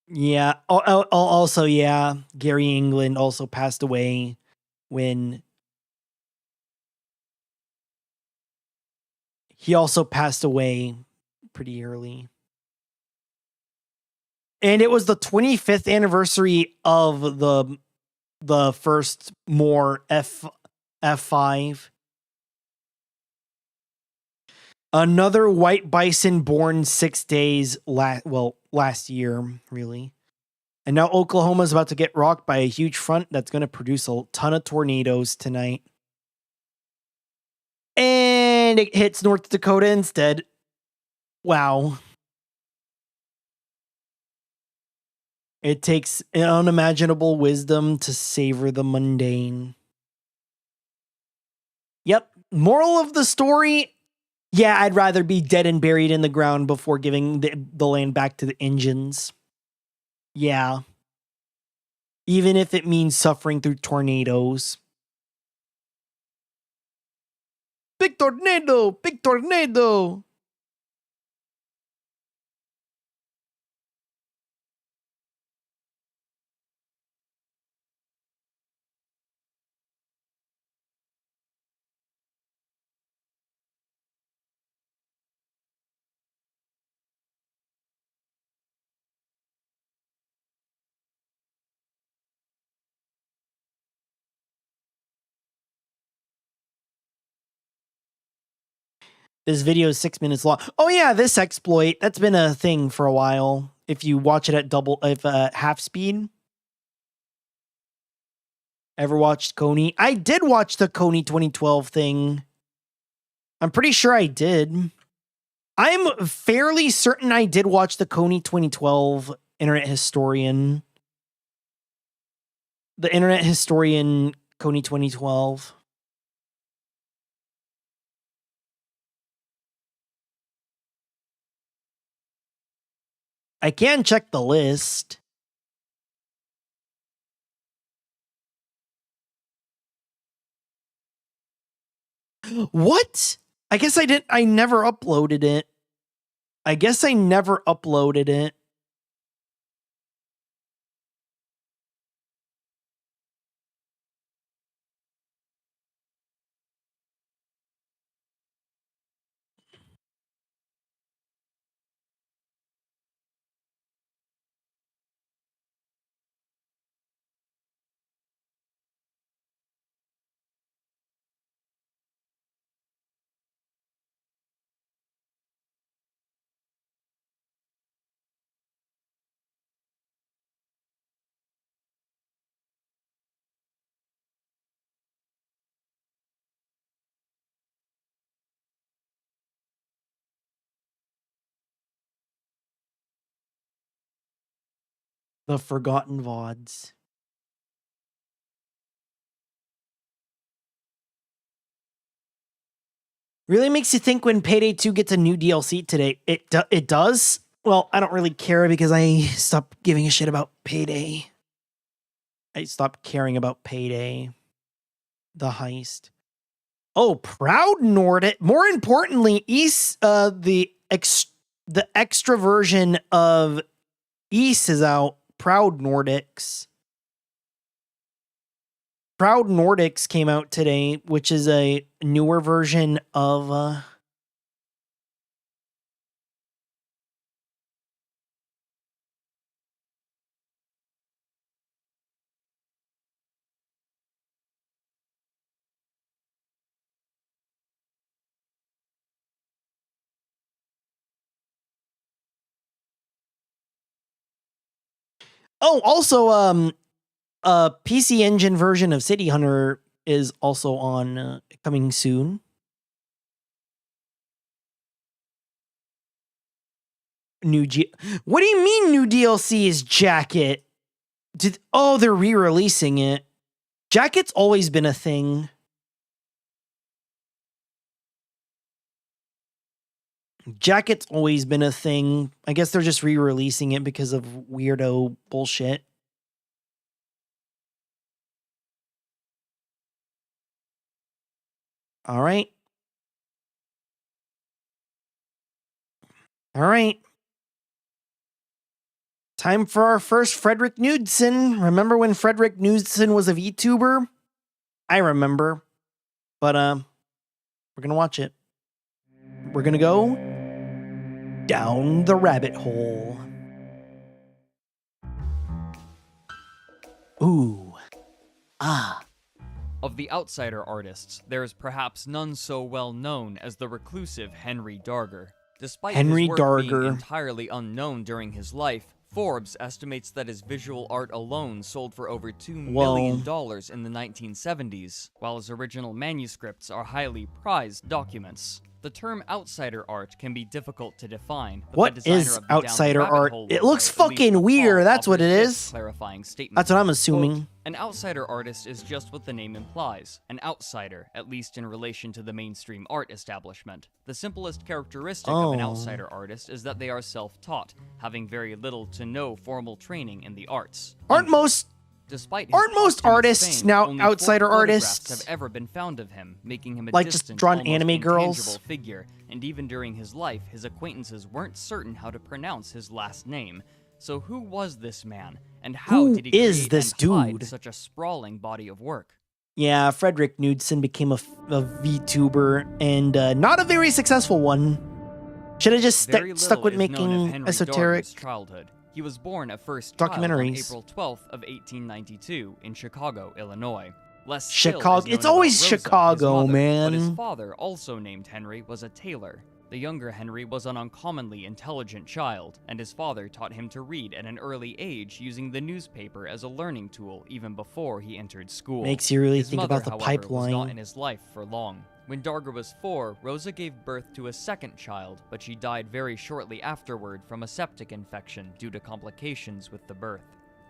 Yeah. Also, yeah, Gary England also passed away when he also passed away pretty early. And it was the 25th anniversary of the first More F5. Another white bison born 6 days last year, really. And now Oklahoma's about to get rocked by a huge front that's going to produce a ton of tornadoes tonight. And it hits North Dakota instead. Wow. It takes unimaginable wisdom to savor the mundane. Yep. Moral of the story, yeah, I'd rather be dead and buried in the ground before giving the land back to the engines. Yeah. Even if it means suffering through tornadoes. Big tornado! Big tornado! This video is 6 minutes long. Oh yeah, this exploit, that's been a thing for a while. If you watch it at half speed. Ever watched Coney? I did watch the Coney 2012 thing. I'm pretty sure I did. I'm fairly certain I did watch the Coney 2012 Internet Historian. The Internet Historian Coney 2012. I can check the list. What? I guess I never uploaded it. I guess I never uploaded it. The Forgotten VODs. Really makes you think when Payday 2 gets a new DLC today. It does? Well, I don't really care because I stopped giving a shit about Payday. I stopped caring about Payday. The heist. Oh, Proud Nordic. More importantly, the extra version of East is out. Proud Nordics. Proud Nordics came out today, which is a newer version of Oh, also a PC Engine version of City Hunter is also on coming soon. What do you mean new DLC is Jacket? They're re-releasing it. Jacket's always been a thing. Jacket's always been a thing. I guess they're just re-releasing it because of weirdo bullshit. All right. All right. Time for our first Frederick Knudsen. Remember when Frederick Knudsen was a VTuber? I remember. But we're going to watch it. We're going to go down the rabbit hole. Ooh. Ah. Of the outsider artists, there is perhaps none so well known as the reclusive Henry Darger. Despite his work being entirely unknown during his life, Forbes estimates that his visual art alone sold for over $2 million in the 1970s, while his original manuscripts are highly prized documents. The The term outsider art can be difficult to define. But What the designer is of the outsider Down the Rabbit art? Hole It logo looks at least fucking recall weird. That's what offers it this is. clarifying statement. That's what I'm Quote, assuming. an outsider artist is just what the name implies, an outsider, at least in relation to the mainstream art establishment. The simplest characteristic of an outsider artist is that they are self-taught, having very little to no formal training in the arts. Aren't most artists fame, now only outsider 4 photographs artists? have ever been found of him, making him a Like just distant, drawn almost anime girls? intangible figure. And even during his life, his acquaintances weren't certain how to pronounce his last name. So who was this man, and how Who did he is create this and hide dude? such a sprawling body of work? Yeah, Frederick Knudsen became a VTuber, and not a very successful one. Should have just stuck with making esoteric Darger's childhood. He was born a first documentaries. child on April 12th of 1892 in Chicago, Illinois. Less Chicago. It's always Chicago, man. But his father, also named Henry, was a tailor. The younger Henry was an uncommonly intelligent child, and his father taught him to read at an early age using the newspaper as a learning tool even before he entered school. Makes you really His think mother, about the however, pipeline. was not in his life for long. When Darger was 4, Rosa gave birth to a second child, but she died very shortly afterward from a septic infection due to complications with the birth.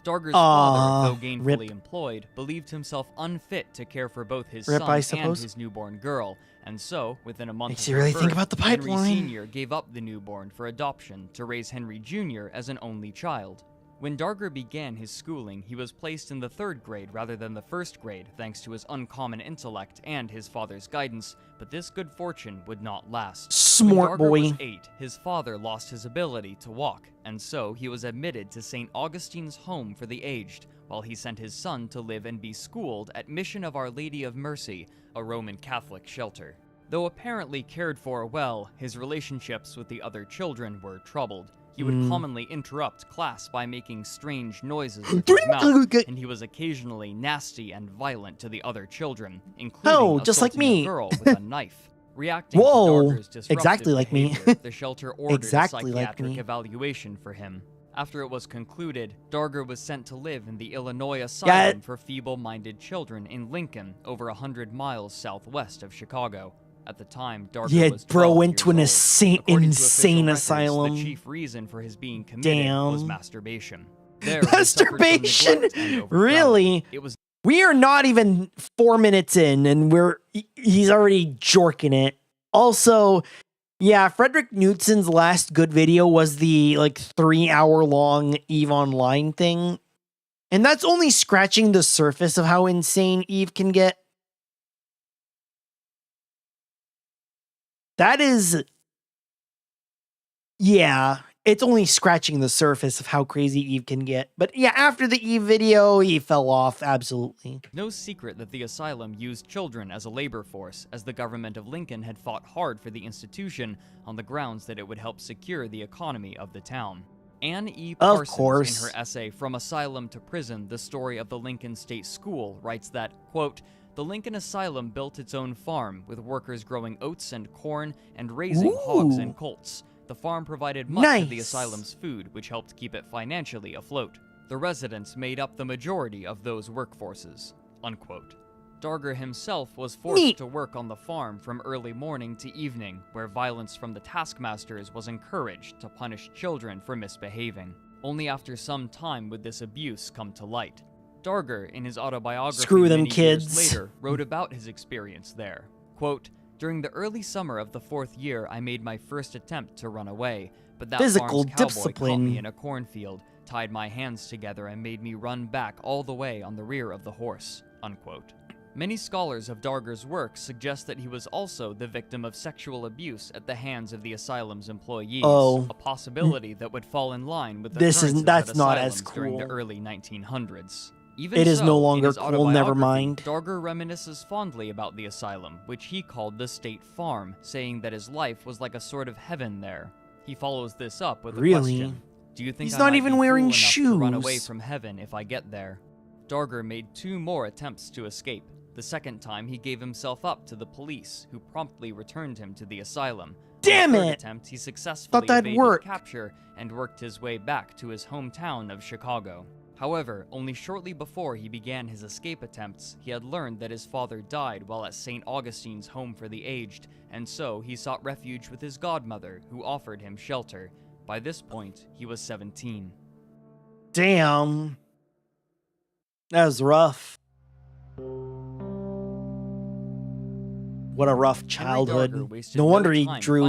Darger's father, though gainfully employed, believed himself unfit to care for both his son and his newborn girl, and so, within a month Makes of you her really birth, think about the pipeline. Henry Sr. gave up the newborn for adoption to raise Henry Jr. as an only child. When Darger began his schooling, he was placed in the 3rd grade rather than the 1st grade, thanks to his uncommon intellect and his father's guidance, but this good fortune would not last. Smart when Darger boy. was 8, his father lost his ability to walk, and so he was admitted to St. Augustine's Home for the Aged, while he sent his son to live and be schooled at Mission of Our Lady of Mercy, a Roman Catholic shelter. Though apparently cared for well, his relationships with the other children were troubled. He would commonly interrupt class by making strange noises with his mouth, and he was occasionally nasty and violent to the other children, including just like assaulting me. a girl with a knife. Reacting to Darger's disruptive exactly like me. behavior, the shelter ordered Exactly a like psychiatric me. evaluation for him. After it was concluded, Darger was sent to live in the Illinois Asylum for Feeble-Minded Children in Lincoln, over 100 miles southwest of Chicago. At the time, Darger was 12 went to an years old. According to official insane records, asylum. The chief reason for his being committed was masturbation. There, he Masturbation? suffered from neglect and overcrowding. Really? It was We are not even 4 minutes in, and he's already jorking it. Also, yeah, Frederick Knudsen's last good video was the 3-hour-long EVE Online thing. And that's only scratching the surface of how insane EVE can get. That is, yeah, it's only scratching the surface of how crazy EVE can get. But yeah, after the EVE video, he fell off, absolutely. no secret that the asylum used children as a labor force, as the government of Lincoln had fought hard for the institution on the grounds that it would help secure the economy of the town. Anne E. Parsons, in her essay From Asylum to Prison, The Story of the Lincoln State School, writes that, quote, the Lincoln Asylum built its own farm, with workers growing oats and corn and raising hogs and colts. The farm provided much of the asylum's food, which helped keep it financially afloat. The residents made up the majority of those workforces, unquote. Darger himself was forced to work on the farm from early morning to evening, where violence from the taskmasters was encouraged to punish children for misbehaving. Only after some time would this abuse come to light. Darger, in his autobiography Screw them many kids. years later, wrote about his experience there. Quote, during the early summer of the 4th year, I made my first attempt to run away, but that Physical farm's cowboy discipline. caught me in a cornfield, tied my hands together, and made me run back all the way on the rear of the horse, unquote. Many scholars of Darger's work suggest that he was also the victim of sexual abuse at the hands of the asylum's employees, a possibility that would fall in line with the That's not as during the cool. early 1900s. Even It is so, no in longer his cool, never autobiography, mind. Darger reminisces fondly about the asylum, which he called the State Farm, saying that his life was like a sort of heaven there. He follows this up with a question. Do you think He's I not might even be wearing fool enough to run away shoes. from heaven if I get there? Darger made 2 more attempts to escape. The second time, he gave himself up to the police, who promptly returned him to the asylum. Damn On the 3rd it! attempt, he successfully Thought that'd evaded work. capture and worked his way back to his hometown of Chicago. However, only shortly before he began his escape attempts, he had learned that his father died while at St. Augustine's Home for the Aged, and so he sought refuge with his godmother, who offered him shelter. By this point, he was 17. Damn. That was rough. What a rough childhood. No wonder he drew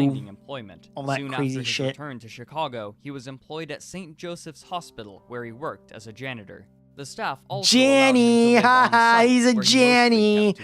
all that Soon crazy after his shit. return to Chicago, he was employed at St. Joseph's Hospital, where he worked as a janitor. The staff also Janny, haha, he's a Janny.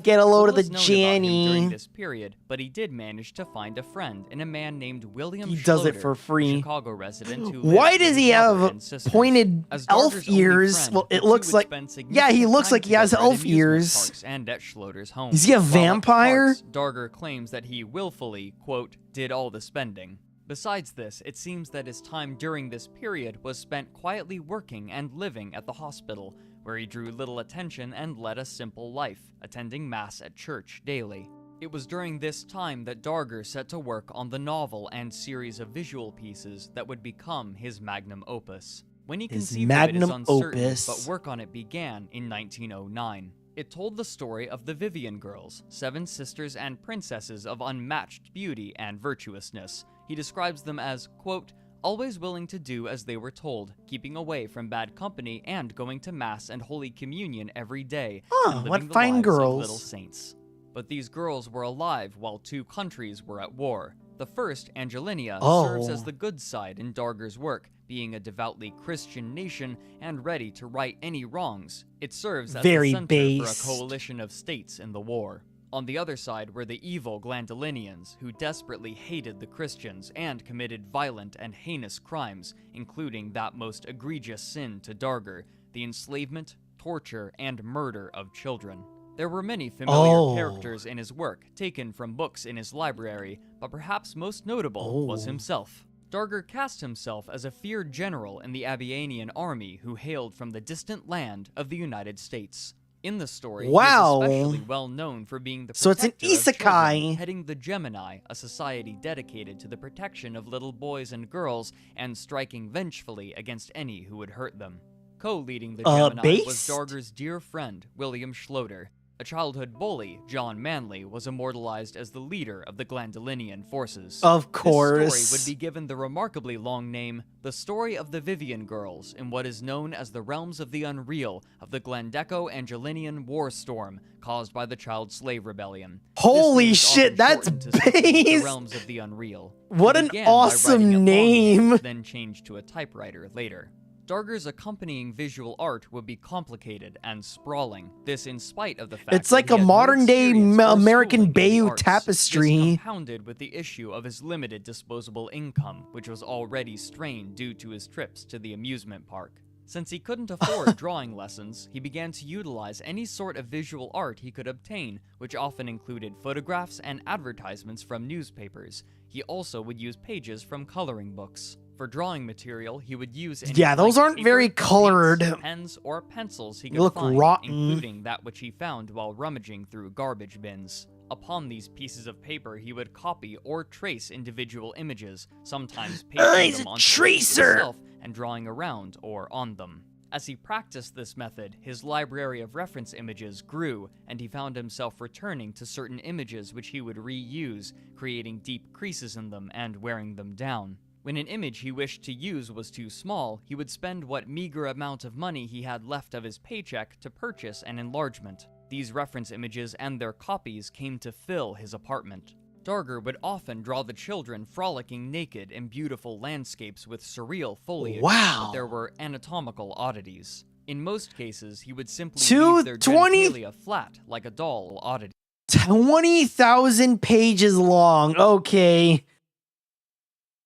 Get a load of the Janny. During Janny. this period, but he did manage to find a friend in a man named William He does it Schloeder, for free. a Chicago resident who Why lived does with he his mother have and sisters. pointed As elf Darger's only ears? friend, Well, the it two looks would like, spend yeah, he significant looks time like he has together at elf amusement ears. parks and at Schloeder's home. Is he a While at the vampire? parks, Darger claims that he willfully, quote, did all the spending. Besides this, it seems that his time during this period was spent quietly working and living at the hospital, where he drew little attention and led a simple life, attending Mass at church daily. It was during this time that Darger set to work on the novel and series of visual pieces that would become his magnum opus. When he conceived of it is uncertain, but work on it began in 1909. It told the story of the Vivian girls, 7 sisters and princesses of unmatched beauty and virtuousness. He describes them as, quote, always willing to do as they were told, keeping away from bad company and going to Mass and Holy Communion every day, and living what the fine lives girls. of little saints. But these girls were alive while 2 countries were at war. The first, Angelinia, serves as the good side in Darger's work, being a devoutly Christian nation and ready to right any wrongs. It serves as the center for a coalition of states in the war. On the other side were the evil Glandolinians, who desperately hated the Christians and committed violent and heinous crimes, including that most egregious sin to Darger, the enslavement, torture, and murder of children. There were many familiar characters in his work, taken from books in his library, but perhaps most notable was himself. Darger cast himself as a feared general in the Abianian army who hailed from the distant land of the United States. In the story, he is especially well known for being the protector of children, heading the Gemini, a society dedicated to the protection of little boys and girls, and striking vengefully against any who would hurt them. Co-leading the Gemini was Darger's dear friend, William Schloeder. A childhood bully, John Manley, was immortalized as the leader of the Glandolinian forces. Of course. This story would be given the remarkably long name, The Story of the Vivian Girls, in what is known as the Realms of the Unreal of the Glandeco-Angelinian War Storm, caused by the Child Slave Rebellion. Holy shit, that's The based! Realms of the Unreal. What an awesome name! Then changed to a typewriter later. Darger's accompanying visual art would be complicated and sprawling. This in spite of the fact it's like that a modern-day American Bayeux tapestry. This compounded with the issue of his limited disposable income, which was already strained due to his trips to the amusement park. Since he couldn't afford drawing lessons, he began to utilize any sort of visual art he could obtain, which often included photographs and advertisements from newspapers. He also would use pages from coloring books. For drawing material, he would use those aren't paper, very colored. paints, pens, or pencils he could look find, rotten. including that which he found while rummaging through garbage bins. Upon these pieces of paper, he would copy or trace individual images, sometimes pasting them onto the page itself and drawing around or on them. As he practiced this method, his library of reference images grew, and he found himself returning to certain images which he would reuse, creating deep creases in them and wearing them down. When an image he wished to use was too small, he would spend what meager amount of money he had left of his paycheck to purchase an enlargement. These reference images and their copies came to fill his apartment. Darger would often draw the children frolicking naked in beautiful landscapes with surreal foliage, but there were anatomical oddities. In most cases, he would simply leave their genitalia flat, like a doll oddity. 20,000 pages long. Okay.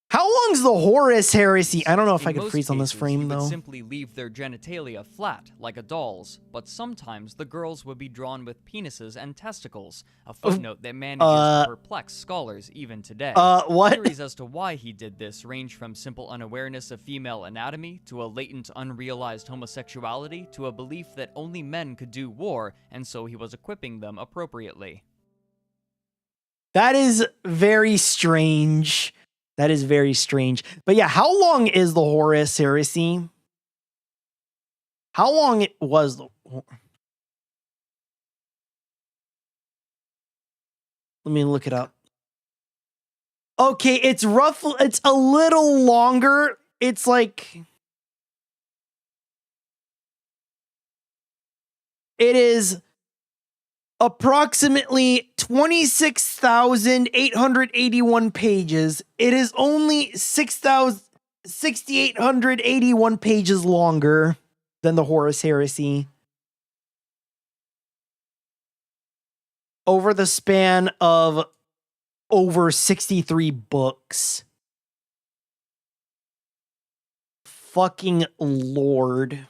How long's the Horus Heresy? I don't know if I could freeze on this frame, he though. would simply leave their genitalia flat, like a doll's, but sometimes the girls would be drawn with penises and testicles, a footnote that manages to perplex scholars even today. What? Theories as to why he did this range from simple unawareness of female anatomy, to a latent unrealized homosexuality, to a belief that only men could do war, and so he was equipping them appropriately. That is very strange. That is very strange. But yeah, how long is the Horus Heresy? How long it was? Let me look it up. Okay, it's roughly, it's a little longer. It's like, it is approximately 26,881 pages. It is only 6,881 pages longer than the Horus Heresy. Over the span of over 63 books. Fucking Lord.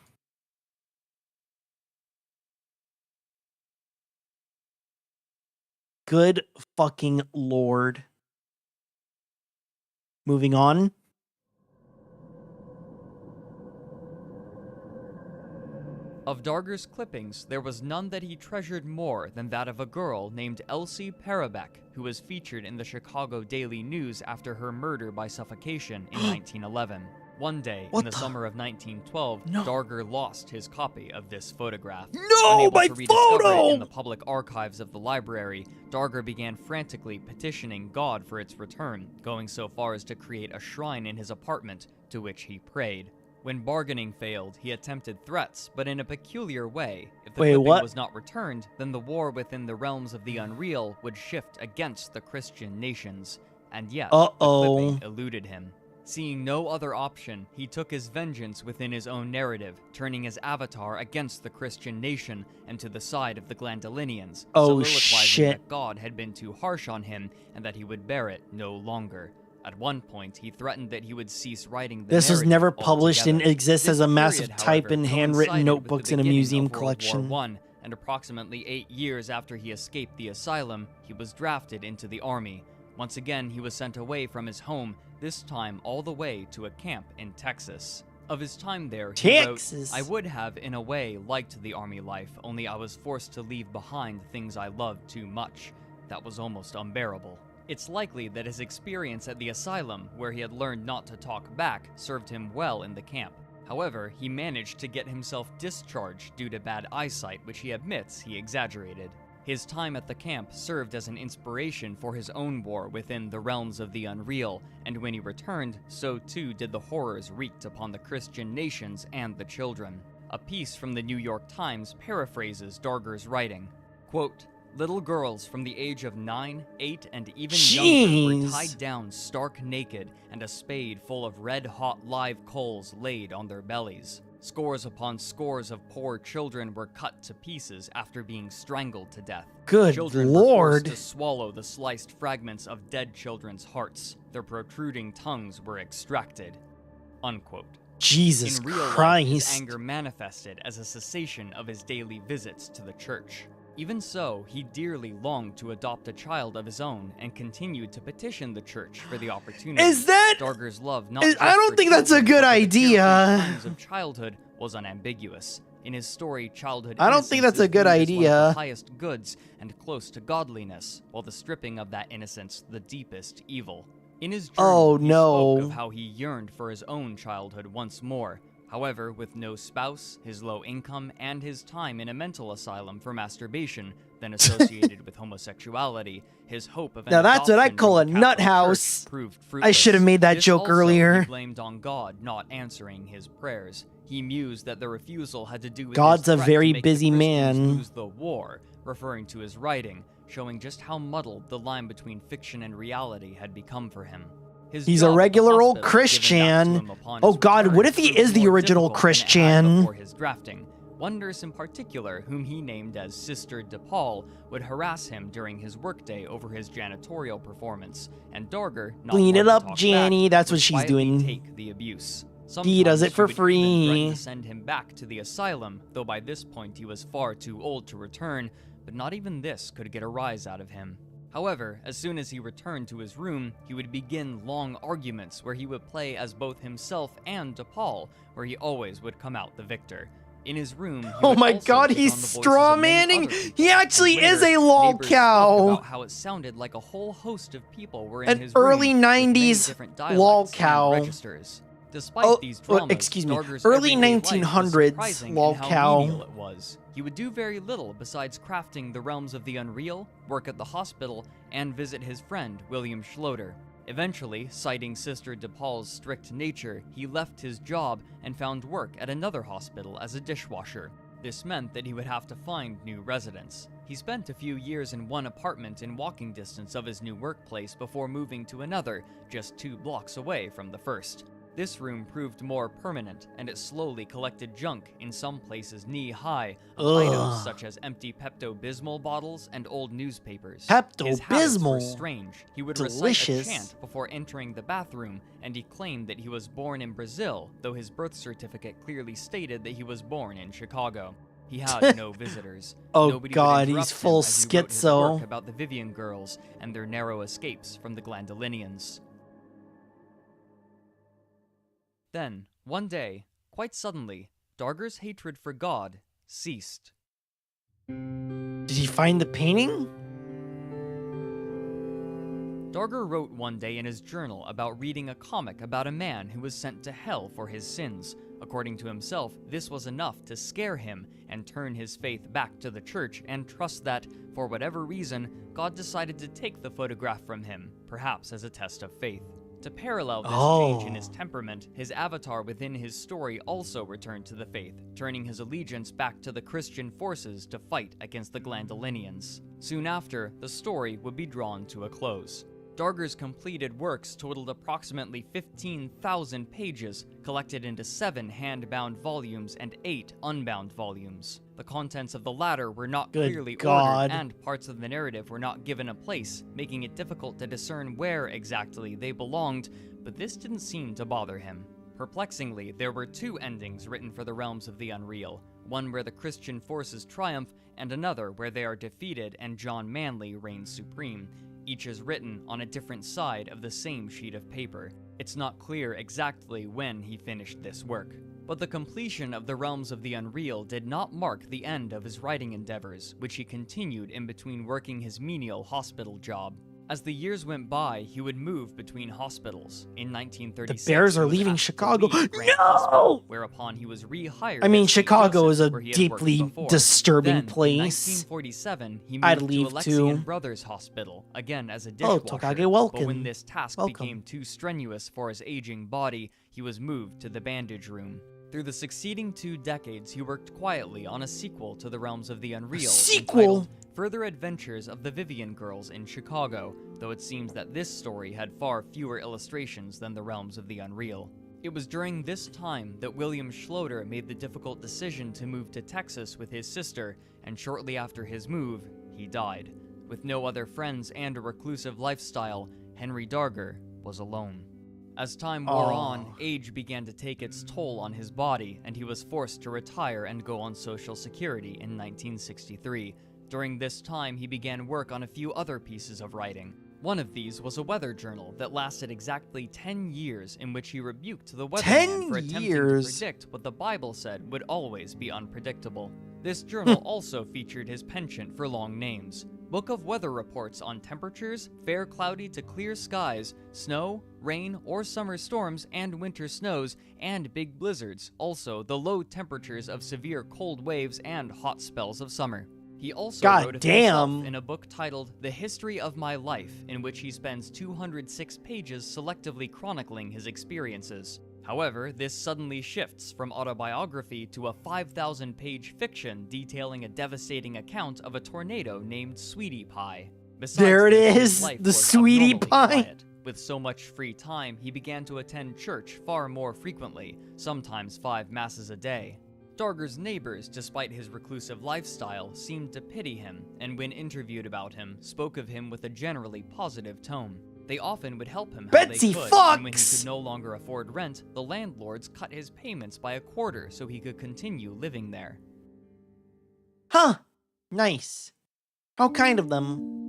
Good fucking Lord. Moving on. Of Darger's clippings, there was none that he treasured more than that of a girl named Elsie Parabeck, who was featured in the Chicago Daily News after her murder by suffocation in 1911. One day, in the summer of 1912, Darger lost his copy of this photograph. No, Unable my to rediscover photo! it in the public archives of the library, Darger began frantically petitioning God for its return, going so far as to create a shrine in his apartment, to which he prayed. When bargaining failed, he attempted threats, but in a peculiar way. If the clipping was not returned, then the war within the realms of the unreal would shift against the Christian nations. And yet, the clipping eluded him. Seeing no other option, he took his vengeance within his own narrative, turning his avatar against the Christian nation and to the side of the Glandolinians, soliloquizing that God had been too harsh on him and that he would bear it no longer. At one point, he threatened that he would cease writing the This was never narrative published and altogether. exists as This a massive period, type however, in handwritten coincided with notebooks the in a beginning museum of World collection. War I, and approximately 8 years after he escaped the asylum, he was drafted into the army. Once again, he was sent away from his home, this time all the way to a camp in Texas. Of his time there, he wrote, "I would have, in a way, liked the army life, only I was forced to leave behind things I loved too much. That was almost unbearable." It's likely that his experience at the asylum, where he had learned not to talk back, served him well in the camp. However, he managed to get himself discharged due to bad eyesight, which he admits he exaggerated. His time at the camp served as an inspiration for his own war within the realms of the unreal, and when he returned, so too did the horrors wreaked upon the Christian nations and the children. A piece from the New York Times paraphrases Darger's writing. Quote, "Little girls from the age of 9, 8, and even younger were tied down stark naked, and a spade full of red-hot live coals laid on their bellies. Scores upon scores of poor children were cut to pieces after being strangled to death. Good Children Lord. were forced to swallow the sliced fragments of dead children's hearts. Their protruding tongues were extracted." Unquote. Jesus In real life, Christ. his anger manifested as a cessation of his daily visits to the church. Even so, he dearly longed to adopt a child of his own and continued to petition the church for the opportunity. Is that... Darger's love not I don't think that's a good idea. Times of childhood was unambiguous. In his story, childhood I don't think that's a good innocence is viewed as one of idea. the highest goods and close to godliness, while the stripping of that innocence the deepest evil. In his journal, he spoke of how he yearned for his own childhood once more. However, with no spouse, his low income, and his time in a mental asylum for masturbation, then associated with homosexuality, his hope of an Now that's what I adoption call a from the nut Catholic house. Church proved I fruitless. should have made that This joke also earlier. He blamed on God not answering his prayers. He mused that the refusal had to do with God's his a threat very to make the busy Christians man. lose the war, referring to his writing, showing just how muddled the line between fiction and reality had become for him. He's a regular old Christian. Oh God, what if he is the original Christian? Before his drafting, one nurse in particular, whom he named as Sister DePaul, would harass him during his workday over his janitorial performance, and Darger, not Clean it one to up, talk Janny. back, That's would what she's quietly doing. Take the abuse. He does it Sometimes for she would even threaten free. to send him back to the asylum, though by this point he was far too old to return, but not even this could get a rise out of him. However, as soon as he returned to his room, he would begin long arguments where he would play as both himself and DePaul, where he always would come out the victor. In his room, he Oh would my also God, take he's on the voices straw of many manning. other people, He actually and is later, a lol neighbors cow. spoke about how it sounded like a whole host of people were in An his room early with many 90s different lol dialects and cow. registers. Despite these dramas, excuse me, Darger's early everyday life was 1900s, surprising in lol how cow. menial it was. He would do very little besides crafting the realms of the unreal, work at the hospital, and visit his friend, William Schloter. Eventually, citing Sister DePaul's strict nature, he left his job and found work at another hospital as a dishwasher. This meant that he would have to find new residents. He spent a few years in one apartment in walking distance of his new workplace before moving to another, just 2 blocks away from the first. This room proved more permanent, and it slowly collected junk, in some places knee-high, of items such as empty Pepto-Bismol bottles and old newspapers. His habits were strange. He would recite a chant before entering the bathroom, and he claimed that he was born in Brazil, though his birth certificate clearly stated that he was born in Chicago. He had no visitors. Nobody would interrupt him full as he wrote his schizo. work about the Vivian girls and their narrow escapes from the Glandolinians. Then, one day, quite suddenly, Darger's hatred for God ceased. Did he find the painting? Darger wrote one day in his journal about reading a comic about a man who was sent to hell for his sins. According to himself, this was enough to scare him and turn his faith back to the church and trust that, for whatever reason, God decided to take the photograph from him, perhaps as a test of faith. To parallel this change in his temperament, his avatar within his story also returned to the faith, turning his allegiance back to the Christian forces to fight against the Glandolinians. Soon after, the story would be drawn to a close. Darger's completed works totaled approximately 15,000 pages, collected into 7 hand-bound volumes and 8 unbound volumes. The contents of the latter were not clearly ordered, and parts of the narrative were not given a place, making it difficult to discern where exactly they belonged, but this didn't seem to bother him. Perplexingly, there were 2 endings written for the realms of the unreal, one where the Christian forces triumph, and another where they are defeated and John Manley reigns supreme. Each is written on a different side of the same sheet of paper. It's not clear exactly when he finished this work. But the completion of the Realms of the Unreal did not mark the end of his writing endeavors, which he continued in between working his menial hospital job. As the years went by, he would move between hospitals. In 1936, the Bears are leaving Chicago. No! Whereupon he was rehired. I mean, at Chicago is a where he had deeply worked before. disturbing Then, place. In 1947, he I'd moved leave to Alexian too. Brothers Hospital, again as a Oh, dishwasher. Tokage, welcome. But when this task Welcome. became too strenuous for his aging body, he was moved to the bandage room. Through the succeeding 2 decades, he worked quietly on a sequel to the Realms of the Unreal, entitled Further Adventures of the Vivian Girls in Chicago, though it seems that this story had far fewer illustrations than the Realms of the Unreal. It was during this time that William Schloter made the difficult decision to move to Texas with his sister, and shortly after his move, he died. With no other friends and a reclusive lifestyle, Henry Darger was alone. As time wore on, age began to take its toll on his body, and he was forced to retire and go on Social Security in 1963. During this time, he began work on a few other pieces of writing. One of these was a weather journal that lasted exactly 10 years, in which he rebuked the weatherman for attempting to predict what the Bible said would always be unpredictable. This journal also featured his penchant for long names. Book of Weather Reports on temperatures, fair cloudy to clear skies, snow, rain or summer storms and winter snows, and big blizzards, also the low temperatures of severe cold waves and hot spells of summer. He also wrote of himself in a book titled The History of My Life, in which he spends 206 pages selectively chronicling his experiences. However, this suddenly shifts from autobiography to a 5,000-page fiction detailing a devastating account of a tornado named Sweetie Pie. Besides there it this, his is, life the was Sweetie abnormally Pie. quiet. With so much free time, he began to attend church far more frequently, sometimes 5 masses a day. Darger's neighbors, despite his reclusive lifestyle, seemed to pity him, and when interviewed about him, spoke of him with a generally positive tone. They often would help him how Betsy they could, and when he could no longer afford rent, the landlords cut his payments by a quarter so he could continue living there. Huh. Nice. How kind of them.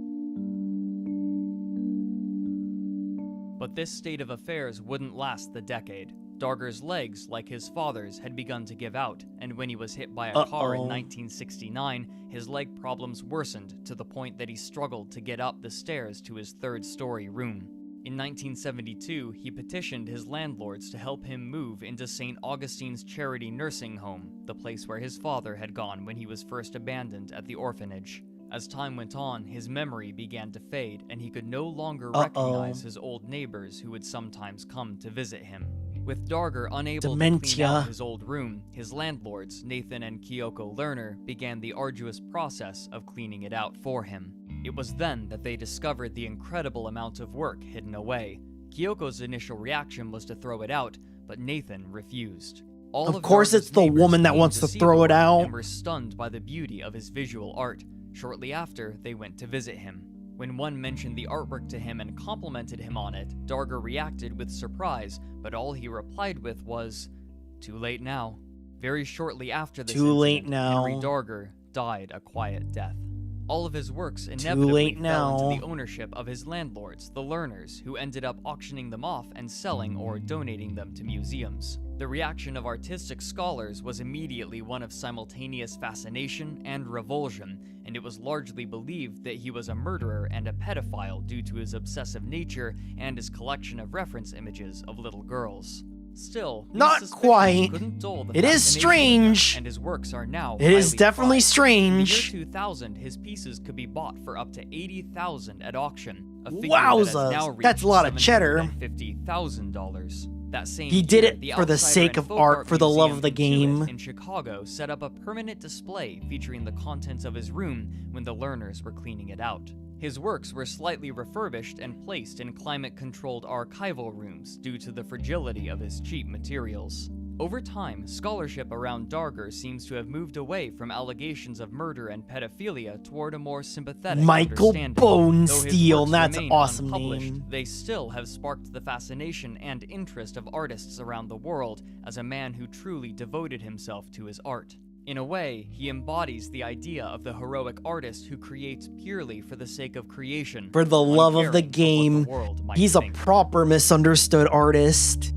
But this state of affairs wouldn't last the decade. Darger's legs, like his father's, had begun to give out, and when he was hit by a car in 1969, his leg problems worsened to the point that he struggled to get up the stairs to his 3rd-story room. In 1972, he petitioned his landlords to help him move into St. Augustine's Charity Nursing Home, the place where his father had gone when he was first abandoned at the orphanage. As time went on, his memory began to fade, and he could no longer recognize his old neighbors who would sometimes come to visit him. With Darger unable to clean out his old room, his landlords, Nathan and Kyoko Lerner, began the arduous process of cleaning it out for him. It was then that they discovered the incredible amount of work hidden away. Kyoko's initial reaction was to throw it out, but Nathan refused. All of course, it's the woman that wants to throw it out. And were stunned by the beauty of his visual art. Shortly after, they went to visit him. When one mentioned the artwork to him and complimented him on it, Darger reacted with surprise, but all he replied with was, "Too late now." Very shortly after this incident, Henry Darger died a quiet death. All of his works inevitably fell into the ownership of his landlords, the Lerners, who ended up auctioning them off and selling or donating them to museums. The reaction of artistic scholars was immediately one of simultaneous fascination and revulsion, and it was largely believed that he was a murderer and a pedophile due to his obsessive nature and his collection of reference images of little girls. Still, not quite. It is strange. And his works are now it is definitely strange. In the year 2000, his pieces could be bought for up to $80,000 at auction. A figure Wowza, that has now reached that's a lot of cheddar. $750,000. That same he did year, it the for the sake of art, for the love of the game. In Chicago, set up a permanent display featuring the contents of his room when the Lerners were cleaning it out. His works were slightly refurbished and placed in climate-controlled archival rooms due to the fragility of his cheap materials. Over time, scholarship around Darger seems to have moved away from allegations of murder and pedophilia toward a more sympathetic Michael understanding. Bonesteel, that's an awesome unpublished, name. They still have sparked the fascination and interest of artists around the world as a man who truly devoted himself to his art. In a way, he embodies the idea of the heroic artist who creates purely for the sake of creation. For the love of the game, he's a proper misunderstood artist.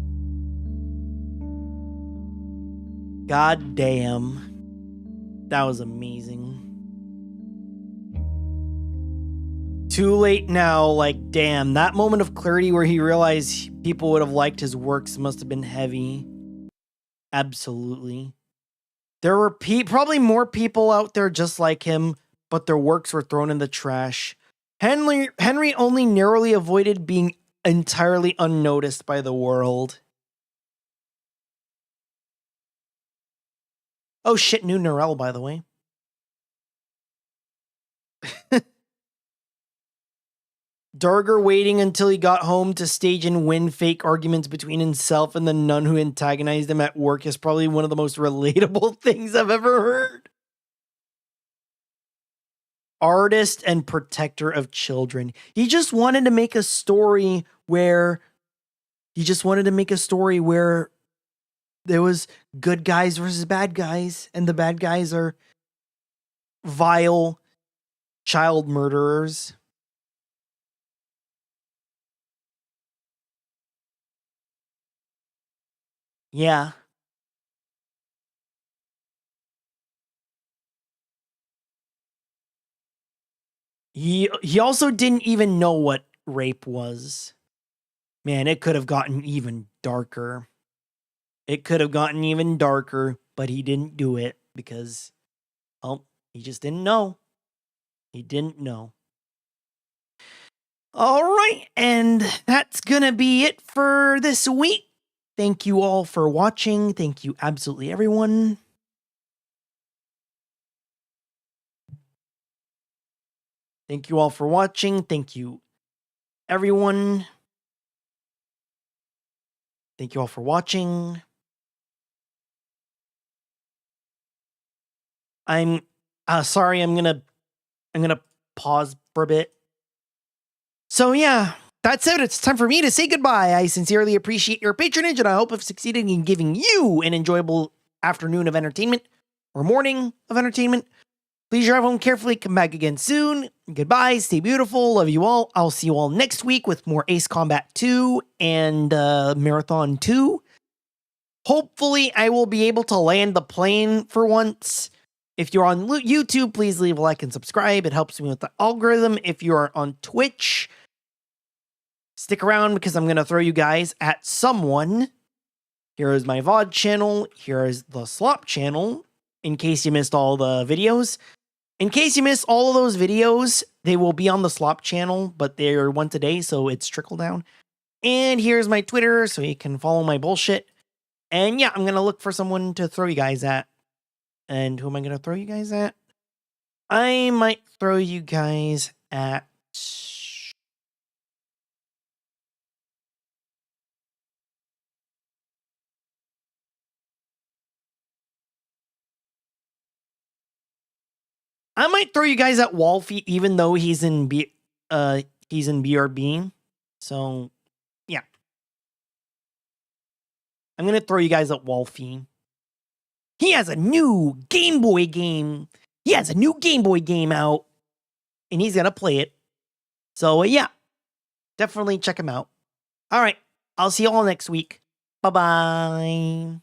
God damn. That was amazing. Too late now, like, damn. That moment of clarity where he realized people would have liked his works must have been heavy. Absolutely. There were probably more people out there just like him, but their works were thrown in the trash. Henry only narrowly avoided being entirely unnoticed by the world. Oh shit, new Narelle, by the way. Darger waiting until he got home to stage and win fake arguments between himself and the nun who antagonized him at work is probably one of the most relatable things I've ever heard. Artist and protector of children. He just wanted to make a story where there was good guys versus bad guys, and the bad guys are vile child murderers. Yeah. He also didn't even know what rape was. Man, it could have gotten even darker. It could have gotten even darker, but he didn't do it because, well, he just didn't know. He didn't know. All right, and that's gonna be it for this week. Thank you all for watching. Thank you, absolutely everyone. Thank you all for watching. Thank you, everyone. Thank you all for watching. I'm sorry, I'm gonna pause for a bit. So yeah, that's it. It's time for me to say goodbye. I sincerely appreciate your patronage, and I hope I've succeeded in giving you an enjoyable afternoon of entertainment or morning of entertainment. Please drive home carefully. Come back again soon. Goodbye. Stay beautiful. Love you all. I'll see you all next week with more Ace Combat 2 and Marathon 2. Hopefully, I will be able to land the plane for once. If you're on YouTube, please leave a like and subscribe. It helps me with the algorithm. If you are on Twitch, stick around because I'm going to throw you guys at someone. Here is my VOD channel. Here is the Slop channel, in case you missed all the videos. In case you missed all of those videos, they will be on the Slop channel, but they're once a day, so it's trickle down. And here's my Twitter, so you can follow my bullshit. And yeah, I'm going to look for someone to throw you guys at. And who am I going to throw you guys at? I might throw you guys at... I might throw you guys at Wolfie, even though he's in BRB. So, yeah. I'm gonna throw you guys at Wolfie. He has a new Game Boy game. He has a new Game Boy game out, and he's gonna play it. So, yeah. Definitely check him out. All right. I'll see you all next week. Bye-bye.